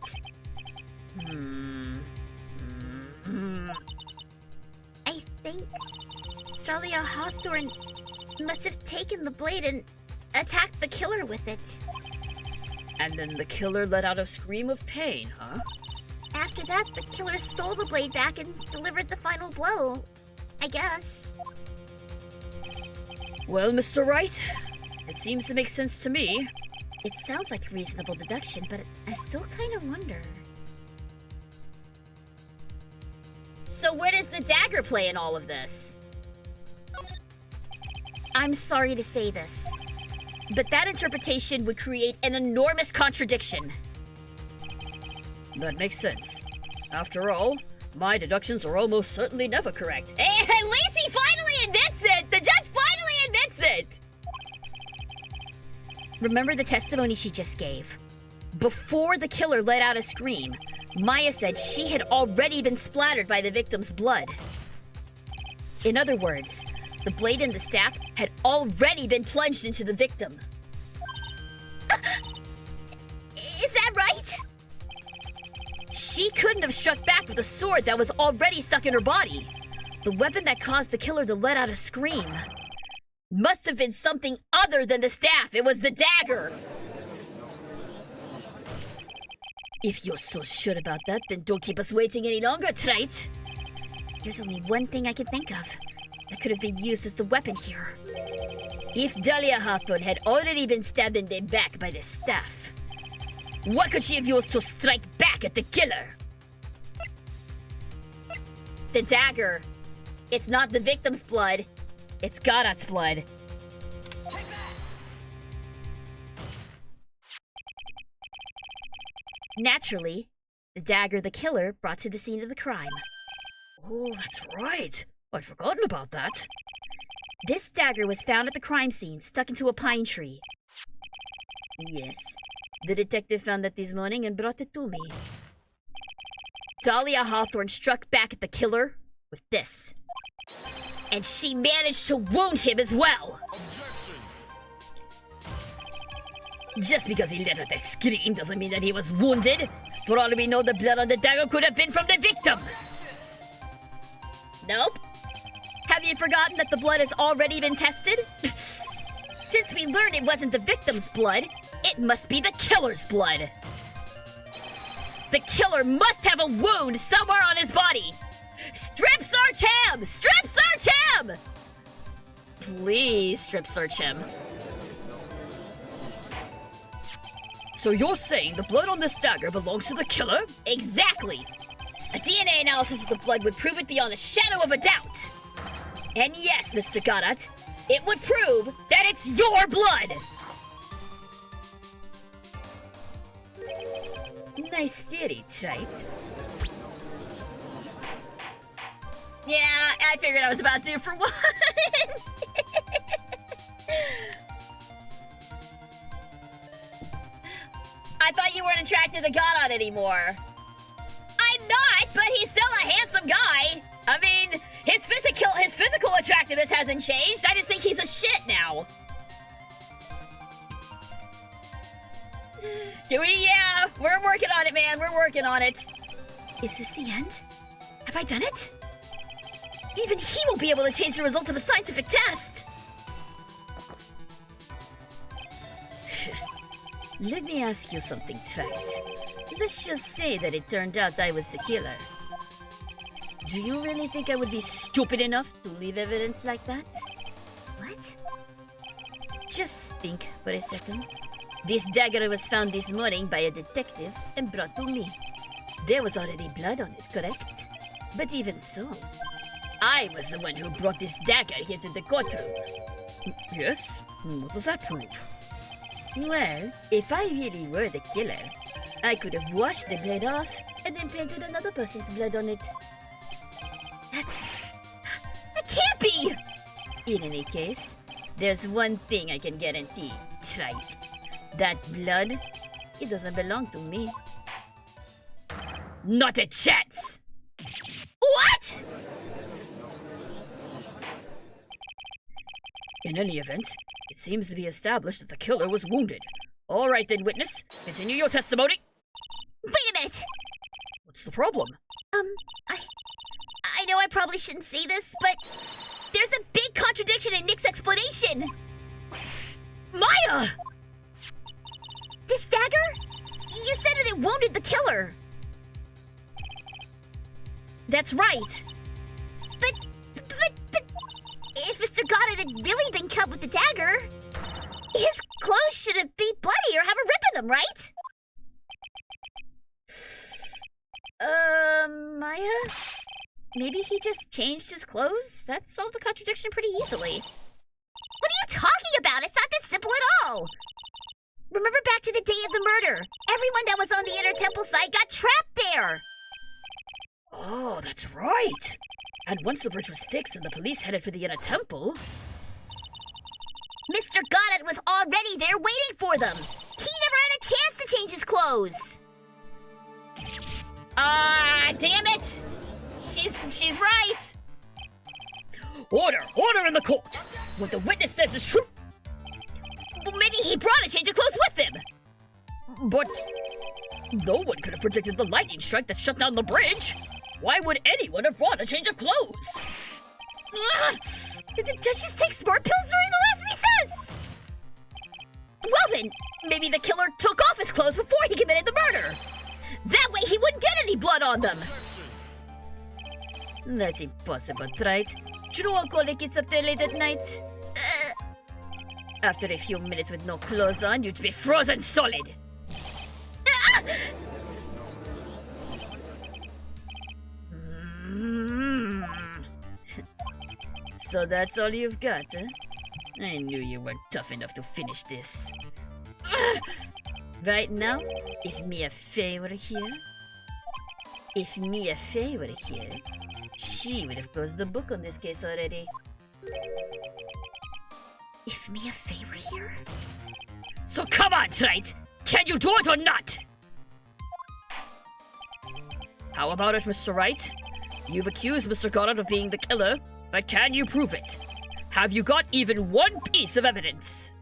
S1: I think Dahlia Hawthorne must have taken the blade and attacked the killer with it.
S3: And then the killer let out a scream of pain, huh?
S1: After that, the killer stole the blade back and delivered the final blow. I guess.
S3: Well, Mr. Wright, it seems to make sense to me.
S1: It sounds like a reasonable deduction, but I still kind of wonder.
S2: So where does the dagger play in all of this?
S1: I'm sorry to say this.
S2: But that interpretation would create an enormous contradiction.
S3: That makes sense. After all, my deductions are almost certainly never correct.
S2: And at least he finally admits it! The judge finally admits it!
S1: Remember the testimony she just gave? Before the killer let out a scream, Maya said she had already been splattered by the victim's blood. In other words, the blade and the staff had already been plunged into the victim.
S4: Is that right?
S1: She couldn't have struck back with a sword that was already stuck in her body. The weapon that caused the killer to let out a scream must have been something other than the staff. It was the dagger.
S3: If you're so sure about that, then don't keep us waiting any longer, Trite.
S1: There's only one thing I can think of that could have been used as the weapon here.
S3: If Dahlia Hawthorne had already been stabbed in the back by the staff, what could she have used to strike back at the killer?
S1: The dagger. It's not the victim's blood. It's Godot's blood. Naturally, the dagger the killer brought to the scene of the crime.
S3: Oh, that's right. I'd forgotten about that.
S1: This dagger was found at the crime scene, stuck into a pine tree.
S3: Yes. The detective found that this morning and brought it to me.
S1: Dahlia Hawthorne struck back at the killer with this. And she managed to wound him as well.
S3: Just because he let out a scream doesn't mean that he was wounded. For all we know, the blood on the dagger could have been from the victim.
S1: Nope. Have you forgotten that the blood has already been tested? Since we learned it wasn't the victim's blood, it must be the killer's blood. The killer must have a wound somewhere on his body. Strip search him! Strip search him!
S3: Please strip search him. So you're saying the blood on this dagger belongs to the killer?
S1: Exactly. A DNA analysis of the blood would prove it beyond a shadow of a doubt. And yes, Mr. Godot, it would prove that it's your blood!
S3: Nice theory, Trite.
S2: Yeah, I figured I was about due for one. I thought you weren't attracted to Godot anymore. I'm not, but he's still a handsome guy. I mean, his physical attractiveness hasn't changed. I just think he's a shit now. Yeah, we're working on it, man. We're working on it.
S1: Is this the end? Have I done it? Even he won't be able to change the results of a scientific test!
S3: Let me ask you something, Trite. Let's just say that it turned out I was the killer. Do you really think I would be stupid enough to leave evidence like that?
S1: What?
S3: Just think for a second. This dagger was found this morning by a detective and brought to me. There was already blood on it, correct? But even so, I was the one who brought this dagger here to the courtroom. Yes? What does that prove? Well, if I really were the killer, I could have washed the blade off and then planted another person's blood on it.
S1: That can't be!
S3: In any case, there's one thing I can guarantee, Trite. That blood, it doesn't belong to me. Not a chance!
S2: What?
S3: In any event, it seems to be established that the killer was wounded. All right then, witness. Continue your testimony.
S2: Wait a minute.
S3: What's the problem?
S2: I know I probably shouldn't say this, but there's a big contradiction in Nick's explanation.
S3: Maya!
S2: This dagger? You said that it wounded the killer.
S1: That's right.
S2: But if Mr. Goddard had really been cut with the dagger, his clothes shouldn't be bloody or have a rip in them, right?
S1: Maya? Maybe he just changed his clothes? That solved the contradiction pretty easily.
S2: What are you talking about? It's not that simple at all. Remember back to the day of the murder. Everyone that was on the inner temple side got trapped there.
S3: Oh, that's right. And once the bridge was fixed and the police headed for the inner temple...
S2: Mr. Goddard was already there waiting for them. He never had a chance to change his clothes.
S1: Damn it! She's right!
S3: Order in the court! What the witness says is true!
S1: Well, maybe he brought a change of clothes with him!
S3: But no one could have predicted the lightning strike that shut down the bridge! Why would anyone have brought a change of clothes?
S1: Did the judges take smart pills during the last recess? Well then, maybe the killer took off his clothes before he committed the murder! That way he wouldn't get any blood on them! That's impossible, right? Do you know alcoholic gets up there late at night? After a few minutes with no clothes on, you'd be frozen solid! So that's all you've got, huh? I knew you weren't tough enough to finish this. Right now, if Mia Fey were here, she would have closed the book on this case already.
S2: If Mia Fey were here?
S3: So come on, Wright! Can you do it or not? How about it, Mr. Wright? You've accused Mr. Goddard of being the killer, but can you prove it? Have you got even one piece of evidence?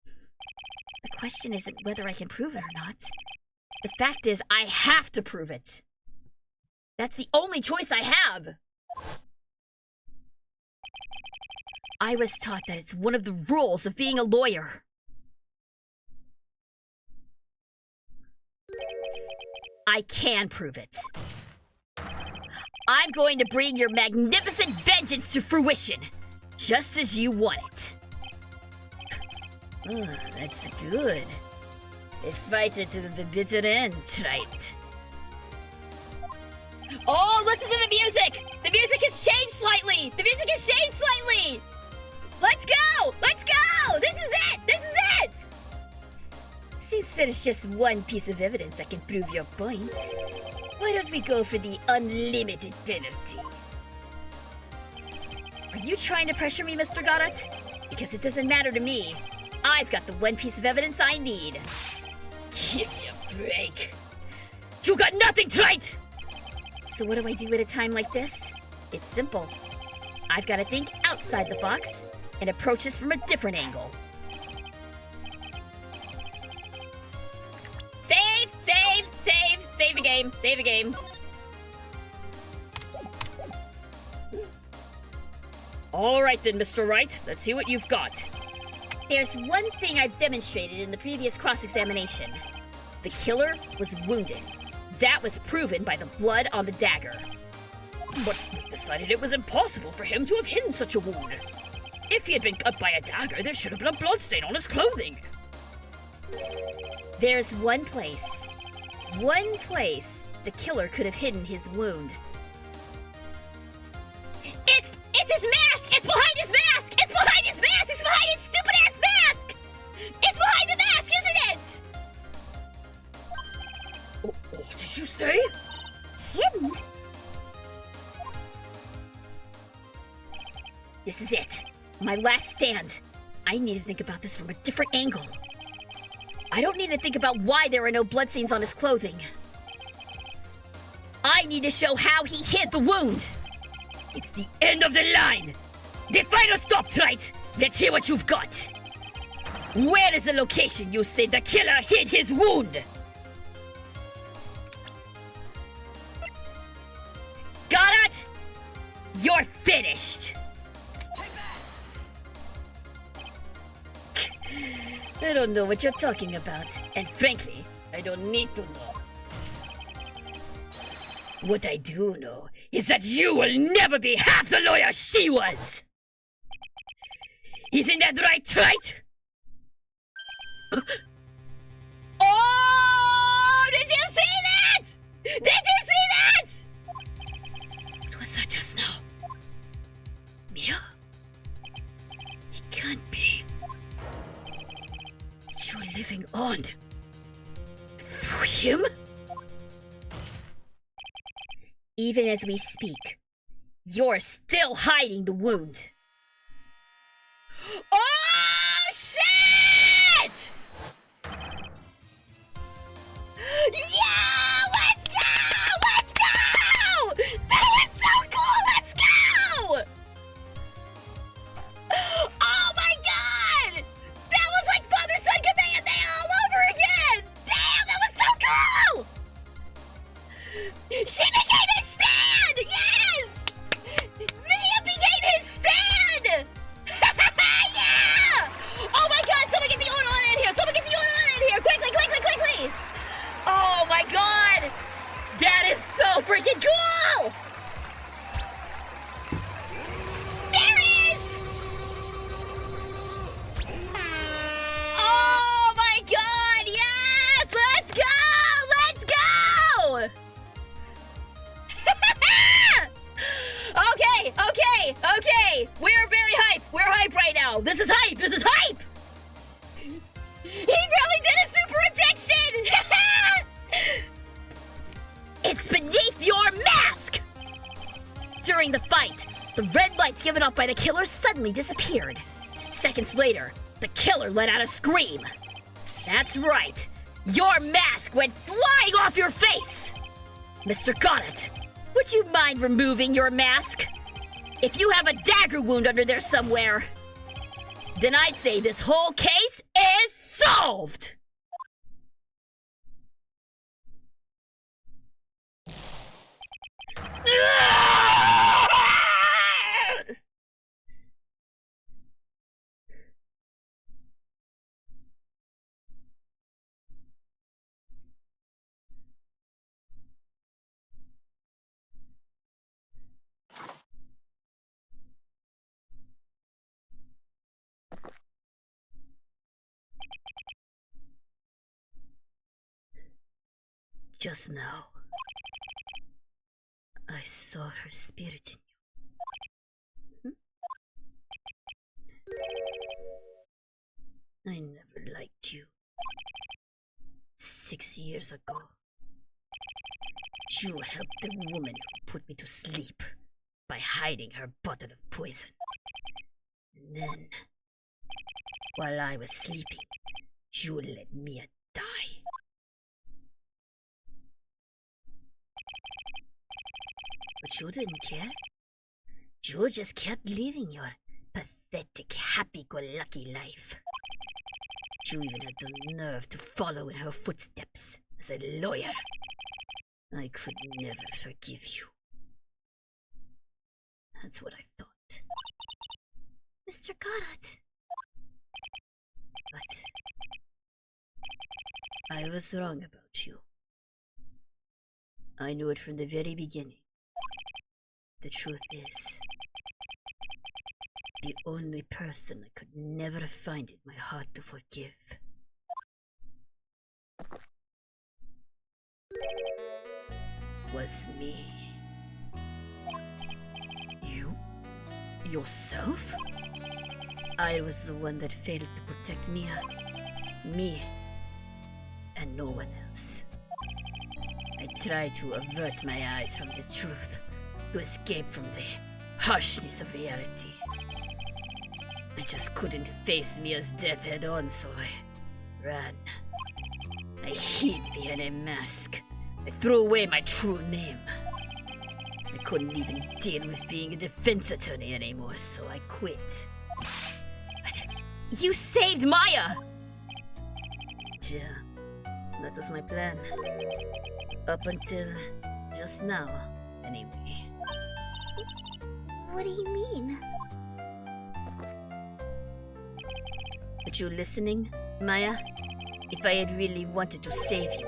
S1: The question isn't whether I can prove it or not. The fact is, I have to prove it. That's the only choice I have. I was taught that it's one of the rules of being a lawyer. I can prove it. I'm going to bring your magnificent vengeance to fruition, just as you want it. Oh, that's good. A fighter to the bitter end, right? Oh, listen to the music! The music has changed slightly! The music has changed slightly! Let's go! Let's go! This is it! This is it! Since there's just one piece of evidence that can prove your point, why don't we go for the unlimited penalty? Are you trying to pressure me, Mr. Goddard? Because it doesn't matter to me. I've got the one piece of evidence I need. Give me a break.
S3: You got nothing, Wright!
S1: So what do I do at a time like this? It's simple. I've got to think outside the box and approach this from a different angle. Save! Save! Save! Save the game! Save the game!
S3: All right then, Mr. Wright. Let's see what you've got.
S1: There's one thing I've demonstrated in the previous cross-examination. The killer was wounded. That was proven by the blood on the dagger.
S3: But we decided it was impossible for him to have hidden such a wound. If he had been cut by a dagger, there should have been a bloodstain on his clothing.
S1: There's one place the killer could have hidden his wound. It's his mask! It's behind his mask! It's behind his mask! It's behind his stupid-ass mask! It's behind the mask, isn't it?
S3: What did you say?
S1: Hidden? This is it. My last stand. I need to think about this from a different angle. I don't need to think about why there are no bloodstains on his clothing.
S3: I need to show how he hid the wound. It's the end of the line. The final stop, Wright. Let's hear what you've got. Where is the location you say the killer hid his wound? Got it? You're finished. I don't know what you're talking about, and frankly, I don't need to know. What I do know is that you will never be half the lawyer she was! Isn't that right, Wright?
S2: Oh! Did you see that? Did you see that?
S3: What was that just now? Mia? It can't be. You're living on. Through him?
S1: Even as we speak, you're still hiding the wound.
S2: Oh, shit! Yeah! Let's go! Let's go! That was so cool! Let's go! Oh my god! That was like Father-Son Kamehameha all over again! Damn, that was so cool! She became his stand! Yes! Mia became his stand! Yeah! Oh my god, someone get the Uno in here! Someone get the Uno in here! Quickly, quickly, quickly! Oh my god!
S3: That is so freaking cool!
S2: There it is! Oh my god, yes! Let's go! Let's go! Okay. We're very hype. We're hype right now. This is hype. He really did a super ejection!
S1: It's beneath your mask! During the fight, the red lights given off by the killer suddenly disappeared. Seconds later, the killer let out a scream. That's right, your mask went flying off your face! Mr. Goddard, would you mind removing your mask? If you have a dagger wound under there somewhere, then I'd say this whole case is solved!
S3: Just now, I saw her spirit in you. I never liked you. 6 years ago, you helped the woman who put me to sleep by hiding her bottle of poison. And then, while I was sleeping, you let Mia die. But you didn't care. You just kept living your pathetic, happy-go-lucky life. You even had the nerve to follow in her footsteps as a lawyer. I could never forgive you. That's what I thought.
S4: Mr. Goddard.
S3: But I was wrong about you. I knew it from the very beginning. The truth is, the only person I could never find in my heart to forgive was me. You? Yourself? I was the one that failed to protect Mia. Me. And no one else. I tried to avert my eyes from the truth, to escape from the harshness of reality. I just couldn't face Mia's death head on, so I ran. I hid behind a mask. I threw away my true name. I couldn't even deal with being a defense attorney anymore, so I quit.
S1: But you saved Maya!
S3: Yeah, that was my plan. Up until just now, anyway.
S4: What do you mean?
S3: But you listening, Maya? If I had really wanted to save you,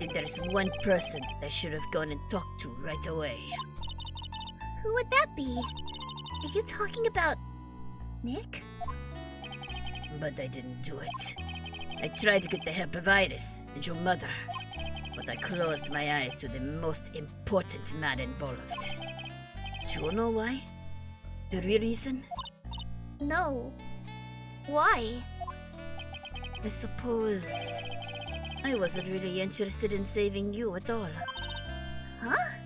S3: then there's one person that I should have gone and talked to right away.
S4: Who would that be? Are you talking about Nick?
S3: But I didn't do it. I tried to get the herpavirus and your mother, but I closed my eyes to the most important man involved. Do you know why? The real reason?
S4: No. Why?
S3: I suppose I wasn't really interested in saving you at all.
S4: Huh?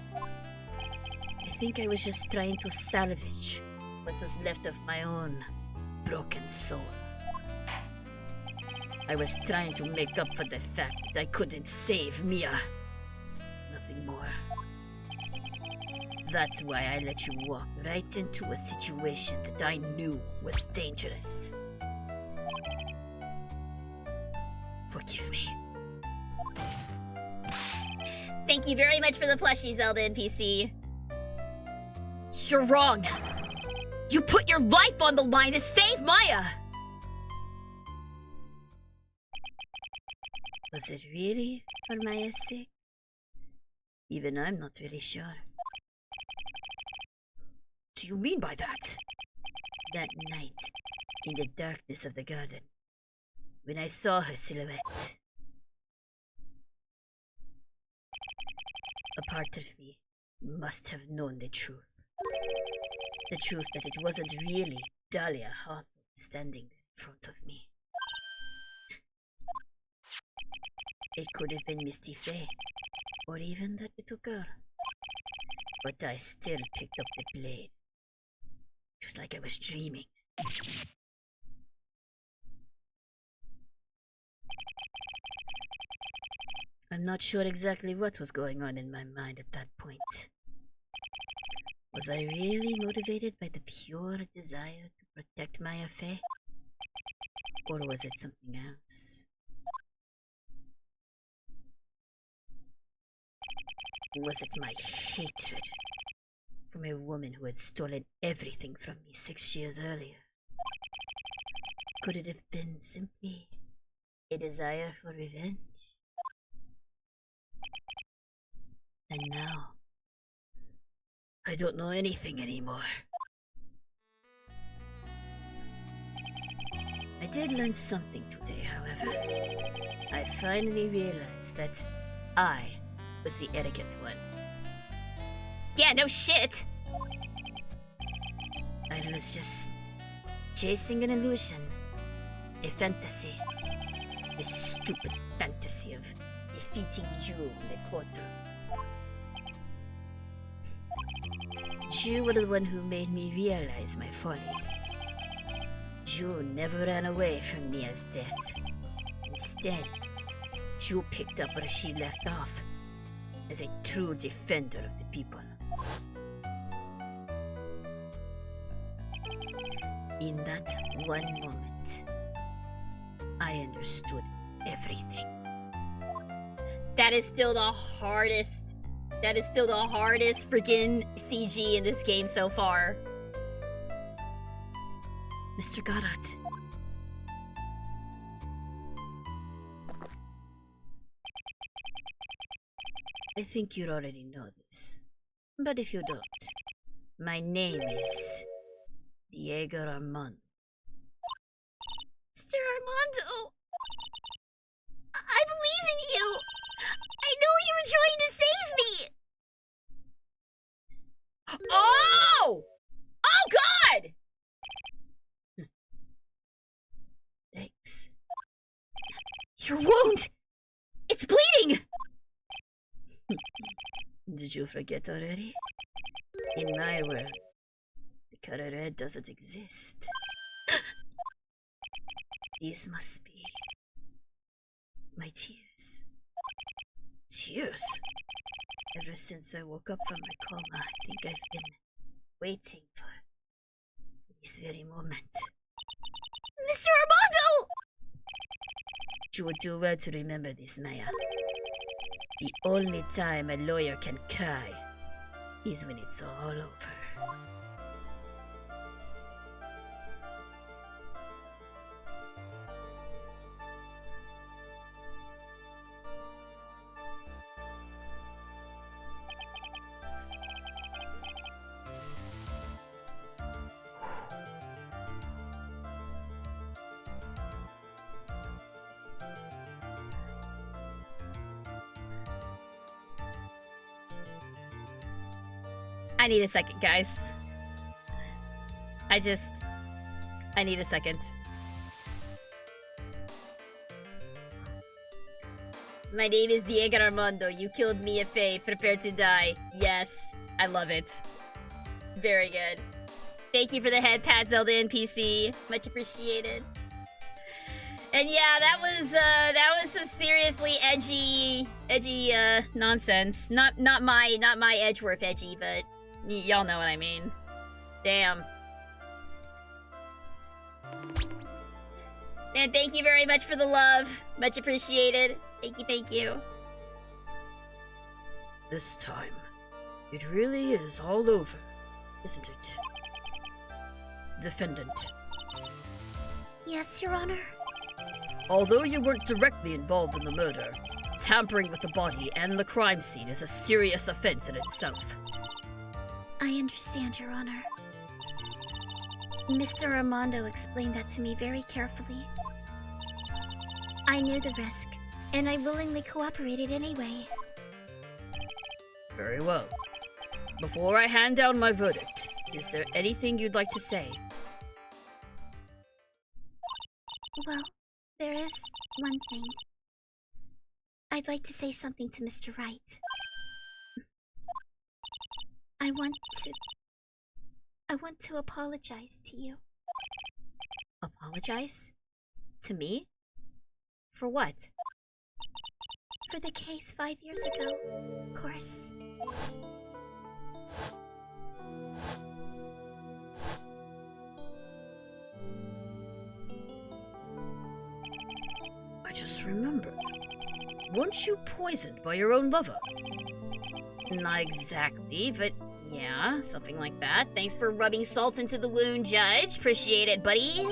S3: I think I was just trying to salvage what was left of my own broken soul. I was trying to make up for the fact that I couldn't save Mia. Nothing more. That's why I let you walk right into a situation that I knew was dangerous. Forgive me.
S2: Thank you very much for the plushie, Zelda NPC.
S1: You're wrong! You put your life on the line to save Maya!
S3: Was it really for Maya's sake? Even I'm not really sure.
S1: What do you mean by that?
S3: That night, in the darkness of the garden, when I saw her silhouette, a part of me must have known the truth. The truth that it wasn't really Dahlia Hawthorne standing there in front of me. It could have been Misty Faye, or even that little girl. But I still picked up the blade. Just like I was dreaming. I'm not sure exactly what was going on in my mind at that point. Was I really motivated by the pure desire to protect Maya Faye? Or was it something else? Was it my hatred from a woman who had stolen everything from me 6 years earlier? Could it have been simply a desire for revenge? And now, I don't know anything anymore. I did learn something today, however. I finally realized that I was the etiquette one.
S1: Yeah, no shit!
S3: I was just chasing an illusion, a fantasy, a stupid fantasy of defeating you in the courtroom. You were the one who made me realize my folly. You never ran away from Mia's death. Instead, you picked up where she left off as a true defender of the people. In that one moment, I understood everything.
S2: That is still the hardest. That is still the hardest freaking CG in this game so far.
S3: Mr. Garat. I think you already know this. But if you don't, my name is Diego Armando.
S4: Mr. Armando! I believe in you! I know you were trying to save me!
S2: Oh! Oh God!
S3: Thanks.
S1: Your wound! It's bleeding!
S3: Did you forget already? In my world, the color red doesn't exist. These must be my tears. Tears?
S1: Ever since I woke up from my coma, I think I've been waiting for this very moment.
S4: Mr. Armando!
S1: You would do well to remember this, Maya. The only time a lawyer can cry is when it's all over. I need a second, guys. I need a second. My name is Diego Armando. You killed Mia Fey. Prepare to die. Yes, I love it. Very good. Thank you for the head pat, Zelda NPC. Much appreciated. And yeah, that was some seriously edgy nonsense. Not my Edgeworth edgy, but y'all know what I mean. Damn. And thank you very much for the love. Much appreciated. Thank you. This time, it really is all over, isn't it? Defendant.
S4: Yes, Your Honor.
S3: Although you weren't directly involved in the murder, tampering with the body and the crime scene is a serious offense in itself.
S4: I understand, Your Honor. Mr. Armando explained that to me very carefully. I knew the risk, and I willingly cooperated anyway.
S3: Very well. Before I hand down my verdict, is there anything you'd like to say?
S4: Well, there is one thing. I'd like to say something to Mr. Wright. I want to apologize to you.
S1: Apologize? To me? For what?
S4: For the case 5 years ago, of course.
S3: I just remembered. Weren't you poisoned by your own lover?
S1: Not exactly, but yeah, something like that. Thanks for rubbing salt into the wound, Judge. Appreciate it, buddy.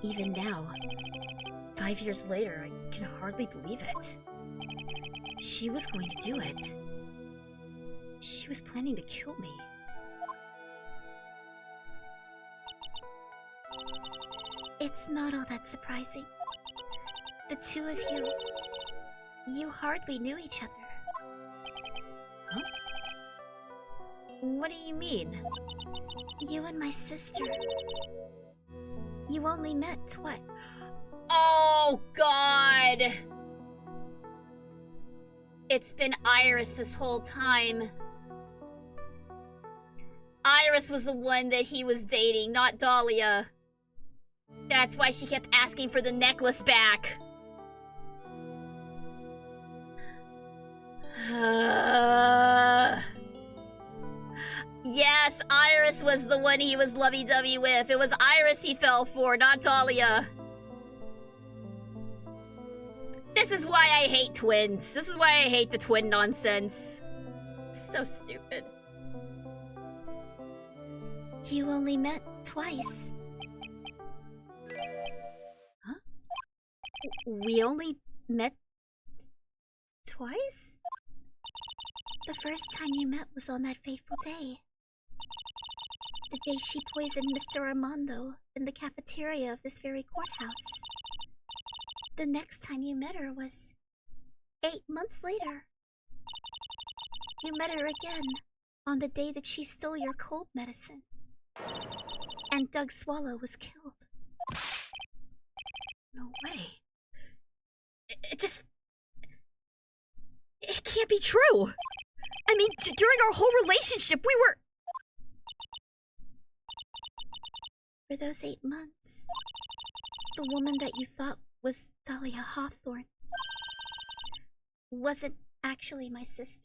S1: Even now, 5 years later, I can hardly believe it. She was going to do it. She was planning to kill me.
S4: It's not all that surprising. The two of you hardly knew each other.
S1: Huh? What do you mean?
S4: You and my sister. You only met twice.
S1: Oh, God! It's been Iris this whole time. Iris was the one that he was dating, not Dahlia. That's why she kept asking for the necklace back. Yes, Iris was the one he was lovey-dovey with. It was Iris he fell for, not Dahlia. This is why I hate twins. This is why I hate the twin nonsense. So stupid.
S4: You only met twice.
S1: Huh? We only met twice?
S4: The first time you met was on that fateful day. The day she poisoned Mr. Armando in the cafeteria of this very courthouse. The next time you met her was 8 months later. You met her again on the day that she stole your cold medicine. And Doug Swallow was killed.
S1: No way. It can't be true. I mean, during our whole relationship, we were...
S4: For those 8 months, the woman that you thought was Dahlia Hawthorne wasn't actually my sister.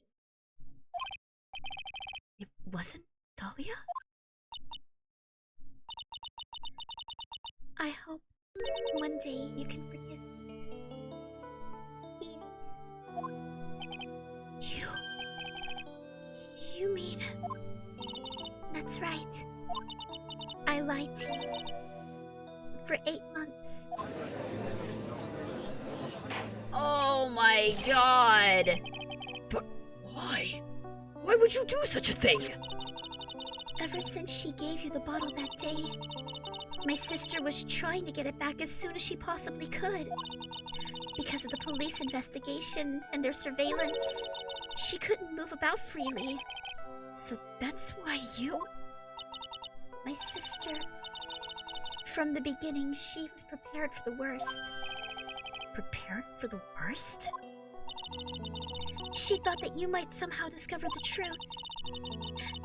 S4: wasn't Dahlia? I hope one day you can forgive me. You mean... That's right. I lied to you. For 8 months.
S2: Oh my god.
S3: But why? Why would you do such a thing?
S4: Ever since she gave you the bottle that day, my sister was trying to get it back as soon as she possibly could. Because of the police investigation and their surveillance, she couldn't move about freely. So that's why you... My sister... From the beginning, she was prepared for the worst.
S1: Prepared for the worst?
S4: She thought that you might somehow discover the truth.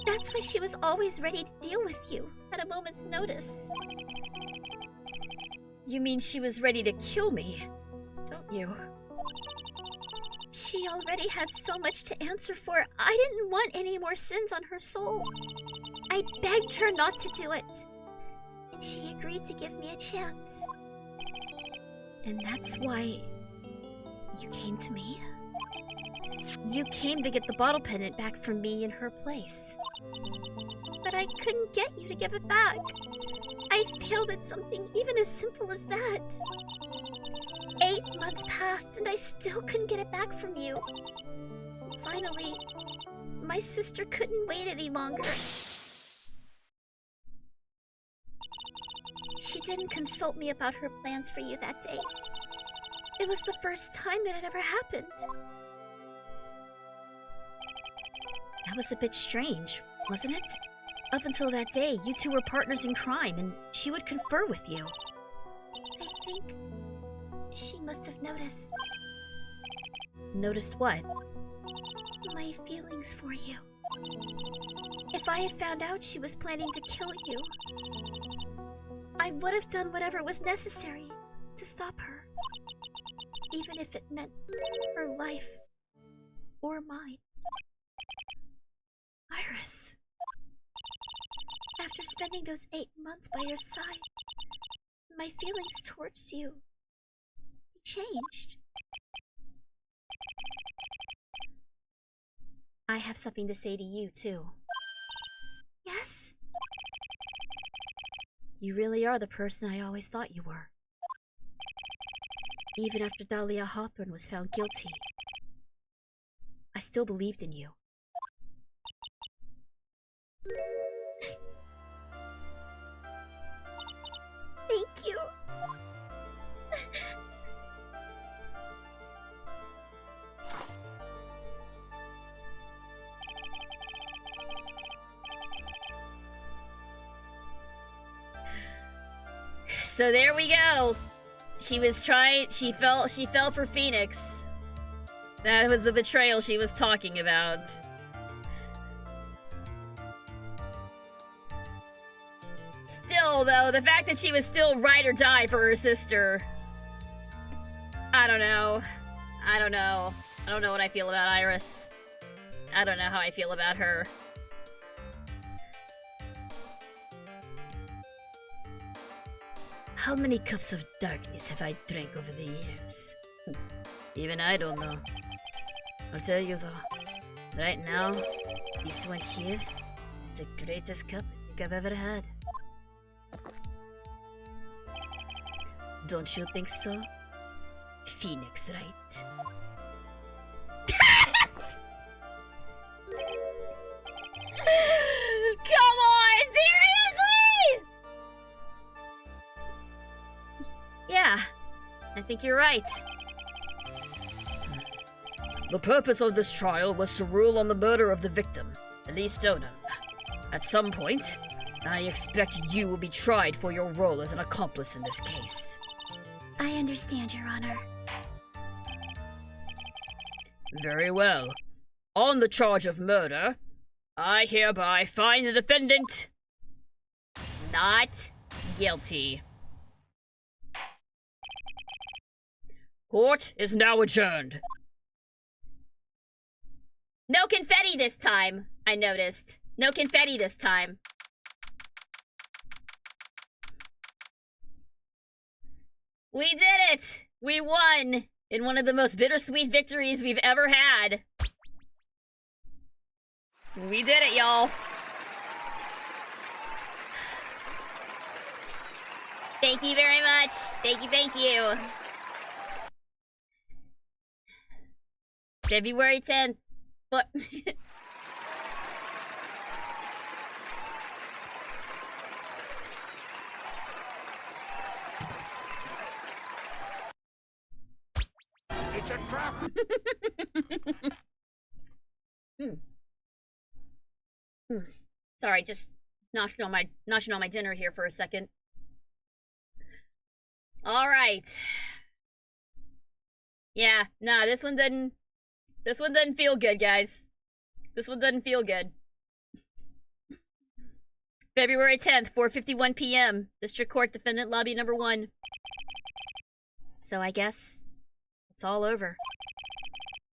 S4: That's why she was always ready to deal with you at a moment's notice.
S1: You mean she was ready to kill me, don't you?
S4: She already had so much to answer for. I didn't want any more sins on her soul. I begged her not to do it. And she agreed to give me a chance.
S1: And that's why you came to me? You came to get the bottle pendant back from me in her place.
S4: But I couldn't get you to give it back. I failed at something even as simple as that. 8 months passed and I still couldn't get it back from you. Finally, my sister couldn't wait any longer. She didn't consult me about her plans for you that day. It was the first time it had ever happened.
S1: That was a bit strange, wasn't it? Up until that day, you two were partners in crime, and she would confer with you.
S4: I think she must have noticed.
S1: Noticed what?
S4: My feelings for you. If I had found out she was planning to kill you, I would have done whatever was necessary to stop her. Even if it meant her life or mine.
S1: Iris.
S4: After spending those 8 months by your side, my feelings towards you changed.
S1: I have something to say to you, too.
S4: Yes?
S1: You really are the person I always thought you were. Even after Dahlia Hawthorne was found guilty, I still believed in you.
S4: Thank you.
S2: So there we go. She fell for Phoenix. That was the betrayal she was talking about. Still, though, the fact that she was still ride or die for her sister. I don't know. I don't know what I feel about Iris. I don't know how I feel about her.
S3: How many cups of darkness have I drank over the years? Even I don't know. I'll tell you though, right now, this one here is the greatest cup I think I've ever had. Don't you think so? Phoenix, right?
S2: Come on, seriously?
S1: Yeah, I think you're right.
S3: The purpose of this trial was to rule on the murder of the victim, Elise Donan. At some point, I expect you will be tried for your role as an accomplice in this case.
S4: I understand, Your Honor.
S3: Very well. On the charge of murder, I hereby find the defendant
S2: Not guilty.
S3: Court is now adjourned.
S2: No confetti this time, I noticed. No confetti this time. We did it! We won! In one of the most bittersweet victories we've ever had. We did it, y'all. Thank you very much. Thank you, thank you. February 10th. What?
S5: It's a trap.
S2: Sorry, just noshing on my dinner here for a second. All right. Yeah, nah, this one doesn't feel good, guys. This one doesn't feel good. February 10th, 4:51 p.m. District Court Defendant Lobby number 1. So I guess it's all over.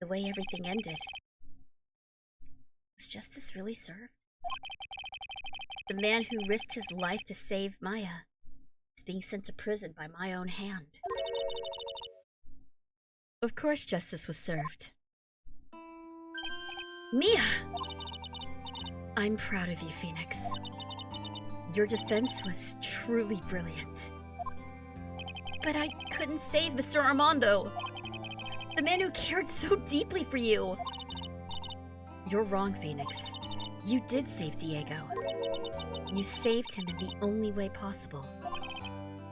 S2: The way everything ended. Was justice really served? The man who risked his life to save Maya is being sent to prison by my own hand. Of course justice was served. Mia! I'm proud of you, Phoenix. Your defense was truly brilliant. But I couldn't save Mr. Armando, the man who cared so deeply for you. You're wrong, Phoenix. You did save Diego. You saved him in the only way possible.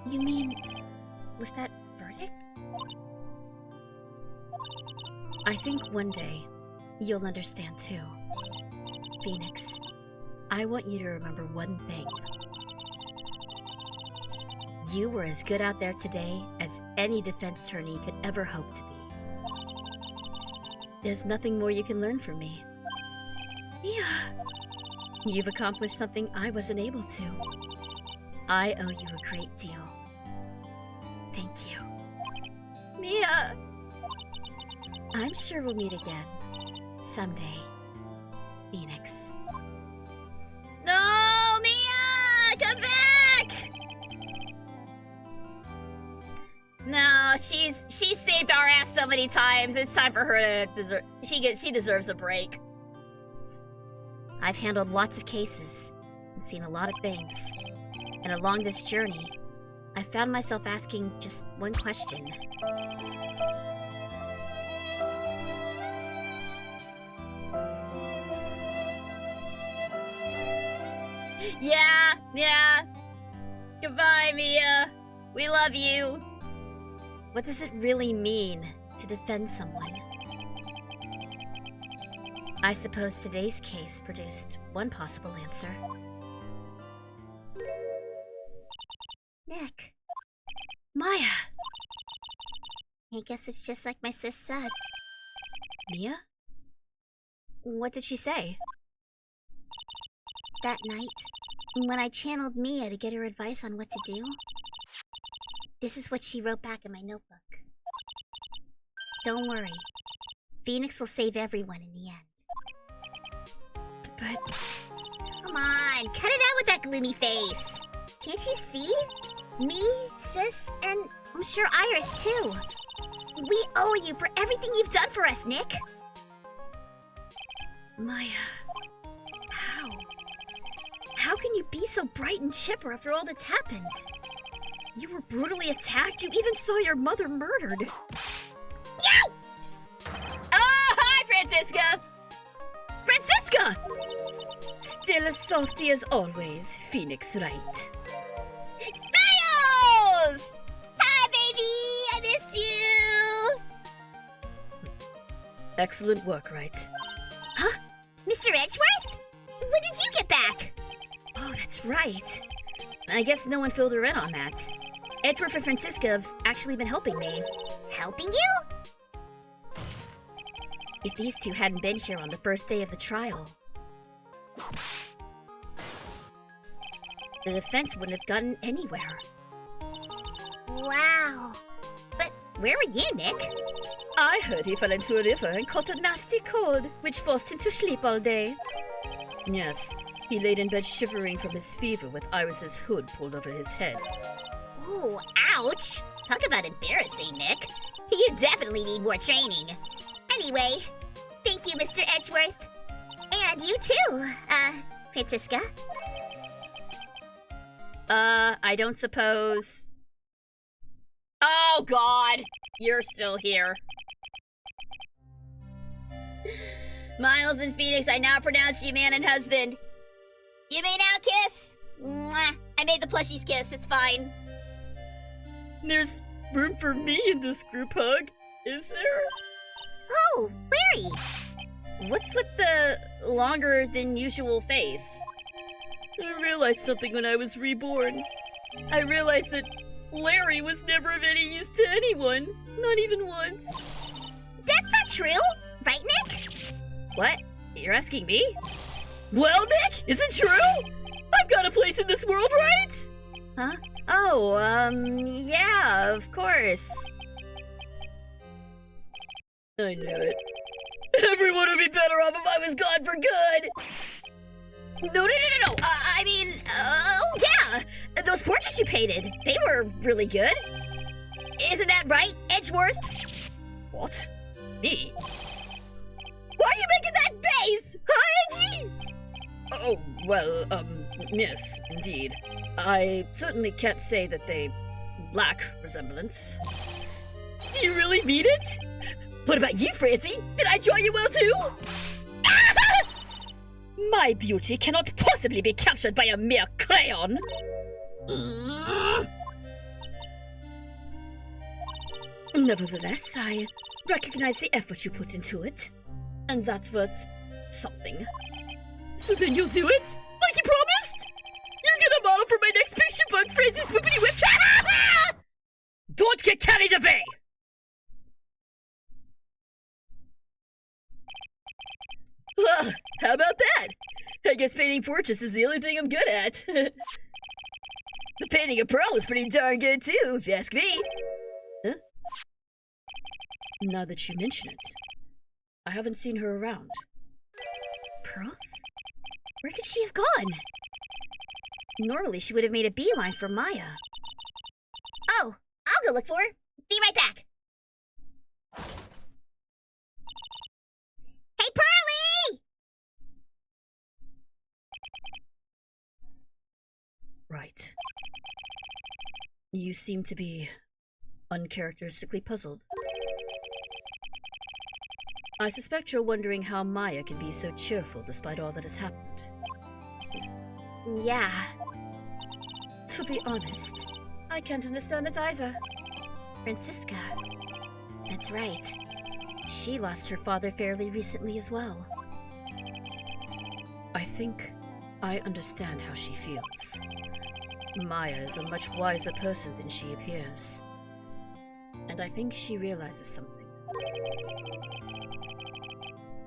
S2: You mean with that verdict? I think one day you'll understand too. Phoenix, I want you to remember one thing. You were as good out there today as any defense attorney could ever hope to be. There's nothing more you can learn from me. Yeah. You've accomplished something I wasn't able to. I owe you a great deal. Thank you. Mia! I'm sure we'll meet again. Someday. Phoenix. No! Mia! Come back! No, she's saved our ass so many times. It's time for her to she deserves a break. I've handled lots of cases and seen a lot of things. And along this journey, I found myself asking just one question. Yeah. Goodbye, Mia. We love you. What does it really mean to defend someone? I suppose today's case produced one possible answer.
S4: Nick,
S2: Maya!
S4: I guess it's just like my sis said.
S2: Mia? What did she say?
S4: That night, when I channeled Mia to get her advice on what to do, this is what she wrote back in my notebook. Don't worry. Phoenix will save everyone in the end.
S2: But...
S4: Come on, cut it out with that gloomy face. Can't you see? Me, sis, and I'm sure Iris too. We owe you for everything you've done for us, Nick.
S2: Maya... How can you be so bright and chipper after all that's happened? You were brutally attacked. You even saw your mother murdered.
S4: Yow!
S2: Oh, hi, Francisca! Francisca!
S3: Still as softy as always, Phoenix Wright.
S2: Niles! Hi, baby! I miss you!
S3: Excellent work, Wright.
S4: Huh? Mr. Edgeworth? When did you get back?
S2: Oh, that's right. I guess no one filled her in on that. Edgeworth and Francisca have actually been helping me.
S4: Helping you?
S2: If these two hadn't been here on the first day of the trial, the defense wouldn't have gotten anywhere.
S4: Wow. But where were you, Nick?
S3: I heard he fell into a river and caught a nasty cold, which forced him to sleep all day. Yes, he laid in bed shivering from his fever with Iris's hood pulled over his head.
S2: Ooh, ouch! Talk about embarrassing, Nick. You definitely need more training. Anyway, thank you, Mr. Edgeworth. And you too, Francisca.
S1: I don't suppose... Oh god! You're still here.
S2: Miles and Phoenix, I now pronounce you man and husband. You may now kiss. Mwah. I made the plushies kiss, it's fine.
S3: There's room for me in this group hug, is there?
S2: Oh, Larry!
S1: What's with the longer than usual face?
S3: I realized something when I was reborn. I realized that Larry was never of any use to anyone, not even once.
S2: That's not true, right, Nick?
S1: What? You're asking me?
S3: Well, Nick, is it true? I've got a place in this world, right?
S1: Huh? Oh, yeah, of course.
S3: I knew it. Everyone would be better off if I was gone for good.
S1: No. I mean, oh yeah, those portraits you painted, they were really good. Isn't that right, Edgeworth?
S3: What? Me?
S1: Why are you making that face? Huh, Edgy?
S3: Oh, well, yes, indeed. I certainly can't say that they lack resemblance.
S1: Do you really mean it? What about you, Francie? Did I draw you well too?
S3: My beauty cannot possibly be captured by a mere crayon. Nevertheless, I recognize the effort you put into it, and that's worth something.
S1: So then you'll do it? Like you promised? You're gonna model for my next picture book, Francie's Whippity Whip.
S3: Don't get carried away!
S1: Well, how about that? I guess painting portraits is the only thing I'm good at. The painting of Pearl is pretty darn good too, if you ask me.
S3: Huh? Now that you mention it, I haven't seen her around.
S1: Pearls? Where could she have gone? Normally she would have made a beeline for Maya.
S2: Oh, I'll go look for her. Be right back. Hey, Pearlie!
S3: Right. You seem to be uncharacteristically puzzled. I suspect you're wondering how Maya can be so cheerful despite all that has happened.
S1: Yeah.
S3: To be honest, I can't understand it either.
S1: Francisca. That's right. She lost her father fairly recently as well.
S3: I think I understand how she feels. Maya is a much wiser person than she appears. And I think she realizes something.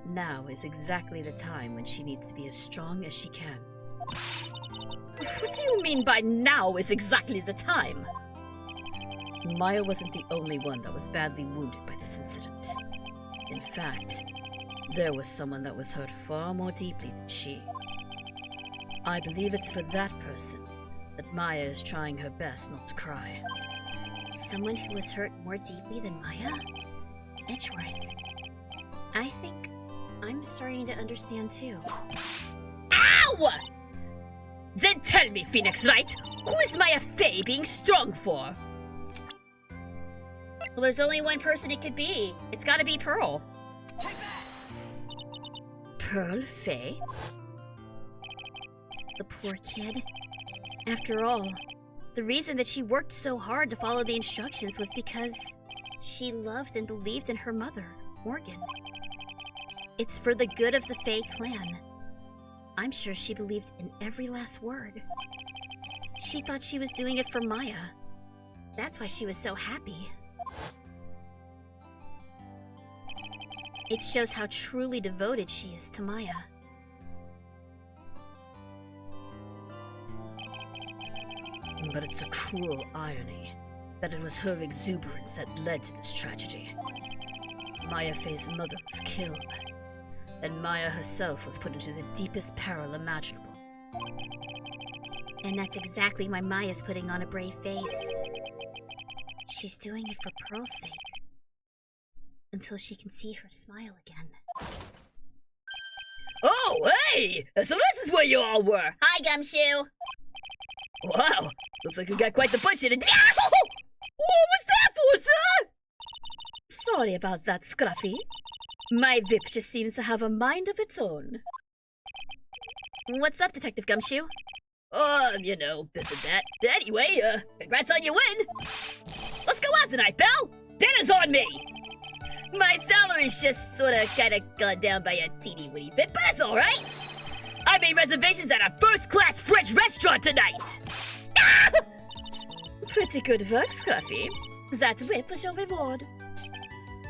S3: Now is exactly the time when she needs to be as strong as she can.
S1: What do you mean by now is exactly the time?
S3: Maya wasn't the only one that was badly wounded by this incident. In fact, there was someone that was hurt far more deeply than she. I believe it's for that person that Maya is trying her best not to cry.
S1: Someone who was hurt more deeply than Maya? Edgeworth. I think I'm starting to understand too.
S3: Ow! Then tell me, Phoenix Wright, who is Maya Fey being strong for?
S1: Well, there's only one person it could be. It's gotta be Pearl.
S3: Pearl Fey?
S1: The poor kid. After all, the reason that she worked so hard to follow the instructions was because she loved and believed in her mother, Morgan. It's for the good of the Fey clan. I'm sure she believed in every last word. She thought she was doing it for Maya. That's why she was so happy. It shows how truly devoted she is to Maya.
S3: But it's a cruel irony that it was her exuberance that led to this tragedy. Maya Fey's mother was killed, and Maya herself was put into the deepest peril imaginable.
S4: And that's exactly why Maya's putting on a brave face. She's doing it for Pearl's sake. Until she can see her smile again.
S3: Oh, hey! So this is where you all were!
S2: Hi, Gumshoe.
S3: Wow, looks like we got quite the bunch in it. What was that for, sir? Sorry about that, Scruffy. My whip just seems to have a mind of its own.
S1: What's up, Detective Gumshoe?
S3: You know, this and that. Anyway, congrats on your win! Let's go out tonight, pal! Dinner's on me! My salary's just kinda gone down by a teeny weeny bit, but that's alright! I made reservations at a first-class French restaurant tonight!
S1: Pretty good work, Scruffy. That whip was your reward.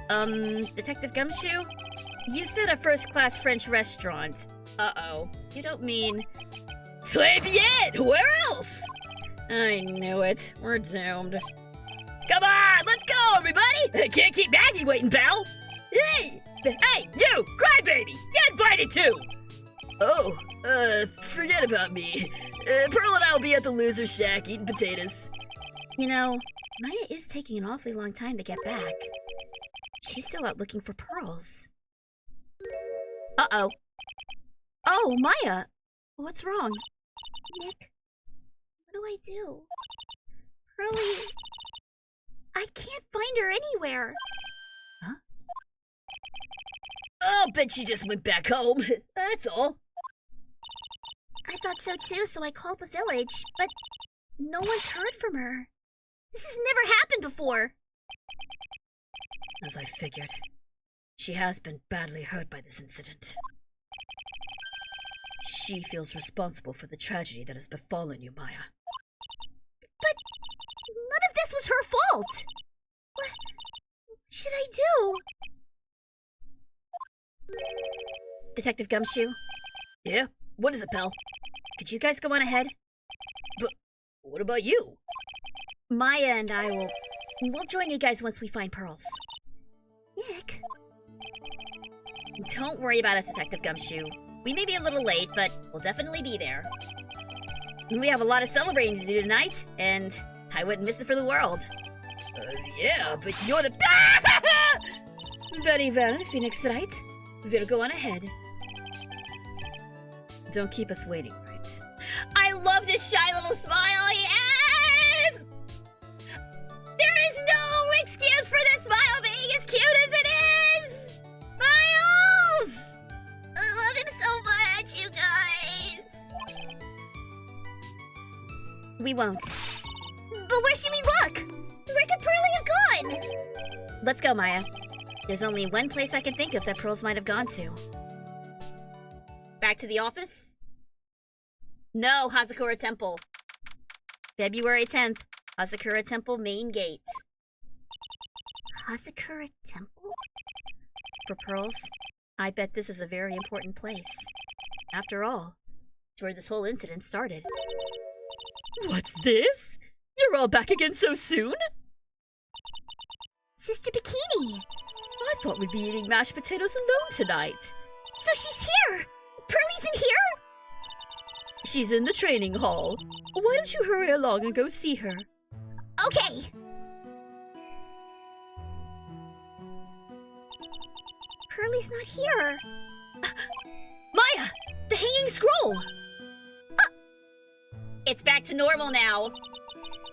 S1: Detective Gumshoe? You said a first-class French restaurant. Uh-oh. You don't mean...
S3: Très bien! Where else?
S1: I knew it. We're doomed.
S3: Come on, let's go, everybody! I can't keep Maggie waiting, pal! Hey! Hey, you! Crybaby! You're invited too! Oh, forget about me. Pearl and I will be at the loser shack eating potatoes.
S1: You know, Maya is taking an awfully long time to get back. She's still out looking for pearls. Uh-oh. Oh, Maya! What's wrong?
S4: Nick, what do I do? Pearlie... I can't find her anywhere.
S1: Huh?
S3: I'll bet she just went back home. That's all.
S4: I thought so too, so I called the village, but no one's heard from her. This has never happened before.
S3: As I figured, she has been badly hurt by this incident. She feels responsible for the tragedy that has befallen you, Maya.
S4: But none of this was her fault. What should I do?
S1: Detective Gumshoe,
S3: Yeah? What is it, pal?
S1: could you guys go on ahead?
S3: But what about you?
S1: Maya and I we'll join you guys once we find pearls.
S4: Nick,
S1: Don't worry about us, Detective Gumshoe. We may be a little late, but we'll definitely be there. We have a lot of celebrating to do tonight, and I wouldn't miss it for the world.
S3: Yeah, but you're the...
S1: Very well, Phoenix Wright. We'll go on ahead. Don't keep us waiting, Wright.
S2: I love this shy little smile. Yes! There is no excuse for this smile being as cute as it is! Miles! I love him so much, you guys.
S1: We won't.
S2: But where should we look? Where could Pearlie have gone?
S1: Let's go, Maya. There's only one place I can think of that pearls might have gone to. Back to the office? No, Hazakura Temple. February 10th, Hazakura Temple main gate.
S4: Hazakura Temple?
S1: For pearls, I bet this is a very important place. After all, it's where this whole incident started.
S3: What's this? You're all back again so soon?
S4: Sister Bikini!
S3: I thought we'd be eating mashed potatoes alone tonight.
S4: So she's here! Pearlie's in here?
S3: She's in the training hall. Why don't you hurry along and go see her?
S4: Okay. Pearlie's not here.
S1: Maya! The hanging scroll! It's back to normal now.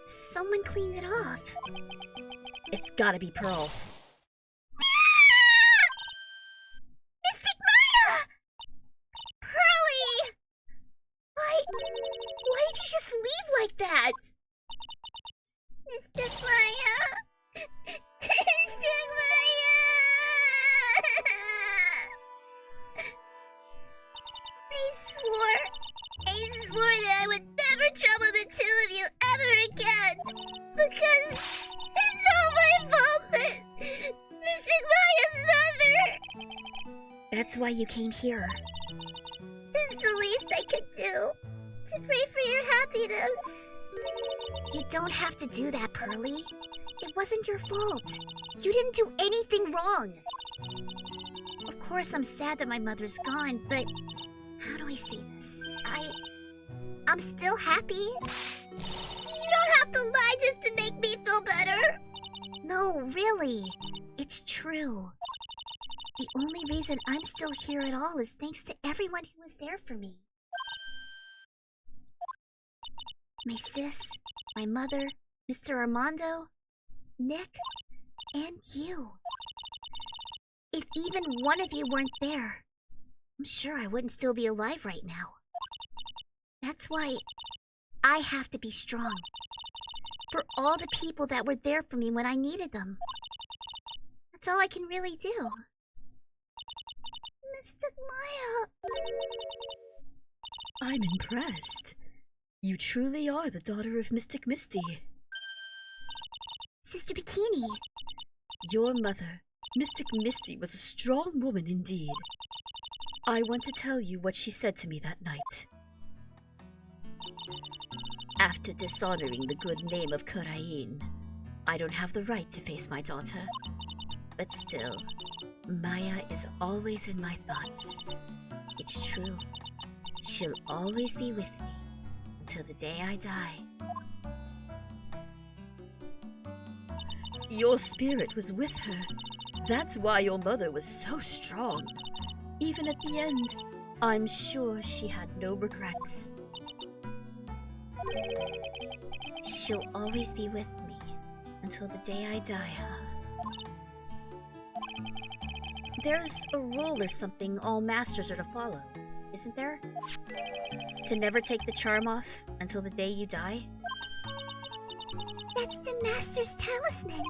S4: Someone cleaned it off.
S1: It's gotta be pearls.
S4: Mystic Maya! Pearlie! Why did you just leave like that? Mystic Maya! Mystic Maya! I swore that I would never trouble the two of you ever again! Because it's all my fault that Mystic Maya's mother!
S1: That's why you came here.
S4: It's the least I could do to pray for your happiness. You don't have to do that, Pearlie. It wasn't your fault. You didn't do anything wrong. Of course I'm sad that my mother's gone, but how do I say this? I'm still happy. You don't have to lie just to make me feel better. No, really. It's true. The only reason I'm still here at all is thanks to everyone who was there for me. My sis, my mother, Mr. Armando, Nick, and you. If even one of you weren't there, I'm sure I wouldn't still be alive right now. That's why I have to be strong. For all the people that were there for me when I needed them. That's all I can really do. Mystic Maya.
S3: I'm impressed. You truly are the daughter of Mystic Misty.
S4: Sister Bikini.
S3: Your mother, Mystic Misty, was a strong woman indeed. I want to tell you what she said to me that night. After dishonoring the good name of Kurain, I don't have the right to face my daughter. But still, Maya is always in my thoughts. It's true. She'll always be with me until the day I die. Your spirit was with her. That's why your mother was so strong. Even at the end, I'm sure she had no regrets.
S4: She'll always be with me until the day I die, huh?
S1: There's a rule or something all masters are to follow, isn't there? To never take the charm off until the day you die?
S4: That's the Master's talisman.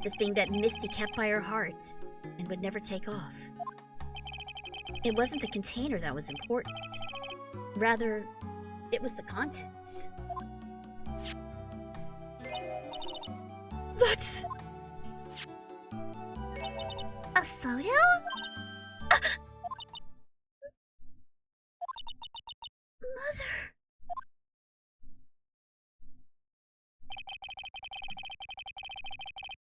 S1: The thing that Misty kept by her heart and would never take off. It wasn't the container that was important. Rather, it was the contents.
S3: That's...
S4: A photo? Mother.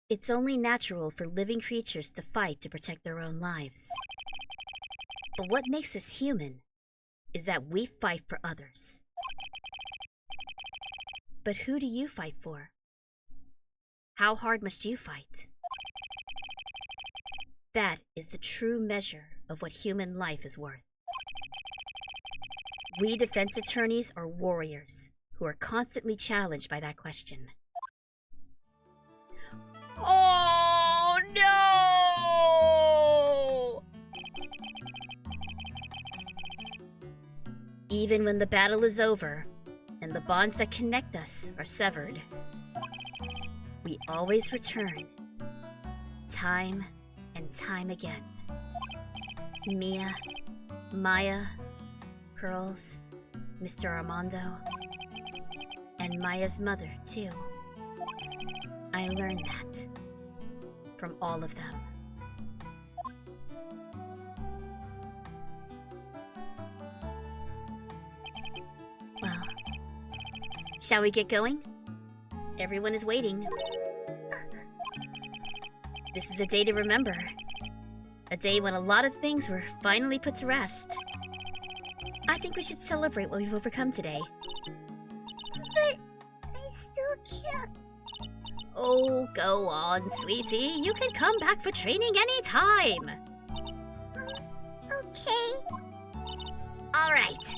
S1: It's only natural for living creatures to fight to protect their own lives. But what makes us human is that we fight for others. But who do you fight for? How hard must you fight? That is the true measure of what human life is worth. We defense attorneys are warriors who are constantly challenged by that question.
S2: Oh no!
S1: Even when the battle is over and the bonds that connect us are severed, we always return, time and time again. Mia, Maya, Pearls, Mr. Armando, and Maya's mother, too. I learned that from all of them. Well, shall we get going? Everyone is waiting. This is a day to remember. A day when a lot of things were finally put to rest. I think we should celebrate what we've overcome today.
S4: But I still can't.
S1: Oh, go on, sweetie. You can come back for training anytime.
S4: Okay.
S2: Alright.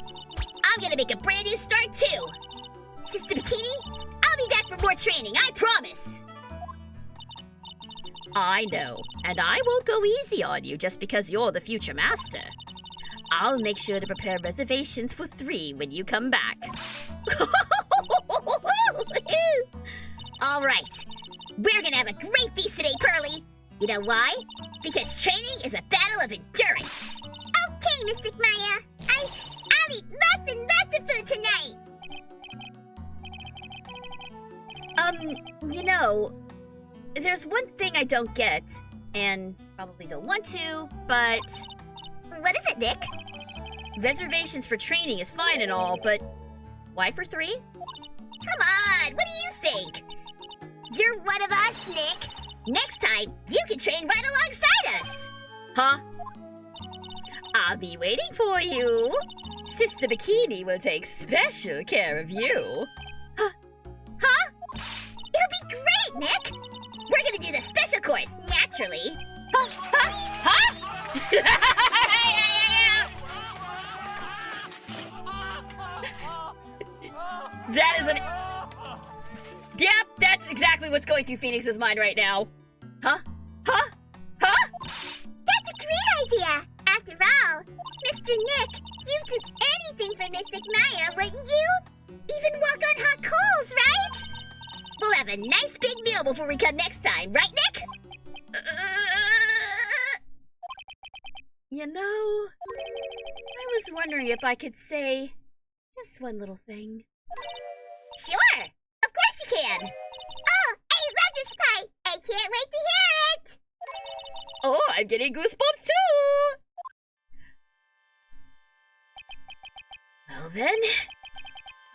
S2: I'm gonna make a brand new start too! Sister Bikini, I'll be back for more training, I promise!
S3: I know, and I won't go easy on you just because you're the future master. I'll make sure to prepare reservations for 3 when you come back.
S2: Alright, we're gonna have a great feast today, Pearly! You know why? Because training is a battle of endurance!
S4: Okay, Mystic Maya. I'll eat lots and lots of food tonight.
S1: You know, there's one thing I don't get, and probably don't want to, but
S4: What is it, Nick?
S1: reservations for training is fine and all, but why for 3?
S2: Come on, what do you think? You're one of us, Nick! Next time, you can train right alongside us!
S1: Huh? I'll be waiting for you. Sister Bikini will take special care of you.
S2: Huh? It'll be great, Nick! We're gonna do the special course, naturally. Huh?
S1: That is an... Yep, that's exactly what's going through Phoenix's mind right now. Huh?
S4: That's a great idea! After all, Mr. Nick, you'd do anything for Mystic Maya, wouldn't you? Even walk on hot coals, right?
S2: We'll have a nice big meal before we come next time, right, Nick?
S1: You know, I was wondering if I could say just one little thing.
S2: Sure! Of course you can!
S4: Oh, I love this pie! I can't wait to hear it!
S1: Oh, I'm getting goosebumps too! Well then,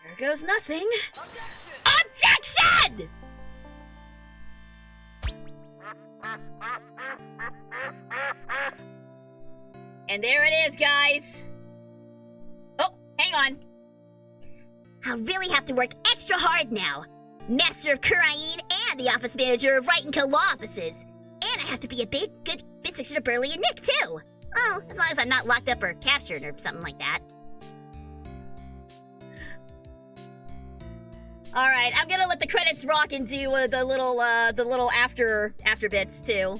S1: here goes nothing.
S2: Objection! And there it is, guys. Oh, hang on. I'll really have to work extra hard now. Master of Kurain and the office manager of Wright and Co. Law Offices. And I have to be a big, good bit section of Burley and Nick, too. Oh, as long as I'm not locked up or captured or something like that. All right, I'm gonna let the credits rock and do the little after bits too.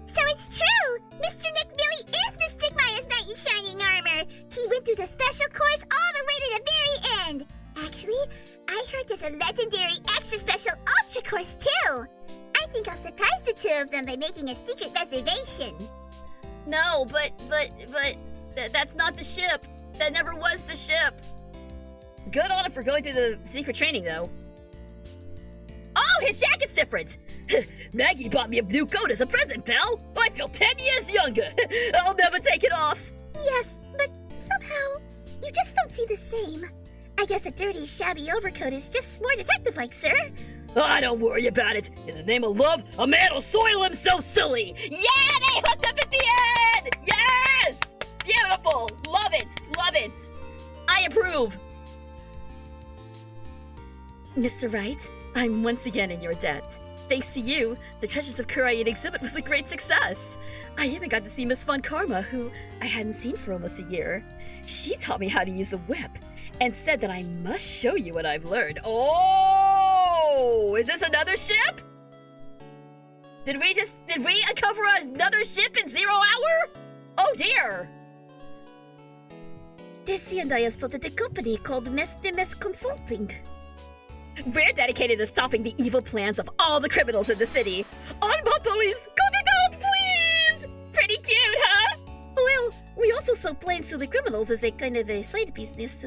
S4: So it's true! Mr. Nick really is Mystic Maya's knight in shining armor! He went through the special course all the way to the very end! Actually, I heard there's a legendary extra special ultra course too! I think I'll surprise the two of them by making a secret reservation.
S1: No, but that's not the ship. That never was the ship. Good on him for going through the secret training, though. Oh, his jacket's different! Maggie bought me a new coat as a present, pal! I feel 10 years younger! I'll never take it off!
S4: Yes, but somehow, you just don't see the same. I guess a dirty, shabby overcoat is just more detective-like, sir.
S3: I don't worry about it. In the name of love, a man will soil himself silly.
S1: Yeah, they hooked up at the end! Yes! Beautiful! Love it! Love it! I approve! Mr. Wright, I'm once again in your debt. Thanks to you, the Treasures of Kurain exhibit was a great success. I even got to see Miss Von Karma, who I hadn't seen for almost a year. She taught me how to use a whip, and said that I must show you what I've learned. Oh! Is this another ship? Did we uncover another ship in 0 hour? Oh dear!
S4: Desi and I have started a company called Miss Consulting.
S1: We're dedicated to stopping the evil plans of all the criminals in the city. On Motolis, cut it out, please! Pretty cute, huh?
S4: Well, we also sell planes to the criminals as a kind of a side business.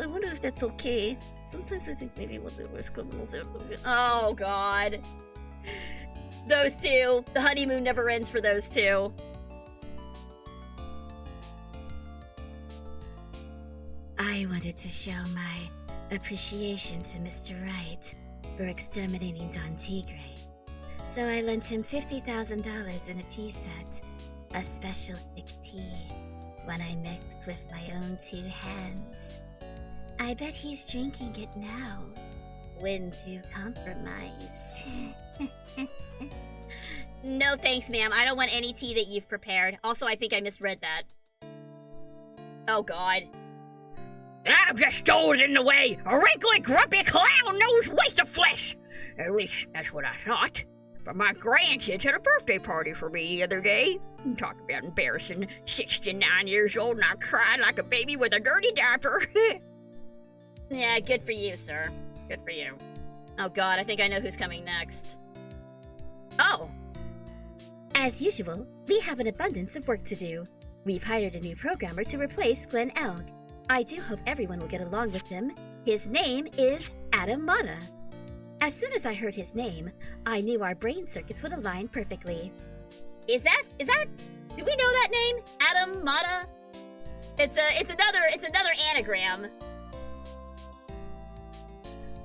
S4: I wonder if that's okay. Sometimes I think maybe one of the worst criminals ever.
S1: Oh, God. Those two. The honeymoon never ends for those two.
S4: I wanted to show my appreciation to Mr. Wright for exterminating Don Tigre. So I lent him $50,000 in a tea set, a special thick tea, one I mixed with my own 2 hands. I bet he's drinking it now. Win through compromise.
S1: No thanks, ma'am. I don't want any tea that you've prepared. Also, I think I misread that. Oh, God.
S3: I'm just stowed in the way. A wrinkly, grumpy clown-nosed waste of flesh. At least, that's what I thought. But my grandkids had a birthday party for me the other day. Talk about embarrassing. 69 years old and I cried like a baby with a dirty diaper.
S1: Yeah, good for you, sir. Good for you. Oh, God, I think I know who's coming next. Oh!
S4: As usual, we have an abundance of work to do. We've hired a new programmer to replace Glenn Elg. I do hope everyone will get along with him. His name is Adam Mata. As soon as I heard his name, I knew our brain circuits would align perfectly.
S1: Is that, do we know that name? Adam Mata? It's another anagram.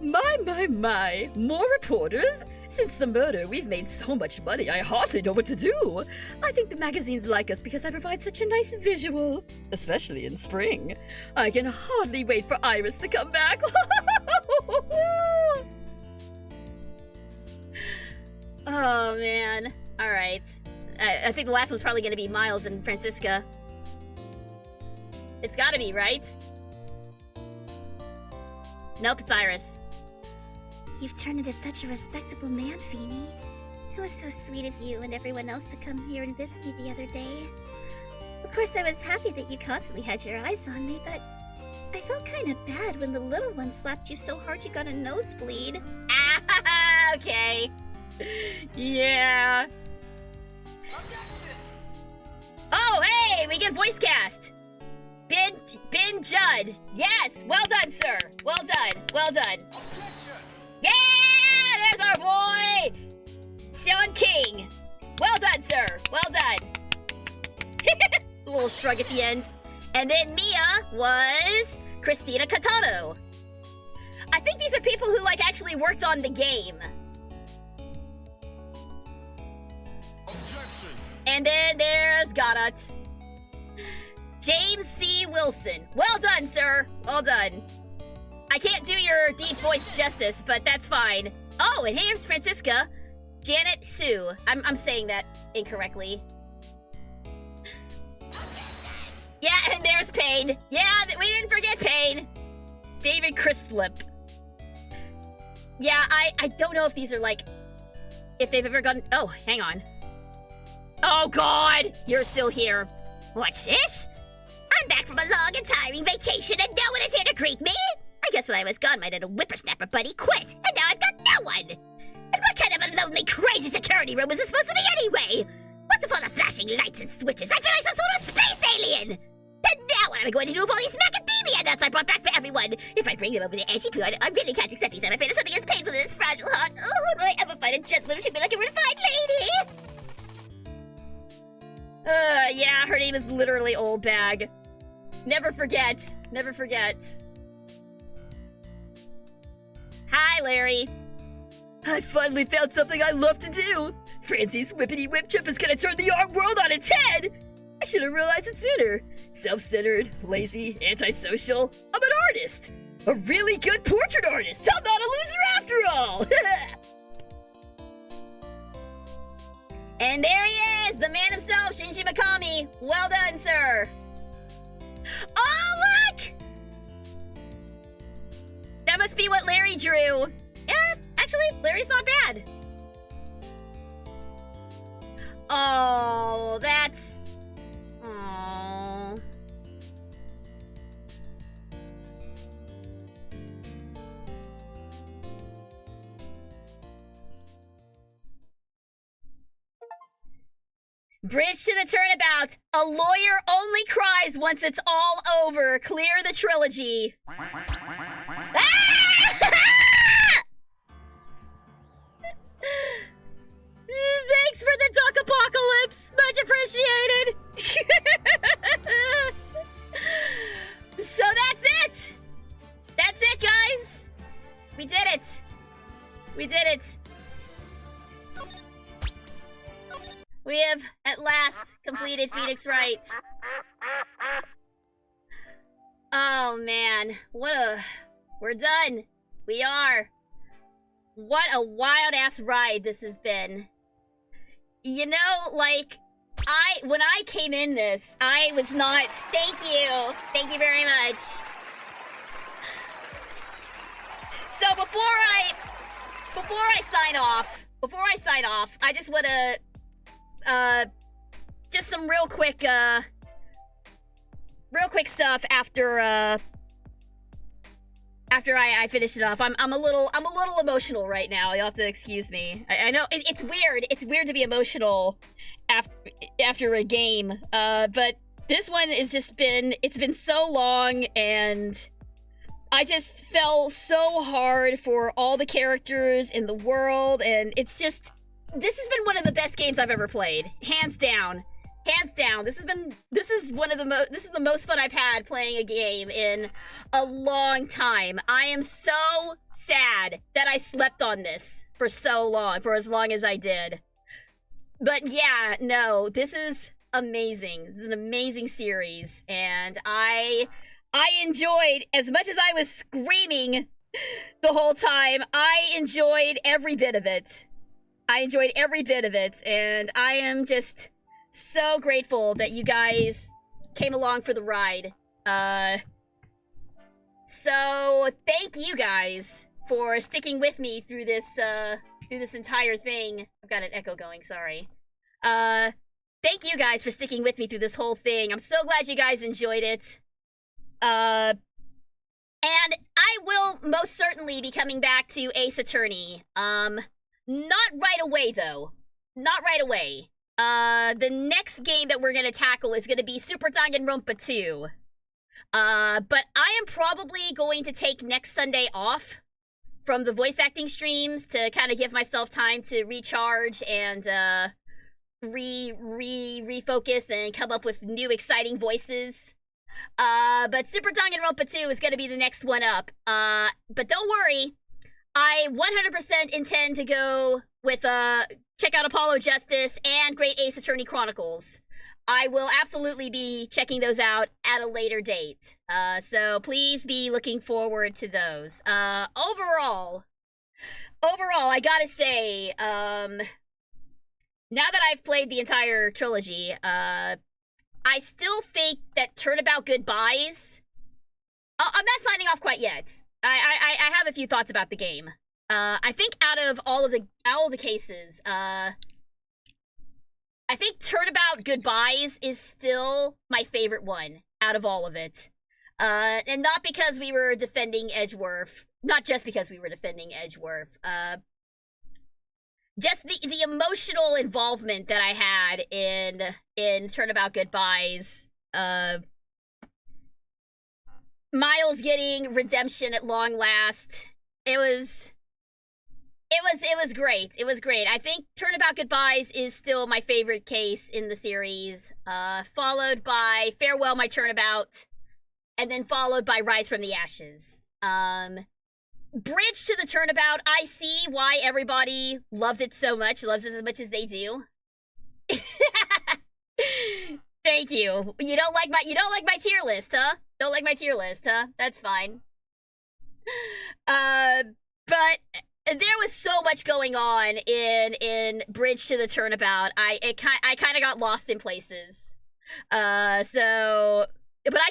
S3: My. More reporters? Since the murder, we've made so much money, I hardly know what to do. I think the magazines like us because I provide such a nice visual, especially in spring. I can hardly wait for Iris to come back.
S2: Oh, man. All right. I think the last one's probably going to be Miles and Francisca. It's gotta be, right? Nope, it's Iris.
S4: You've turned into such a respectable man, Feeny. It was so sweet of you and everyone else to come here and visit me the other day. Of course, I was happy that you constantly had your eyes on me, but I felt kind of bad when the little one slapped you so hard you got a nosebleed.
S2: Ah, okay.
S3: Yeah.
S2: Oh, hey, we get voice cast. Ben Judd. Yes, well done, sir. Well done, well done. Yeah, there's our boy, Sean King. Well done, sir. Well done. A little shrug at the end. And then Mia was Christina Catano. I think these are people who, like, actually worked on the game. And then there's Garat. James C. Wilson. Well done, sir. Well done. I can't do your deep voice justice, but that's fine. Oh, and here's Francisca. Janet Sue. I'm saying that incorrectly. Yeah, and there's Payne. Yeah, we didn't forget Payne.
S3: David Crislip.
S2: Yeah, I don't know if these are, like, if they've ever gone... Oh, hang on. Oh, God! You're still here. What's this? I'm back from a long and tiring vacation and no one is here to greet me! I guess when I was gone, my little whippersnapper buddy quit, and now I've got no one! And what kind of a lonely, crazy security room is this supposed to be anyway? What's with all the flashing lights and switches? I feel like some sort of space alien! And now what am I going to do with all these macadamia nuts I brought back for everyone? If I bring them over to SGP, I really can't accept these. I'm afraid of something as painful as this fragile heart. Oh, when will I ever find a gentleman who treat me like a refined lady? Yeah, her name is literally Old Bag. Never forget. Never forget. Hi, Larry.
S3: I finally found something I love to do. Francie's whippity whip trip is gonna turn the art world on its head. I should have realized it sooner. Self-centered, lazy, antisocial. I'm an artist. A really good portrait artist. I'm not a loser after all.
S2: And there he is, the man himself, Shinji Mikami. Well done, sir. Oh, look! That must be what Larry drew. Yeah, actually, Larry's not bad. Oh, that's... Aww. Bridge to the Turnabout. A lawyer only cries once it's all over. Clear the trilogy. Ah! Thanks for the duck apocalypse. Much appreciated. So that's it. That's it, guys. We did it. We did it. We have, at last, completed Phoenix Wright. Oh, man. We're done. We are. What a wild-ass ride this has been. You know, like, when I came in this, I was not... Thank you. Thank you very much. So before I sign off, I just want to... just some real quick stuff after I finish it off. I'm a little emotional right now. You'll have to excuse me. I know it's weird. It's weird to be emotional after a game. But this one has just been, it's been so long, and I just fell so hard for all the characters in the world, and it's just, this has been one of the best games I've ever played. Hands down. Hands down, this is the most fun I've had playing a game in a long time. I am so sad that I slept on this for so long, for as long as I did. But yeah, no, this is amazing. This is an amazing series, and I enjoyed, as much as I was screaming the whole time, I enjoyed every bit of it. And I am just so grateful that you guys came along for the ride. So thank you guys for sticking with me through this entire thing. I've got an echo going, sorry. Thank you guys for sticking with me through this whole thing. I'm so glad you guys enjoyed it. And I will most certainly be coming back to Ace Attorney. Not right away, though. Not right away. The next game that we're gonna tackle is gonna be Super Danganronpa 2. But I am probably going to take next Sunday off from the voice acting streams to kind of give myself time to recharge and, refocus and come up with new exciting voices. But Super Danganronpa 2 is gonna be the next one up. But don't worry, I 100% intend to go with, check out Apollo Justice and Great Ace Attorney Chronicles. I will absolutely be checking those out at a later date. So please be looking forward to those. Overall, I gotta say, now that I've played the entire trilogy, I still think that Turnabout Goodbyes... I'm not signing off quite yet. I have a few thoughts about the game. I think out of all of the cases, I think Turnabout Goodbyes is still my favorite one out of all of it. And not because we were defending Edgeworth. Not just because we were defending Edgeworth. Just the emotional involvement that I had in Turnabout Goodbyes. Miles getting redemption at long last. It was great. It was great. I think Turnabout Goodbyes is still my favorite case in the series, followed by Farewell My Turnabout, and then followed by Rise from the Ashes. Bridge to the Turnabout, I see why everybody loved it so much, loves it as much as they do. Thank you. You don't like my tier list, huh? Don't like my tier list, huh? That's fine. But there was so much going on in Bridge to the Turnabout. I kind of got lost in places. But I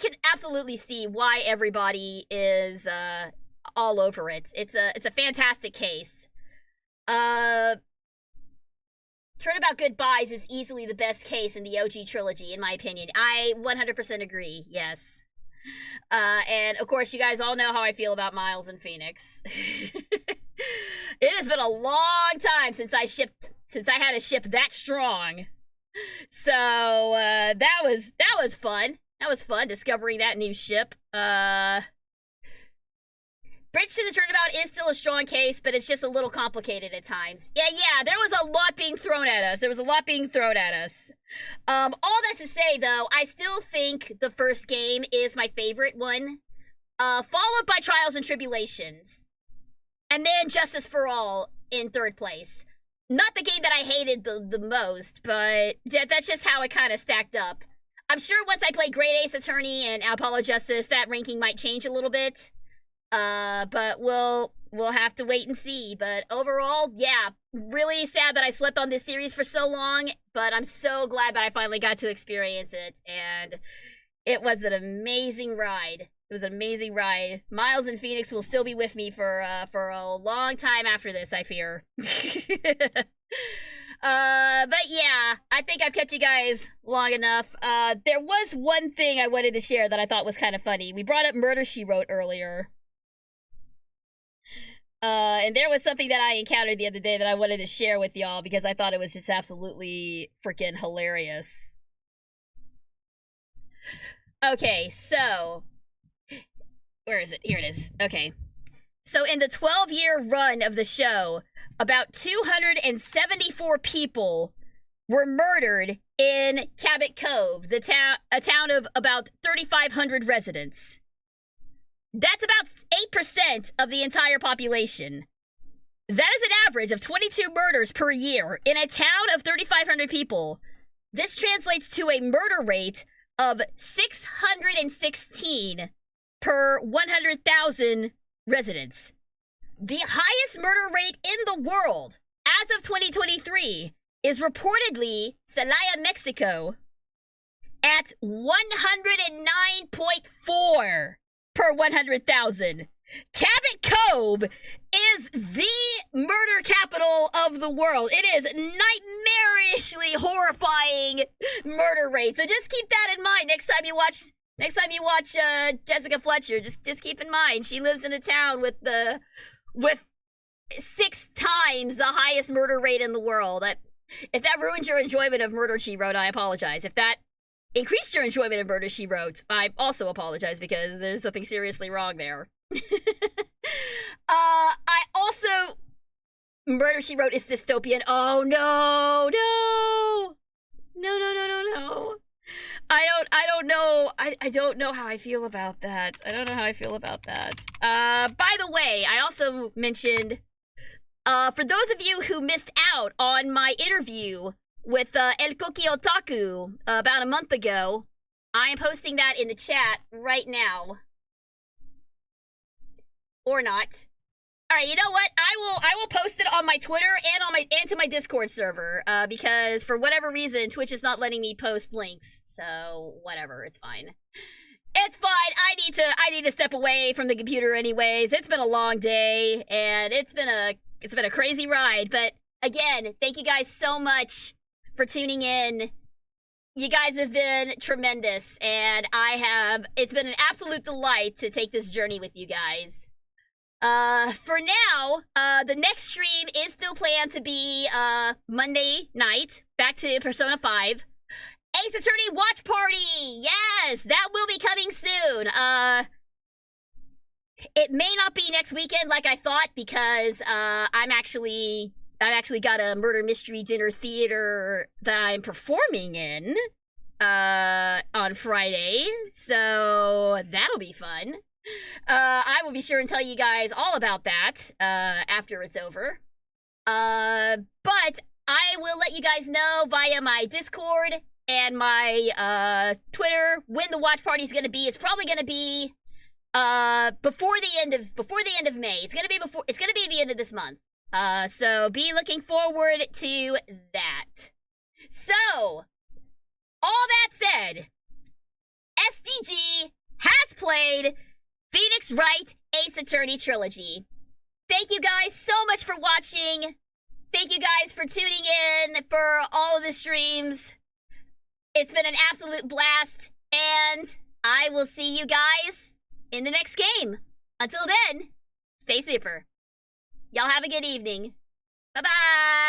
S2: can absolutely see why everybody is all over it. It's a fantastic case. Turnabout Goodbyes is easily the best case in the OG trilogy, in my opinion. I 100% agree, yes. And of course, you guys all know how I feel about Miles and Phoenix. It has been a long time since I had a ship that strong. So, that was fun. That was fun, discovering that new ship. Bridge to the Turnabout is still a strong case, but it's just a little complicated at times. Yeah, there was a lot being thrown at us. All that to say, though, I still think the first game is my favorite one, followed by Trials and Tribulations, and then Justice for All in third place. Not the game that I hated the most, but that's just how it kind of stacked up. I'm sure once I play Great Ace Attorney and Apollo Justice, that ranking might change a little bit. But we'll have to wait and see. But overall, yeah, really sad that I slept on this series for so long, but I'm so glad that I finally got to experience it, and it was an amazing ride. Miles and Phoenix will still be with me for a long time after this, I fear. But yeah, I think I've kept you guys long enough. There was one thing I wanted to share that I thought was kind of funny. We brought up Murder, She Wrote earlier. And there was something that I encountered the other day that I wanted to share with y'all because I thought it was just absolutely freaking hilarious. Okay, so... where is it? Here it is. Okay. So in the 12-year run of the show, about 274 people were murdered in Cabot Cove, a town of about 3,500 residents. That's about 8% of the entire population. That is an average of 22 murders per year in a town of 3,500 people. This translates to a murder rate of 616 per 100,000 residents. The highest murder rate in the world as of 2023 is reportedly Celaya, Mexico, at 109.4 per 100,000. Cabot Cove is the murder capital of the world. It is nightmarishly horrifying murder rate. So just keep that in mind next time you watch Jessica Fletcher. Just keep in mind she lives in a town with 6 times the highest murder rate in the world. If that ruins your enjoyment of Murder, She Wrote, I apologize. If that increased your enjoyment of Murder, She Wrote, I also apologize because there's something seriously wrong there. I also... Murder, She Wrote is dystopian. Oh, no. No. I don't know how I feel about that. By the way, I also mentioned... for those of you who missed out on my interview with El Koki Otaku about a month ago, I am posting that in the chat right now. Or not. Alright, you know what? I will post it on my Twitter and to my Discord server, because for whatever reason, Twitch is not letting me post links. So whatever, it's fine. It's fine. I need to step away from the computer anyways. It's been a long day, and it's been a crazy ride, but again, thank you guys so much for tuning in. You guys have been tremendous, and it's been an absolute delight to take this journey with you guys. For now, the next stream is still planned to be, Monday night, back to Persona 5. Ace Attorney Watch Party! Yes! That will be coming soon. It may not be next weekend like I thought because I'm actually got a murder mystery dinner theater that I'm performing in on Friday, so that'll be fun. I will be sure and tell you guys all about that after it's over. But I will let you guys know via my Discord and my Twitter when the watch party's gonna be. It's probably gonna be before the end of May. It's gonna be the end of this month. So be looking forward to that. So, all that said, SGG has played Phoenix Wright Ace Attorney Trilogy. Thank you guys so much for watching. Thank you guys for tuning in for all of the streams. It's been an absolute blast, and I will see you guys in the next game. Until then, stay super. Y'all have a good evening. Bye-bye!